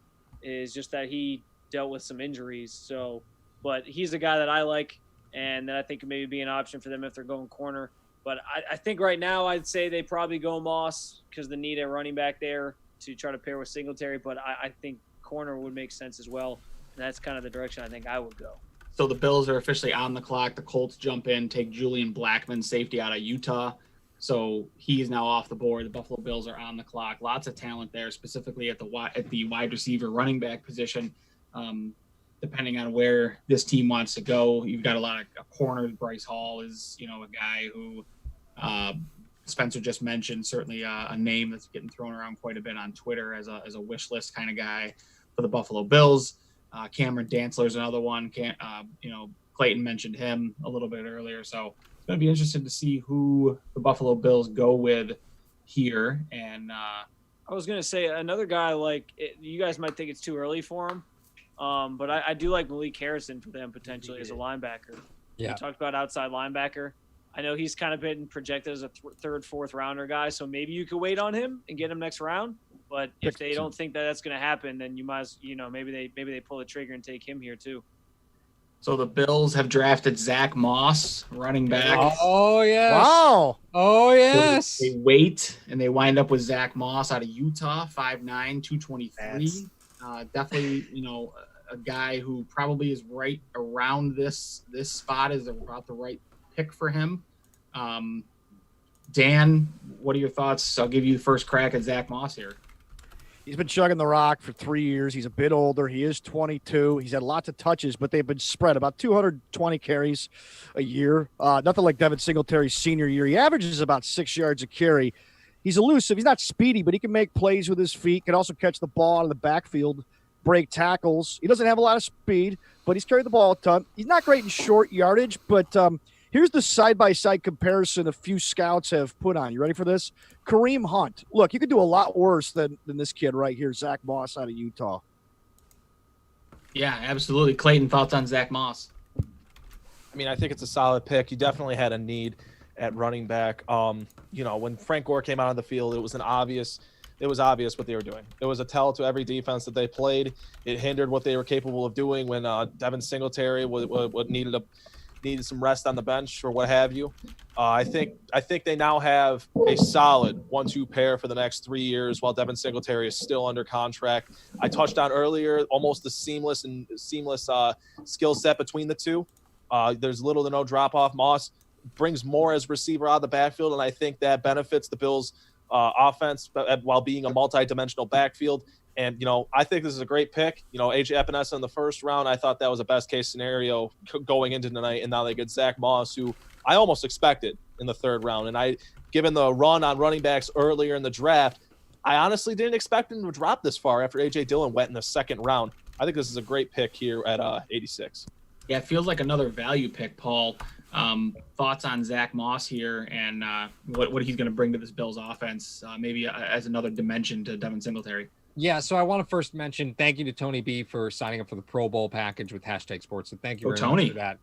is just that he dealt with some injuries. So, but he's a guy that I like, and that I think could maybe be an option for them if they're going corner. But I think right now I'd say they probably go Moss because the need at running back there to try to pair with Singletary. But I think corner would make sense as well. And that's kind of the direction I think I would go. So the Bills are officially on the clock. The Colts jump in, take Julian Blackmon, safety out of Utah. So he is now off the board. The Buffalo Bills are on the clock. Lots of talent there, specifically at the wide receiver running back position. Depending on where this team wants to go, you've got a lot of corners. Bryce Hall is, a guy who Spencer just mentioned, certainly a name that's getting thrown around quite a bit on Twitter as a wish list kind of guy for the Buffalo Bills. Cameron Dantzler is another one. Clayton mentioned him a little bit earlier. So it's going to be interesting to see who the Buffalo Bills go with here. And I was going to say another guy you guys might think it's too early for him. But I do like Malik Harrison for them potentially as a linebacker. Yeah. We talked about outside linebacker. I know he's kind of been projected as a third, fourth rounder guy. So maybe you could wait on him and get him next round. But if they don't think that that's going to happen, then you might, maybe they pull the trigger and take him here too. So the Bills have drafted Zach Moss, running back. Oh yes! Wow! Oh yes! They wait and they wind up with Zach Moss out of Utah, 5'9", 223. Definitely, a guy who probably is right around this spot is about the right pick for him. Dan, what are your thoughts? I'll give you the first crack at Zach Moss here. He's been chugging the rock for 3 years. He's a bit older. He is 22. He's had lots of touches, but they've been spread about 220 carries a year. Nothing like Devin Singletary's senior year. He averages about 6 yards a carry. He's elusive. He's not speedy, but he can make plays with his feet. Can also catch the ball out of the backfield, break tackles. He doesn't have a lot of speed, but he's carried the ball a ton. He's not great in short yardage, but here's the side-by-side comparison a few scouts have put on. You ready for this? Kareem Hunt. Look, you could do a lot worse than this kid right here, Zach Moss out of Utah. Yeah, absolutely. Clayton, thoughts on Zach Moss? I mean, I think it's a solid pick. You definitely had a need at running back. When Frank Gore came out on the field, it was an obvious it was obvious what they were doing. It was a tell to every defense that they played. It hindered what they were capable of doing when Devin Singletary needed some rest on the bench or what have you. I think they now have a solid 1-2 pair for the next 3 years while Devin Singletary is still under contract. I touched on earlier almost the seamless skill set between the two. There's little to no drop off. Moss brings more as receiver out of the backfield, and I think that benefits the Bills' offense while being a multi-dimensional backfield. And, I think this is a great pick. AJ Epinesa in the first round, I thought that was a best-case scenario going into tonight. And now they get Zach Moss, who I almost expected in the third round. And given the run on running backs earlier in the draft, I honestly didn't expect him to drop this far after A.J. Dillon went in the second round. I think this is a great pick here at 86. Yeah, it feels like another value pick, Paul. Thoughts on Zach Moss here and what he's going to bring to this Bills offense, maybe as another dimension to Devin Singletary. Yeah, so I want to first mention thank you to Tony B for signing up for the Pro Bowl package with #sports. So thank you very much for that.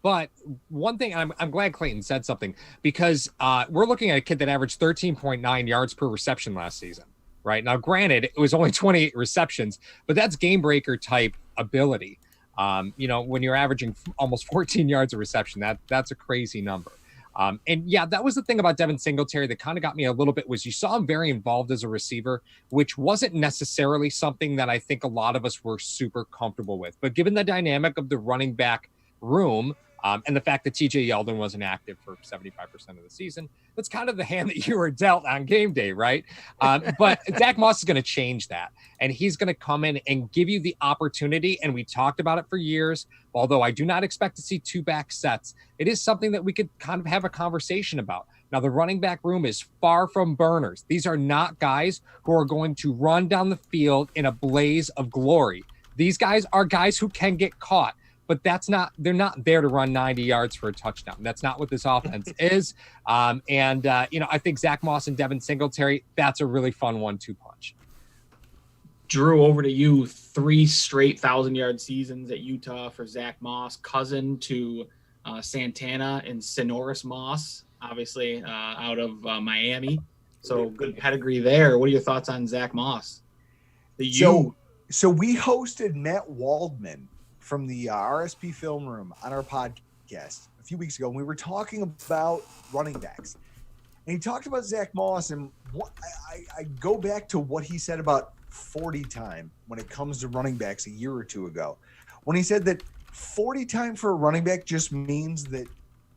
But one thing, I'm glad Clayton said something, because we're looking at a kid that averaged 13.9 yards per reception last season, right? Now, granted, it was only 28 receptions, but that's game breaker type ability. When you're averaging almost 14 yards a reception, that's a crazy number. And yeah, that was the thing about Devin Singletary that kind of got me a little bit, was you saw him very involved as a receiver, which wasn't necessarily something that I think a lot of us were super comfortable with. But given the dynamic of the running back room and the fact that TJ Yeldon wasn't active for 75% of the season, that's kind of the hand that you were dealt on game day, right? But Zach Moss is going to change that. And he's going to come in and give you the opportunity. And we talked about it for years. Although I do not expect to see 2-back sets, it is something that we could kind of have a conversation about. Now, the running back room is far from burners. These are not guys who are going to run down the field in a blaze of glory. These guys are guys who can get caught, but they're not there to run 90 yards for a touchdown. That's not what this offense is. I think Zach Moss and Devin Singletary, that's a really fun 1-2 punch. Drew, over to you. 3 straight 1,000-yard seasons at Utah for Zach Moss, cousin to Santana and Sonoris Moss, obviously out of Miami. So good pedigree there. What are your thoughts on Zach Moss? So we hosted Matt Waldman from the RSP Film Room on our podcast a few weeks ago, and we were talking about running backs. And he talked about Zach Moss, and I go back to what he said about 40 time when it comes to running backs a year or two ago, when he said that 40 time for a running back just means that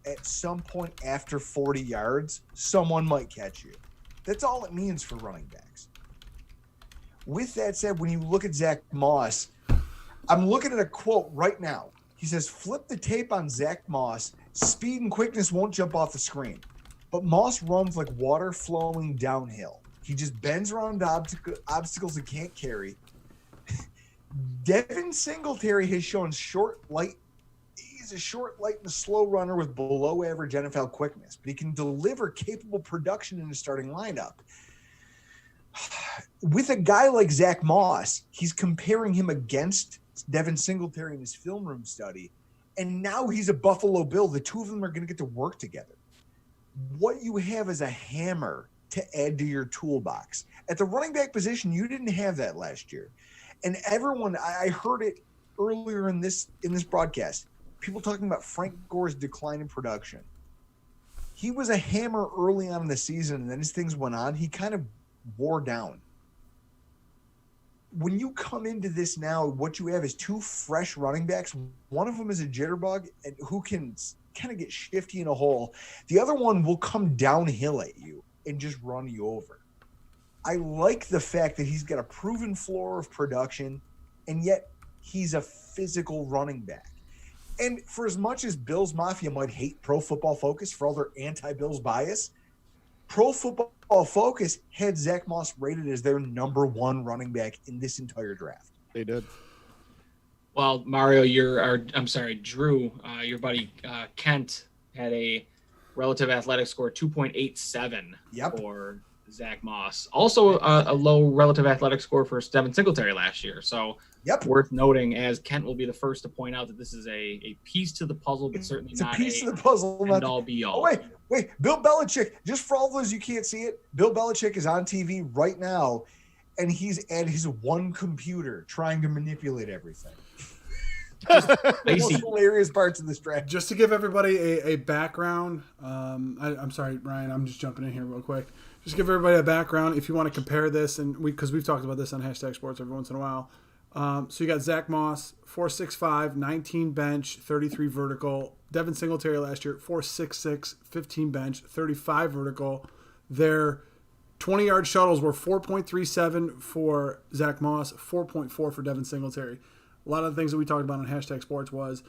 at some point after 40 yards, someone might catch you. That's all it means for running backs. With that said, when you look at Zach Moss, I'm looking at a quote right now. He says, flip the tape on Zach Moss. Speed and quickness won't jump off the screen, but Moss runs like water flowing downhill. He just bends around obstacles he can't carry. Devin Singletary has shown he's a short, light, and a slow runner with below average NFL quickness, but he can deliver capable production in the starting lineup. With a guy like Zach Moss, he's comparing him against Devin Singletary in his film room study, and now he's a Buffalo Bill. The two of them are going to get to work together. What you have is a hammer to add to your toolbox. At the running back position, you didn't have that last year. And everyone, I heard it earlier in this broadcast, people talking about Frank Gore's decline in production. He was a hammer early on in the season, and then as things went on, he kind of wore down. When you come into this now, what you have is 2 fresh running backs. One of them is a jitterbug and who can kind of get shifty in a hole. The other one will come downhill at you and just run you over. I like the fact that he's got a proven floor of production, and yet he's a physical running back. And for as much as Bills Mafia might hate Pro Football Focus for all their anti-Bills bias, Pro Football Focus had Zach Moss rated as their number 1 running back in this entire draft. They did. Well, Mario, Drew, your buddy Kent had a relative athletic score 2.87 for Zach Moss. Also a low relative athletic score for Devin Singletary last year. So worth noting, as Kent will be the first to point out, that this is a piece to the puzzle, but certainly it's not a piece of the puzzle. End all be all. Oh, wait. Bill Belichick, just for all those you can't see it, Bill Belichick is on TV right now, and he's at his one computer trying to manipulate everything. The most hilarious parts of this draft. Just to give everybody a background, I'm sorry, Ryan, I'm just jumping in here real quick. Just give everybody a background if you want to compare this, and because we've talked about this on Hashtag Sports every once in a while. So you got Zach Moss, 4.65, 19 bench, 33 vertical. Devin Singletary last year, 4.66, 15 bench, 35 vertical. Their 20-yard shuttles were 4.37 for Zach Moss, 4.4 for Devin Singletary. A lot of the things that we talked about on Hashtag Sports was,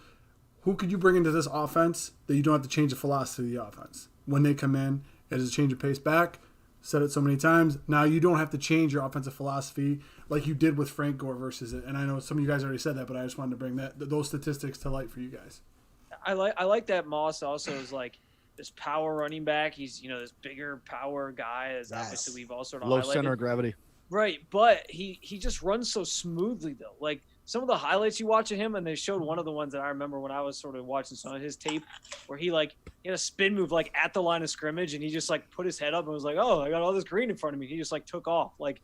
who could you bring into this offense that you don't have to change the philosophy of the offense? When they come in, it is a change of pace back. Said it so many times. Now you don't have to change your offensive philosophy like you did with Frank Gore versus it. And I know some of you guys already said that, but I just wanted to bring those statistics to light for you guys. I like that Moss also is like this power running back. He's this bigger power guy, as obviously we've all sort of low highlighted. center of gravity. Right, but he just runs so smoothly though. Like some of the highlights you watch of him, and they showed one of the ones that I remember when I was sort of watching some of his tape, where he had a spin move like at the line of scrimmage, and he just like put his head up and was like, "Oh, I got all this green in front of me." He just like took off. Like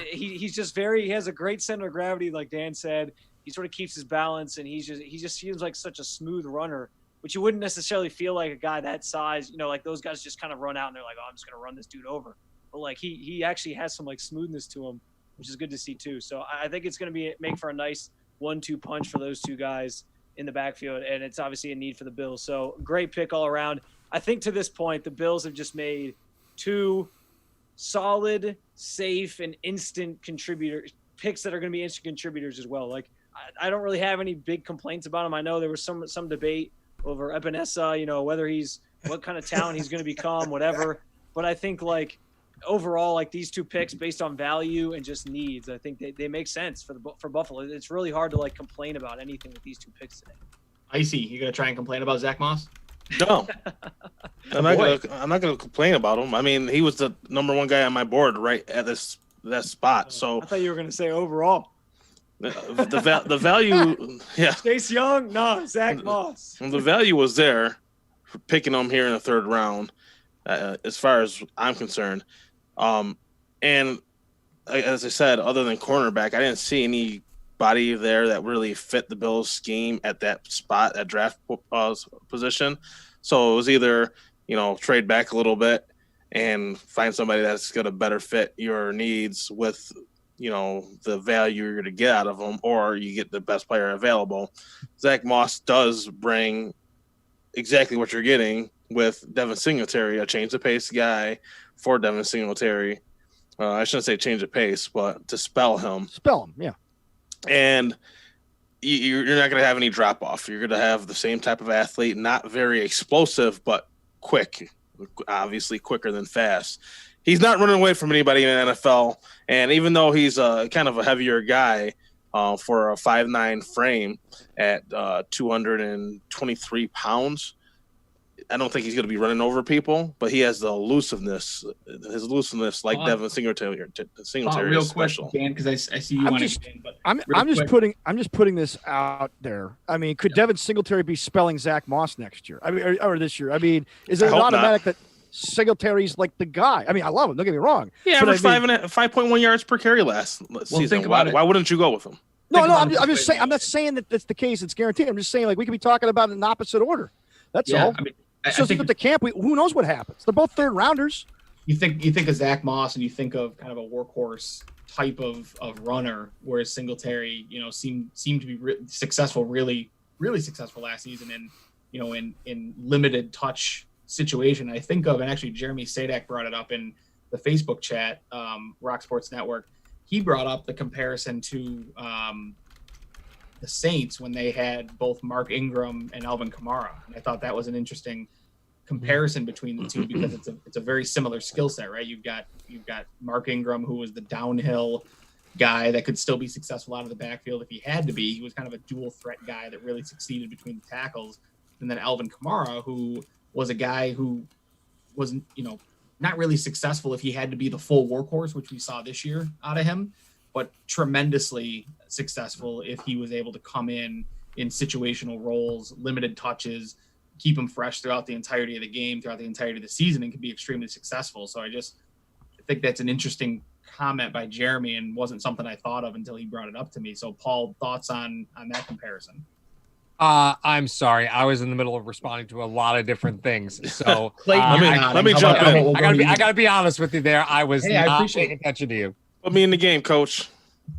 he's just he has a great center of gravity, like Dan said. He sort of keeps his balance, and he just seems like such a smooth runner, which you wouldn't necessarily feel like a guy that size. Like those guys just kind of run out and they're like, "Oh, I'm just gonna run this dude over." But like he actually has some like smoothness to him, which is good to see too. So I think it's going to make for a nice 1-2 punch for those two guys in the backfield, and it's obviously a need for the Bills. So great pick all around. I think to this point, the Bills have just made two solid, safe, and instant contributors picks that are going to be instant contributors as well. Like I don't really have any big complaints about him. I know there was some debate over Epenesa, whether what kind of talent he's going to become, whatever. But I think like overall, like these two picks based on value and just needs, I think they make sense for Buffalo. It's really hard to like complain about anything with these two picks today. Icy, you gonna try and complain about Zach Moss? No, I'm not gonna complain about him. I mean, he was the number one guy on my board right at that spot. So I thought you were gonna say overall. The value, yeah. Chase Young, no, Zach Moss. The value was there for picking him here in the third round, as far as I'm concerned. And as I said, other than cornerback, I didn't see anybody there that really fit the Bills scheme at that spot, at draft position. So it was either, trade back a little bit and find somebody that's going to better fit your needs with, the value you're going to get out of them, or you get the best player available. Zach Moss does bring exactly what you're getting with Devin Singletary, a change of pace guy for Devin Singletary. I shouldn't say change of pace, but to spell him, yeah. And you're not going to have any drop off. You're going to have the same type of athlete, not very explosive, but quick, obviously quicker than fast. He's not running away from anybody in the NFL. And even though he's kind of a heavier guy for a 5'9" frame at 223 pounds, I don't think he's going to be running over people, but he has the elusiveness. His elusiveness, like Devin Singletary, real is special. Quick, Dan, because I see you want to. I'm just putting this out there. I mean, could Devin Singletary be spelling Zach Moss next year? I mean, or this year? I mean, is it automatic that Singletary's like the guy? I mean, I love him. Don't get me wrong. Yeah, averaged 5.1 yards per carry last season. Why wouldn't you go with him? No, I'm just saying. I'm not saying that that's the case. It's guaranteed. I'm just saying like we could be talking about it in opposite order. That's all. I mean, so at the camp, who knows what happens? They're both third rounders. You think of Zach Moss and you think of kind of a workhorse type of runner, whereas Singletary, seemed to be successful, really successful last season, in limited touch situation. I think of, and actually Jeremy Sadak brought it up in the Facebook chat, Rock Sports Network. He brought up the comparison to the Saints when they had both Mark Ingram and Alvin Kamara. And I thought that was an interesting comparison between the two because it's a very similar skill set, right? You've got Mark Ingram, who was the downhill guy that could still be successful out of the backfield if he had to be. He was kind of a dual threat guy that really succeeded between the tackles. And then Alvin Kamara, who was a guy who wasn't, not really successful if he had to be the full workhorse, which we saw this year out of him, but tremendously successful if he was able to come in situational roles, limited touches, keep him fresh throughout the entirety of the game, throughout the entirety of the season, and can be extremely successful. So I think that's an interesting comment by Jeremy and wasn't something I thought of until he brought it up to me. So Paul, thoughts on that comparison? I'm sorry. I was in the middle of responding to a lot of different things. So let me jump in. I gotta be honest with you there. I was not paying it. attention to you. Put me in the game, coach.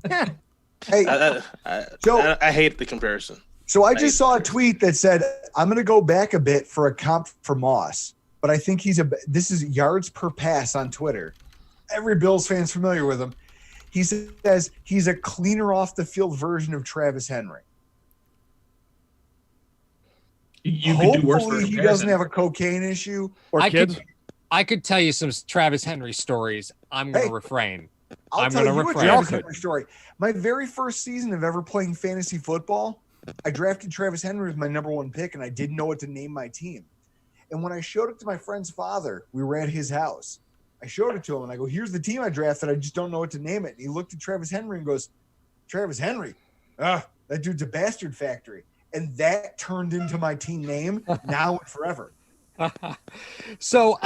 Hey, I hate the comparison. So I just saw a tweet that said, I'm going to go back a bit for a comp for Moss, but I think this is yards per pass on Twitter. Every Bills fan's familiar with him. He says he's a cleaner off the field version of Travis Henry. You could do worse. Hopefully he doesn't have a cocaine issue or kids. I could tell you some Travis Henry stories. I'm going to refrain. I'll tell you a Travis Henry story. My very first season of ever playing fantasy football, I drafted Travis Henry as my number 1 pick, and I didn't know what to name my team. And when I showed it to my friend's father, we were at his house. I showed it to him, and I go, here's the team I drafted. I just don't know what to name it. And he looked at Travis Henry and goes, Travis Henry? That dude's a bastard factory. And that turned into my team name now and forever. So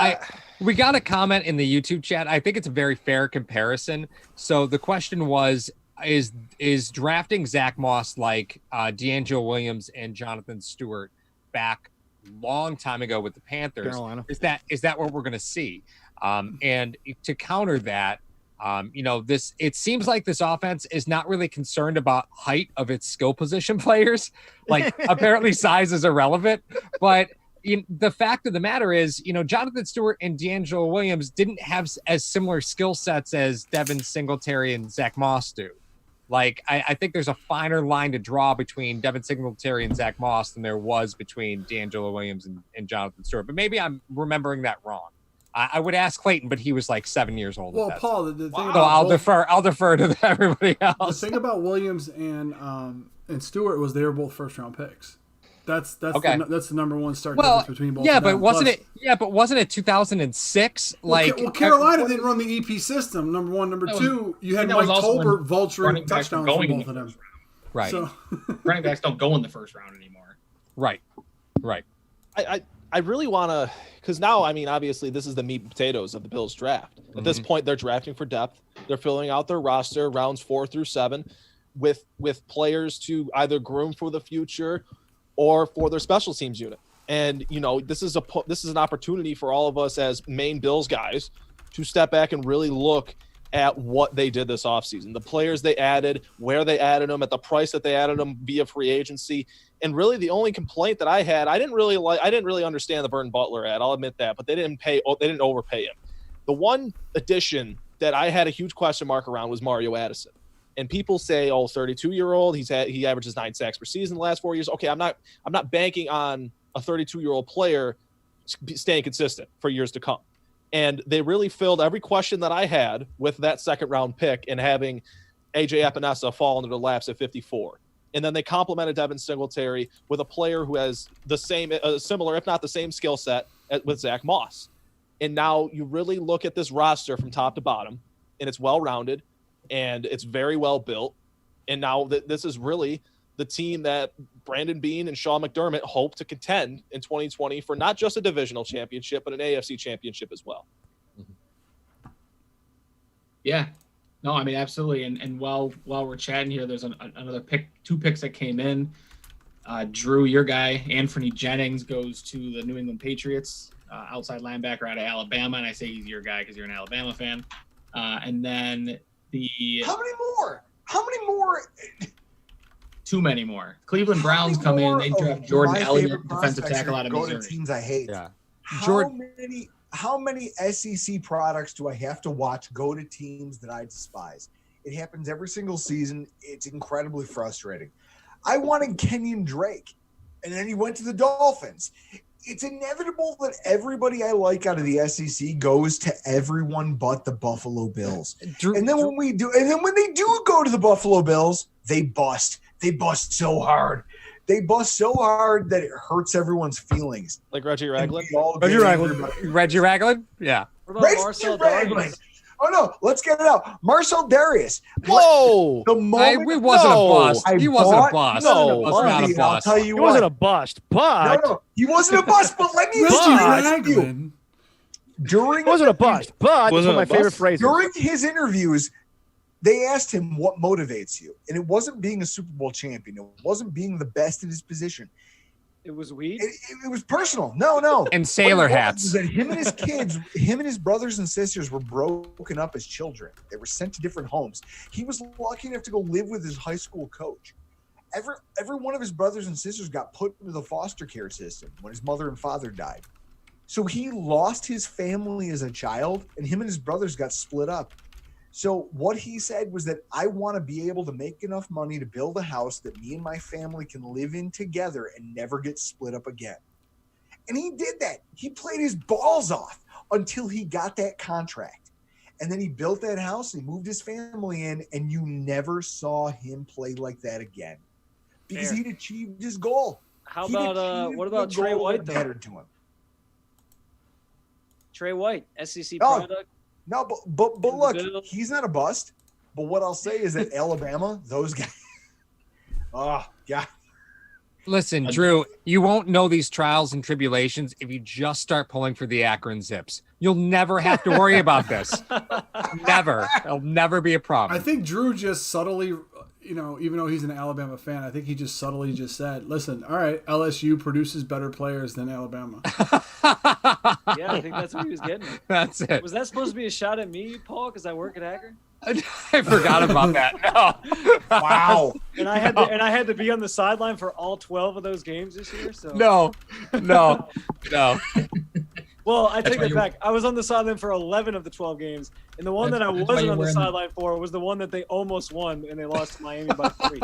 we got a comment in the YouTube chat. I think it's a very fair comparison. So the question was, is drafting Zach Moss like D'Angelo Williams and Jonathan Stewart back long time ago with the Panthers? Carolina. Is that what we're going to see? And to counter that, it seems like this offense is not really concerned about height of its skill position players. Like apparently size is irrelevant, but the fact of the matter is, Jonathan Stewart and D'Angelo Williams didn't have as similar skill sets as Devin Singletary and Zach Moss do. Like, I think there's a finer line to draw between Devin Singletary and Zach Moss than there was between D'Angelo Williams and Jonathan Stewart. But maybe I'm remembering that wrong. I would ask Clayton, but he was like 7 years old. Well, Paul, the thing I'll defer to everybody else. The thing about Williams and Stewart was they were both first-round picks. That's okay. That's the number one stark difference between both. Yeah, of them. but wasn't it 2006? Carolina didn't run the EP system. Number one, number two, you had Mike Tolbert vulturing touchdowns from both of them. Right. So running backs don't go in the first round anymore. Right. I really want to, because now, I mean, obviously this is the meat and potatoes of the Bills draft. At this point, they're drafting for depth. They're filling out their roster rounds 4 through 7 with players to either groom for the future or for their special teams unit. And, this is an opportunity for all of us as main Bills guys to step back and really look at what they did this offseason, the players they added, where they added them, at the price that they added them via free agency. And really the only complaint that I had, I didn't really understand the Burton Butler ad. I'll admit that, but they didn't overpay him. The one addition that I had a huge question mark around was Mario Addison. And people say, 32-year-old, he averages 9 sacks per season the last 4 years. Okay, I'm not banking on a 32-year-old player staying consistent for years to come. And they really filled every question that I had with that second-round pick and having A.J. Epinesa fall into the laps at 54. And then they complemented Devin Singletary with a player who has the same, similar, if not the same skill set with Zach Moss. And now you really look at this roster from top to bottom, and it's well-rounded, and it's very well built. And now this is really the team that Brandon Beane and Sean McDermott hope to contend in 2020 for not just a divisional championship, but an AFC championship as well. Yeah, no, I mean, absolutely. And while we're chatting here, there's another two picks that came in. Drew, your guy, Anthony Jennings, goes to the New England Patriots, outside linebacker out of Alabama. And I say he's your guy because you're an Alabama fan. And then How many more? Too many more. Cleveland Browns come in. They draft Jordan Elliott, defensive tackle out of Missouri. Go to teams I hate. Yeah. How many SEC products do I have to watch go to teams that I despise? It happens every single season. It's incredibly frustrating. I wanted Kenyon Drake, and then he went to the Dolphins. It's inevitable that everybody I like out of the SEC goes to everyone but the Buffalo Bills. And then when they do go to the Buffalo Bills, they bust. They bust so hard. They bust so hard that it hurts everyone's feelings. Like Reggie Ragland? Reggie Ragland? Yeah. What about Marcel Darius? Oh no, let's get it out. Marcel Darius. Whoa. The moment He wasn't a bust. He wasn't a bought- bust. No. Was not a I'll bust. tell you He what. wasn't a bust, but No, he wasn't a bust. But let me Reggie explain you. Ragland. During he wasn't a bust. But it's Wasn't one of my a favorite bust? phrases. During his interviews, they asked him what motivates you, and it wasn't being a Super Bowl champion. It wasn't being the best in his position. It was weed. It was personal. No. And sailor What it was hats. is that him and his kids, him and his brothers and sisters were broken up as children. They were sent to different homes. He was lucky enough to go live with his high school coach. Every one of his brothers and sisters got put into the foster care system when his mother and father died. So he lost his family as a child, and him and his brothers got split up. So what he said was that I want to be able to make enough money to build a house that me and my family can live in together and never get split up again. And he did that. He played his balls off until he got that contract. And then he built that house, he moved his family in, and you never saw him play like that again. Because Fair. he'd achieved his goal. How He'd about achieved what about the Trey goal White that though? mattered to him. Trey White, SEC Oh, product. No, but look, Bill. he's not a bust. But what I'll say is that Alabama, those guys, oh God, Listen, Drew, you won't know these trials and tribulations if you just start pulling for the Akron Zips. You'll never have to worry about this. Never. It'll never be a I problem. think Drew just subtly, even though he's an Alabama fan, I think he just subtly just said, listen, all right, LSU produces better players than Alabama. Yeah, I think that's what he was getting at. That's it. Was that supposed to be a shot at me, Paul? Because I work at Akron. I forgot about that. No. wow. And I had to be on the sideline for all 12 of those games this year. So No. Well, I take why that back. I was on the sideline for 11 of the 12 games, and the one that I That's why wasn't you're on the wearing the- sideline for was the one that they almost won, and they lost to Miami by 3.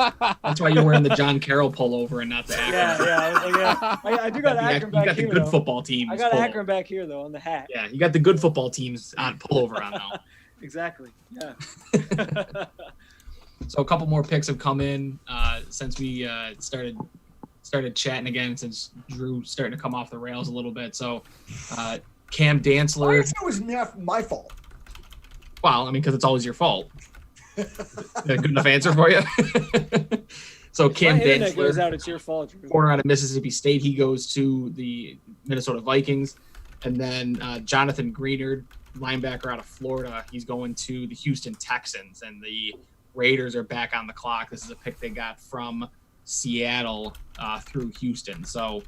That's why you're wearing the John Carroll pullover and not the Akron. I do got Akron You back got the here. good though. football teams. I got pullover. Akron back here though on the hat. Yeah, you got the good football teams on pullover on now. Exactly. Yeah. So a couple more picks have come in since we started chatting again, since Drew starting to come off the rails a little bit. So Cam Why Dantzler. is it was my fault? Well, I mean, because it's always your fault. That a good enough answer for you? So If Cam my internet goes Dantzler, out, it's your fault. Drew. corner out of Mississippi State, he goes to the Minnesota Vikings. And then Jonathan Greenard, linebacker out of Florida, he's going to the Houston Texans. And the Raiders are back on the clock. This is a pick they got from Seattle through Houston. So,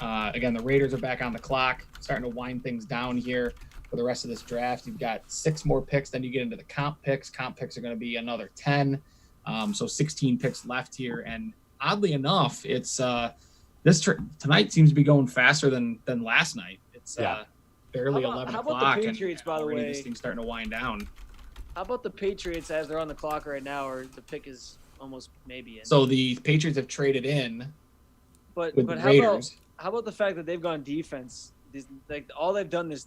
again, the Raiders are back on the clock, starting to wind things down here for the rest of this draft. You've got 6 more picks. Then you get into the comp picks. Comp picks are going to be another 10. So 16 picks left here. And oddly enough, it's tonight seems to be going faster than last night. It's barely How about- 11 how about the o'clock. Patriots, by the already way? This thing's starting to wind down. How about the Patriots as they're on the clock right now, or the pick is almost maybe in? So the Patriots have traded in but with but the how about Raiders. the fact that they've gone defense? All they've done in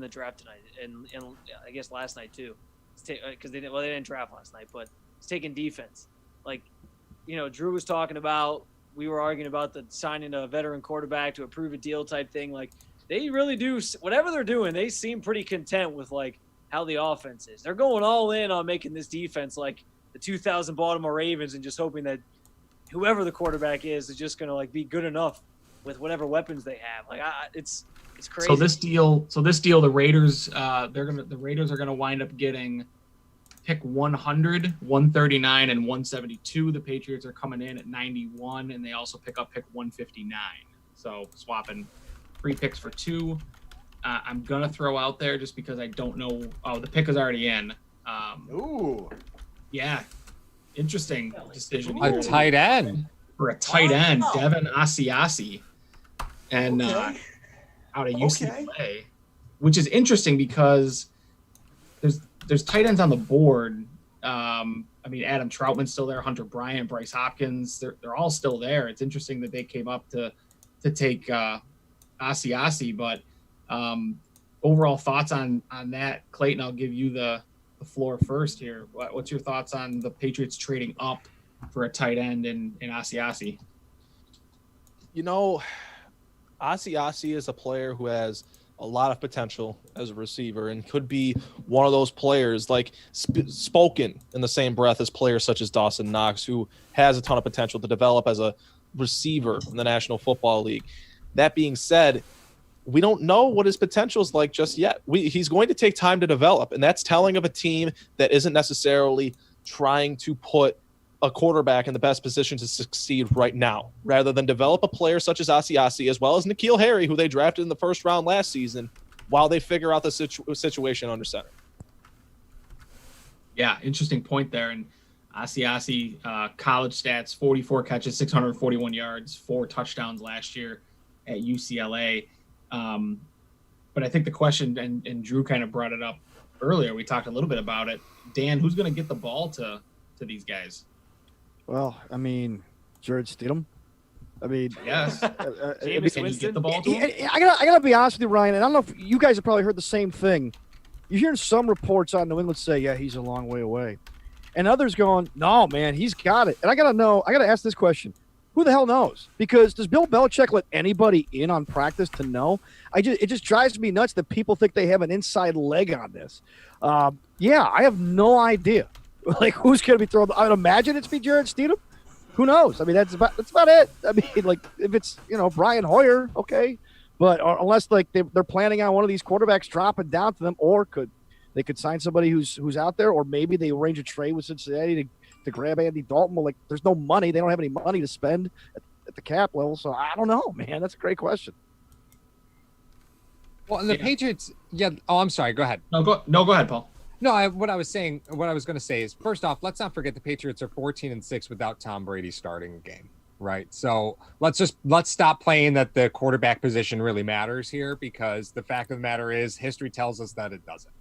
the draft tonight, and I guess last night too, because they didn't draft last night, but it's taking defense. Like, Drew was talking about. We were arguing about the signing a veteran quarterback to approve a deal type thing. Like, they really do whatever they're doing. They seem pretty content with like how the offense is. They're going all in on making this defense like the 2000 Baltimore Ravens, and just hoping that whoever the quarterback is just going to like be good enough with whatever weapons they have. Like, it's crazy. So this deal, the Raiders, the Raiders are gonna wind up getting pick 100, 139, and 172. The Patriots are coming in at 91, and they also pick up pick 159. So swapping 3 picks for 2. I'm gonna throw out there just because I don't know. Oh, the pick is already in. Ooh. Yeah, interesting decision A tight end. for a tight end, Wow. Devin Asiasi, and Okay. out of UCLA, which is interesting because there's tight ends on the board. I mean, Adam Troutman's still there, Hunter Bryant, Bryce Hopkins, they're all still there. It's interesting that they came up to take Asiasi, but overall thoughts on that, Clayton. I'll give you the floor first here. What's your thoughts on the Patriots trading up for a tight end in Asiasi? Asiasi is a player who has a lot of potential as a receiver and could be one of those players like spoken in the same breath as players such as Dawson Knox, who has a ton of potential to develop as a receiver in the National Football League. That being said, we don't know what his potential is like just yet. He's going to take time to develop, and that's telling of a team that isn't necessarily trying to put a quarterback in the best position to succeed right now, rather than develop a player such as Asiasi, as well as N'Keal Harry, who they drafted in the first round last season, while they figure out the situation under center. Yeah, interesting point there. And Asiasi, college stats, 44 catches, 641 yards, 4 touchdowns last year at UCLA. But I think the question, and Drew kind of brought it up earlier, we talked a little bit about it. Dan, who's going to get the ball to these guys? Well, I mean, Jared Stidham. I mean, yes. Jameis Can you Winston? get the ball to him? I gotta be honest with you, Ryan, and I don't know if you guys have probably heard the same thing. You're hearing some reports on New England say, yeah, he's a long way away. And others going, no, man, he's got it. And I got to ask this question. Who the hell knows? Because does Bill Belichick let anybody in on practice to know? It just drives me nuts that people think they have an inside leg on this. Yeah, I have no idea. Like, who's going to be thrown? I would imagine it's be Jared Stidham. Who knows? I mean, that's about it. I mean, like, if it's, Brian Hoyer, okay. But unless, like, they're planning on one of these quarterbacks dropping down to them, or they could sign somebody who's out there, or maybe they arrange a trade with Cincinnati to grab Andy Dalton. Well, like, there's no money. They don't have any money to spend at the cap level. So I don't know, man. That's a great question. Well, and the Patriots, yeah. Oh, I'm sorry. Go ahead. No, go ahead, Paul. No, what I was going to say is, first off, let's not forget the Patriots are 14-6 without Tom Brady starting a game, right? So let's stop playing that the quarterback position really matters here, because the fact of the matter is history tells us that it doesn't.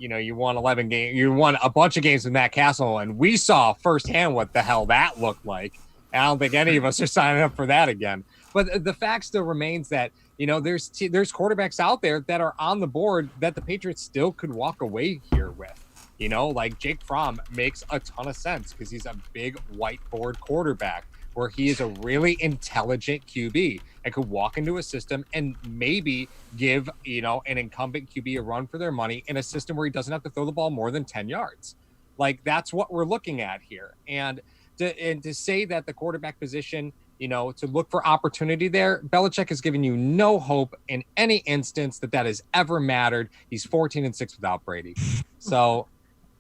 You won 11 games, you won a bunch of games with Matt Castle, and we saw firsthand what the hell that looked like. I don't think any of us are signing up for that again. But the fact still remains that, there's quarterbacks out there that are on the board that the Patriots still could walk away here with. Like Jake Fromm makes a ton of sense because he's a big whiteboard quarterback where he is a really intelligent QB and could walk into a system and maybe give, an incumbent QB a run for their money in a system where he doesn't have to throw the ball more than 10 yards. Like, that's what we're looking at here. And to say that the quarterback position, to look for opportunity there, Belichick has given you no hope in any instance that has ever mattered. He's 14-6 without Brady. So,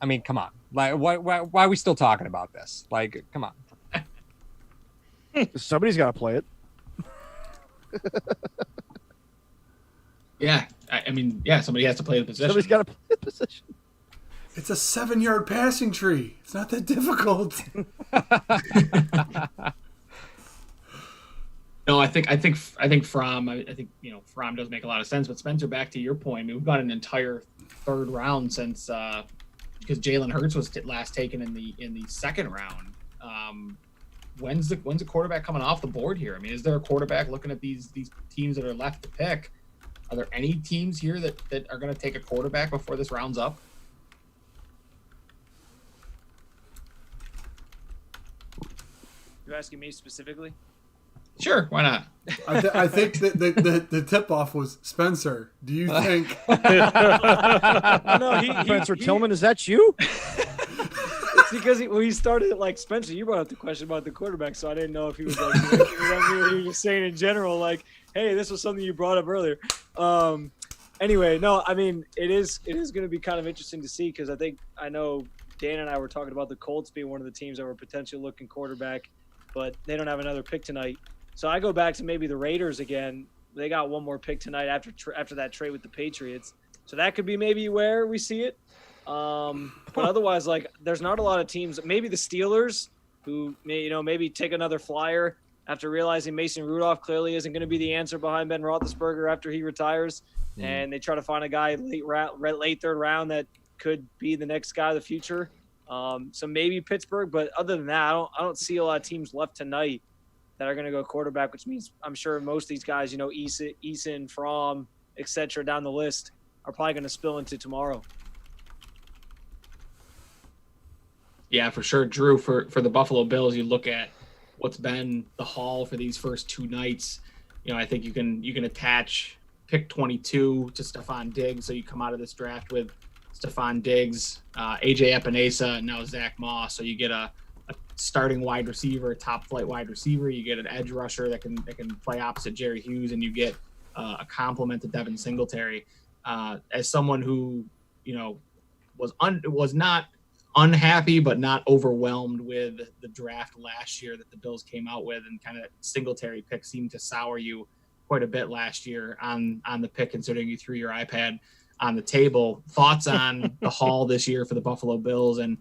I mean, come on. Like, why are we still talking about this? Like, come on. Somebody's got to play it. Yeah. I mean, somebody has to play the position. Somebody's got to play the position. It's a 7-yard passing tree. It's not that difficult. No, I think Fromm. I think Fromm does make a lot of sense. But Spencer, back to your point, I mean, we've got an entire third round since because Jalen Hurts was last taken in the second round. When's the quarterback coming off the board here? I mean, is there a quarterback looking at these teams that are left to pick? Are there any teams here that are going to take a quarterback before this round's up? You're asking me specifically? Sure, why not? I think that the tip-off was Spencer. Do you think? Spencer Tillman, is that you? It's because he started it like Spencer. You brought up the question about the quarterback, so I didn't know if he was like, he was just saying in general, like, hey, this was something you brought up earlier. Anyway, no, I mean, it is going to be kind of interesting to see, because I know Dan and I were talking about the Colts being one of the teams that were potentially looking quarterback, but they don't have another pick tonight. So I go back to maybe the Raiders again. They got one more pick tonight after that trade with the Patriots. So that could be maybe where we see it. But otherwise, like, there's not a lot of teams. Maybe the Steelers, who may, maybe take another flyer after realizing Mason Rudolph clearly isn't going to be the answer behind Ben Roethlisberger after he retires, and they try to find a guy late third round that could be the next guy of the future. So maybe Pittsburgh, but other than that, I don't see a lot of teams left tonight that are going to go quarterback, which means I'm sure most of these guys, Eason, Fromm, etc. down the list are probably going to spill into tomorrow. Yeah, for sure. Drew, for the Buffalo Bills, you look at what's been the haul for these first two nights. I think you can attach pick 22 to Stephon Diggs. So you come out of this draft with Stephon Diggs, AJ Epinesa, and now Zach Moss. So you get a starting wide receiver, top flight wide receiver. You get an edge rusher that can play opposite Jerry Hughes, and you get a complement to Devin Singletary. As someone who, was not unhappy but not overwhelmed with the draft last year that the Bills came out with, and kind of Singletary pick seemed to sour you quite a bit last year on the pick, considering you threw your iPad on the table. Thoughts on the haul this year for the Buffalo Bills, and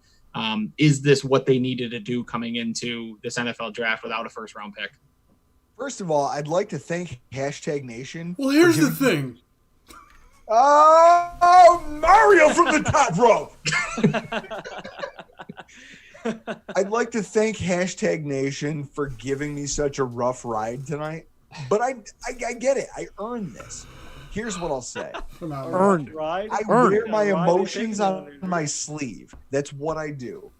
is this what they needed to do coming into this NFL draft without a first round pick? First of all, I'd like to thank #Nation. Well, here's the thing. Oh, Mario from the top rope. I'd like to thank #Nation for giving me such a rough ride tonight, but I get it. I earned this. Here's what I'll say. Earned. I wear my emotions on my sleeve. That's what I do.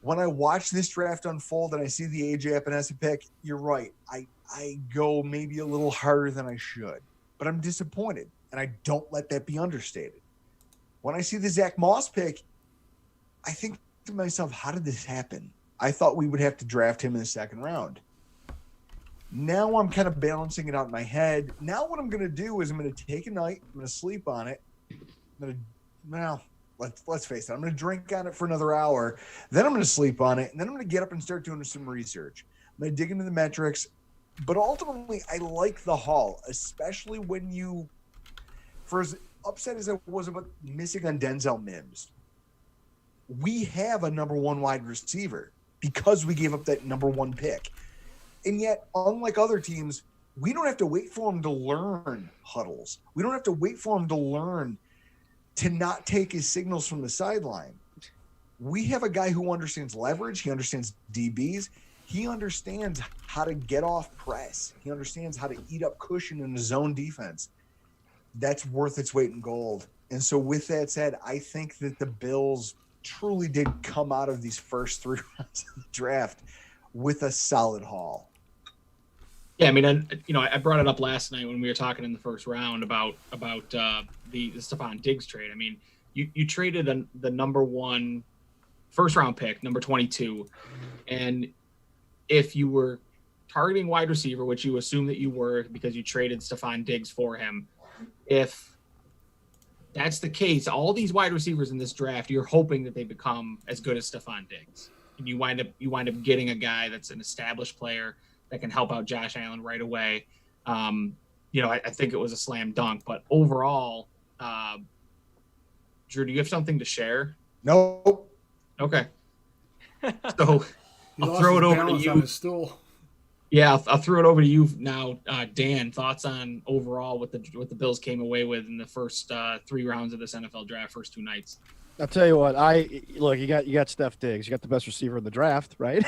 When I watch this draft unfold and I see the AJ Epinesa pick, you're right. I go maybe a little harder than I should, but I'm disappointed, and I don't let that be understated. When I see the Zach Moss pick, I think to myself, how did this happen? I thought we would have to draft him in the second round. Now I'm kind of balancing it out in my head. Now what I'm going to do is I'm going to take a night. I'm going to sleep on it. Let's face it. I'm going to drink on it for another hour. Then I'm going to sleep on it. And then I'm going to get up and start doing some research. I'm going to dig into the metrics. But ultimately, I like the haul, especially when you, for as upset as I was about missing on Denzel Mims, we have a number one wide receiver because we gave up that number one pick. And yet, unlike other teams, we don't have to wait for him to learn huddles. We don't have to wait for him to learn to not take his signals from the sideline. We have a guy who understands leverage. He understands DBs. He understands how to get off press. He understands how to eat up cushion in a zone defense. That's worth its weight in gold. And so with that said, I think that the Bills truly did come out of these first 3 rounds of the draft with a solid haul. Yeah, I mean, I brought it up last night when we were talking in the first round about the Stephon Diggs trade. I mean, you traded the number one first round pick, number 22, and if you were targeting wide receiver, which you assume that you were because you traded Stephon Diggs for him, if that's the case, all these wide receivers in this draft, you're hoping that they become as good as Stephon Diggs, and you wind up getting a guy that's an established player that can help out Josh Allen right away. I think it was a slam dunk, but overall, Drew, do you have something to share? No. Okay. So I'll throw it over to you. Yeah, I'll throw it over to you now, Dan. Thoughts on overall what the Bills came away with in the first 3 rounds of this NFL draft, first 2 nights. I'll tell you what. You got Steph Diggs. You got the best receiver in the draft, right?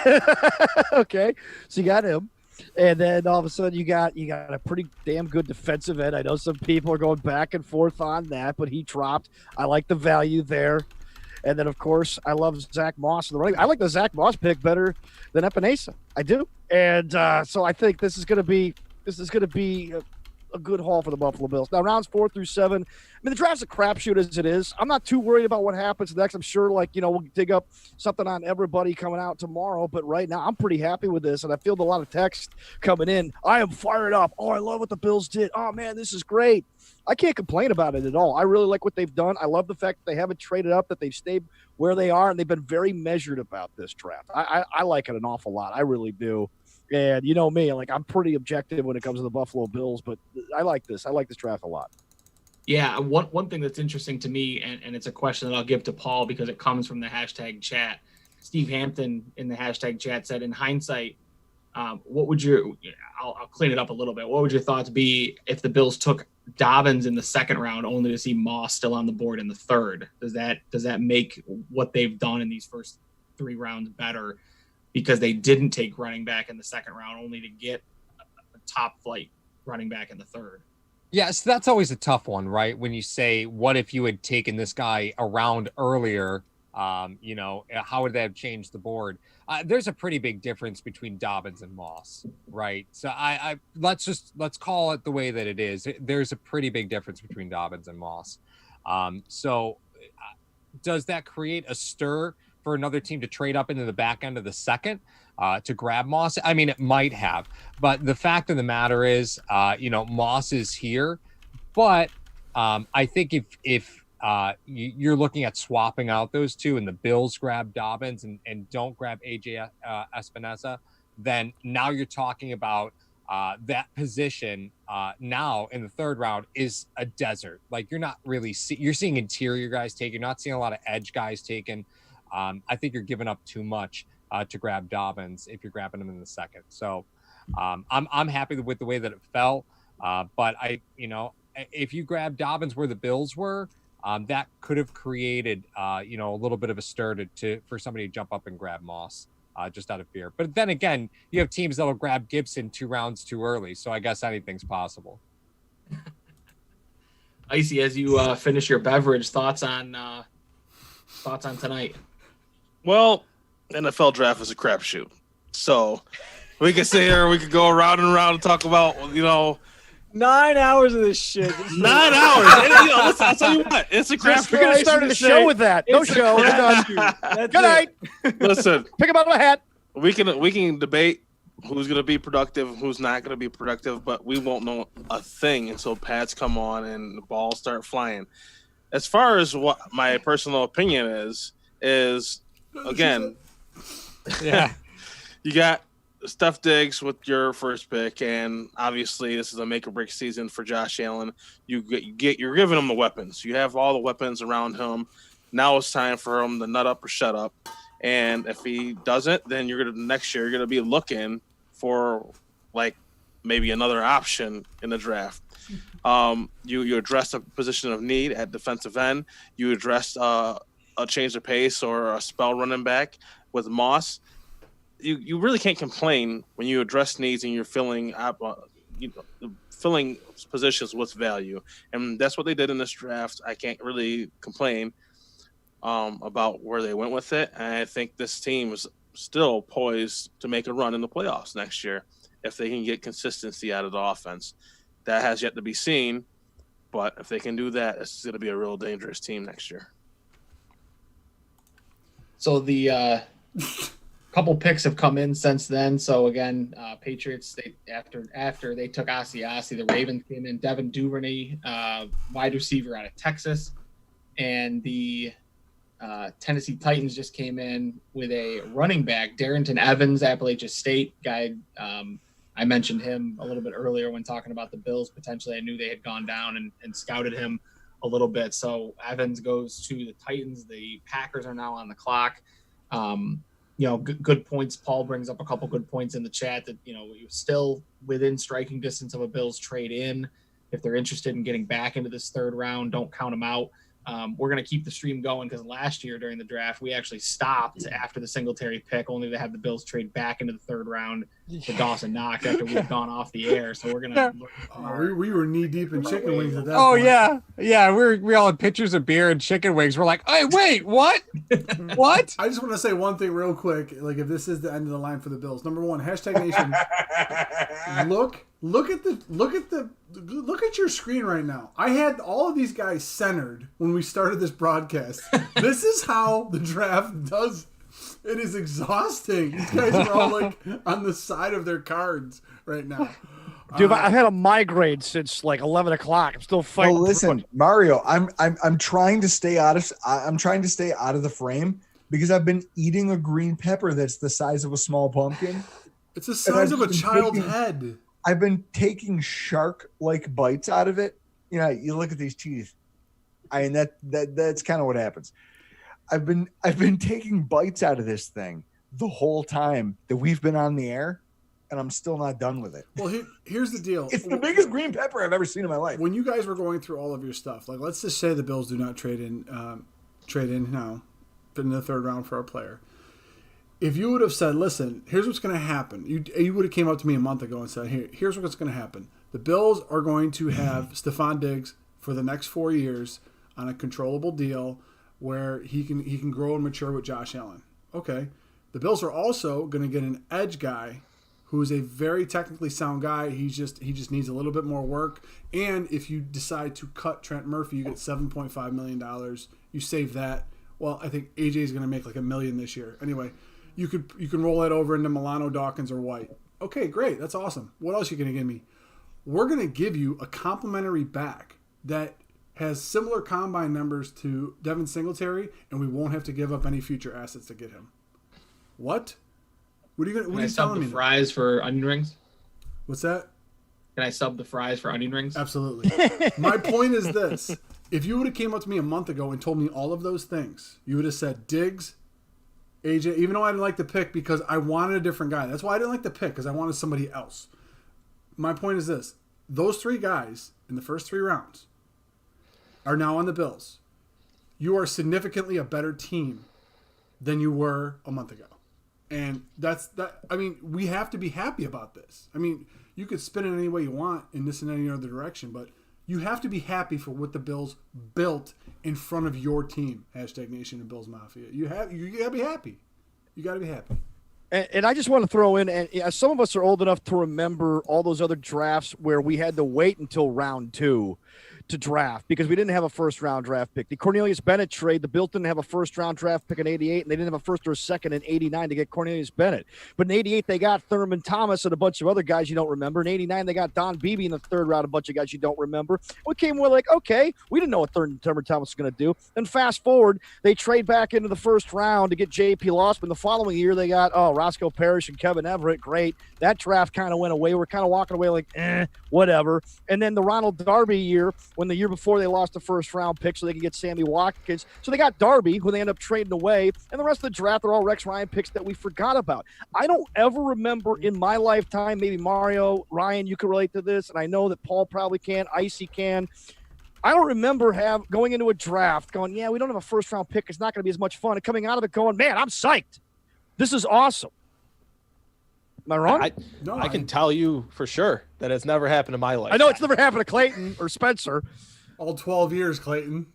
Okay, so you got him, and then all of a sudden you got a pretty damn good defensive end. I know some people are going back and forth on that, but he dropped. I like the value there. And then, of course, I love Zach Moss in the running. I like the Zach Moss pick better than Epinesa. I do. And so I think this is going to be a good haul for the Buffalo Bills. Now, rounds 4 through 7. I mean, the draft's a crapshoot as it is. I'm not too worried about what happens next. I'm sure, we'll dig up something on everybody coming out tomorrow. But right now, I'm pretty happy with this, and I feel a lot of text coming in. I am fired up. Oh, I love what the Bills did. Oh, man, this is great. I can't complain about it at all. I really like what they've done. I love the fact that they haven't traded up, that they've stayed where they are, and they've been very measured about this draft. I like it an awful lot. I really do. And you know me, I'm pretty objective when it comes to the Buffalo Bills, but I like this. I like this draft a lot. Yeah, one thing that's interesting to me, and it's a question that I'll give to Paul because it comes from the hashtag chat. Steve Hampton in the hashtag chat said, in hindsight, what would I'll clean it up a little bit. What would your thoughts be if the Bills took Dobbins in the second round only to see Moss still on the board in the third? Does that make what they've done in these first 3 rounds better because they didn't take running back in the second round only to get a top flight running back in the third? Yeah, so that's always a tough one, right? When you say, what if you had taken this guy a round earlier How would that have changed the board? There's a pretty big difference between Dobbins and Moss, right? So let's call it the way that it is. There's a pretty big difference between Dobbins and Moss. Does that create a stir for another team to trade up into the back end of the second to grab Moss? I mean, it might have, but the fact of the matter is, Moss is here. But I think if you're looking at swapping out those two and the Bills grab Dobbins and don't grab AJ Espinosa, then now you're talking about that position now in the third round is a desert. Like you're not really you're seeing interior guys taken. You're not seeing a lot of edge guys taken. I think you're giving up too much to grab Dobbins if you're grabbing him in the second. So I'm happy with the way that it fell. But if you grab Dobbins where the Bills were, that could have created, a little bit of a stir for somebody to jump up and grab Moss, just out of fear. But then again, you have teams that'll grab Gibson 2 rounds too early. So I guess anything's possible. Icy, as you finish your beverage, thoughts on tonight? Well, NFL draft is a crapshoot. So we could sit here, we could go around and around and talk about, 9 hours of this shit. 9 hours. I'll tell you what, it's a crap. We're gonna start the show with that. No show. We're done. Good night. Listen, pick him out of a hat. We can debate who's gonna be productive, who's not gonna be productive, but we won't know a thing until pads come on and the balls start flying. As far as what my personal opinion is again, yeah, you got Steph Diggs with your first pick, and obviously this is a make or break season for Josh Allen. You're giving him the weapons. You have all the weapons around him. Now it's time for him to nut up or shut up. And if he doesn't, then next year you're gonna be looking for like maybe another option in the draft. You addressed a position of need at defensive end. You addressed a change of pace or a spell running back with Moss. You really can't complain when you address needs and you're filling positions with value, and that's what they did in this draft. I can't really complain about where they went with it, and I think this team is still poised to make a run in the playoffs next year if they can get consistency out of the offense. That has yet to be seen, but if they can do that, it's going to be a real dangerous team next year. So the couple picks have come in since then. So again, Patriots, after they took Asiasi, the Ravens came in. Devin Duvernay, wide receiver out of Texas, and the Tennessee Titans just came in with a running back, Darrington Evans, Appalachia State guy. I mentioned him a little bit earlier when talking about the Bills. Potentially, I knew they had gone down and scouted him a little bit. So Evans goes to the Titans. The Packers are now on the clock. Good points. Paul brings up a couple good points in the chat that, you're still within striking distance of a Bills trade in. If they're interested in getting back into this third round, don't count them out. We're going to keep the stream going because last year during the draft, we actually stopped after the Singletary pick, only to have the Bills trade back into the third round to Dawson Knox after we had gone off the air. So we're going to we were knee deep in chicken wings at that point. Yeah. We all had pictures of beer and chicken wings. We're like, hey, wait, what? What? I just want to say one thing real quick. Like, if this is the end of the line for the Bills, number one, #Nation. Look at your screen right now. I had all of these guys centered when we started this broadcast. This is how the draft does. It is exhausting. These guys are all like on the side of their cards right now. Dude, I've had a migraine since like 11 o'clock. I'm still fighting. Well, listen, Mario, I'm trying to stay out of the frame because I've been eating a green pepper that's the size of a small pumpkin. It's the size of a child's head. I've been taking shark-like bites out of it. You look at these teeth. That's kind of what happens. I've been taking bites out of this thing the whole time that we've been on the air, and I'm still not done with it. Well, here's the deal. It's the biggest green pepper I've ever seen in my life. When you guys were going through all of your stuff, like let's just say the Bills do not trade in now in the third round for a player. If you would have said, listen, here's what's going to happen. You would have came up to me a month ago and said, here's what's going to happen. The Bills are going to have Stephon Diggs for the next 4 years on a controllable deal where he can grow and mature with Josh Allen. Okay. The Bills are also going to get an edge guy who is a very technically sound guy. He just needs a little bit more work. And if you decide to cut Trent Murphy, you get $7.5 million. You save that. Well, I think AJ is going to make like $1 million this year. Anyway, you can roll that over into Milano, Dawkins, or White. Okay, great. That's awesome. What else are you going to give me? We're going to give you a complimentary back that has similar combine numbers to Devin Singletary, and we won't have to give up any future assets to get him. What? What are you Can I sub the fries for onion rings? What's that? Can I sub the fries for onion rings? Absolutely. My point is this. If you would have came up to me a month ago and told me all of those things, you would have said Diggs, AJ, even though I didn't like the pick because I wanted a different guy. That's why I didn't like the pick, because I wanted somebody else. My point is this. Those 3 guys in the first 3 rounds are now on the Bills. You are significantly a better team than you were a month ago. And that's that. I mean, we have to be happy about this. I mean, you could spin it any way you want in this and any other direction, but you have to be happy for what the Bills built in front of your team. Hashtag Nation and Bills Mafia. You gotta be happy. You gotta be happy. And I just want to throw in, and some of us are old enough to remember all those other drafts where we had to wait until round 2 to draft because we didn't have a first-round draft pick. The Cornelius Bennett trade, the Bills didn't have a first-round draft pick in 88, and they didn't have a first or a second in 89 to get Cornelius Bennett. But in 88, they got Thurman Thomas and a bunch of other guys you don't remember. In 89, they got Don Beebe in the 3rd round, a bunch of guys you don't remember. We came with like, okay, we didn't know what Thurman Thomas was going to do. Then fast forward, they trade back into the first round to get J.P. Losman. The following year, they got, Roscoe Parrish and Kevin Everett. Great. That draft kind of went away. We're kind of walking away like, whatever. And then the Ronald Darby year, when the year before they lost the first round pick so they could get Sammy Watkins. So they got Darby, who they end up trading away. And the rest of the draft are all Rex Ryan picks that we forgot about. I don't ever remember in my lifetime, maybe Mario, Ryan, you can relate to this, and I know that Paul probably can, Icy can. I don't remember going into a draft going, yeah, we don't have a first round pick. It's not going to be as much fun. And coming out of it going, man, I'm psyched. This is awesome. Am I wrong? I can tell you for sure that it's never happened in my life. I know it's never happened to Clayton or Spencer. All 12 years, Clayton.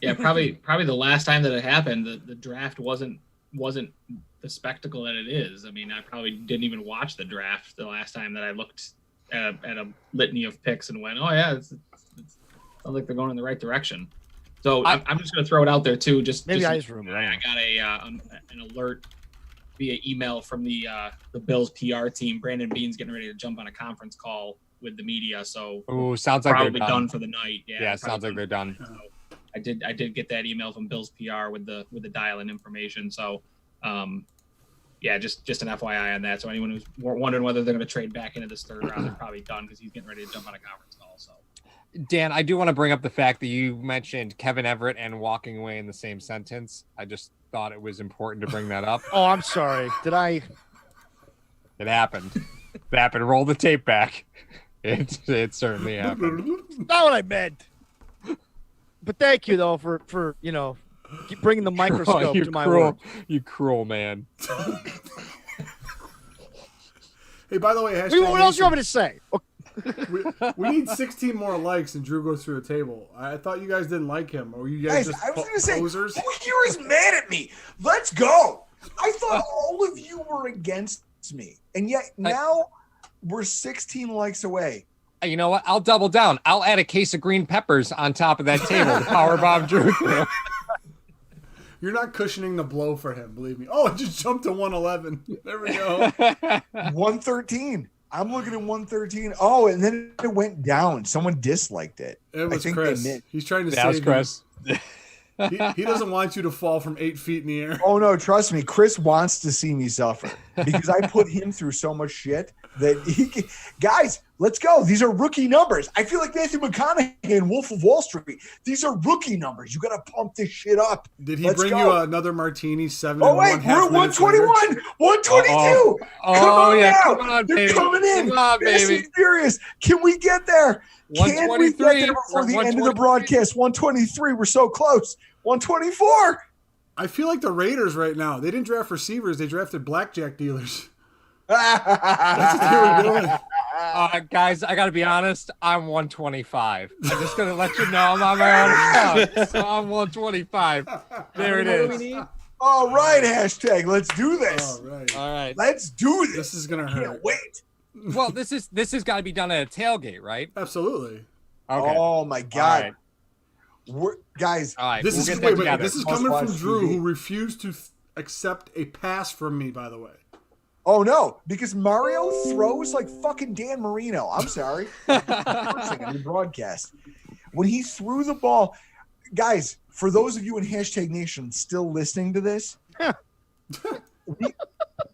Yeah, probably the last time that it happened, the draft wasn't the spectacle that it is. I mean, I probably didn't even watch the draft the last time that I looked at a litany of picks and went, oh yeah, it sounds like they're going in the right direction. So I'm just going to throw it out there too. I got an alert via email from the Bills PR team. Brandon Beane's getting ready to jump on a conference call with the media, so sounds like probably they're done for the night. Yeah, sounds like they're done. So I did get that email from Bills PR with the dial-in information. So just an FYI on that. So anyone who's wondering whether they're going to trade back into this 3rd round, they're probably done because he's getting ready to jump on a conference call. So Dan, I do want to bring up the fact that you mentioned Kevin Everett and walking away in the same sentence. I just thought it was important to bring that up. Oh, I'm sorry. Did I? It happened. It happened. Roll the tape back. It certainly happened. Not what I meant. But thank you though for bringing the microscope to my world. You cruel man. Hey, by the way, what else you want me to say? we need 16 more likes and Drew goes through a table. I thought you guys didn't like him. Or you guys just I was going to say, posers? who here is mad at me? Let's go. I thought all of you were against me. And yet now we're 16 likes away. You know what? I'll double down. I'll add a case of green peppers on top of that table to power bomb Drew through. You're not cushioning the blow for him, believe me. Oh, it just jumped to 111. There we go. 113. I'm looking at 113. Oh, and then it went down. Someone disliked it. It was Chris. He's trying to save Chris. He doesn't want you to fall from 8 feet in the air. Oh, no, trust me. Chris wants to see me suffer because I put him through so much shit that guys, let's go. These are rookie numbers. I feel like Matthew McConaughey in Wolf of Wall Street. These are rookie numbers. You got to pump this shit up. Did he bring you another martini? 7. Oh, wait, we're at 121, 122. Come on, They're baby. coming in. Come on, Fast baby. and Furious. Can we get there? Can we get there before the end of the broadcast? 123. We're so close. 124. I feel like the Raiders right now. They didn't draft receivers. They drafted blackjack dealers. That's what they were doing. Guys, I got to be honest. I'm 125. I'm just going to let you know I'm on my own account. So I'm 125. There it is. All right, hashtag. Let's do this. All right. Let's do this. This is gonna Can't hurt. wait. Well, this has got to be done at a tailgate, right? Absolutely. Okay. Oh my God. right. Guys, All right. This we'll is get that wait. together. This is Must coming watch from Drew, TV. who refused to accept a pass from me. By the way. oh no, because Mario throws like fucking Dan Marino. I'm sorry. Cursing on the broadcast. When he threw the ball, guys, for those of you in hashtag Nation still listening to this,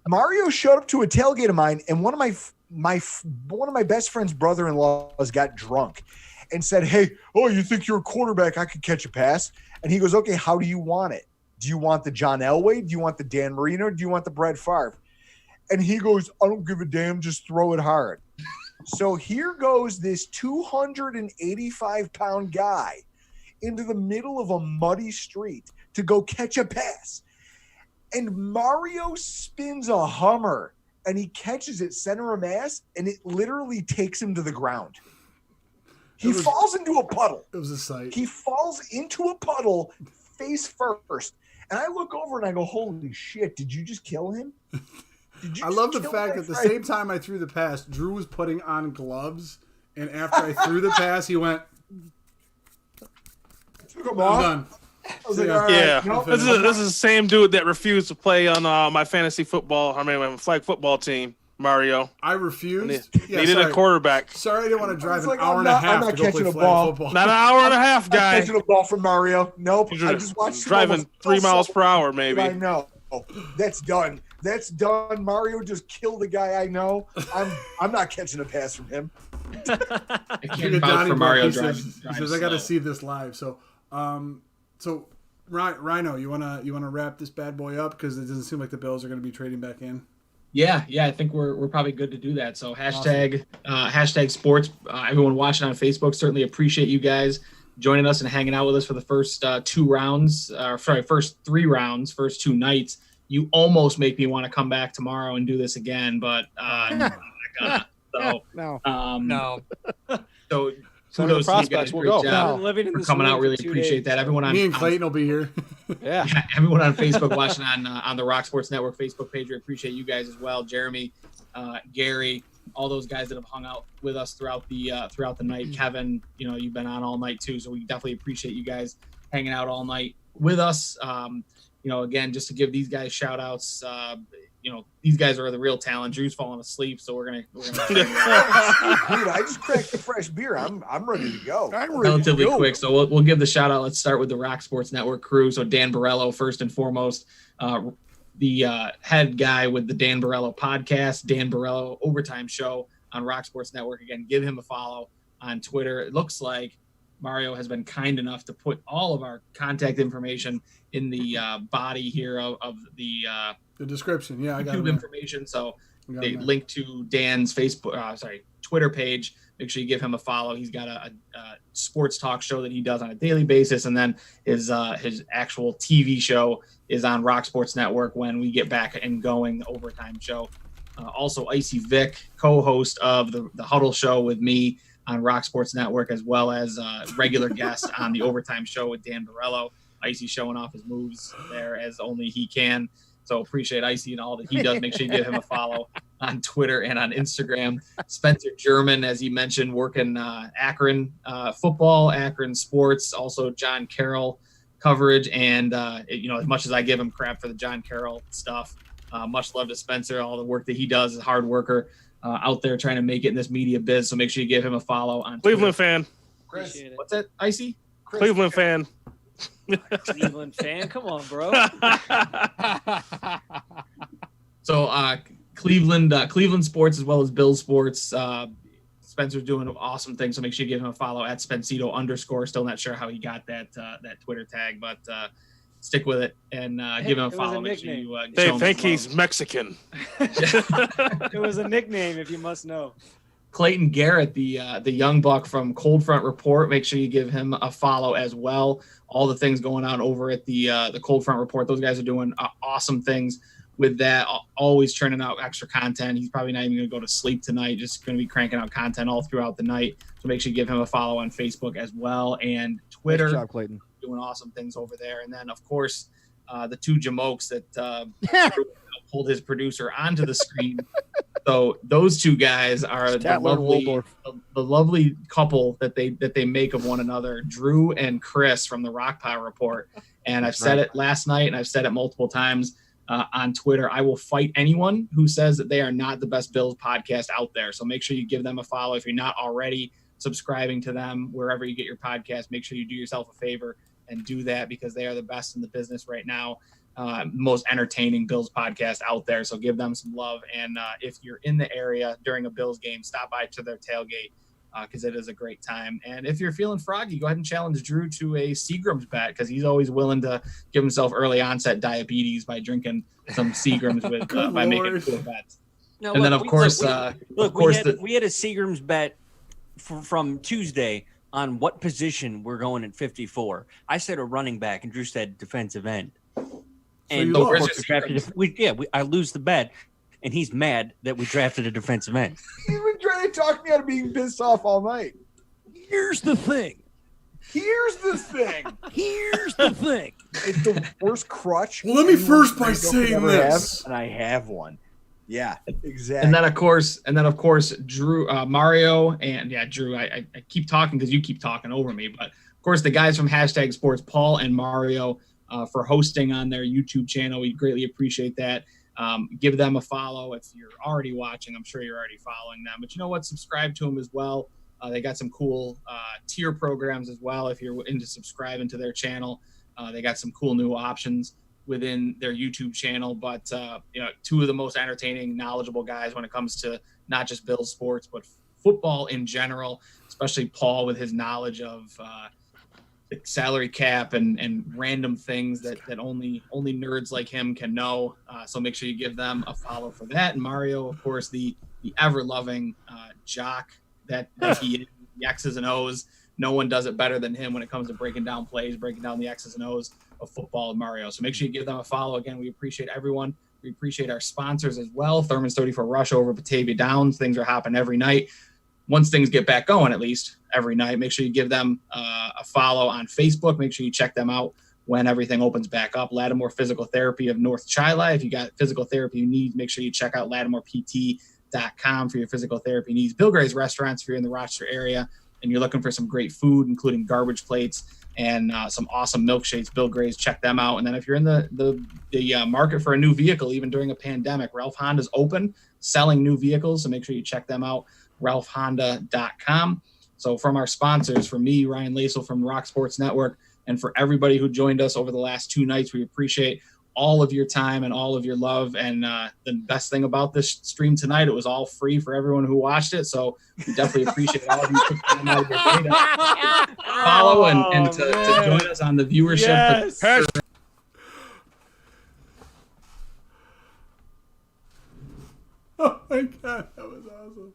Mario showed up to a tailgate of mine, and one of my best friend's brother-in-laws got drunk and said, "Hey, you think you're a quarterback? I could catch a pass." And he goes, "Okay, how do you want it? Do you want the John Elway? Do you want the Dan Marino? Do you want the Brett Favre?" And he goes, "I don't give a damn. Just throw it hard." So here goes this 285-pound guy into the middle of a muddy street to go catch a pass. And Mario spins a Hummer and he catches it center of mass, and it literally takes him to the ground. He falls into a puddle. It was a sight. He falls into a puddle face first. And I look over and I go, "Holy shit, did you just kill him?" I love the fact that the same time I threw the pass, Drew was putting on gloves, and after I threw the pass, he went, Took him "I'm off. done." I was like, Yeah. all right, Yeah, nope. this is the same dude that refused to play on my fantasy football. My flag football team, Mario. I refused. Needed a quarterback. Sorry, I didn't want to drive It's an like, hour I'm and a not- half I'm not to go play catching a flag ball. football. Not an hour and a half, I'm guy. catching a ball from Mario. Nope. You're I just watched him driving almost 3 kill miles per someone. hour, maybe. I know. That's done. That's done. Mario just killed a guy I know. I'm not catching a pass from him. I Look can't at vouch Donnie for Buck, Mario he driving. says, I got to see this live. So, Rhino, you wanna wrap this bad boy up, because it doesn't seem like the Bills are going to be trading back in. Yeah, I think we're probably good to do that. So hashtag sports. Everyone watching on Facebook, certainly appreciate you guys joining us and hanging out with us for the first first 3 rounds, first 2 nights. You almost make me want to come back tomorrow and do this again, but I'm not gonna. So No. So Some of the kudos to you guys. prospects will Great go. job Living in for this coming room out. for Really 2 appreciate days. that. Everyone on Me and Clayton will be here. Yeah. everyone on Facebook watching on the Rock Sports Network Facebook page. We appreciate you guys as well. Jeremy, Gary, all those guys that have hung out with us throughout the night. Kevin, you've been on all night too, so we definitely appreciate you guys hanging out all night with us. Again, just to give these guys shout outs. These guys are the real talent. Drew's falling asleep, so we're gonna Dude, I just cracked a fresh beer. I'm ready to go. relatively quick. So we'll give the shout out. Let's start with the Rock Sports Network crew. So Dan Borello, first and foremost, the head guy with the Dan Borello podcast, Dan Borello Overtime Show on Rock Sports Network. Again, give him a follow on Twitter. It looks like Mario has been kind enough to put all of our contact information in the body here of the description. Yeah, I got YouTube it. information. So they link to Dan's Twitter page. Make sure you give him a follow. He's got a sports talk show that he does on a daily basis, and then his actual TV show is on Rock Sports Network when we get back and going. The Overtime Show. Also, Icy Vic, co-host of the Huddle Show with me on Rock Sports Network, as well as regular guest on the Overtime Show with Dan Borello. Icy showing off his moves there as only he can. So appreciate Icy and all that he does. Make sure you give him a follow on Twitter and on Instagram. Spencer German, as he mentioned, working Akron football, Akron sports, also John Carroll coverage. And, as much as I give him crap for the John Carroll stuff, much love to Spencer. All the work that he does is a hard worker out there trying to make it in this media biz. So make sure you give him a follow on Cleveland Twitter. fan. Chris, What's that, Icy? Cleveland fan. Cleveland fan, come on, bro. So Cleveland sports as well as Bill sports. Spencer's doing awesome things, so make sure you give him a follow at Spencito_. Still not sure how he got that Twitter tag, but stick with it and give him a follow. Make sure you they think he's Mexican. It was a nickname, if you must know. Clayton Garrett, the young buck from Cold Front Report. Make sure you give him a follow as well. All the things going on over at the Cold Front Report. Those guys are doing awesome things with that, always churning out extra content. He's probably not even going to go to sleep tonight, just going to be cranking out content all throughout the night. So make sure you give him a follow on Facebook as well and Twitter. Nice job, Clayton. Doing awesome things over there. And then, of course, the two Jamokes that pulled his producer onto the screen. So those two guys are the lovely couple that they make of one another, Drew and Chris from the Rock Pile Report. And I've said it last night, and I've said it multiple times on Twitter. I will fight anyone who says that they are not the best Bills podcast out there. So make sure you give them a follow. If you're not already subscribing to them wherever you get your podcast, make sure you do yourself a favor and do that, because they are the best in the business right now. Most entertaining Bills podcast out there. So give them some love. And if you're in the area during a Bills game, stop by to their tailgate, because it is a great time. And if you're feeling froggy, go ahead and challenge Drew to a Seagram's bet, because he's always willing to give himself early onset diabetes by drinking some Seagram's with by making cool bets. No, and then of course, we had a Seagram's bet from Tuesday on what position we're going at 54. I said a running back, and Drew said defensive end. And I lose the bet, and he's mad that we drafted a defensive end. He's been trying to talk me out of being pissed off all night. Here's the thing. It's the worst crutch. Well, let me first by saying this. And I have one. Yeah, exactly. And then of course, Drew, Mario, and Drew. I keep talking because you keep talking over me, but of course the guys from Hashtag Sports, Paul and Mario, for hosting on their YouTube channel. We greatly appreciate that. Give them a follow if you're already watching. I'm sure you're already following them, but you know what? Subscribe to them as well. They got some cool tier programs as well. If you're into subscribing to their channel, they got some cool new options within their YouTube channel. But two of the most entertaining, knowledgeable guys when it comes to not just Bills sports, but football in general, especially Paul with his knowledge of the salary cap and random things that only nerds like him can know. So make sure you give them a follow for that. And Mario, of course, the ever-loving jock that he is, the X's and O's. No one does it better than him when it comes to breaking down plays, breaking down the X's and O's of football, Mario. So make sure you give them a follow. Again, we appreciate everyone. We appreciate our sponsors as well. Thurman's 34 Rush over Batavia Downs. Things are happening every night. Once things get back going, at least every night, make sure you give them a follow on Facebook. Make sure you check them out when everything opens back up. Lattimore Physical Therapy of North Chili. If you got physical therapy you need, make sure you check out LattimorePT.com for your physical therapy needs. Bill Gray's Restaurants if you're in the Rochester area and you're looking for some great food, including garbage plates and some awesome milkshakes. Bill Gray's, check them out. And then if you're in the market for a new vehicle, even during a pandemic, Ralph Honda's open, selling new vehicles. So make sure you check them out, ralphhonda.com. So from our sponsors, from me, Ryan Lasel from Rock Sports Network, and for everybody who joined us over the last 2 nights, we appreciate all of your time and all of your love. And the best thing about this stream tonight, it was all free for everyone who watched it. So we definitely appreciate all of you taking time out of your day to follow and to join us on the viewership. Yes. Oh my God, that was awesome.